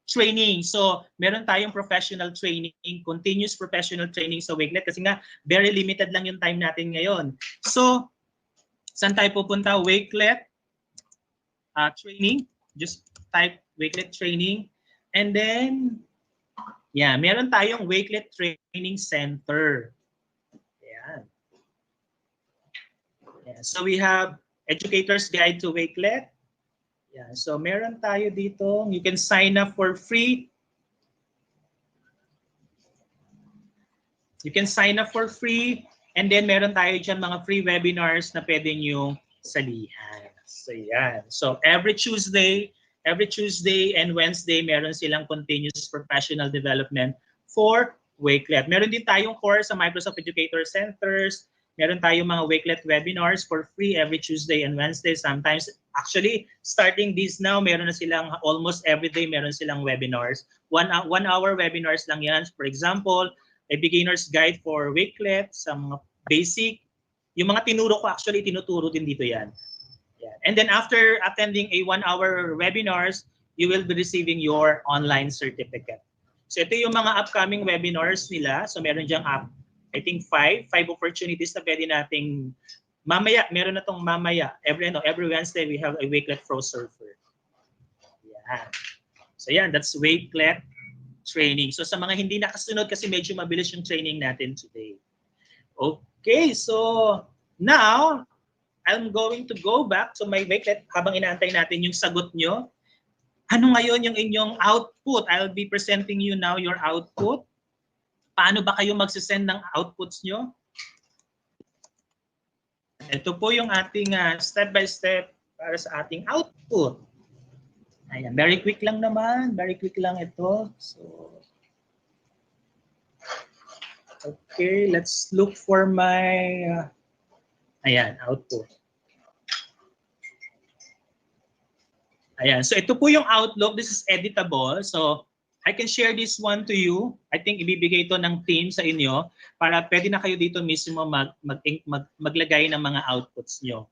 training. So, meron tayong professional training, continuous professional training sa Wakelet kasi nga, very limited lang yung time natin ngayon. So, saan tayo pupunta? Wakelet training. Just type Wakelet training. And then, yeah, meron tayong Wakelet Training Center. Ayan. Yeah, so we have Educator's Guide to Wakelet. Yeah, so meron tayo dito. You can sign up for free. You can sign up for free. And then meron tayo dyan mga free webinars na pwede nyo salihan. So yan. So every Tuesday and Wednesday, meron silang continuous professional development for Wakelet. Meron din tayong course sa Microsoft Educator Centers. Meron tayong mga Wakelet webinars for free every Tuesday and Wednesday. Sometimes, actually, starting this now, meron na silang almost every day, meron silang webinars. One hour webinars lang yan. For example, a beginner's guide for Wakelet, sa mga basic. Yung mga tinuro ko, actually, tinuturo din dito yan. Yeah. And then after attending a 1-hour webinars, you will be receiving your online certificate. So ito yung mga upcoming webinars nila. So meron diyang I think five opportunities na pwede nating mamaya. Meron na tong mamaya. Every Wednesday we have a Wakelet Pro Surfer. Yeah. So yan, that's Wakelet training. So sa mga hindi nakasunod kasi medyo mabilis yung training natin today. Okay, so now I'm going to go back to my Wakelet habang inaantay natin yung sagot nyo. Ano ngayon yung inyong output? I'll be presenting you now your output. Paano ba kayo magsisend ng outputs nyo? Ito po yung ating step-by-step para sa ating output. Ayan, very quick lang naman. Very quick lang ito. So, okay, let's look for my ayan, output. Ayan, so ito po yung Outlook. This is editable. So, I can share this one to you. I think ibibigay ito ng team sa inyo para pwede na kayo dito mismo maglagay ng mga outputs nyo.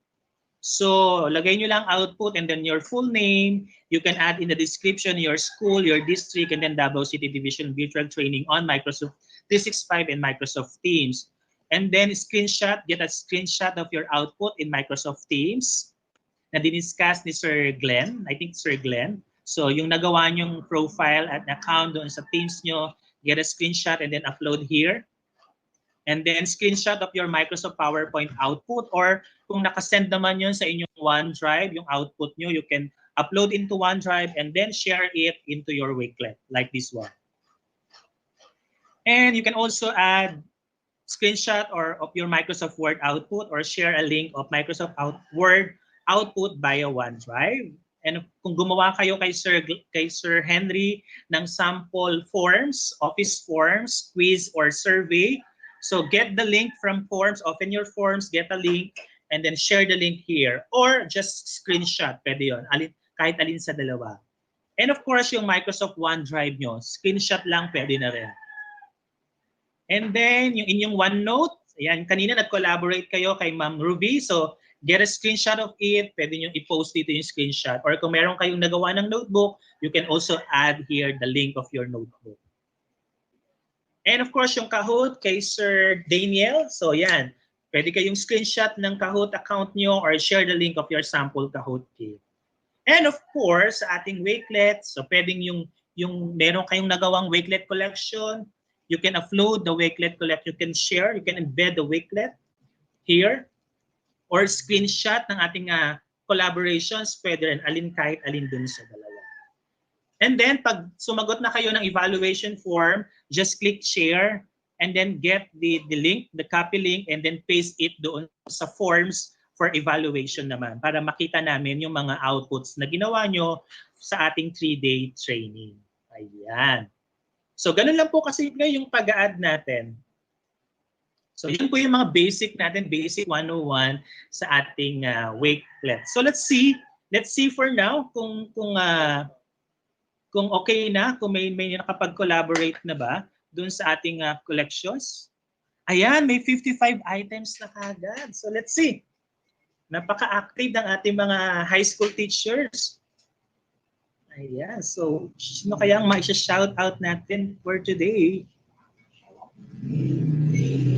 So, lagay nyo lang output and then your full name. You can add in the description your school, your district, and then Davao City Division Virtual Training on Microsoft 365 and Microsoft Teams. And then get a screenshot of your output in Microsoft Teams na diniscuss ni Sir Glenn. I think Sir Glenn. So yung nagawa nyong profile at account doon sa Teams nyo, get a screenshot and then upload here. And then screenshot of your Microsoft PowerPoint output, or kung nakasend naman yun sa inyong OneDrive, yung output nyo, you can upload into OneDrive and then share it into your Wakelet like this one. And you can also add screenshot of your Microsoft Word output or share a link of Microsoft Word output via OneDrive. And kung gumawa kayo kay Sir Henry ng sample forms, office forms, quiz, or survey, so get the link from forms, open your forms, get a link, and then share the link here. Or just screenshot, pwede yun, kahit alin sa dalawa. And of course, yung Microsoft OneDrive nyo, screenshot lang pwede na rin. And then, yung inyong OneNote, ayan, kanina nag-collaborate kayo kay Ma'am Ruby, so get a screenshot of it, pwede nyo i-post dito yung screenshot. Or kung meron kayong nagawa ng notebook, you can also add here the link of your notebook. And of course, yung Kahoot kay Sir Daniel, so yan, pwede kayong screenshot ng Kahoot account nyo or share the link of your sample Kahoot kit. And of course, sa ating Wakelet, so pwedeng yung meron kayong nagawang Wakelet collection, you can upload the Wakelet collection, you can share, you can embed the Wakelet here, or screenshot ng ating collaborations, pwede rin kahit alin dun sa dalawa. And then, pag sumagot na kayo ng evaluation form, just click share, and then get the link, the copy link, and then paste it doon sa forms for evaluation naman, para makita namin yung mga outputs na ginawa nyo sa ating 3-day training. Ayan. So, ganun lang po kasi yung pag-a-add natin. So, yun po yung mga basic natin, basic 101 sa ating Wakelet. So, let's see for now kung okay na, kung may nakapag-collaborate na ba dun sa ating collections. Ayan, may 55 items na kagad. So, let's see. Napaka-active ng ating mga high school teachers. Ayan, so sino kayang ma-shout out natin for today?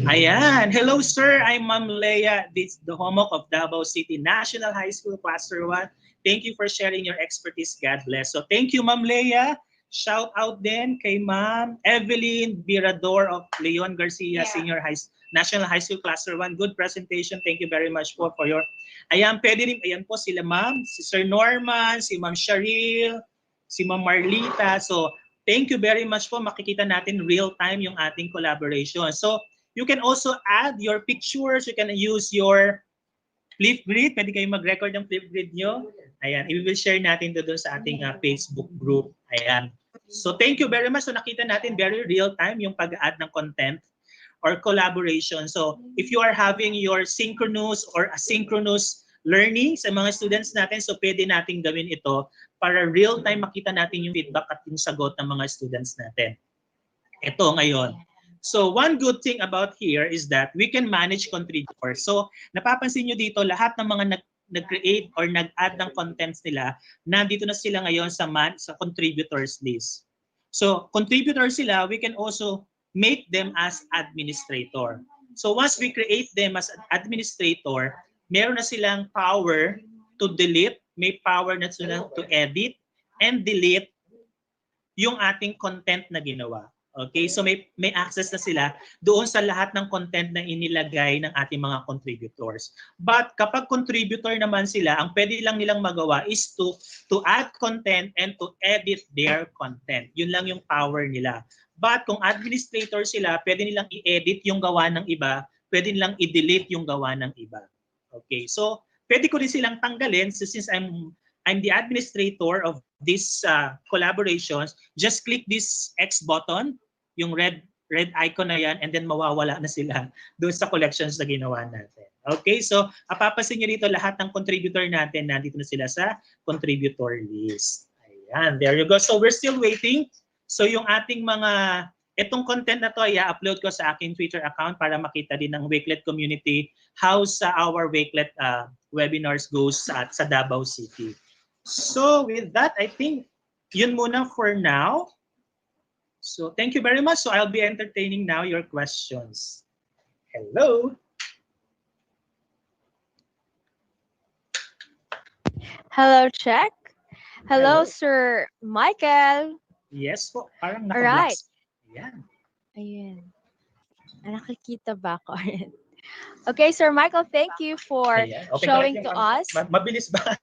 Ayan. Hello, sir. I'm Ma'am Leia. This is the homework of Davao City National High School, Cluster 1. Thank you for sharing your expertise. God bless. So, thank you, Ma'am Leia. Shout out din kay Ma'am Evelyn Virador of Leon Garcia Senior National High School, Cluster 1. Good presentation. Thank you very much for your... Ayan, pwede rin. Ayan po sila, Ma'am. Si Sir Norman, si Ma'am Sharil, si Ma'am Marlita. So, thank you very much po. Makikita natin real time yung ating collaboration. So you can also add your pictures. You can use your Flipgrid. Pwede kayong mag-record ng Flipgrid nyo. Ayan, we will share natin doon sa ating Facebook group. Ayan. So thank you very much. So nakita natin very real time yung pag-add ng content or collaboration. So if you are having your synchronous or asynchronous learning sa mga students natin, so pwede natin gawin ito para real time makita natin yung feedback at yung sagot ng mga students natin. Ito ngayon. So one good thing about here is that we can manage contributors. So napapansin nyo dito, lahat ng mga nag-create or nag-add ng contents nila, nandito na sila ngayon sa contributors list. So contributors sila, we can also make them as administrator. So once we create them as an administrator, meron na silang power to delete, may power na sila to edit and delete yung ating content na ginawa. Okay, so may access na sila doon sa lahat ng content na inilagay ng ating mga contributors. But kapag contributor naman sila, ang pwede lang nilang magawa is to add content and to edit their content. Yun lang yung power nila. But kung administrator sila, pwede nilang i-edit yung gawa ng iba, pwede nilang i-delete yung gawa ng iba. Okay, so pwede ko rin silang tanggalin since I'm the administrator of these collaborations. Just click this X button, yung red icon na yan, and then mawawala na sila doon sa collections na ginawa natin. Okay, so mapapansin nyo dito lahat ng contributor natin, nandito na sila sa contributor list. Ayan, there you go. So we're still waiting. So yung ating itong content na to, i-upload ko sa aking Twitter account para makita din ng Wakelet community how our Wakelet webinars goes sa Davao City. So with that, I think yun muna for now. So thank you very much. So I'll be entertaining now your questions. Hello. Hello, check. Hello, Sir Michael. Yes po, parang naka-black. Alright. Ayan. Ayan. Nakikita ba ako? Okay, Sir Michael, thank you for Okay, showing to us. Mabilis ba?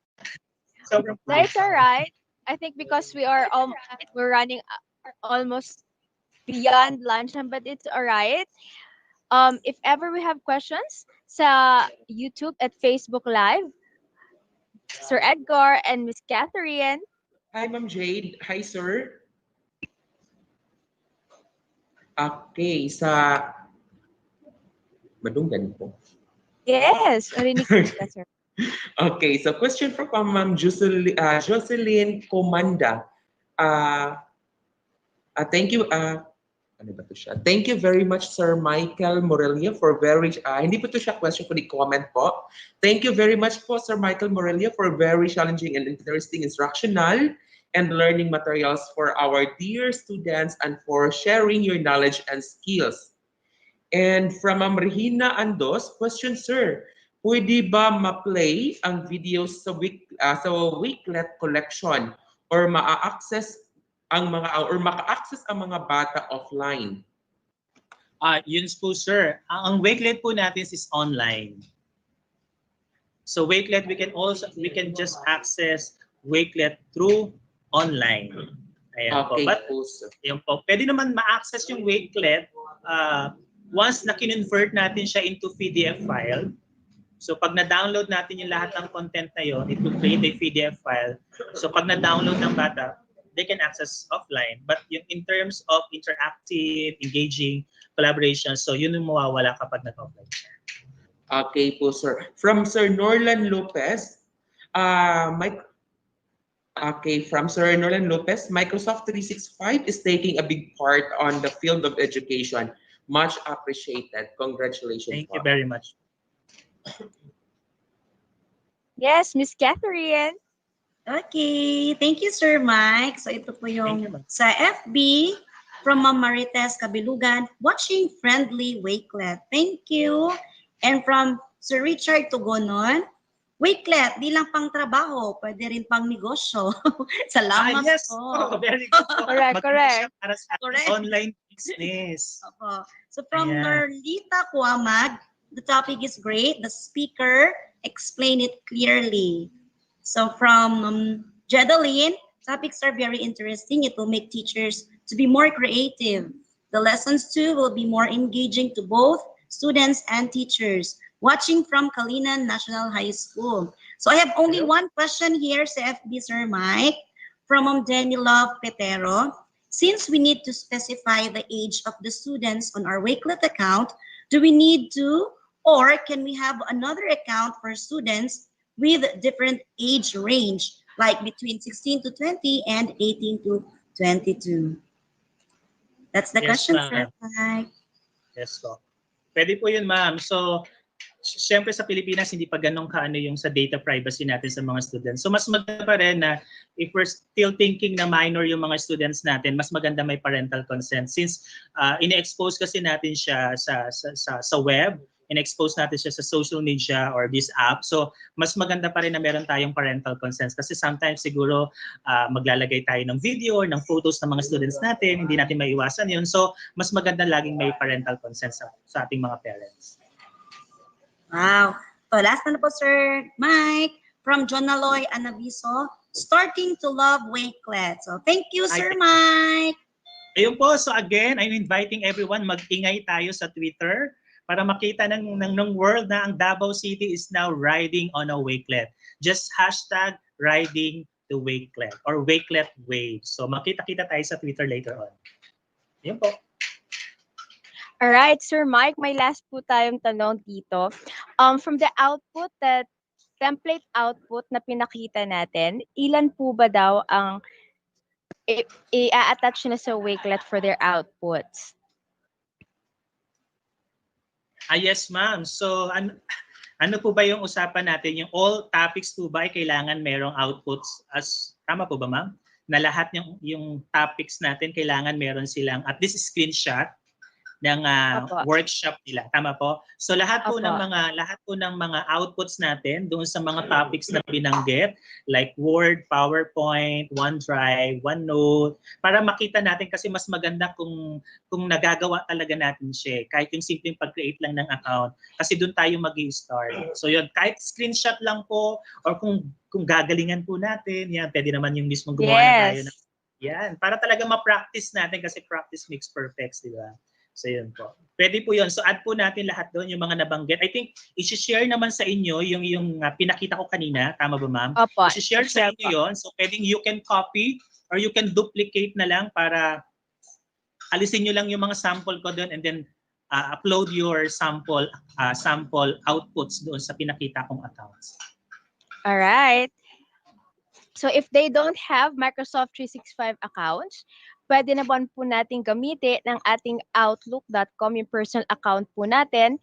That's all right. I think because we're running almost beyond lunchtime, but it's all right. If ever we have questions sa YouTube at Facebook Live, Sir Edgar and Miss Catherine. Hi, Ma'am Jade. Hi, sir. Okay, madunggan po. Yes, narinig ko ka, sir. Okay, so question from Ma'am Jocelyn Comanda. Thank you. Ano ba to siya? Thank you very much, Sir Michael Morelia, for very, hindi po to siya question, kundi comment po. Thank you very much po, Sir Michael Morelia, for very challenging and interesting instructional and learning materials for our dear students and for sharing your knowledge and skills. And from Ma'am Regina Andos, question, sir, pwede ba ma-play ang videos sa Wakelet collection or ma-access ang maka-access ang mga bata offline? Yun po, sir. Ang Wakelet po natin is online. So Wakelet, we can just access Wakelet through online. Ayan okay, po. But yun po, pwede naman ma-access yung Wakelet once na kinonvert natin siya into PDF file. So pag na-download natin yung lahat ng content na yon, it will create a PDF file. So pag na-download ng bata, they can access offline. But in terms of interactive, engaging, collaboration, so yun yung mawawala kapag nag-offline. Okay po, sir. From Sir Norlan Lopez, from Sir Norlan Lopez, Microsoft 365 is taking a big part on the field of education. Much appreciated. Congratulations. Thank you very much. Yes, Miss Catherine. Okay, thank you, Sir Mike. So ito po yung sa FB from Ma'am Marites Kabilugan, watching friendly Wakelet. Thank you. And from Sir Richard Tugonon, Wakelet, di lang pang trabaho, pwede rin pang negosyo. Salamat yes. po. Oh, very good. Correct. Para sa online business. So from Norlita Kuamag, the topic is great. The speaker explained it clearly. So from Jedaline, Topics are very interesting. It will make teachers to be more creative. The lessons too will be more engaging to both students and teachers. Watching from Kalinan National High School. So I have only one question here sa FB Sir Mike from Danny Love Petero. Since we need to specify the age of the students on our Wakelet account, do we need to or can we have another account for students with different age range, like between 16 to 20 and 18 to 22? That's the Yes, question, Sir ma'am. Mike. Yes po. Pwede po yun, ma'am. So, siyempre sa Pilipinas, hindi pa ganun kaano yung sa data privacy natin sa mga students. So, mas maganda pa rin na if we're still thinking na minor yung mga students natin, mas maganda may parental consent. Since ine-expose kasi natin siya sa web, in-expose natin siya sa social media or this app. So, mas maganda pa rin na meron tayong parental consent kasi sometimes siguro maglalagay tayo ng video or ng photos ng mga students natin, hindi natin maiwasan yun. So, mas maganda laging may parental consent sa ating mga parents. Wow. So last na po, Sir Mike, from John Aloy Anaviso, starting to love Wakelet. So thank you, Sir Mike. Ayun po, so again, I'm inviting everyone, mag-ingay tayo sa Twitter para makita ng world na ang Davao City is now riding on a Wakelet. Just hashtag riding the Wakelet or Wakelet Wave. So makita-kita tayo sa Twitter later on. Ayun po. All right, Sir Mike, may last po tayong tanong dito. From the output, that template output na pinakita natin, ilan po ba daw ang i-attach na sa Wakelet for their outputs? Yes, ma'am. So, ano po ba yung usapan natin? Yung all topics po ba ay kailangan merong outputs as, tama po ba, ma'am? Na lahat yung topics natin kailangan meron silang at least screenshot ng workshop nila. Tama po? So lahat po ng mga outputs natin doon sa mga topics na binanggit like Word, PowerPoint, OneDrive, OneNote para makita natin kasi mas maganda kung nagagawa talaga natin siya. Kahit yung simpleng pag-create lang ng account kasi doon tayo mag-i-start. So yun, kahit screenshot lang po or kung gagalingan po natin, yan, pwede naman yung mismo gumawa na tayo ng yan, para talaga ma-practice natin kasi practice makes perfect, di ba? So yun po. Pwede po yun. So add po natin lahat doon, yung mga nabanggit. I think, isi-share naman sa inyo yung pinakita ko kanina. Tama ba, ma'am? Opo. Isi-share sa inyo yun. So pwedeng you can copy or you can duplicate na lang para alisin nyo lang yung mga sample ko doon and then upload your sample outputs doon sa pinakita kong accounts. All right. So if they don't have Microsoft 365 accounts, pwede naman po natin gamitin ng ating outlook.com, yung personal account po natin.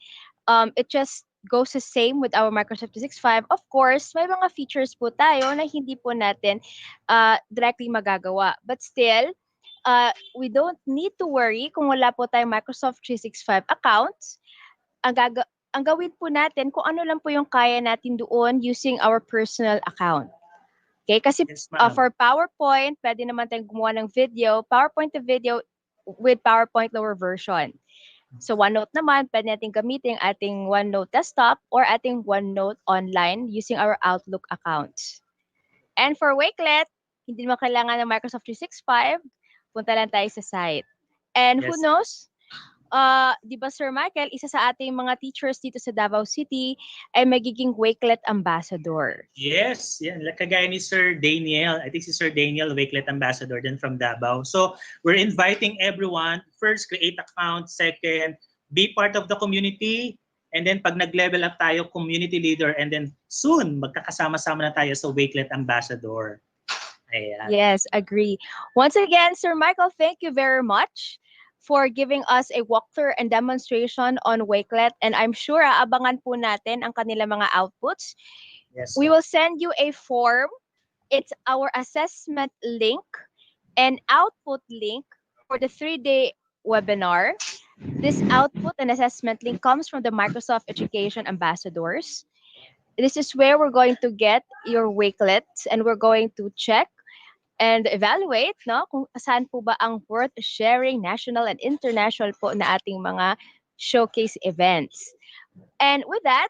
It just goes the same with our Microsoft 365. Of course, may mga features po tayo na hindi po natin directly magagawa. But still, we don't need to worry kung wala po tayong Microsoft 365 accounts. Ang gawin po natin, kung ano lang po yung kaya natin doon using our personal account. Okay, kasi for PowerPoint, pwede naman tayong gumawa ng video, PowerPoint to video with PowerPoint lower version. So OneNote naman, pwede natin gamitin ating OneNote desktop or ating OneNote online using our Outlook account. And for Wakelet, hindi naman kailangan ng Microsoft 365, punta lang tayo sa site. And who knows, di ba Sir Michael, isa sa ating mga teachers dito sa Davao City ay magiging Wakelet ambassador. Yes, yan. Kagaya ni Sir Daniel. I think si Sir Daniel, Wakelet ambassador din from Davao. So we're inviting everyone, first create account, second, be part of the community, and then pag nag-level up tayo, community leader, and then soon, magkakasama-sama na tayo sa Wakelet ambassador. Ayan. Yes, agree. Once again, Sir Michael, thank you very much for giving us a walkthrough and demonstration on Wakelet. And I'm sure aabangan po natin ang kanilang mga outputs. Yes. We will send you a form. It's our assessment link and output link for the 3-day webinar. This output and assessment link comes from the Microsoft Education Ambassadors. This is where we're going to get your Wakelets and we're going to check and evaluate kung saan po ba ang worth sharing national and international po na ating mga showcase events. And with that,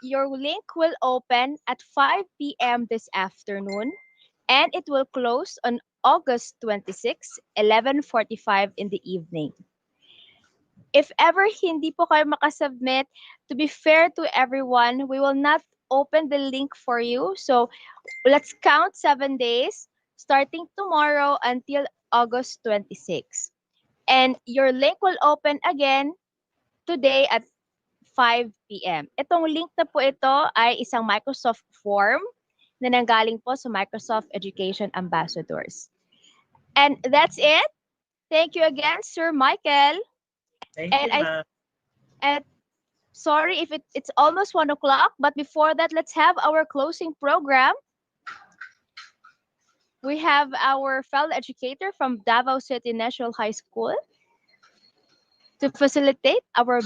your link will open at 5 p.m. this afternoon and it will close on August 26, 11:45 in the evening. If ever hindi po kayo makasubmit, to be fair to everyone, we will not open the link for you. So let's count 7 days, starting tomorrow until August 26. And your link will open again today at 5 p.m. Itong link na po ito ay isang Microsoft form na nanggaling po sa Microsoft Education Ambassadors. And that's it. Thank you again, Sir Michael. Thank And you, ma'am. and sorry if it's almost 1 o'clock, but before that, let's have our closing program. We have our fellow educator from Davao City National High School to facilitate our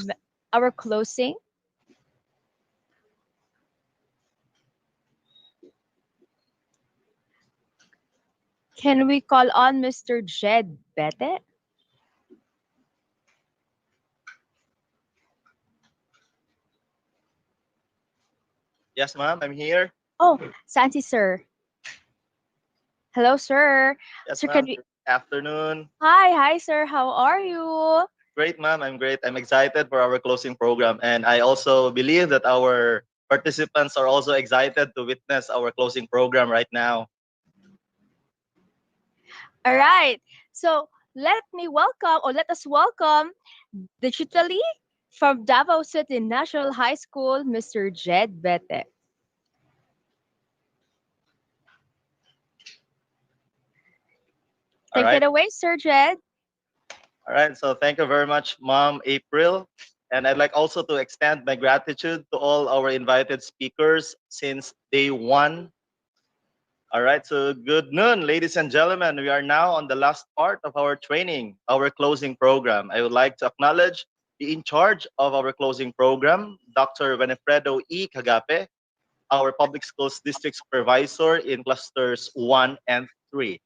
closing. Can we call on Mr. Jed Bete? Yes, ma'am, I'm here. Oh, Sansi, sir. Hello, sir. Yes, Sir, can ma'am. we... Good afternoon. Hi, sir. How are you? Great, ma'am. I'm great. I'm excited for our closing program. And I also believe that our participants are also excited to witness our closing program right now. All right. So let us welcome digitally from Davao City National High School, Mr. Jed Bete. All Take right. it away, Sir Jed. All right. So thank you very much, Mom April. And I'd like also to extend my gratitude to all our invited speakers since day one. All right. So good noon, ladies and gentlemen. We are now on the last part of our training, our closing program. I would like to acknowledge the in charge of our closing program, Dr. Winifredo E. Cagape, our public schools district supervisor in clusters 1 and 3.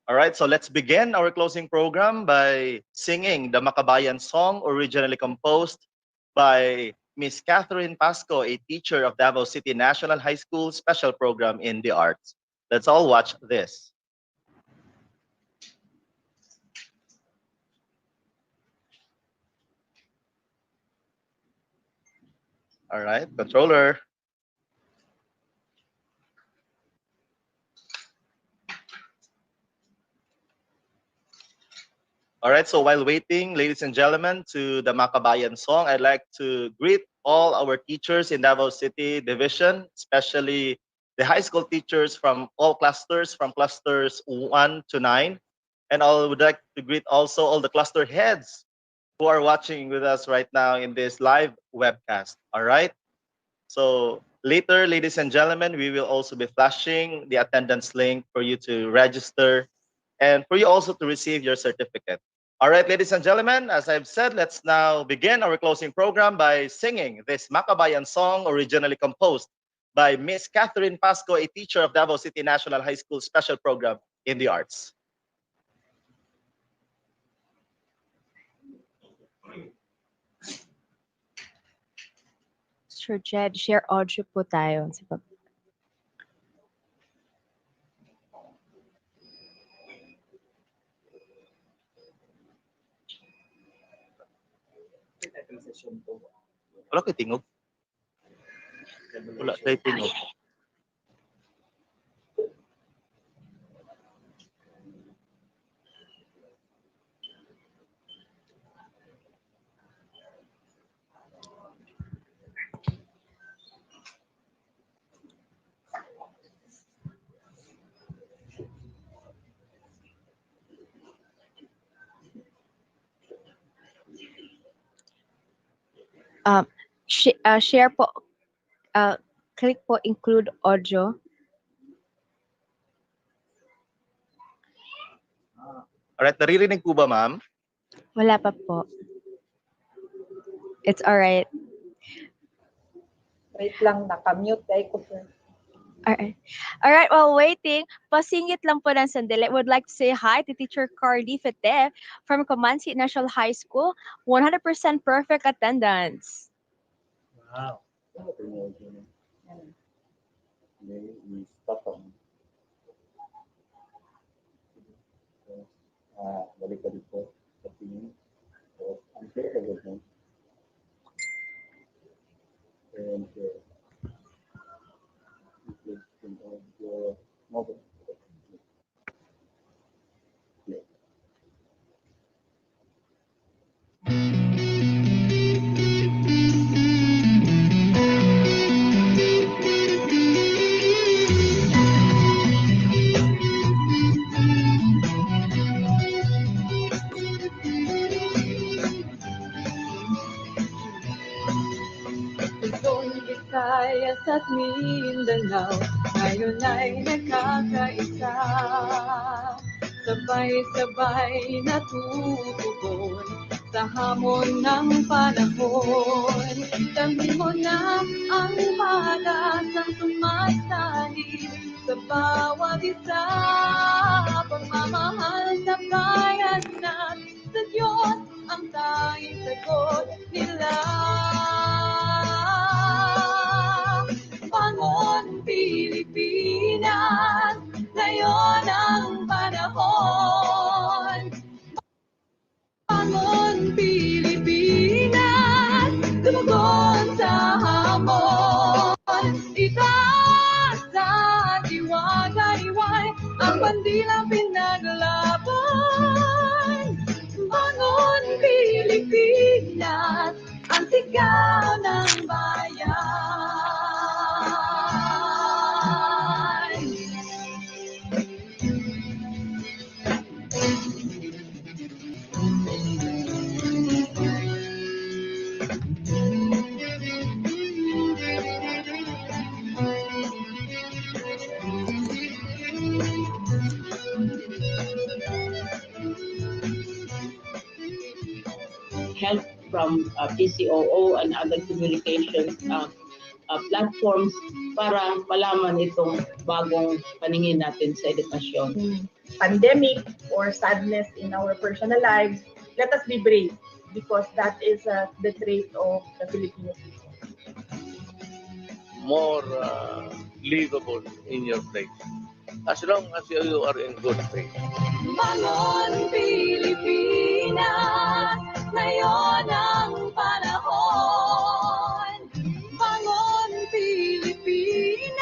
All right, so let's begin our closing program by singing the Makabayan song originally composed by Miss Catherine Pasco, a teacher of Davao City National High School Special Program in the Arts. Let's all watch this. All right, controller. All right, so while waiting, ladies and gentlemen, to the Makabayan song, I'd like to greet all our teachers in Davao City Division, especially the high school teachers from all clusters, from clusters 1 to 9. And I would like to greet also all the cluster heads who are watching with us right now in this live webcast. All right, so later, ladies and gentlemen, we will also be flashing the attendance link for you to register and for you also to receive your certificate. All right, ladies and gentlemen, as I've said, let's now begin our closing program by singing this Makabayan song originally composed by Miss Catherine Pasco, a teacher of Davao City National High School Special Program in the Arts. Sir Jed, share audio po tayo. Wala kayo tingog? Wala kayo tingog. Share po, click po include audio. Alright, naririnig po ba, ma'am? Wala pa po. It's alright. Wait lang, nakamute ay ko. Alright. Alright, while waiting, pasingit lang po ng sandali. Would like to say hi to Teacher Carly Fete from Comansi National High School. 100% perfect attendance. Wow. Visayas at Mindanao, ngayon ay nagkakaisa. Sabay-sabay natutugon sa hamon ng panahon. Damhin mo na ang pag-asang sumasali sa bawat isa. Pagmamahal sa bayan at sa Diyos ang tanging sagot nila. Bangon Pilipinas, ngayon ang panahon. Bangon Pilipinas, tumugon sa hamon. Itaas at iwagayway ang bandilang pinaglaban. Bangon Pilipinas, ang sigaw ng bayan. Help from PCOO and other communications platforms para malaman itong bagong paningin natin sa edukasyon. Pandemic or sadness in our personal lives, let us be brave because that is the trait of the Filipino people. More livable in your place. As long as you are in good faith. Bangon Pilipinas, ngayon ang panahon. Bangon Pilipinas,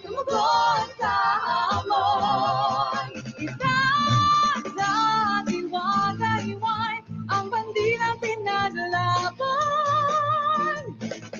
tumugon sa hamon. Itaas at iwagayway ang bandilang pinaglaban.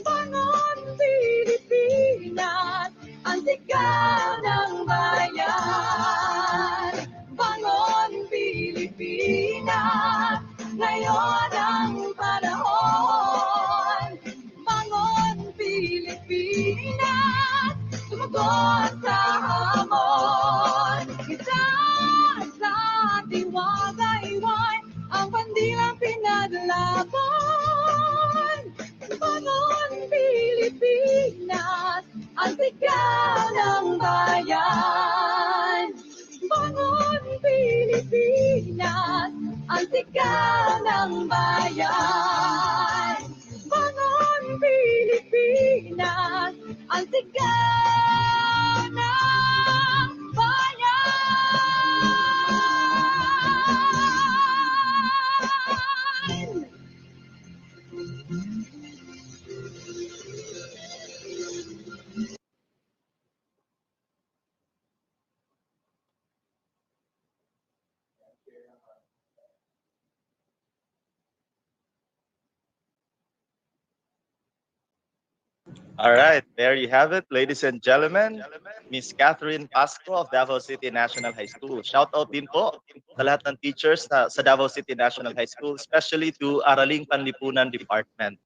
Bangon Pilipinas, ang sigaw ng bayan. Bangon Pilipinas, ngayon ang panahon. Bangon Pilipinas, tumugon sa hamon. Itaas at iwagayway ang bandilang pinaglaban. Bangon Pilipinas, ang sigaw ng bayan. Bangon Pilipinas, ang sigaw ng bayan. Bangon Pilipinas, ang sigaw ng bayan. All right, there you have it, ladies and gentlemen. Miss Catherine Pasco of Davao City National High School. Shout out din po sa lahat ng teachers sa Davao City National High School, especially to Araling Panlipunan Department.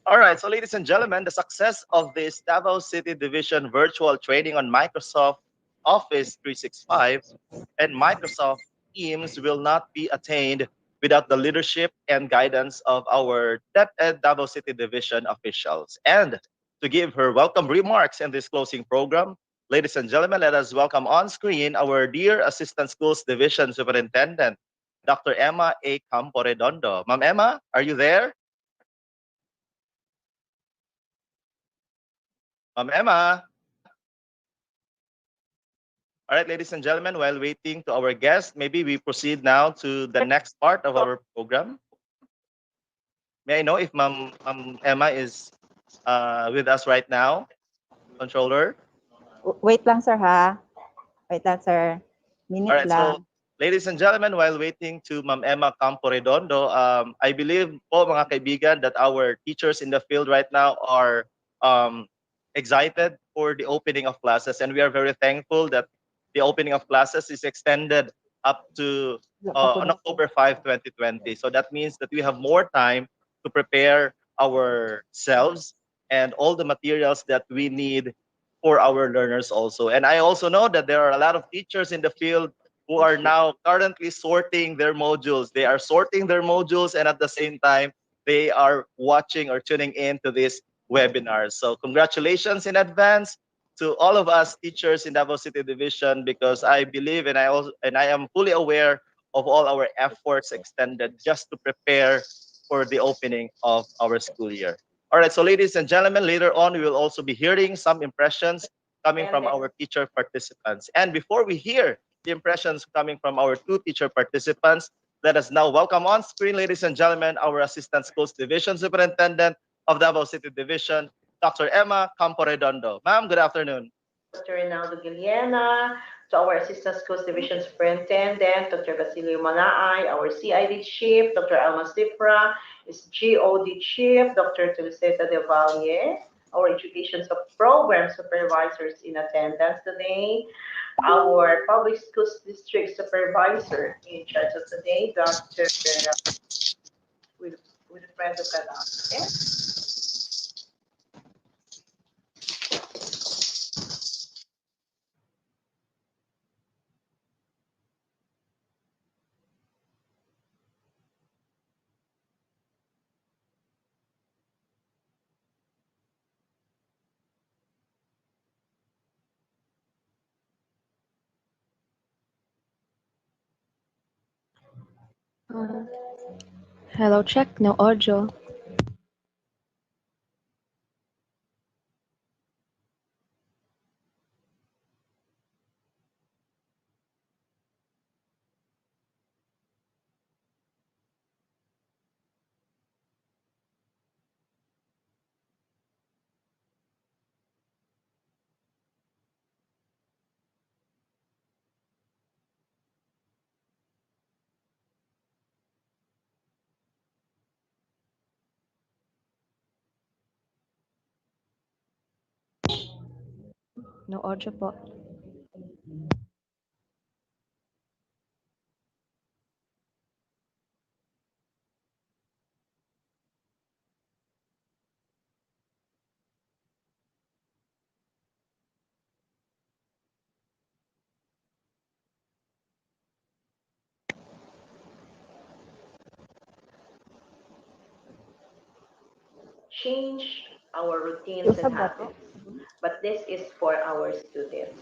All right, so ladies and gentlemen, the success of this Davao City Division virtual training on Microsoft Office 365 and Microsoft Teams will not be attained without the leadership and guidance of our DepEd Davao City Division officials. And to give her welcome remarks in this closing program, ladies and gentlemen, let us welcome on screen our dear Assistant Schools Division Superintendent, Dr. Emma A. Camporedondo. Ma'am Emma, are you there? Ma'am Emma. All right, ladies and gentlemen, while waiting to our guest, maybe we proceed now to the next part of our program. May I know if Ma'am Emma is with us right now, controller? Wait lang, sir, ha? Wait lang, sir. Minute All right, lang. so ladies and gentlemen, while waiting to Ma'am Emma Camporedondo, I believe po mga kaibigan that our teachers in the field right now are excited for the opening of classes, and we are very thankful that the opening of classes is extended up to on October 5, 2020. So that means that we have more time to prepare ourselves and all the materials that we need for our learners also. And I also know that there are a lot of teachers in the field who are now currently sorting their modules. They are sorting their modules, and at the same time, they are watching or tuning in to this webinar. So congratulations in advance to all of us teachers in Davao City Division, because I believe and I am fully aware of all our efforts extended just to prepare for the opening of our school year. All right, so ladies and gentlemen, later on we will also be hearing some impressions coming from our teacher participants. And before we hear the impressions coming from our two teacher participants, let us now welcome on screen, ladies and gentlemen, our Assistant Schools Division Superintendent of Davao City Division, Dr. Emma Camporedondo. Ma'am, good afternoon. Dr. Rinaldo Guiliana, to our Assistant Schools Division Superintendent, Dr. Basilio Manaay, our CID Chief, Dr. Alma Sifra, is GOD Chief, Dr. Teresita De Valle, our Education Program Supervisors in attendance today, our Public Schools District Supervisor in charge of today, Dr. Wilfredo Calante. Uh, Hello, check, no audio. No audio po. Change our routines and habits, but this is for our students.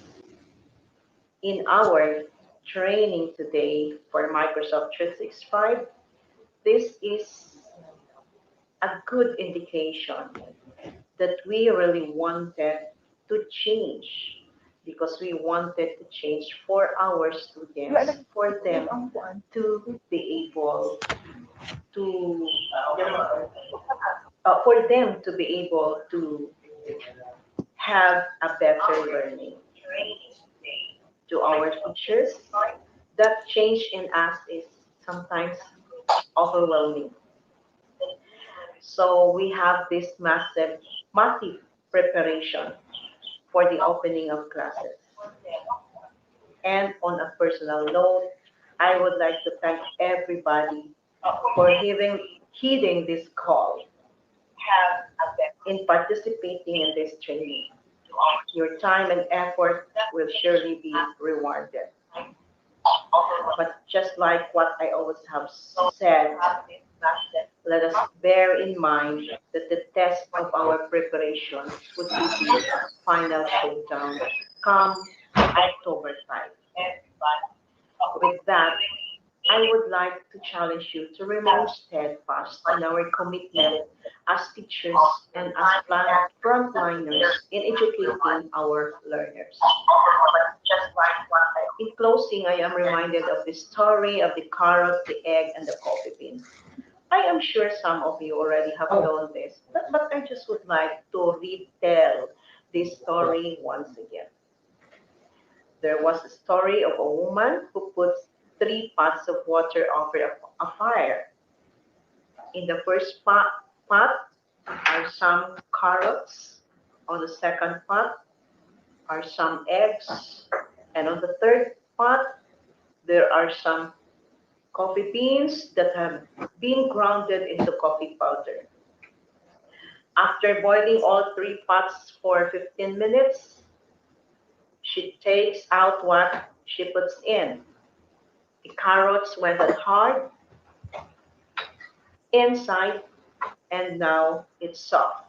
In our training today for Microsoft 365, this is a good indication that we really wanted to change because we wanted to change for our students, for them to be able to, for them to be able to have a better learning. To our teachers, that change in us is sometimes overwhelming. So we have this massive preparation for the opening of classes. And on a personal note, I would like to thank everybody for heeding this call in participating in this training. Your time and effort will surely be rewarded. But just like what I always have said, let us bear in mind that the test of our preparation would be the final showdown come October 5. With that, I would like to challenge you to remain steadfast in our commitment as teachers and as frontliners in educating our learners. In closing, I am reminded of the story of the carrot, the egg, and the coffee bean. I am sure some of you already have known this, but I just would like to retell this story once again. There was a story of a woman who puts 3 pots of water over a fire. In the first pot are some carrots. On the second pot are some eggs. And on the third pot, there are some coffee beans that have been grounded into coffee powder. After boiling all three pots for 15 minutes, she takes out what she puts in. The carrots went hard inside and now it's soft.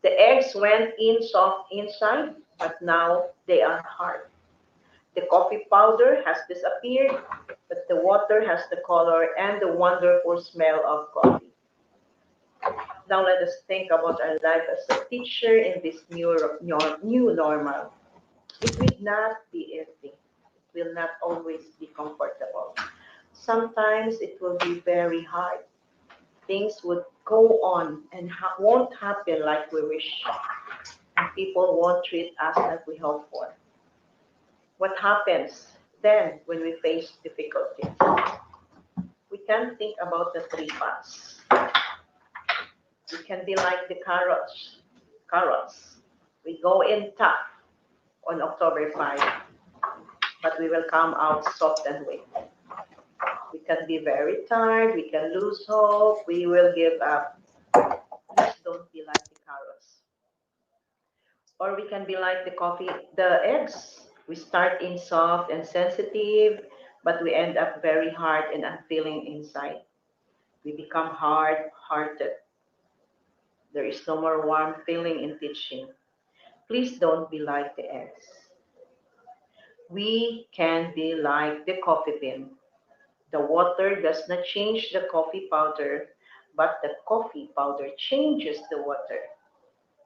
The eggs went in soft inside, but now they are hard. The coffee powder has disappeared, but the water has the color and the wonderful smell of coffee. Now let us think about our life as a teacher in this new normal. It will not be easy. It will not always be comfortable. Sometimes it will be very hard. Things would go on and won't happen like we wish. And people won't treat us like we hope for. What happens then when we face difficulties? We can think about the three paths. We can be like the carrots. Carrots. We go in tough on October 5, but we will come out soft and weak. We can be very tired. We can lose hope. We will give up. Please don't be like the carrots. Or we can be like the eggs. We start in soft and sensitive, but we end up very hard and unfeeling inside. We become hard-hearted. There is no more warm feeling in teaching. Please don't be like the eggs. We can be like the coffee bean. The water does not change the coffee powder, but the coffee powder changes the water.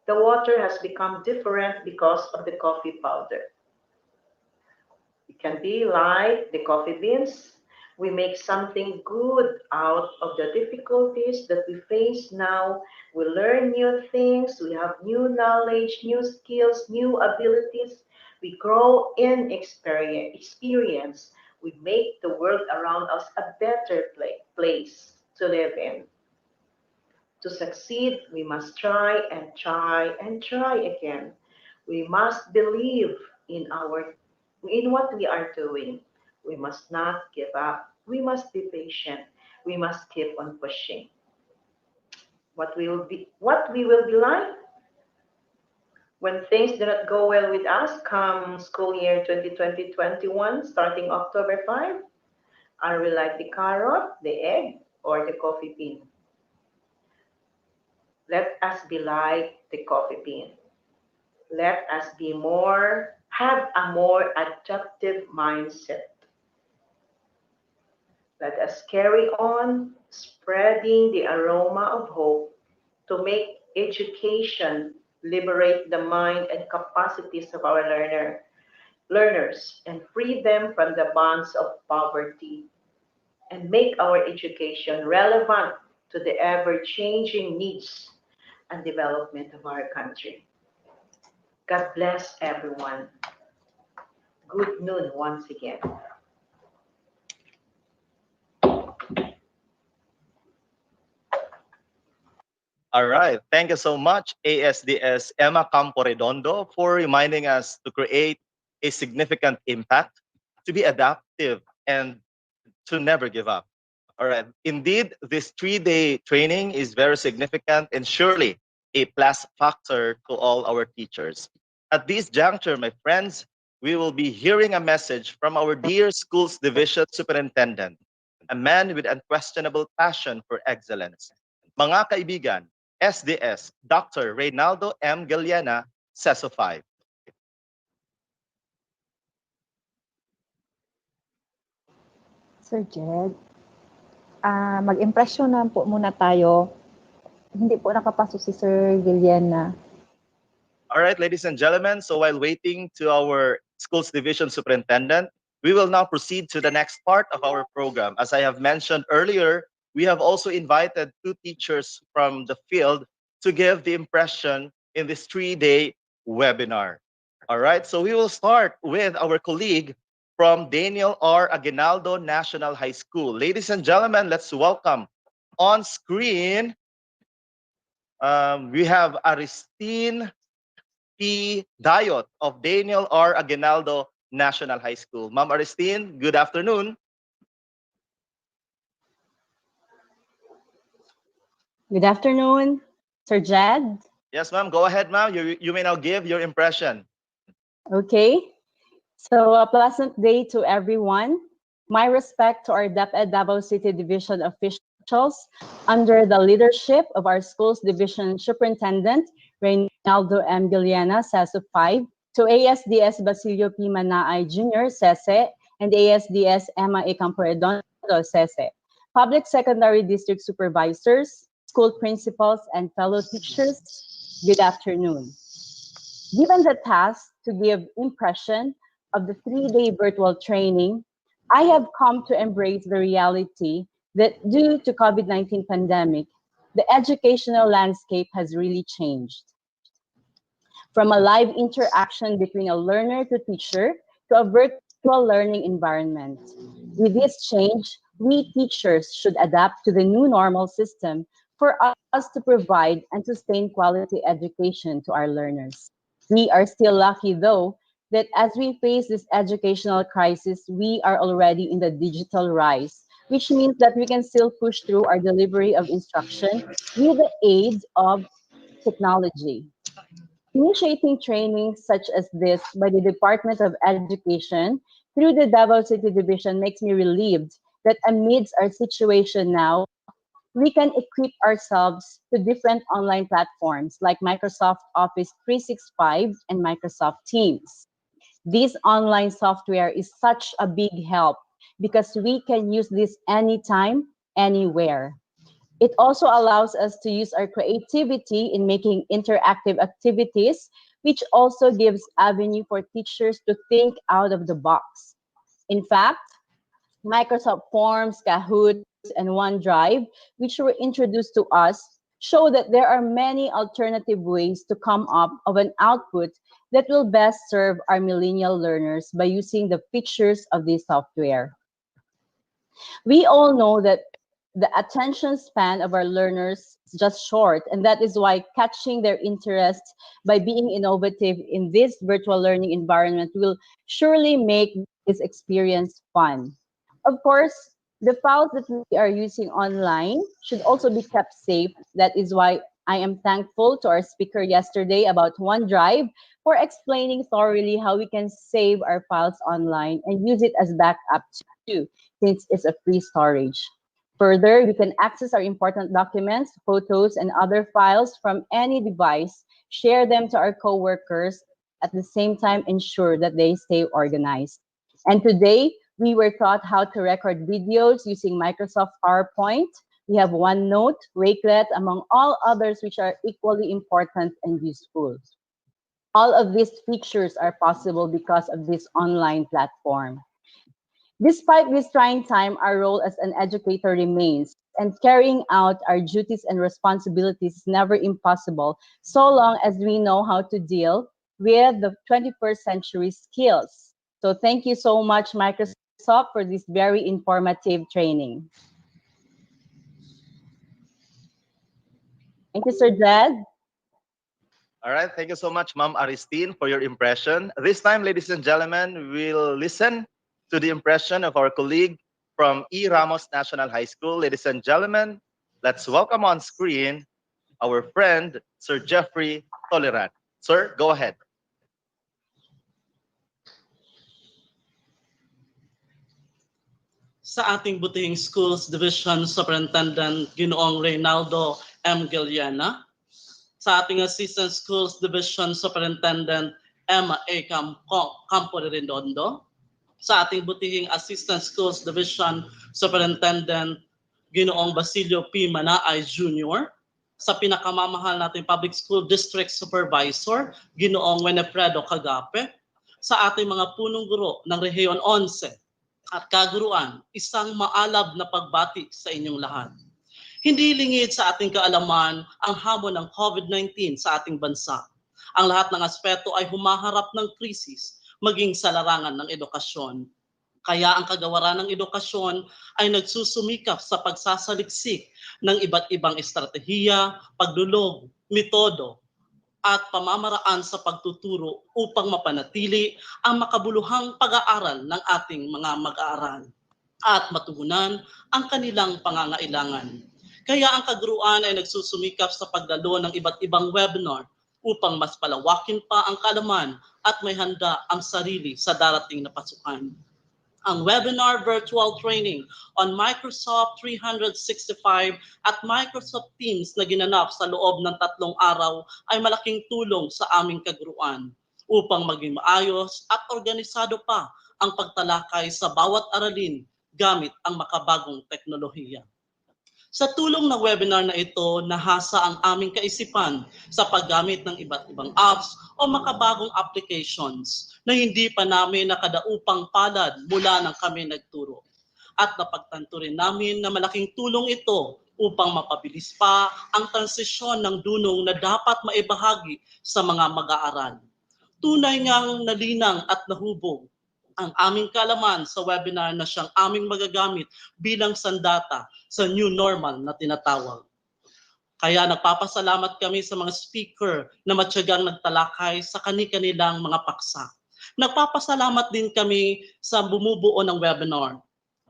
The water has become different because of the coffee powder. It can be like the coffee beans. We make something good out of the difficulties that we face now. We learn new things. We have new knowledge, new skills, new abilities. We grow in experience. We make the world around us a better place to live in. To succeed, we must try and try and try again. We must believe in what we are doing. We must not give up. We must be patient. We must keep on pushing. What we will be like when things do not go well with us come school year 2020-21, starting October 5? Are we like the carrot, the egg, or the coffee bean? Let us be like the coffee bean. Let us have a more adaptive mindset. Let us carry on spreading the aroma of hope to make education liberate the mind and capacities of our learners and free them from the bonds of poverty and make our education relevant to the ever-changing needs and development of our country. God bless everyone. Good noon once again. All right. Thank you so much, ASDS Emma Campo Redondo, for reminding us to create a significant impact, to be adaptive, and to never give up. All right. Indeed, this 3-day training is very significant and surely a plus factor to all our teachers. At this juncture, my friends, we will be hearing a message from our dear Schools Division Superintendent, a man with unquestionable passion for excellence. Mga kaibigan, SDS, Dr. Reynaldo M. Galiana, CESO 5. Sir Jed, mag-impression na po muna tayo. Hindi po nakapasok si Sir Giliana. All right, ladies and gentlemen, so while waiting to our Schools Division Superintendent, we will now proceed to the next part of our program. As I have mentioned earlier, we have also invited 2 teachers from the field to give the impression in this 3-day webinar. All right, so we will start with our colleague from Daniel R. Aguinaldo National High School. Ladies and gentlemen, let's welcome on screen, we have Aristine P. Dayot of Daniel R. Aguinaldo National High School. Ma'am Aristine, good afternoon. Good afternoon. Sir Jed? Yes, ma'am. Go ahead, ma'am. You may now give your impression. Okay. So a pleasant day to everyone. My respect to our DepEd Davao City Division officials under the leadership of our schools division superintendent, Reynaldo M. Giliana, SESO 5, to ASDS Basilio P. Manaay Jr., SESE, and ASDS Emma A. Camporedondo, SESE, public secondary district supervisors, school principals, and fellow teachers, good afternoon. Given the task to give impression of the 3-day virtual training, I have come to embrace the reality that due to COVID-19 pandemic, the educational landscape has really changed. From a live interaction between a learner to teacher to a virtual learning environment. With this change, we teachers should adapt to the new normal system for us to provide and sustain quality education to our learners. We are still lucky, though, that as we face this educational crisis, we are already in the digital rise, which means that we can still push through our delivery of instruction with the aid of technology. Initiating trainings such as this by the Department of Education through the Davao City Division makes me relieved that amidst our situation now, we can equip ourselves to different online platforms like Microsoft Office 365 and Microsoft Teams. This online software is such a big help because we can use this anytime, anywhere. It also allows us to use our creativity in making interactive activities, which also gives avenue for teachers to think out of the box. In fact, Microsoft Forms, Kahoot, and OneDrive, which were introduced to us, show that there are many alternative ways to come up of an output that will best serve our millennial learners by using the features of this software. We all know that the attention span of our learners is just short, and that is why catching their interest by being innovative in this virtual learning environment will surely make this experience fun. Of course, the files that we are using online should also be kept safe. That is why I am thankful to our speaker yesterday about OneDrive for explaining thoroughly how we can save our files online and use it as backup too, since it's a free storage. Further, we can access our important documents, photos, and other files from any device, share them to our coworkers, at the same time ensure that they stay organized. And today, we were taught how to record videos using Microsoft PowerPoint. We have OneNote, Wakelet, among all others which are equally important and useful. All of these features are possible because of this online platform. Despite this trying time, our role as an educator remains, and carrying out our duties and responsibilities is never impossible so long as we know how to deal with the 21st century skills. So thank you so much, Microsoft, for this very informative training. Thank you, Sir Jed. All right. Thank you so much, Ma'am Aristine, for your impression. This time, ladies and gentlemen, we'll listen to the impression of our colleague from E. Ramos National High School. Ladies and gentlemen, let's welcome on screen our friend, Sir Jeffrey Toleran. Sir, go ahead. Sa ating butihing Schools Division Superintendent Ginoong Reynaldo M. Giliana, sa ating Assistant Schools Division Superintendent Emma A. Camporedondo, sa ating butihing Assistant Schools Division Superintendent Ginoong Basilio P. Manaay Jr., sa pinakamamahal nating Public School District Supervisor Ginoong Winifredo Cagape, sa ating mga punong guro ng Rehiyon 11 at kaguruan, isang maalab na pagbati sa inyong lahat. Hindi lingid sa ating kaalaman ang hamon ng COVID-19 sa ating bansa. Ang lahat ng aspeto ay humaharap ng krisis, maging sa larangan ng edukasyon. Kaya ang kagawaran ng edukasyon ay nagsusumikap sa pagsasaliksik ng iba't ibang estratehiya, paglulog, metodo, at pamamaraan sa pagtuturo upang mapanatili ang makabuluhang pag-aaral ng ating mga mag-aaral at matugunan ang kanilang pangangailangan. Kaya ang kaguruan ay nagsusumikap sa paglalo ng iba't ibang webinar upang mas palawakin pa ang kaalaman at may handa ang sarili sa darating na pasukan. Ang webinar virtual training on Microsoft 365 at Microsoft Teams na ginanap sa loob ng 3 araw ay malaking tulong sa aming kaguruan upang maging maayos at organisado pa ang pagtalakay sa bawat aralin gamit ang makabagong teknolohiya. Sa tulong ng webinar na ito, nahasa ang aming kaisipan sa paggamit ng iba't ibang apps o makabagong applications na hindi pa namin nakadaupang palad mula nang kami nagturo. At napagtanto rin namin na malaking tulong ito upang mapabilis pa ang transisyon ng dunong na dapat maibahagi sa mga mag-aaral. Tunay ngang nalinang at nahubog ang aming kalaman sa webinar na siyang aming magagamit bilang sandata sa new normal na tinatawag. Kaya nagpapasalamat kami sa mga speaker na matyagang nagtalakay sa kani-kanilang mga paksa. Nagpapasalamat din kami sa bumubuo ng webinar.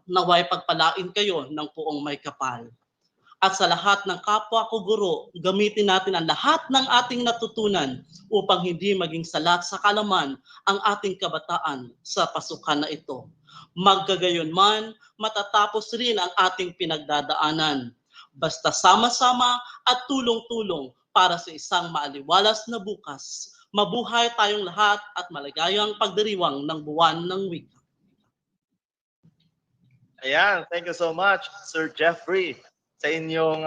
Naway pagpalain kayo ng puong may kapal. At sa lahat ng kapwa ko guro, gamitin natin ang lahat ng ating natutunan upang hindi maging salat sa kalaman ang ating kabataan sa pasukan na ito. Magkagayon man, matatapos rin ang ating pinagdadaanan. Basta sama-sama at tulong-tulong para sa isang maaliwalas na bukas. Mabuhay tayong lahat at maligayang pagdiriwang ng buwan ng wika. Ayan, thank you so much, Sir Jeffrey, sa inyong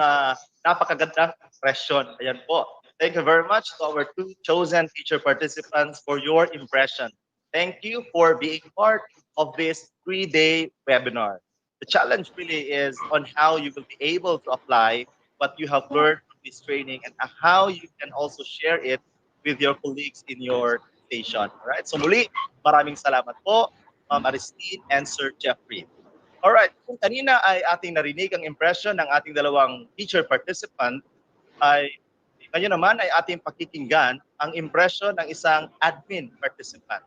napakagandang impression. Ayan po. Thank you very much to our 2 chosen teacher participants for your impression. Thank you for being part of this 3-day webinar. The challenge really is on how you will be able to apply what you have learned from this training and how you can also share it with your colleagues in your station. All right? So muli, maraming salamat po, Ma'am Aristine and Sir Jeffrey. Alright, kung kanina ay ating narinig ang impression ng ating dalawang teacher participant, ay ngayon naman ay ating pakikinggan ang impression ng isang admin participant.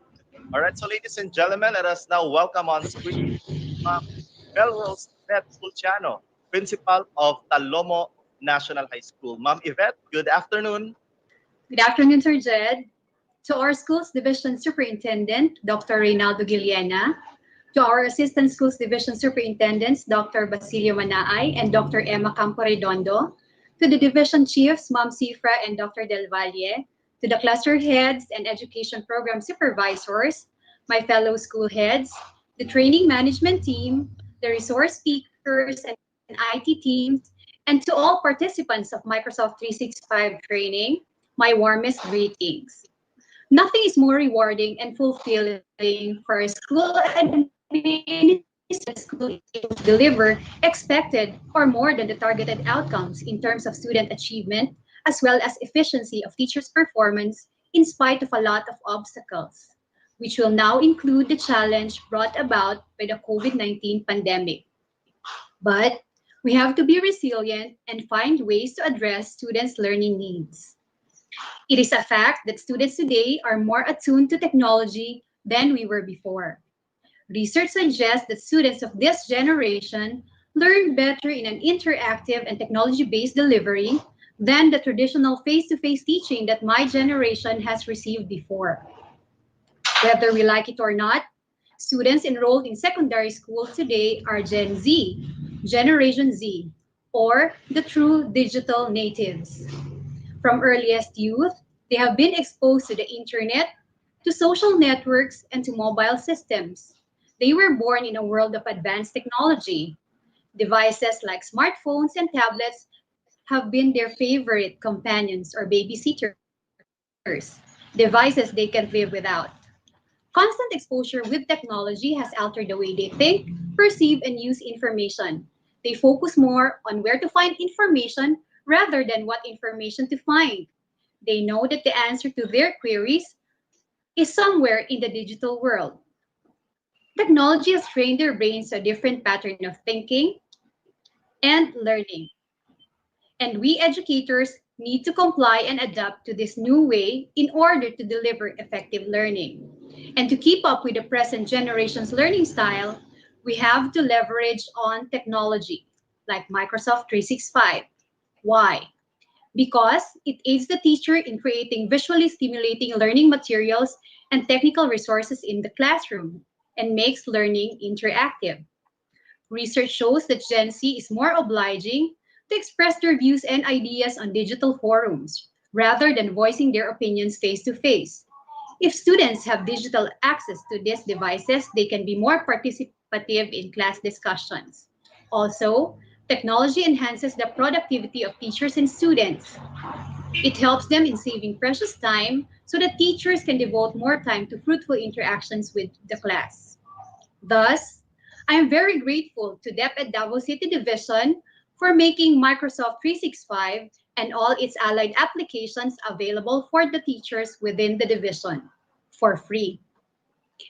Alright, so ladies and gentlemen, let us now welcome on screen Ma'am Melrose Yvette Pulciano, Principal of Talomo National High School. Ma'am Yvette, good afternoon. Good afternoon, Sir Jed. To our Schools Division Superintendent, Dr. Reynaldo Guiliana, to our Assistant Schools Division Superintendents, Dr. Basilio Manaay and Dr. Emma Camporedondo, to the Division Chiefs, Ma'am Cifra and Dr. Del Valle, to the cluster heads and education program supervisors, my fellow school heads, the training management team, the resource speakers and IT teams, and to all participants of Microsoft 365 training, my warmest greetings. Nothing is more rewarding and fulfilling for a school school to deliver expected or more than the targeted outcomes in terms of student achievement, as well as efficiency of teachers' performance in spite of a lot of obstacles, which will now include the challenge brought about by the COVID-19 pandemic. But we have to be resilient and find ways to address students' learning needs. It is a fact that students today are more attuned to technology than we were before. Research suggests that students of this generation learn better in an interactive and technology-based delivery than the traditional face-to-face teaching that my generation has received before. Whether we like it or not, students enrolled in secondary school today are Gen Z, Generation Z, or the true digital natives. From earliest youth, they have been exposed to the internet, to social networks, and to mobile systems. They were born in a world of advanced technology. Devices like smartphones and tablets have been their favorite companions or babysitters, devices they can't live without. Constant exposure with technology has altered the way they think, perceive, and use information. They focus more on where to find information rather than what information to find. They know that the answer to their queries is somewhere in the digital world. Technology has trained their brains to a different pattern of thinking and learning. And we educators need to comply and adapt to this new way in order to deliver effective learning. And to keep up with the present generation's learning style, we have to leverage on technology. like Microsoft 365. Why? Because it aids the teacher in creating visually stimulating learning materials and technical resources in the classroom and makes learning interactive. Research shows that Gen Z is more obliging to express their views and ideas on digital forums rather than voicing their opinions face to face. If students have digital access to these devices, they can be more participative in class discussions. Also, technology enhances the productivity of teachers and students. It helps them in saving precious time so that teachers can devote more time to fruitful interactions with the class. Thus, I am very grateful to DepEd Davao City Division for making Microsoft 365 and all its allied applications available for the teachers within the division for free.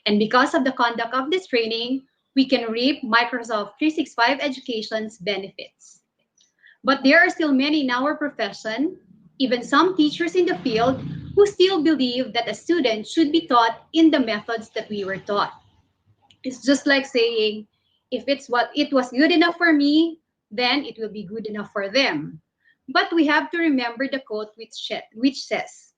And because of the conduct of this training, we can reap Microsoft 365 education's benefits. But there are still many in our profession, even some teachers in the field, who still believe that a student should be taught in the methods that we were taught. It's just like saying, if it's what it was good enough for me, then it will be good enough for them. But we have to remember the quote which says,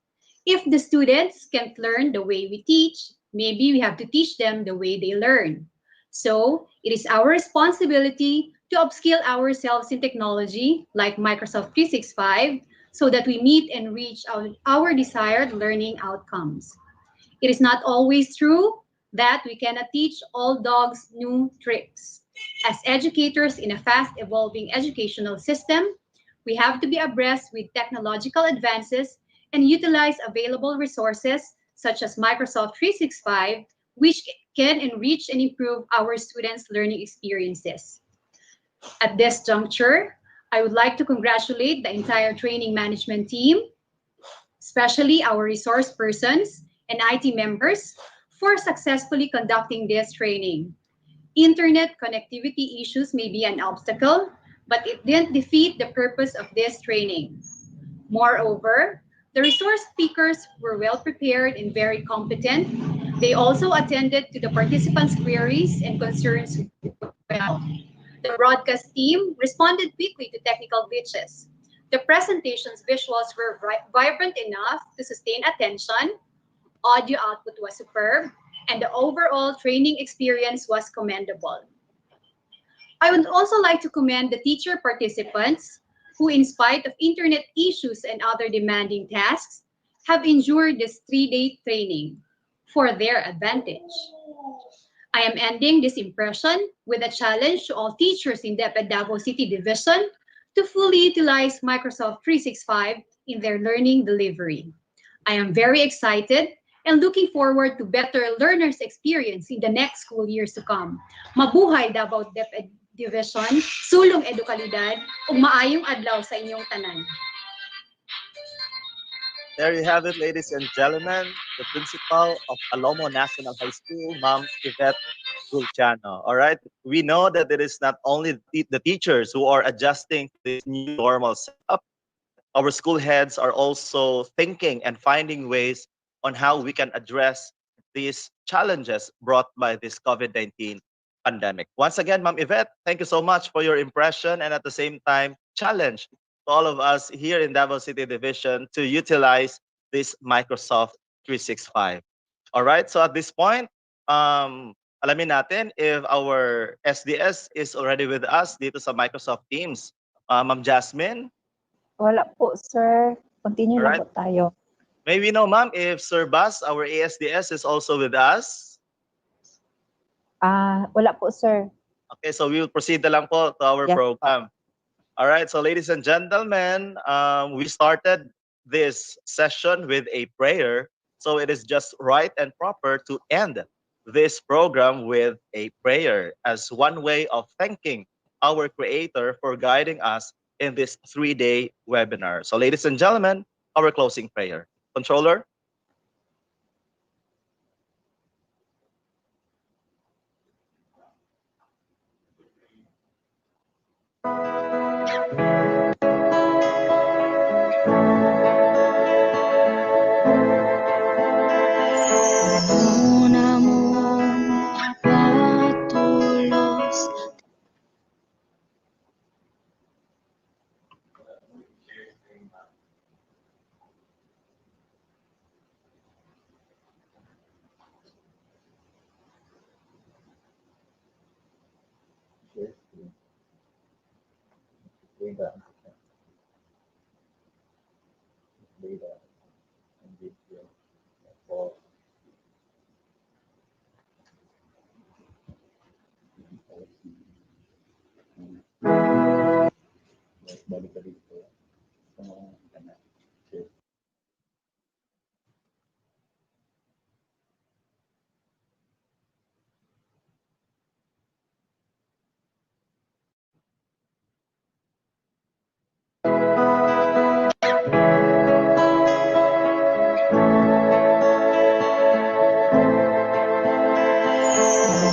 if the students can't learn the way we teach, maybe we have to teach them the way they learn. So it is our responsibility to upskill ourselves in technology like Microsoft 365 so that we meet and reach our desired learning outcomes. It is not always true that we cannot teach all dogs new tricks. As educators in a fast evolving educational system, we have to be abreast with technological advances and utilize available resources such as Microsoft 365, which can enrich and improve our students' learning experiences. At this juncture, I would like to congratulate the entire training management team, especially our resource persons and IT members, for successfully conducting this training. Internet connectivity issues may be an obstacle, but it didn't defeat the purpose of this training. Moreover, the resource speakers were well prepared and very competent. They also attended to the participants' queries and concerns well. The broadcast team responded quickly to technical glitches. The presentation's visuals were vibrant enough to sustain attention, audio output was superb, and the overall training experience was commendable. I would also like to commend the teacher participants who, in spite of internet issues and other demanding tasks, have endured this 3-day training for their advantage. I am ending this impression with a challenge to all teachers in DepEd Davao City Division to fully utilize Microsoft 365 in their learning delivery. I am very excited and looking forward to better learners' experience in the next school years to come. Mabuhay Davao DepEd Division, sulong edukalidad, ug maayong adlaw sa inyong tanan. There you have it, ladies and gentlemen, the principal of Alomo National High School, Ma'am Yvette Gulciano. All right, we know that it is not only the teachers who are adjusting to this new normal setup. Our school heads are also thinking and finding ways on how we can address these challenges brought by this COVID-19 pandemic. Once again, Ma'am Yvette, thank you so much for your impression and at the same time, challenge to all of us here in Davao City Division to utilize this Microsoft 365. All right, so at this point, alamin natin if our SDS is already with us dito sa Microsoft Teams. Ma'am Jasmine? Wala po, sir. Continue All lang right. po tayo. May we know, ma'am, if Sir Bas, our ASDS, is also with us? Wala po, sir. Okay, so we will proceed na lang po to our Yes, program. All right, so ladies and gentlemen, we started this session with a prayer. So it is just right and proper to end this program with a prayer as one way of thanking our Creator for guiding us in this 3-day webinar. So ladies and gentlemen, our closing prayer. Controller? Una mong patulos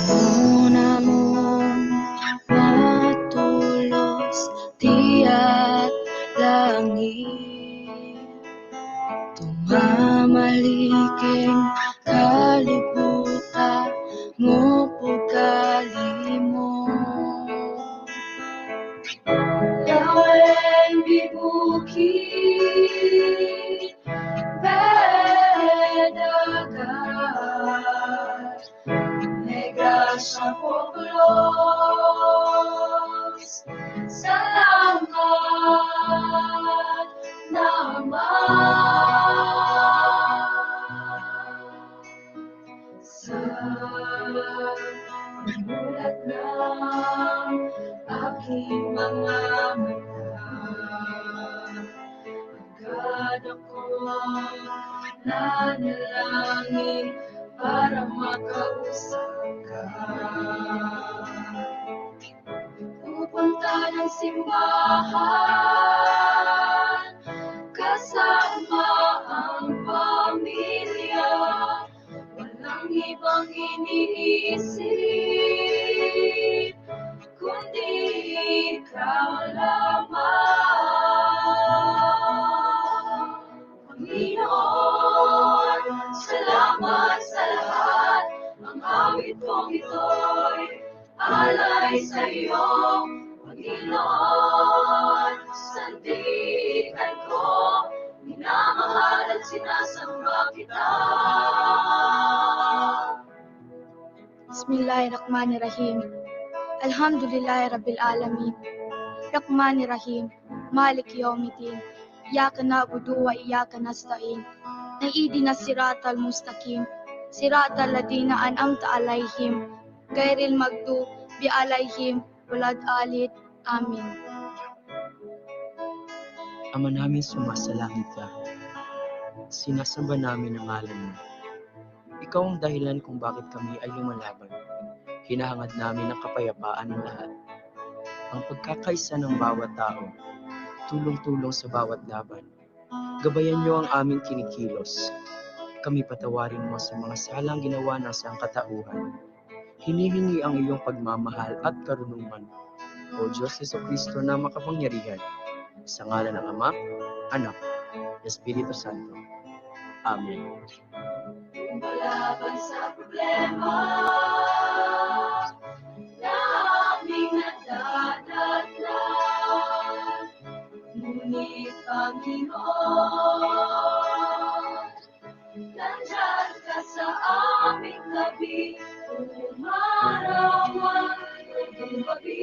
Muna mong matulos tiyak langit, tumamaliking kalibutan mo pagkalimo. Laweng bibukid, bedagat, negrasya puglos, salamat naman sa mulat ng aking mga mata. Agad akong nanalangin para makausap ka. Pupunta ng simbahan kasama ang pamilya, walang ibang iniisip kundi ikaw lamang. Panginoon, salamat sa lahat. Ang awit kong ito'y alay sa iyo. Panginoon, sandigan ko, minamahal at sinasamba kita. Bismillahirrahmanirrahim. Alhamdulillahi Rabbil Alamin. Rahmanirrahim. Malik Yawmiddin. Iyaka na'budu wa iyaka nasta'in. Ihdina siratal mustaqim. Siratal ladina an'amta alaihim. Ghairil maghdubi alaihim waladdallin. Amin. Ama namin sumasalangit ka. Sinasamba namin ang ngalan mo. Ikaw ang dahilan kung bakit kami ay lumalaban. Hinahangad namin ang kapayapaan ng lahat. Ang pagkakaisa ng bawat tao, tulong-tulong sa bawat laban. Gabayan niyo ang aming kinikilos. Kami patawarin mo sa mga salang ginawa ng sangkatauhan. Hinihingi ang iyong pagmamahal at karunungan. O Diyos Jesucristo na makapangyarihan, sa ngalan ng Ama, Anak, Espiritu Santo. Amen. Lumalaban sa problema na aming nadadagdag. Ngunit Panginoon, nandyan ka sa aming tabi, umarawan ng gabi.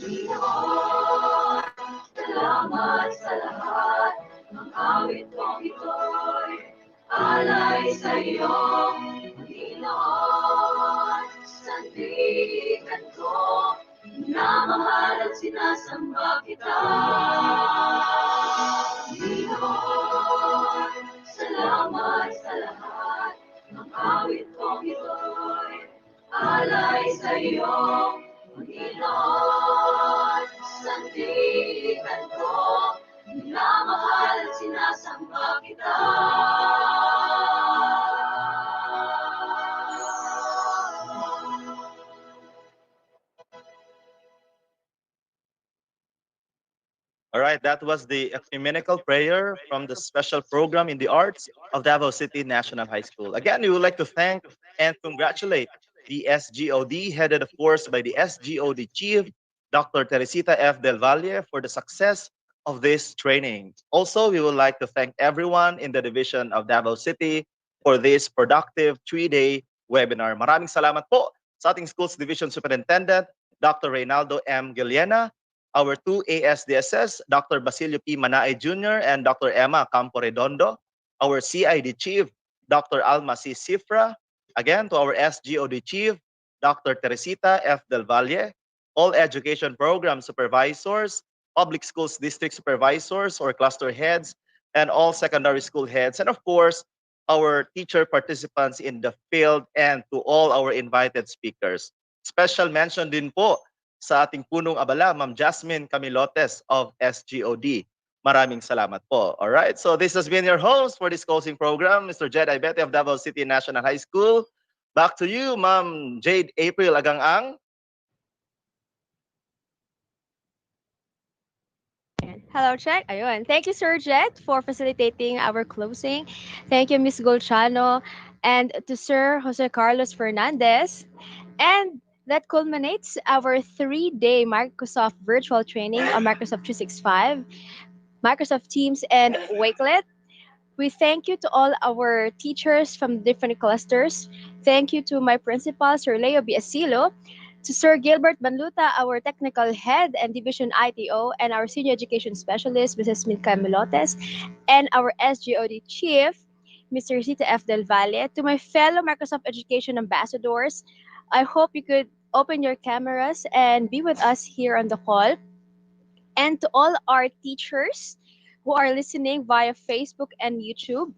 Panginoon, salamat sa lahat. Ang awit kong ito'y alay sa iyo. Panginoon, sandigan ko, minamahal at sinasamba kita. Panginoon, salamat sa lahat. Ang awit kong ito'y alay sa iyo. Panginoon, sandigan ko, minamahal at sinasamba kita. All right, that was the ecumenical prayer from the special program in the arts of Davao City National High School. Again, we would like to thank and congratulate the SGOD, headed of course by the SGOD Chief, Dr. Teresita F. Del Valle, for the success of this training. Also, we would like to thank everyone in the division of Davao City for this productive 3-day webinar. Maraming salamat po sa ating Schools Division Superintendent, Dr. Reynaldo M. Giliena, our two ASDSS, Dr. Basilio P. Manae Jr. and Dr. Emma Campo Redondo, our CID Chief, Dr. Alma C. Cifra, again to our SGOD Chief, Dr. Teresita F. Del Valle, all education program supervisors, public schools district supervisors or cluster heads, and all secondary school heads, and of course, our teacher participants in the field, and to all our invited speakers. Special mention din po sa ating punong abala, Ma'am Jasmine Camilotes of SGOD. Maraming salamat po. All right, so this has been your host for this coaching program, Mr. Jed Ibete of Davao City National High School. Back to you, Ma'am Jade April Agang-ang. Hello, check. Ayun. Thank you, Sir Jet, for facilitating our closing. Thank you, Ms. Golchano, and to Sir Jose Carlos Fernandez. And that culminates our 3-day Microsoft virtual training on Microsoft 365, Microsoft Teams, and Wakelet. We thank you to all our teachers from different clusters. Thank you to my principal, Sir Leo Biasilo, to Sir Gilbert Banluta, our technical head and division ITO, and our senior education specialist, Mrs. Milka Melotes, and our SGOD chief, Mr. Zita F. Del Valle. To my fellow Microsoft Education ambassadors, I hope you could open your cameras and be with us here on the call. And to all our teachers who are listening via Facebook and YouTube,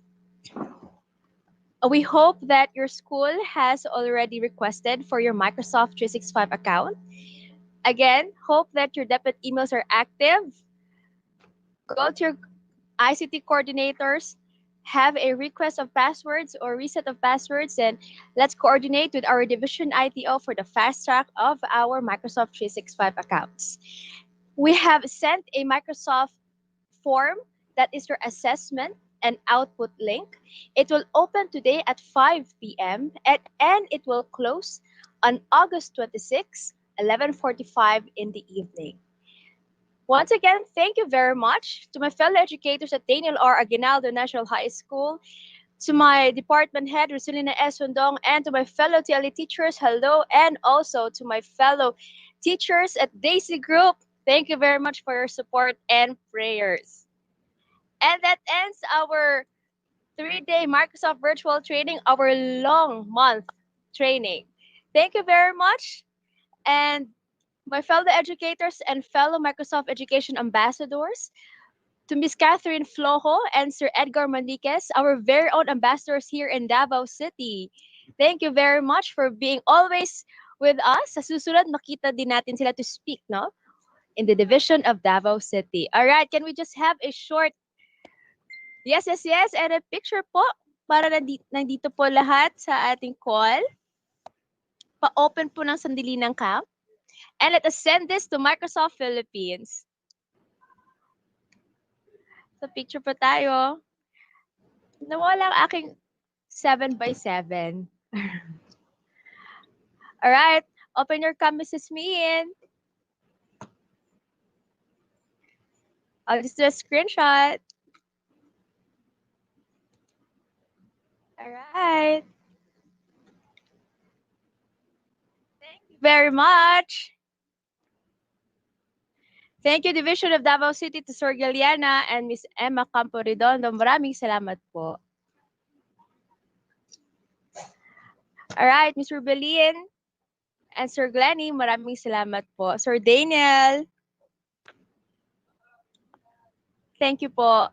we hope that your school has already requested for your Microsoft 365 account. Again, hope that your debit emails are active. Go to your ICT coordinators, have a request of passwords or reset of passwords, and let's coordinate with our division ITO for the fast track of our Microsoft 365 accounts. We have sent a Microsoft form that is your assessment and output link. It will open today at 5 p.m. and it will close on August 26, 11:45 in the evening. Once again, thank you very much to my fellow educators at Daniel R. Aguinaldo National High School, to my department head, Rosalina S. Hundong, and to my fellow TLE teachers, hello, and also to my fellow teachers at Daisy Group. Thank you very much for your support and prayers. And that ends our 3-day Microsoft virtual training, our long month training. Thank you very much. And my fellow educators and fellow Microsoft Education ambassadors, to Ms. Catherine Flojo and Sir Edgar Maniquez, our very own ambassadors here in Davao City. Thank you very much for being always with us. Sa susunod, makita din natin sila to speak, no? In the division of Davao City. All right, can we just have a short yes, and a picture po para nandito po lahat sa ating call. Pa-open po ng sandali ng cam. And let us send this to Microsoft Philippines. So picture po tayo. Nawala ang aking 7x7. All right, open your cam, Mrs. Mean. I'll just do a screenshot. All right. Thank you very much. Thank you, Division of Davao City, to Sir Giliana and Miss Emma Campo Redondo. Maraming salamat po. All right, Ms. Rubelin and Sir Glenny, maraming salamat po. Sir Daniel, thank you po.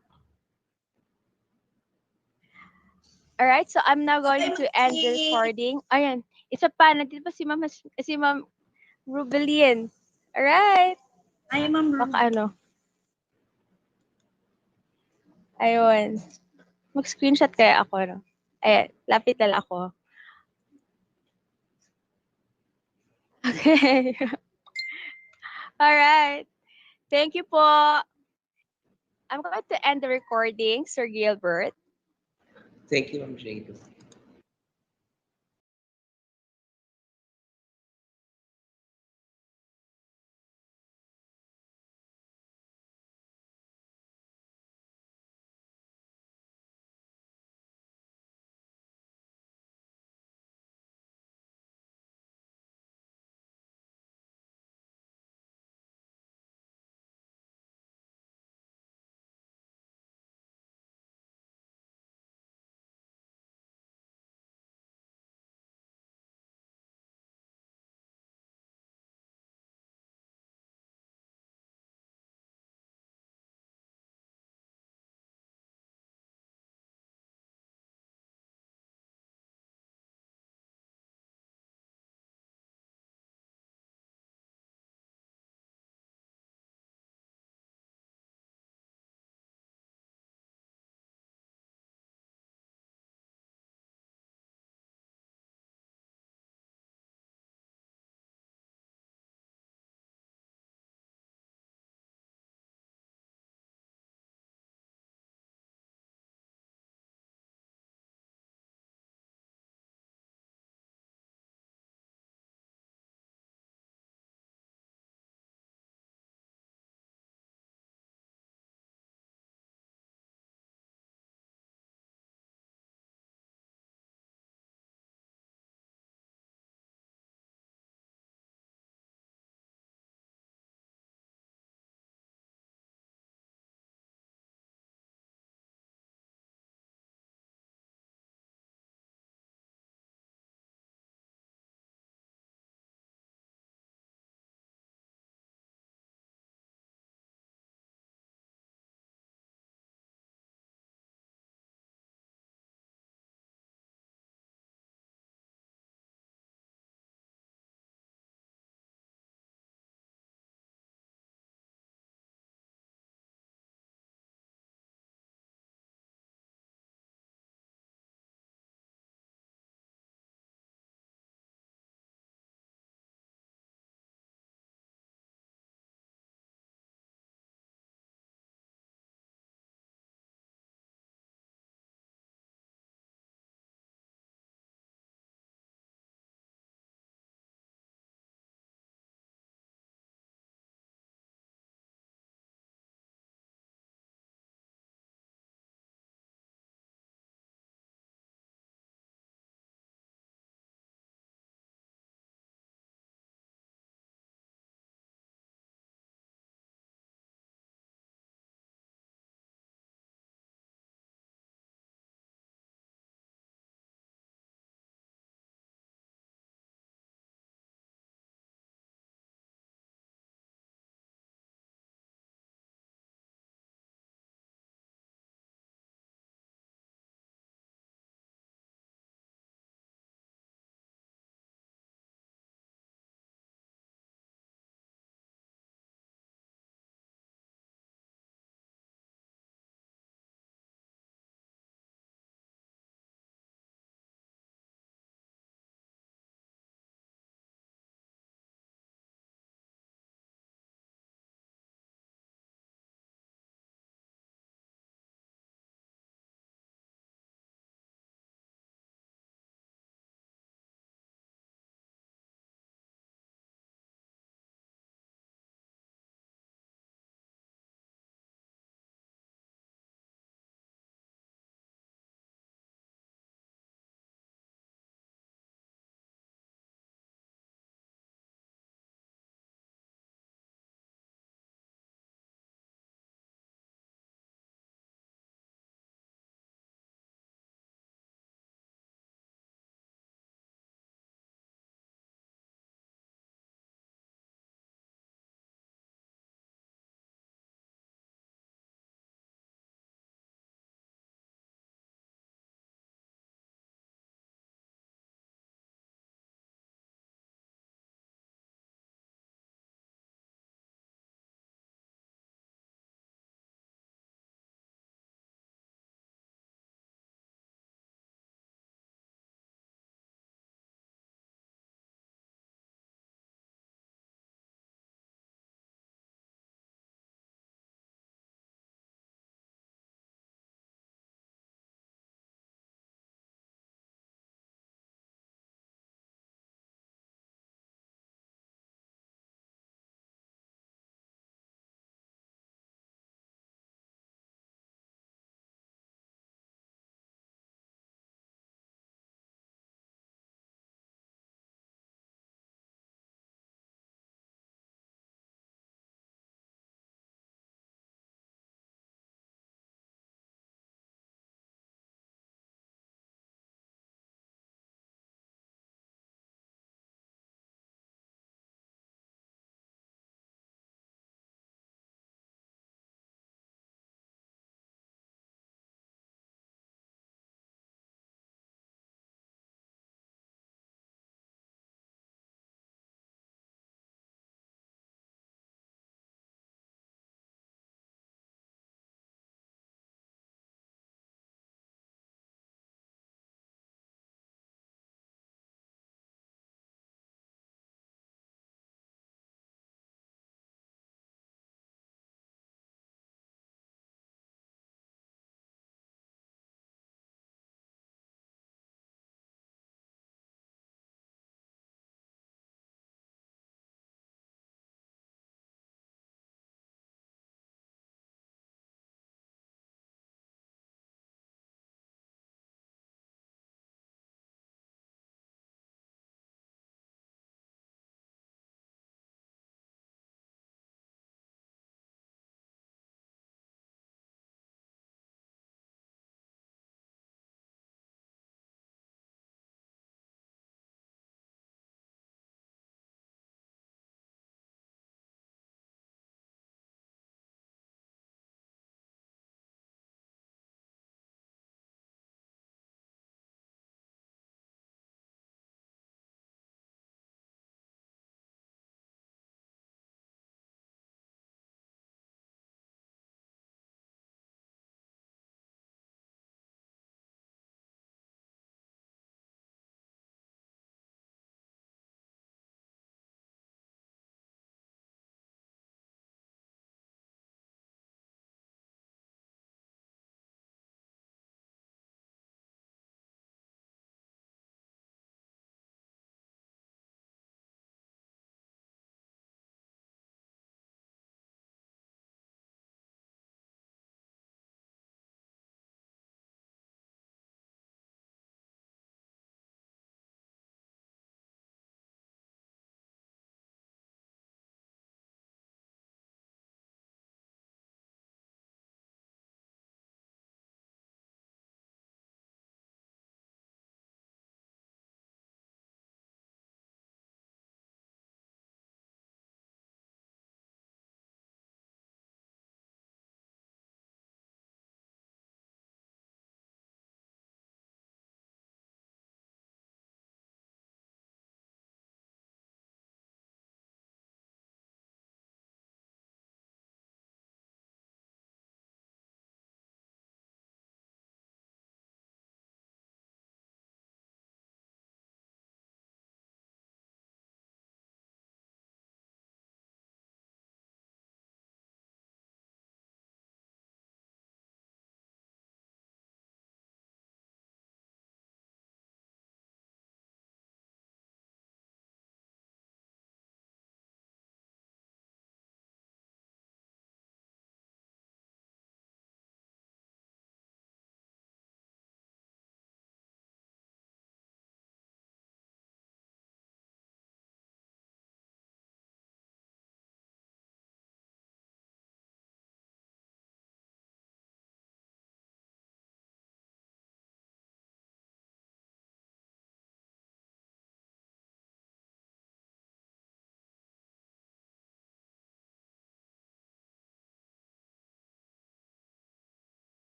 All right, so I'm now going to end the recording. Ayan, isa pa, nandito pa si Ma'am Rubelin. All right. Ay, Ma'am Baka ano. Ayun. Mag-screenshot kaya ako, no? Ayan, lapit na lang ako. Okay. All right. Thank you po. I'm going to end the recording, Sir Gilbert. Thank you, Ma'am Jade.